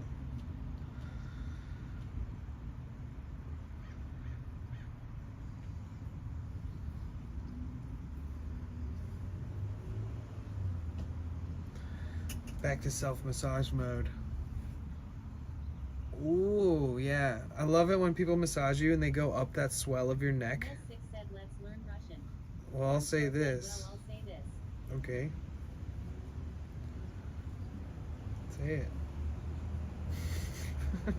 Back to self-massage mode. Ooh, yeah. I love it when people massage you and they go up that swell of your neck. Nez6 said let's learn Russian. Well, I'll say Corn Source said, this. well, I'll say this. Okay. Say it. Mess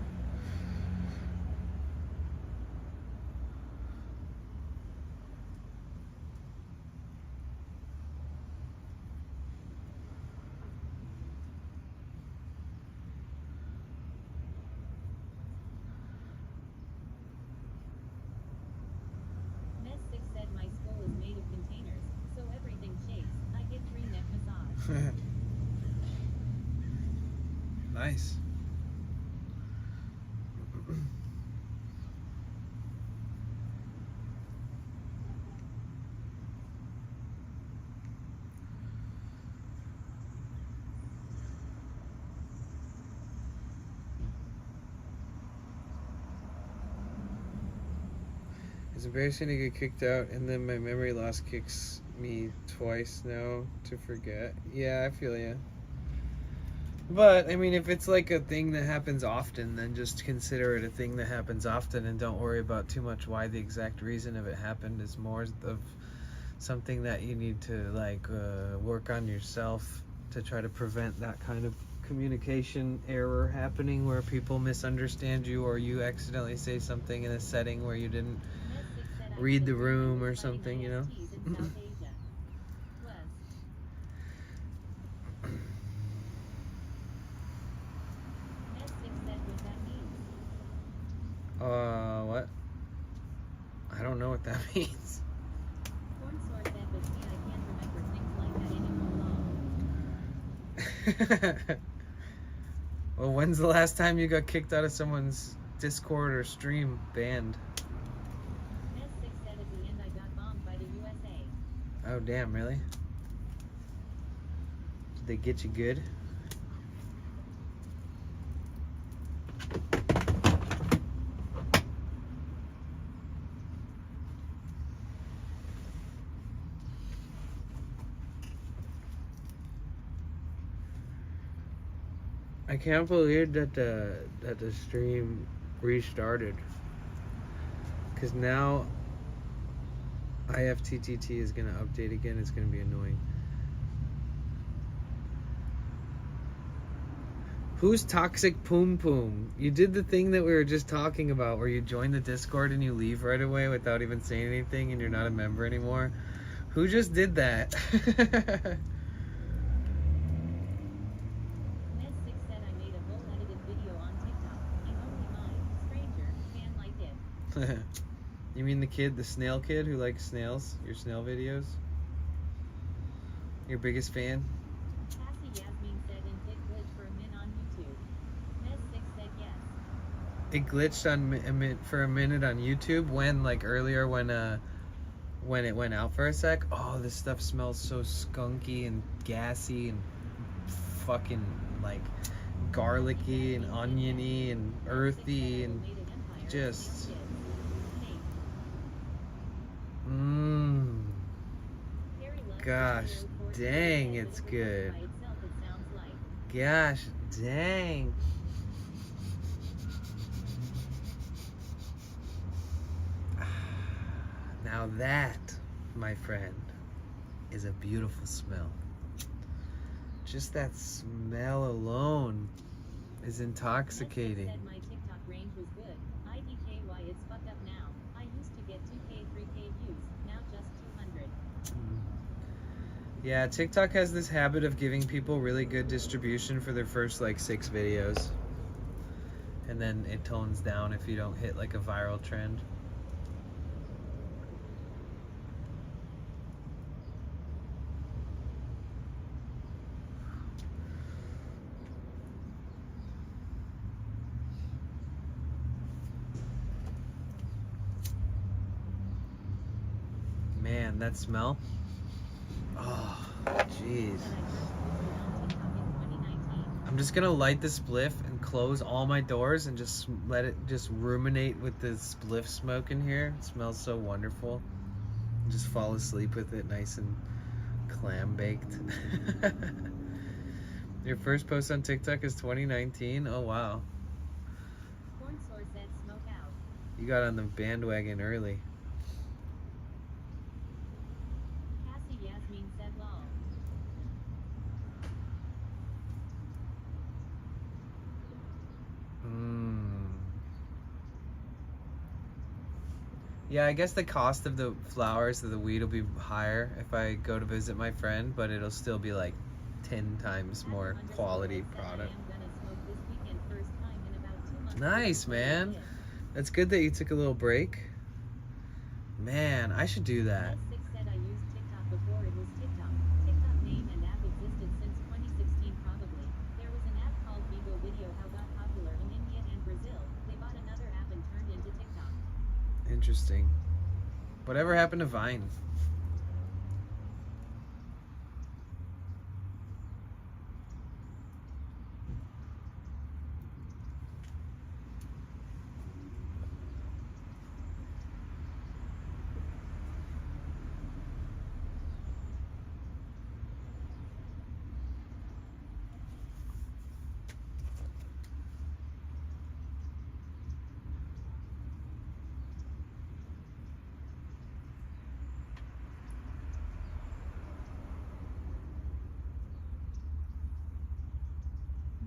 6 said my skull is made of containers, so everything shakes. I get free neck massage. Nice. It's embarrassing to get kicked out, and then my memory loss kicks me twice now to forget. Yeah, I feel ya. But, I mean, if it's like a thing that happens often, then just consider it a thing that happens often and don't worry about too much why the exact reason of it happened. Is more of something that you need to, like, work on yourself to try to prevent that kind of communication error happening where people misunderstand you or you accidentally say something in a setting where you didn't Mess 6 said I read had the a dream I room was or fighting something, you know? ISTs in South Asia. Was. Mess 6 said what that means. What? I don't know what that means. Corn Source said, but see, I can't remember things like that anymore. Lol. Well, when's the last time you got kicked out of someone's Discord or stream banned? Mess 6 said at the end I got bombed by the USA. Oh, damn, really? Did they get you good? I can't believe that the stream restarted. Cause now IFTTT is gonna update again. It's gonna be annoying. Who's Toxic Poom Poom? You did the thing that we were just talking about where you join the Discord and you leave right away without even saying anything and you're not a member anymore. Who just did that? Mess 6 said I made a full edited video on TikTok. Emoji mine. Stranger. Fan liked it. You mean the kid, the snail kid who likes snails? Your snail videos? Your biggest fan? Cassie Yasmin said and did glitch for a min on YouTube. Mess 6 said yes. It glitched for a minute on YouTube when, like, earlier when it went out for a sec. Oh, this stuff smells so skunky and gassy and fucking like garlicky and oniony and earthy and just gosh dang, it's good. Gosh dang. Now that, my friend, is a beautiful smell. Just that smell alone is intoxicating. Said my TikTok range was good. IDKY, it's fucked up now. I used to get 2K, 3K views. Now just 200. Yeah, TikTok has this habit of giving people really good distribution for their first like 6 videos. And then it tones down if you don't hit like a viral trend. Man, that smell. Oh, jeez. I'm just gonna light the spliff and close all my doors and just let it just ruminate with the spliff smoke in here. It smells so wonderful. And just fall asleep with it nice and clam baked. Your first post on TikTok is 2019? Oh wow. Corn Source said smoke out. You got on the bandwagon early. Cassie Yasmin said lol. Mmm. Yeah, I guess the cost of the flowers of the weed will be higher if I go to visit my friend, but it'll still be like 10 times more quality product. Nice, man. That's good that you took a little break. Man, I should do that. Six said I used TikTok before it was TikTok. TikTok name and app existed since 2016 probably. There was an app called Vigo Video how got popular in India and Brazil. They bought another app and turned into TikTok. Interesting. Whatever happened to Vine?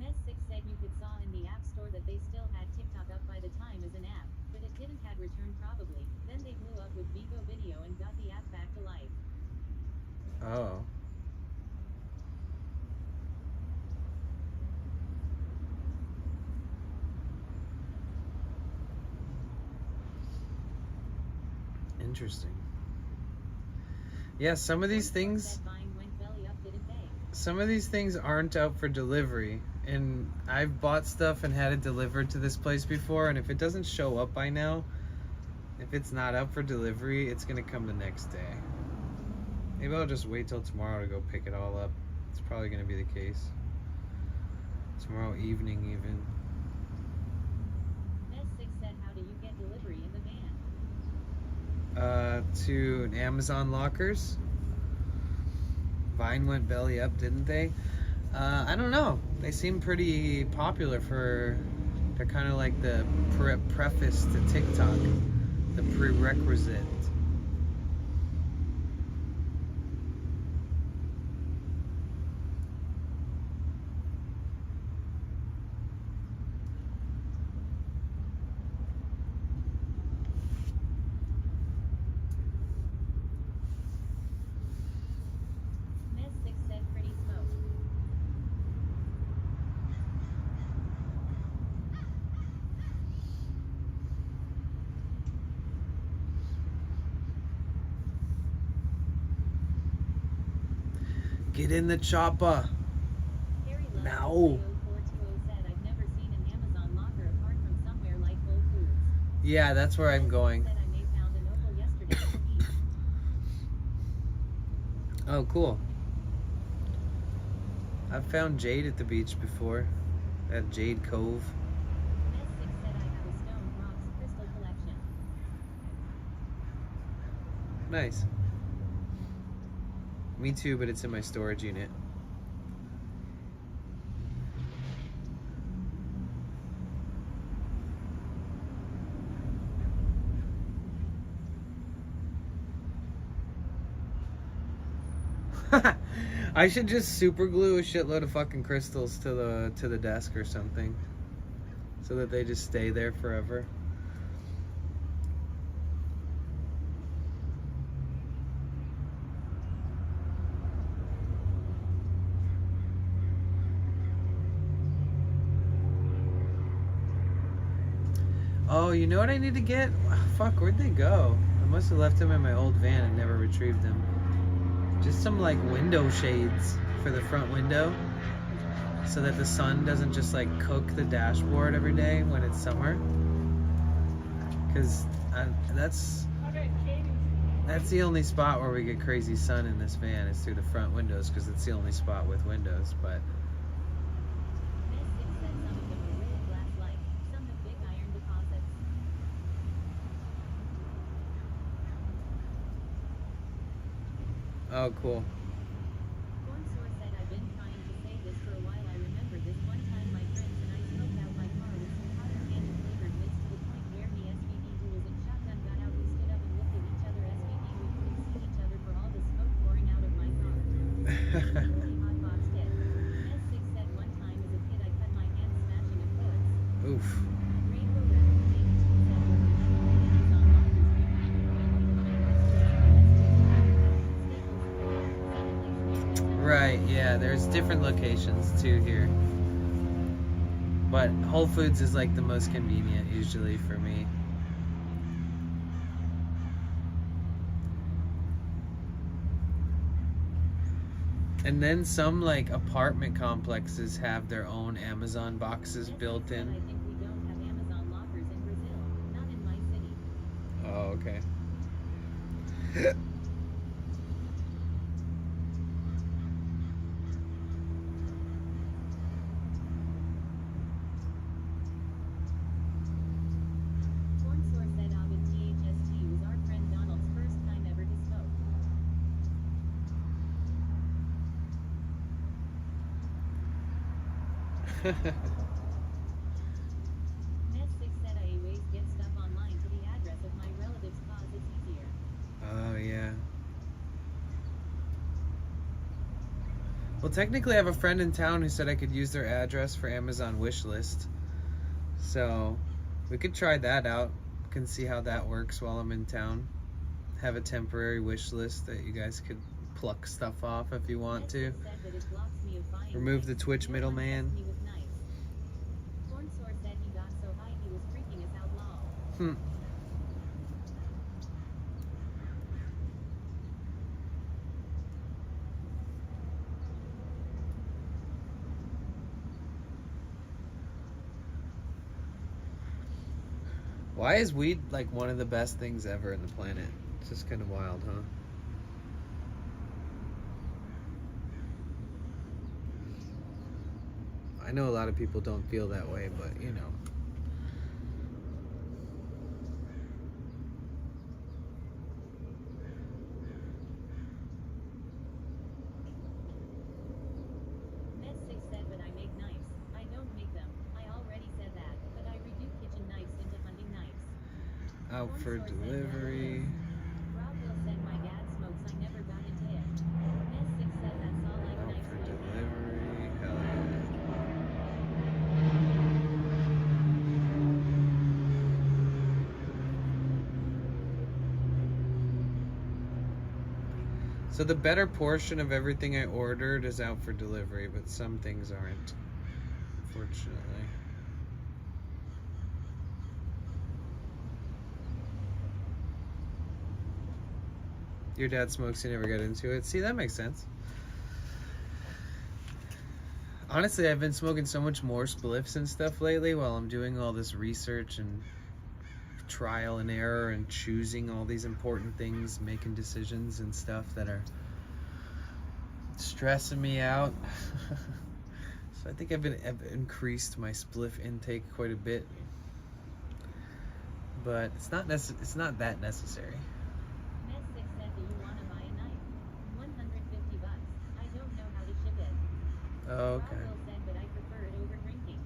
Mes6 said you could saw in the App Store that they still had TikTok up by the time as an app, but it didn't had return probably. Then they blew up with Vigo Video and got the app back to life. Oh. Interesting. Yeah, some of these things aren't out for delivery, and I've bought stuff and had it delivered to this place before, and if it doesn't show up by now, if it's not up for delivery, it's gonna come the next day. Maybe I'll just wait till tomorrow to go pick it all up. It's probably gonna be the case. Tomorrow evening even. Mes6 said how do you get delivery in the van? To Amazon lockers. Vine went belly up, didn't they? I don't know. They seem pretty popular for. They're kind of like the preface to TikTok, the prerequisite. Mes6 said pretty smoke. Get in the chopper. Harry Love No. 420 said I've never seen an Amazon locker apart from somewhere like Whole Foods. Yeah, that's where I'm going. Said I may found an opal yesterday at the beach. Oh, cool. I've found jade at the beach before. At Jade Cove. Mes6 said I have a stone rocks crystal collection. Nice. Me too, but it's in my storage unit. I should just super glue a shitload of fucking crystals to the desk or something, so that they just stay there forever. Oh, you know what I need to get? Fuck, where'd they go? I must have left them in my old van and never retrieved them. Just some like window shades for the front window, so that the sun doesn't just like cook the dashboard every day when it's summer. Cause that's the only spot where we get crazy sun in this van is through the front windows, because it's the only spot with windows. But Mes6 said some of them are really glass-like, some have big iron deposits. oh, cool. Cornsour said I've been trying to say this for a while. I remember this one time my friends and I smoked out my car with some cotton candy flavored mist to the point where the SVD who was in shotgun got out. We stood up and looked at each other. SVD, we couldn't see each other for all the smoke pouring out of my car. Really hot box hit. Mes6 said one time as a kid I cut my hand smashing a foods. Oof. Rainbow Rapper King 2 said when you shoot Amazon lockers behind Yeah, there's different locations too here. But Whole Foods is like the most convenient usually for me. And then some like apartment complexes have their own Amazon boxes built I in. think we don't have Amazon lockers in Brazil, not in my city. Oh, okay. Corn Source said Abin THST was our friend Donald's first time ever to smoke. Nest6 said I always get stuff online to the address of my relatives cause it's easier. Oh, yeah. Well, technically, I have a friend in town who said I could use their address for Amazon wishlist. So, we could try that out. Can see how that works while I'm in town. Have a temporary wish list that you guys could pluck stuff off if you want to. Nest6 said that it blocks me of buying Remove the knives. Twitch No one middleman. trusts me with knives. Corn Source said he got so high he was freaking us out lol. Why is weed like one of the best things ever in the planet? It's just kind of wild, huh? I know a lot of people don't feel that way, but you know. Nest6 said but I make knives. I don't make them. I already said that, but I redo kitchen knives into hunting knives. Out Corn for Source said delivery. Rockville said my dad smokes I never got into it. Nest6 said that's all like Out knives for my dad. delivery. Hell yeah. So the better portion of everything I ordered is out for delivery, but some things aren't, unfortunately. Your dad smokes, you never got into it. See, that makes sense. Honestly, I've been smoking so much more spliffs and stuff lately while I'm doing all this research and trial and error and choosing all these important things, making decisions and stuff that are stressing me out. So I think I've increased my spliff intake quite a bit, but it's not that necessary. Nest6 said do you want to buy a knife? $150. I don't know how to ship it. Oh, okay. Rockville said but I prefer it over drinking.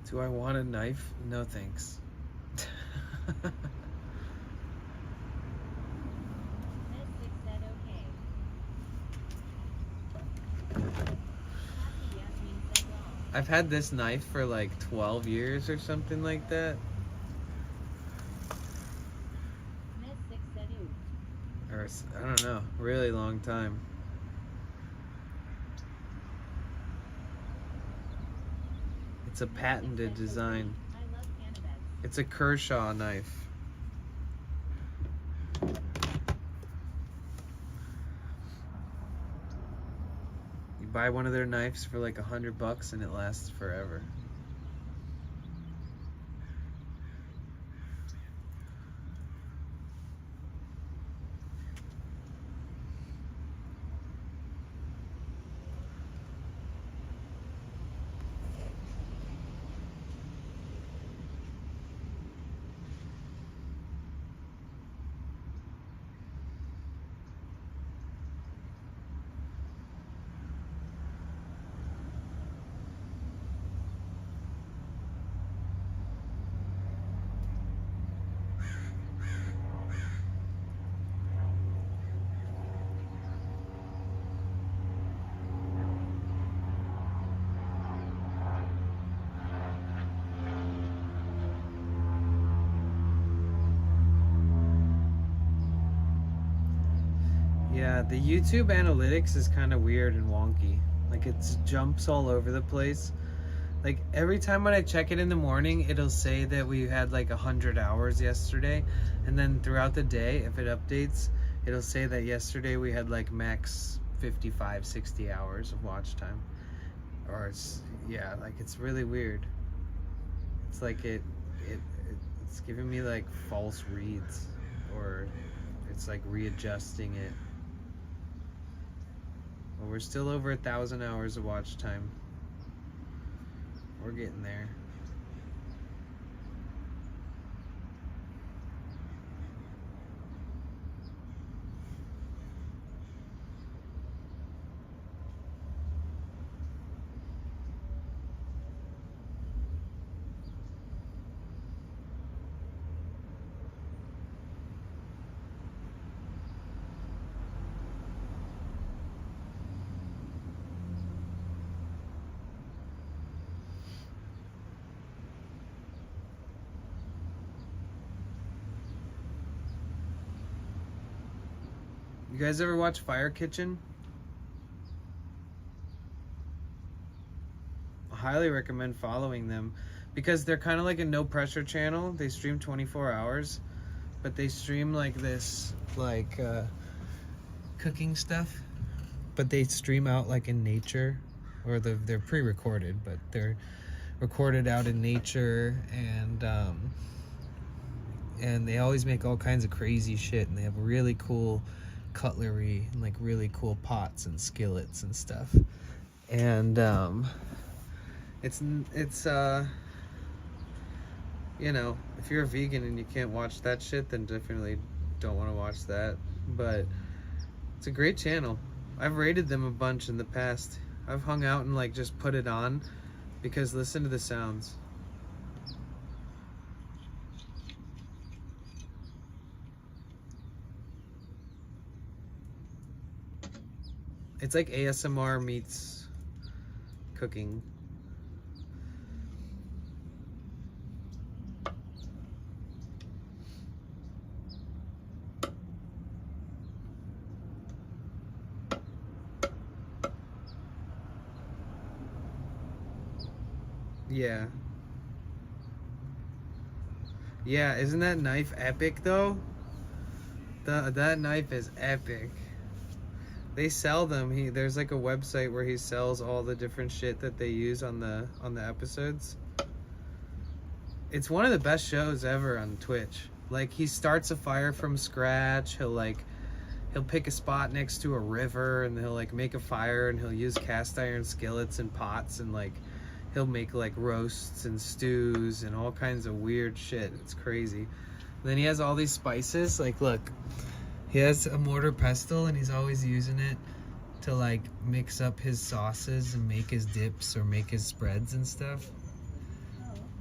Do I want a knife? No thanks. Nest6 said okay. Happy Yasmin said lol. I've had this knife for like 12 years or something like that. Nest6 said ooh. Or I don't know, really long time. It's a patented design. I love cannabis. It's a Kershaw knife. You buy one of their knives for like $100 and it lasts forever. Yeah, the YouTube analytics is kind of weird and wonky. Like it jumps all over the place. Like every time when I check it in the morning, it'll say that we had like 100 hours yesterday, and then throughout the day, if it updates, it'll say that yesterday we had like max 55, 60 hours of watch time. Or it's, yeah, like it's really weird. It's like it's giving me like false reads, or it's like readjusting it. Well, we're still over 1,000 hours of watch time. We're getting there. You guys ever watch Fire Kitchen? I highly recommend following them because they're kind of like a no pressure channel. They stream 24 hours, but they stream like this, like cooking stuff, but they stream out like in nature, or they're pre-recorded, but they're recorded out in nature, and they always make all kinds of crazy shit, and they have really cool cutlery and like really cool pots and skillets and stuff. And it's you know, if you're a vegan and you can't watch that shit, then definitely don't want to watch that. But it's a great channel. I've rated them a bunch in the past. I've hung out and like just put it on because listen to the sounds. It's like ASMR meets cooking. Yeah. Yeah, isn't that knife epic though? That knife is epic. They sell them. There's like a website where he sells all the different shit that they use on the episodes. It's one of the best shows ever on Twitch. Like he starts a fire from scratch. He'll pick a spot next to a river and he'll like make a fire, and he'll use cast iron skillets and pots, and like he'll make like roasts and stews and all kinds of weird shit. It's crazy. And then he has all these spices. Like look. He has a mortar pestle, and he's always using it to like mix up his sauces and make his dips or make his spreads and stuff.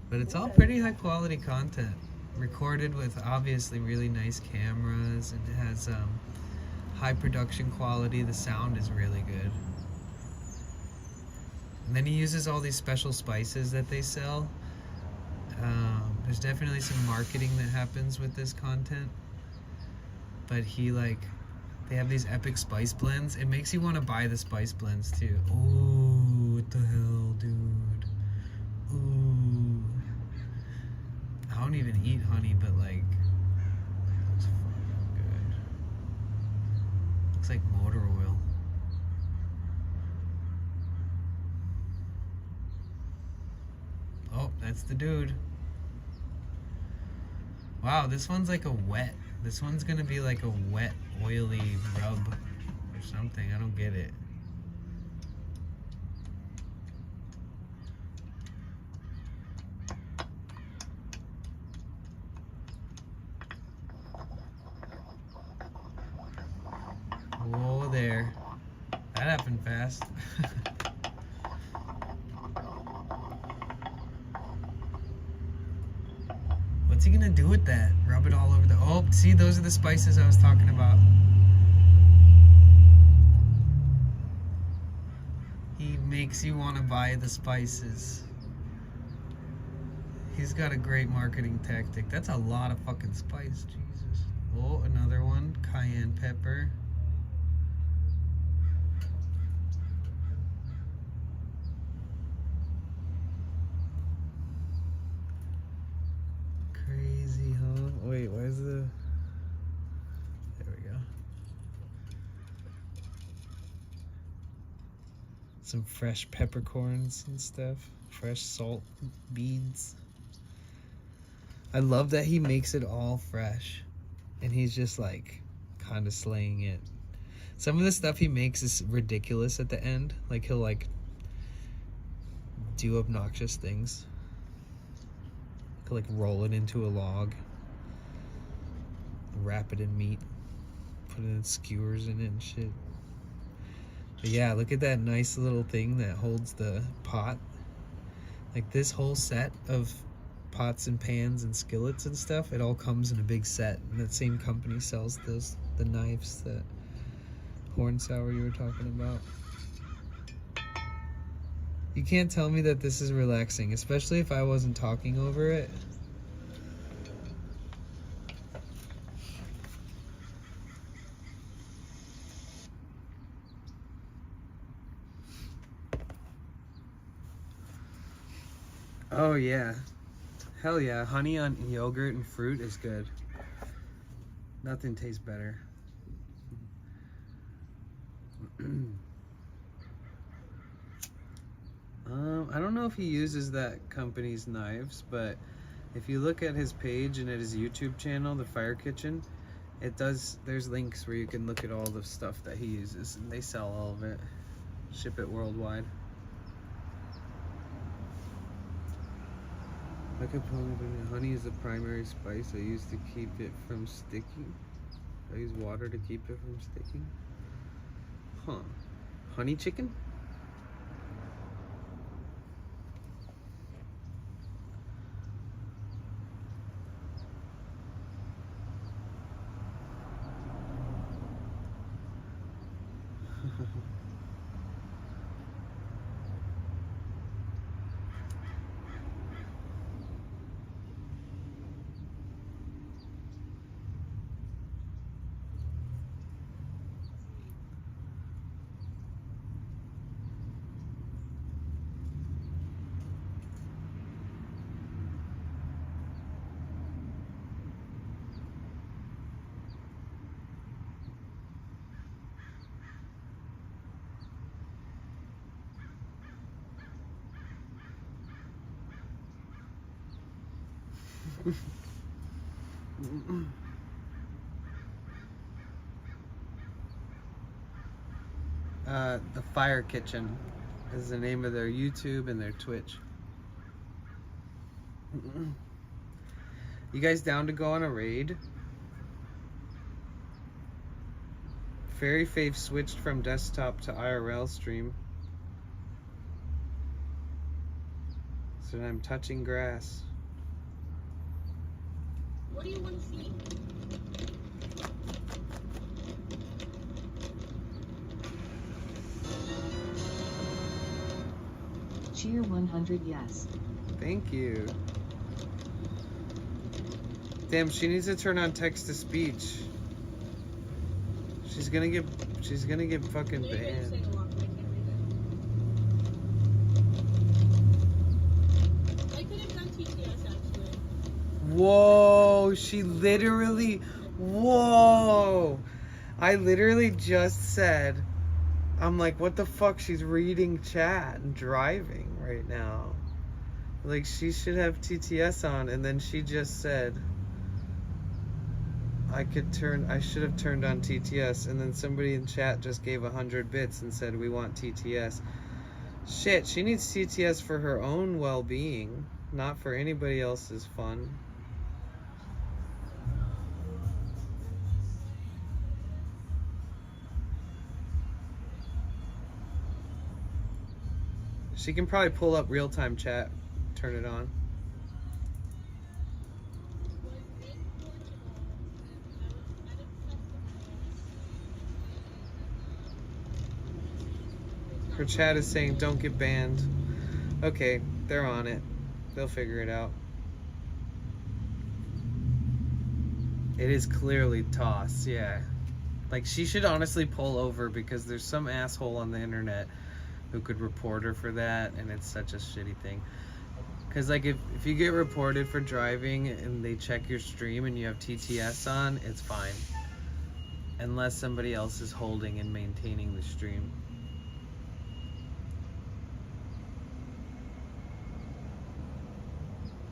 But it's all pretty high quality content, recorded with obviously really nice cameras, and it has high production quality. The sound is really good. And then he uses all these special spices that they sell. There's definitely some marketing that happens with this content. But they have these epic spice blends. It makes you want to buy the spice blends too. Ooh, what the hell, dude? Ooh. I don't even eat honey, but like, it looks fucking good. Looks like motor oil. Oh, that's the dude. Wow, this one's like a wet. This one's gonna be like a wet, oily rub or something. I don't get it. Whoa there. That happened fast. What's he gonna do with that? Rub it all over the... Oh, see, those are the spices I was talking about. He makes you want to buy the spices. He's got a great marketing tactic. That's a lot of fucking spice, Jesus. Oh, another one. Cayenne pepper. Wait, why is the... There we go. Some fresh peppercorns and stuff. Fresh salt beads. I love that he makes it all fresh. And he's just like kind of slaying it. Some of the stuff he makes is ridiculous at the end. Like he'll like do obnoxious things. He'll like roll it into a log. Wrap it in meat. Put it in skewers in it and shit. But yeah, look at that nice little thing that holds the pot. Like this whole set of pots and pans and skillets and stuff, it all comes in a big set. And that same company sells the knives that Horn Sour you were talking about. You can't tell me that this is relaxing, especially if I wasn't talking over it. Oh yeah. Hell yeah, honey on yogurt and fruit is good. Nothing tastes better. I don't know if he uses that company's knives, but if you look at his page and at his YouTube channel, The Fire Kitchen, there's links where you can look at all the stuff that he uses, and they sell all of it. Ship it worldwide. Like honey is the primary spice I use to keep it from sticking. I use water to keep it from sticking. Huh. Honey chicken? The Fire Kitchen is the name of their YouTube and their Twitch. You guys down to go on a raid? Fairy Fave switched from desktop to IRL stream. So I'm touching grass. What do you want to see? Cheer 100 yes. Thank you. Damn, she needs to turn on text to speech. She's gonna get fucking banned. I could have done TTS actually. Whoa, she literally, whoa. I literally just said, I'm like, what the fuck? She's reading chat and driving right now. Like, she should have TTS on, and then she just said, I should have turned on TTS, and then somebody in chat just gave 100 bits and said, we want TTS. Shit, she needs TTS for her own well-being, not for anybody else's fun. She can probably pull up real-time chat, turn it on. Her chat is saying don't get banned. Okay, they're on it. They'll figure it out. It is clearly toss, yeah. Like, she should honestly pull over because there's some asshole on the internet who could report her for that, and it's such a shitty thing. Because like if you get reported for driving and they check your stream and you have TTS on, it's fine. Unless somebody else is holding and maintaining the stream.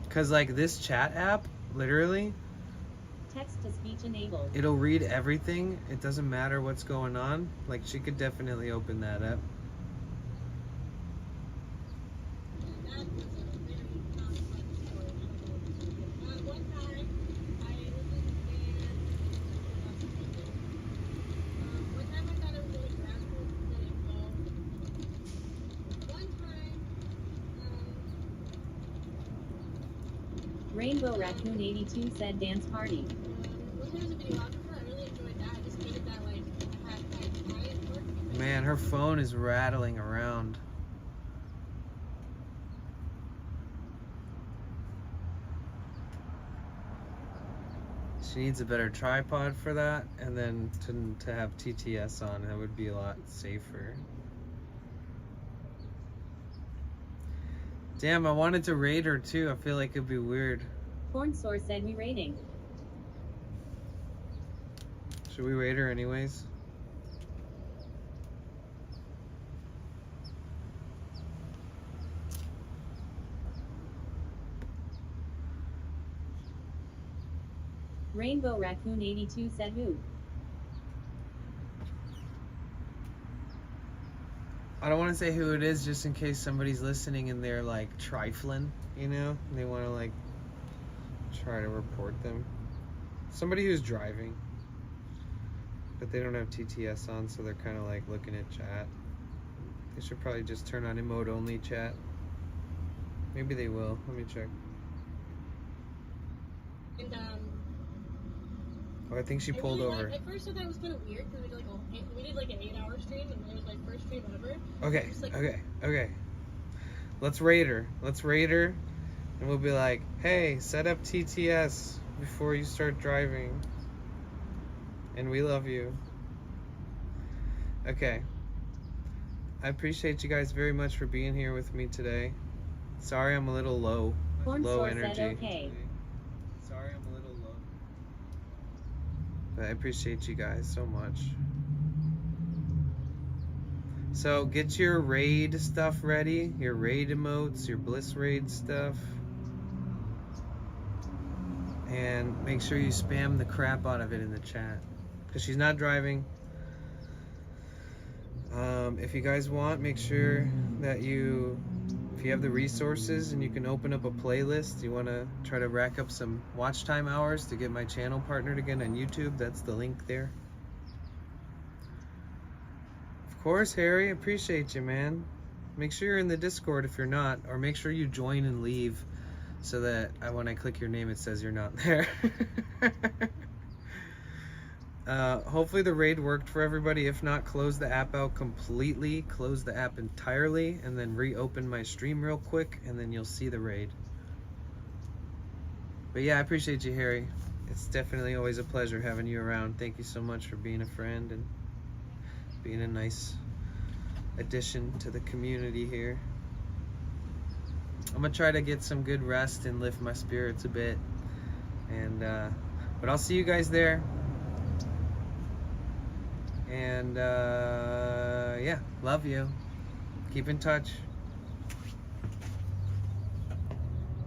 Because like this chat app, literally, Text to speech enabled. it'll read everything. It doesn't matter what's going on. Like she could definitely open that up. Rainbow Raccoon 82 said dance party. Man, her phone is rattling around. She needs a better tripod for that, and then to have TTS on, that would be a lot safer. Damn, I wanted to raid her too. I feel like it'd be weird. Porn source said we rating. Should we raid her anyways? Rainbow Raccoon 82 said who? I don't want to say who it is just in case somebody's listening and they're like trifling, you know? And they want to like try to report them. Somebody who's driving, but they don't have TTS on, so they're kind of like looking at chat. They should probably just turn on emote only chat. Maybe they will. Let me check. And Oh, I think she pulled over. At first I thought it was kind of weird because we did like an 8-hour stream and it was like first stream ever. Okay, Just like, okay. Let's raid her. And we'll be like, hey, set up TTS before you start driving. And we love you. Okay. I appreciate you guys very much for being here with me today. Sorry I'm a little low. Porn Low source energy. said okay. Sorry I'm a little low. But I appreciate you guys so much. So get your raid stuff ready, your raid emotes, your bliss raid stuff. And make sure you spam the crap out of it in the chat. Because she's not driving. If you guys want, make sure that if you have the resources and you can open up a playlist, you want to try to rack up some watch time hours to get my channel partnered again on YouTube, that's the link there. Of course, Harry, appreciate you, man. Make sure you're in the Discord if you're not, or make sure you join and leave so that when I click your name it says you're not there. Hopefully the raid worked for everybody. If not, close the app out completely, close the app entirely, and then reopen my stream real quick, and then you'll see the raid. But yeah, I appreciate you, Harry. It's definitely always a pleasure having you around. Thank you so much for being a friend and being a nice addition to the community here. I'm gonna try to get some good rest and lift my spirits a bit, and but I'll see you guys there. And yeah, love you. Keep in touch.